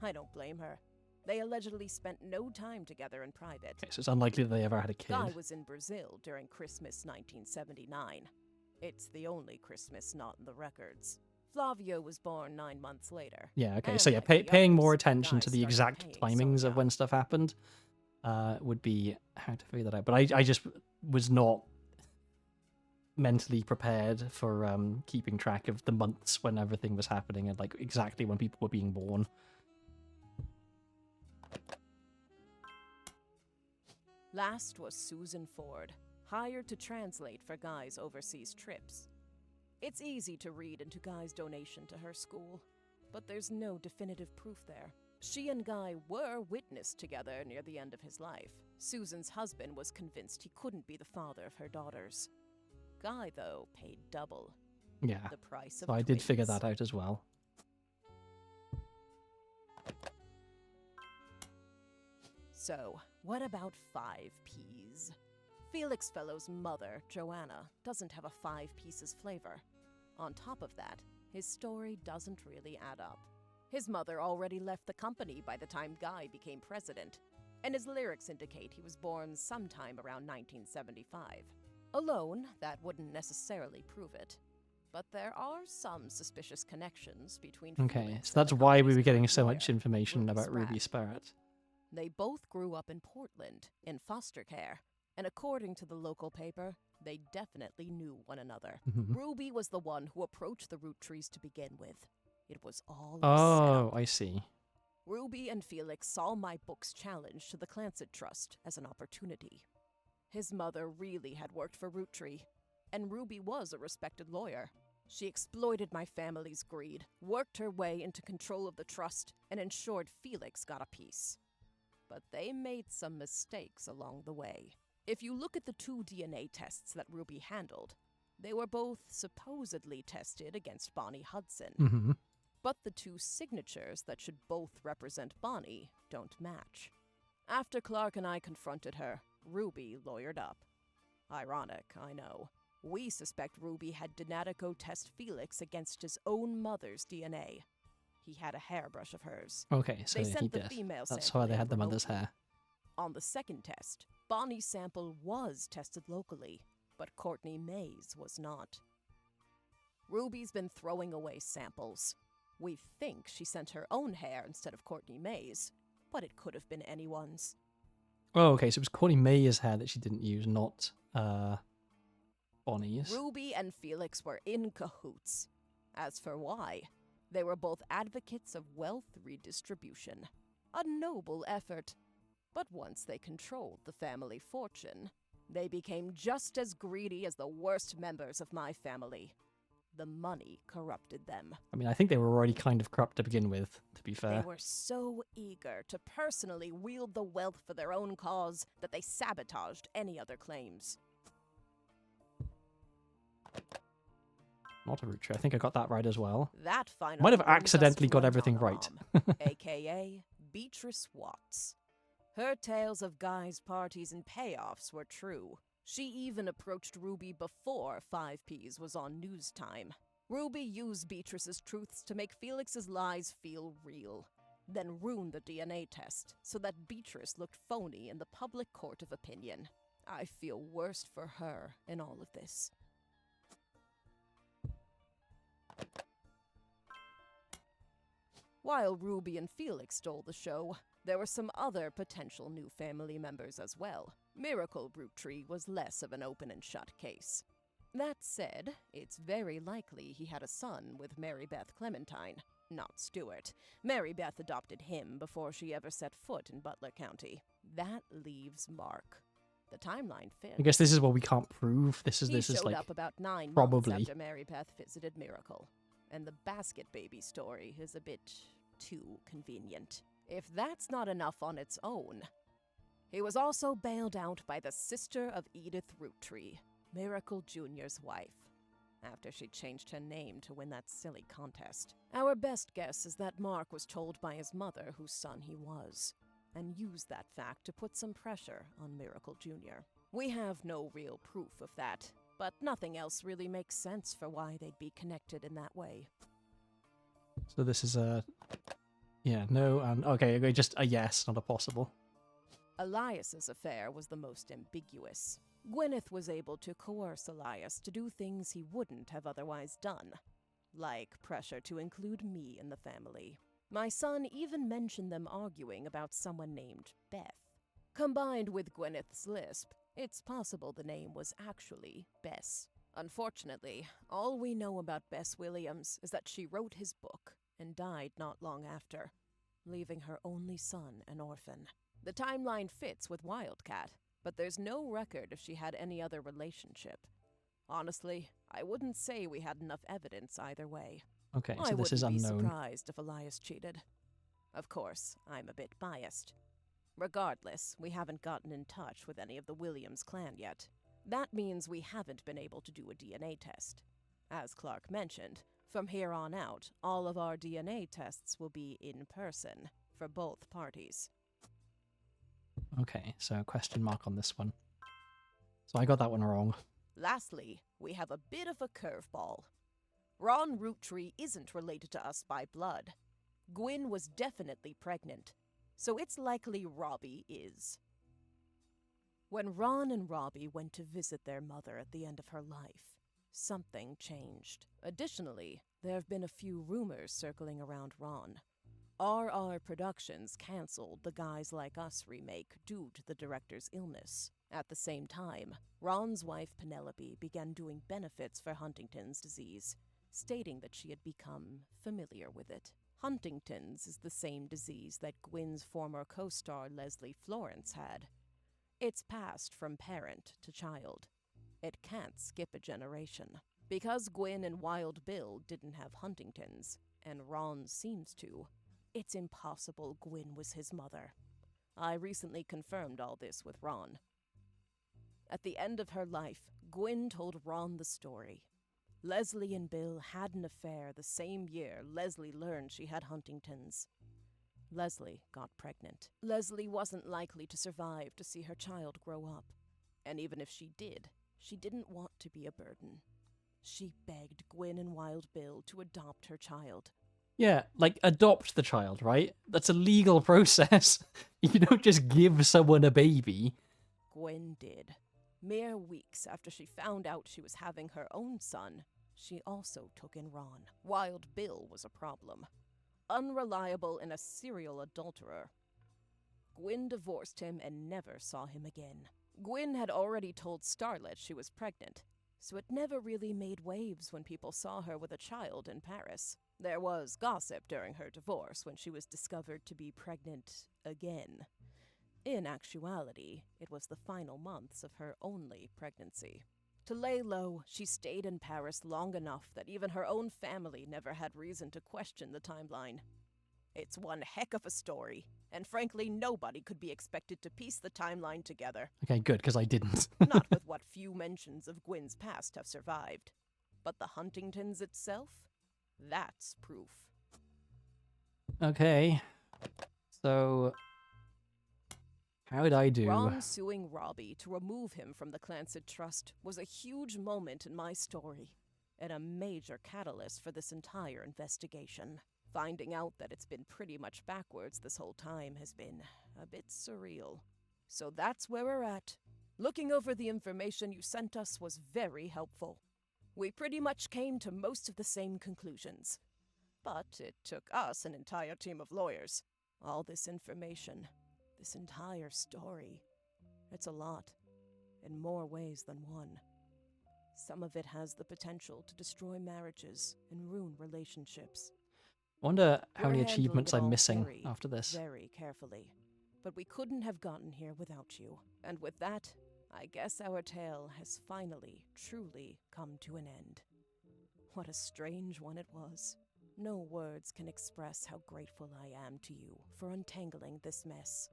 I don't blame her. They allegedly spent no time together in private. Okay, so it's unlikely that they ever had a kid. Guy was in Brazil during Christmas 1979. It's the only Christmas not in the records. Flavio was born 9 months later. Yeah, okay, And so yeah, like the paying more others, attention Guy to the started exact paying timings Sonia. of when stuff happened would be how to figure that out. But I just was not mentally prepared for keeping track of the months when everything was happening and like exactly when people were being born. Last was Susan Ford, hired to translate for Guy's overseas trips. It's easy to read into Guy's donation to her school, but there's no definitive proof there. She and Guy were witnessed together near the end of his life. Susan's husband was convinced he couldn't be the father of her daughters. Guy, though, paid double. Yeah, The price of so I did figure twins. that out as well. So, what about 5Ps? Felix Fellow's mother, Joanna, doesn't have a 5 pieces flavor. On top of that, his story doesn't really add up. His mother already left the company by the time Guy became president, and his lyrics indicate he was born sometime around 1975. Alone, that wouldn't necessarily prove it. But there are some suspicious connections between Okay, Felix so and that's the why we company's were getting current so lawyer, much information Ruby about Ruby Spratt. Sparrow. They both grew up in Portland, in foster care, and according to the local paper, they definitely knew one another. Mhm. Ruby was the one who approached the Roottrees to begin with. It was all a Oh, setup. I see. Ruby and Felix saw my book's challenge to the Clancet Trust as an opportunity. His mother really had worked for Roottree, and Ruby was a respected lawyer. She exploited my family's greed, worked her way into control of the trust, and ensured Felix got a piece. But they made some mistakes along the way. If you look at the 2 DNA tests that Ruby handled, they were both supposedly tested against Bonnie Hudson. Hmm. But the 2 signatures that should both represent Bonnie don't match. After Clark and I confronted her, Ruby lawyered up. Ironic, I know. We suspect Ruby had Donatico test Felix against his own mother's DNA. He had a hairbrush of hers. Okay, so They he sent the did. female That's sample why they in had the mother's remotely. hair. On the second test, Bonnie's sample was tested locally, but Courtney May's was not. Ruby's been throwing away samples. We think she sent her own hair instead of Courtney May's, but it could have been anyone's. Oh, okay, so it was Courtney May's hair that she didn't use, not Bonnie's. Ruby and Felix were in cahoots. As for why, they were both advocates of wealth redistribution. A noble effort. But once they controlled the family fortune, they became just as greedy as the worst members of my family. The money corrupted them. I mean, I think they were already kind of corrupt to begin with, to be They fair. were so eager to personally wield the wealth for their own cause that they sabotaged any other claims. Not a root tree. I think I got that right as well. That finally Might have brings us accidentally to got our everything right. mom, aka Beatrice Watts. Her tales of guys' parties and payoffs were true. She even approached Ruby before 5Ps was on news time. Ruby used Beatrice's truths to make Felix's lies feel real, then ruined the DNA test so that Beatrice looked phony in the public court of opinion. I feel worst for her in all of this. While Ruby and Felix stole the show, there were some other potential new family members as well. Miracle Roottrees was less of an open and shut case. That said, it's very likely he had a son with Mary Beth Clementine, not Stuart. Mary Beth adopted him before she ever set foot in Butler County. That leaves Mark. The timeline fits. I guess this is what we can't prove. This He is showed like up about 9 probably. months after Mary Beth visited Miracle, and the basket baby story is a bit too convenient. If that's not enough on its own, he was also bailed out by the sister of Edith Roottree, Miracle Jr.'s wife, after she changed her name to win that silly contest. Our best guess is that Mark was told by his mother whose son he was, and used that fact to put some pressure on Miracle Jr. We have no real proof of that, but nothing else really makes sense for why they'd be connected in that way. So this is a... Yeah, no, and... Okay, just a yes, not a possible. Elias's affair was the most ambiguous. Gwyneth was able to coerce Elias to do things he wouldn't have otherwise done, like pressure to include me in the family. My son even mentioned them arguing about someone named Beth. Combined with Gwyneth's lisp, it's possible the name was actually Bess. Unfortunately, all we know about Bess Williams is that she wrote his book and died not long after, leaving her only son an orphan. The timeline fits with Wildcat, but there's no record if she had any other relationship. Honestly, I wouldn't say we had enough evidence either way. Okay, I so this is wouldn't be unknown. surprised if Elias cheated. Of course, I'm a bit biased. Regardless, we haven't gotten in touch with any of the Williams clan yet. That means we haven't been able to do a DNA test. As Clark mentioned, from here on out, all of our DNA tests will be in person for both parties. Okay, so question mark on this one. So I got that one wrong. Lastly, we have a bit of a curveball. Ron Roottree isn't related to us by blood. Gwyn was definitely pregnant, so it's likely Robbie is. When Ron and Robbie went to visit their mother at the end of her life, something changed. Additionally, there have been a few rumors circling around Ron. RR Productions canceled the Guys Like Us remake due to the director's illness. At the same time, Ron's wife Penelope began doing benefits for Huntington's disease, stating that she had become familiar with it. Huntington's is the same disease that Gwyn's former co-star Leslie Florence had. It's passed from parent to child. It can't skip a generation. Because Gwyn and Wild Bill didn't have Huntington's, and Ron seems to, it's impossible Gwyn was his mother. I recently confirmed all this with Ron. At the end of her life, Gwyn told Ron the story. Leslie and Bill had an affair the same year Leslie learned she had Huntington's. Leslie got pregnant. Leslie wasn't likely to survive to see her child grow up. And even if she did, she didn't want to be a burden. She begged Gwyn and Wild Bill to adopt her child. Yeah, like adopt the child, right? That's a legal process. You don't just give someone a baby. Gwyn did. Mere weeks after she found out she was having her own son, she also took in Ron. Wild Bill was a problem. Unreliable and a serial adulterer. Gwyn divorced him and never saw him again. Gwyn had already told Starlet she was pregnant, so it never really made waves when people saw her with a child in Paris. There was gossip during her divorce when she was discovered to be pregnant again. In actuality, it was the final months of her only pregnancy. To lay low, she stayed in Paris long enough that even her own family never had reason to question the timeline. It's one heck of a story, and frankly, nobody could be expected to piece the timeline together. Okay, good, because I didn't. Not with what few mentions of Gwyn's past have survived. But the Huntingtons itself? That's proof. Okay. So, how did I do? Ron suing Robbie to remove him from the Clancid Trust was a huge moment in my story, and a major catalyst for this entire investigation. Finding out that it's been pretty much backwards this whole time has been a bit surreal. So that's where we're at. Looking over the information you sent us was very helpful. We pretty much came to most of the same conclusions. But it took us an entire team of lawyers. All this information, this entire story. It's a lot, in more ways than one. Some of it has the potential to destroy marriages and ruin relationships. Wonder how We're many handling achievements it I'm all missing very, after this. very carefully. But we couldn't have gotten here without you. And with that, I guess our tale has finally, truly come to an end. What a strange one it was. No words can express how grateful I am to you for untangling this mess.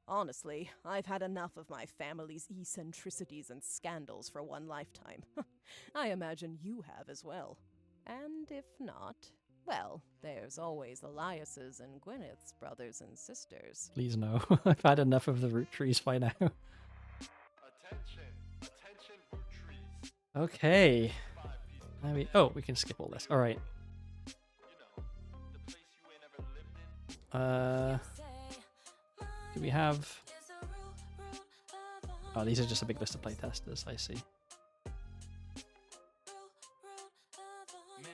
Honestly, I've had enough of my family's eccentricities and scandals for one lifetime. I imagine you have as well. And if not, well, there's always Elias's and Gwyneth's brothers and sisters. Please no. I've had enough of the root trees by now. Attention, attention, Roottrees. Okay. 5 pieces. Oh, we can skip all this. All right. You know, the place you ain't ever lived in. Do we have? Oh, these are just a big list of playtesters. I see. Man,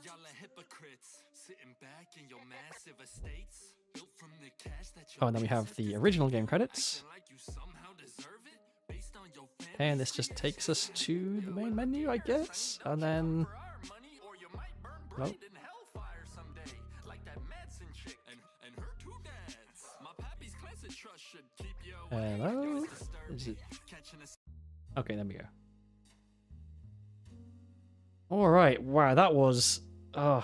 y'all are hypocrites. Sitting back in your massive estates. Built from the cash that Oh, and then we have the original game credits. like you somehow deserve it. Based on your Okay, and this just takes us to the main menu, I guess. And then, for our money, or you might burn Nope. bright in hellfire someday. Like that Madsen chick and her two dads. My pappy's Clancid Trust should keep you away. hello. It's disturbing. Is it? Catching a Okay, there we go. All right. Wow, that was a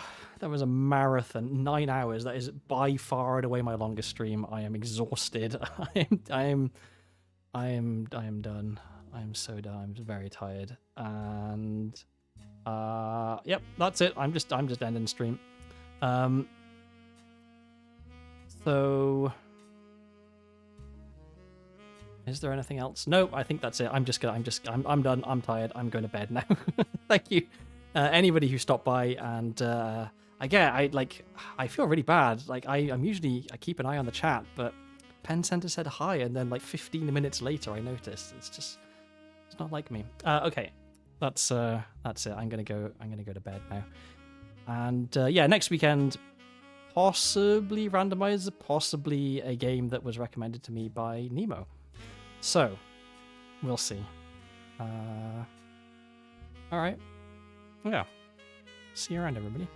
marathon. 9 hours. That is by far and away my longest stream. I am exhausted. I am done. I am so done. I'm very tired. And yep, that's it. I'm just ending the stream. So is there anything else? No, I think that's it. I'm done. I'm tired. I'm going to bed now. Thank you. Anybody who stopped by, and I feel really bad. Like I keep an eye on the chat, but Penn Center said hi, and then like 15 minutes later I noticed. It's not like me. Okay. That's it. I'm gonna go to bed now. And next weekend, possibly randomizer, possibly a game that was recommended to me by Nemo. So, we'll see. All right. Yeah. See you around, everybody.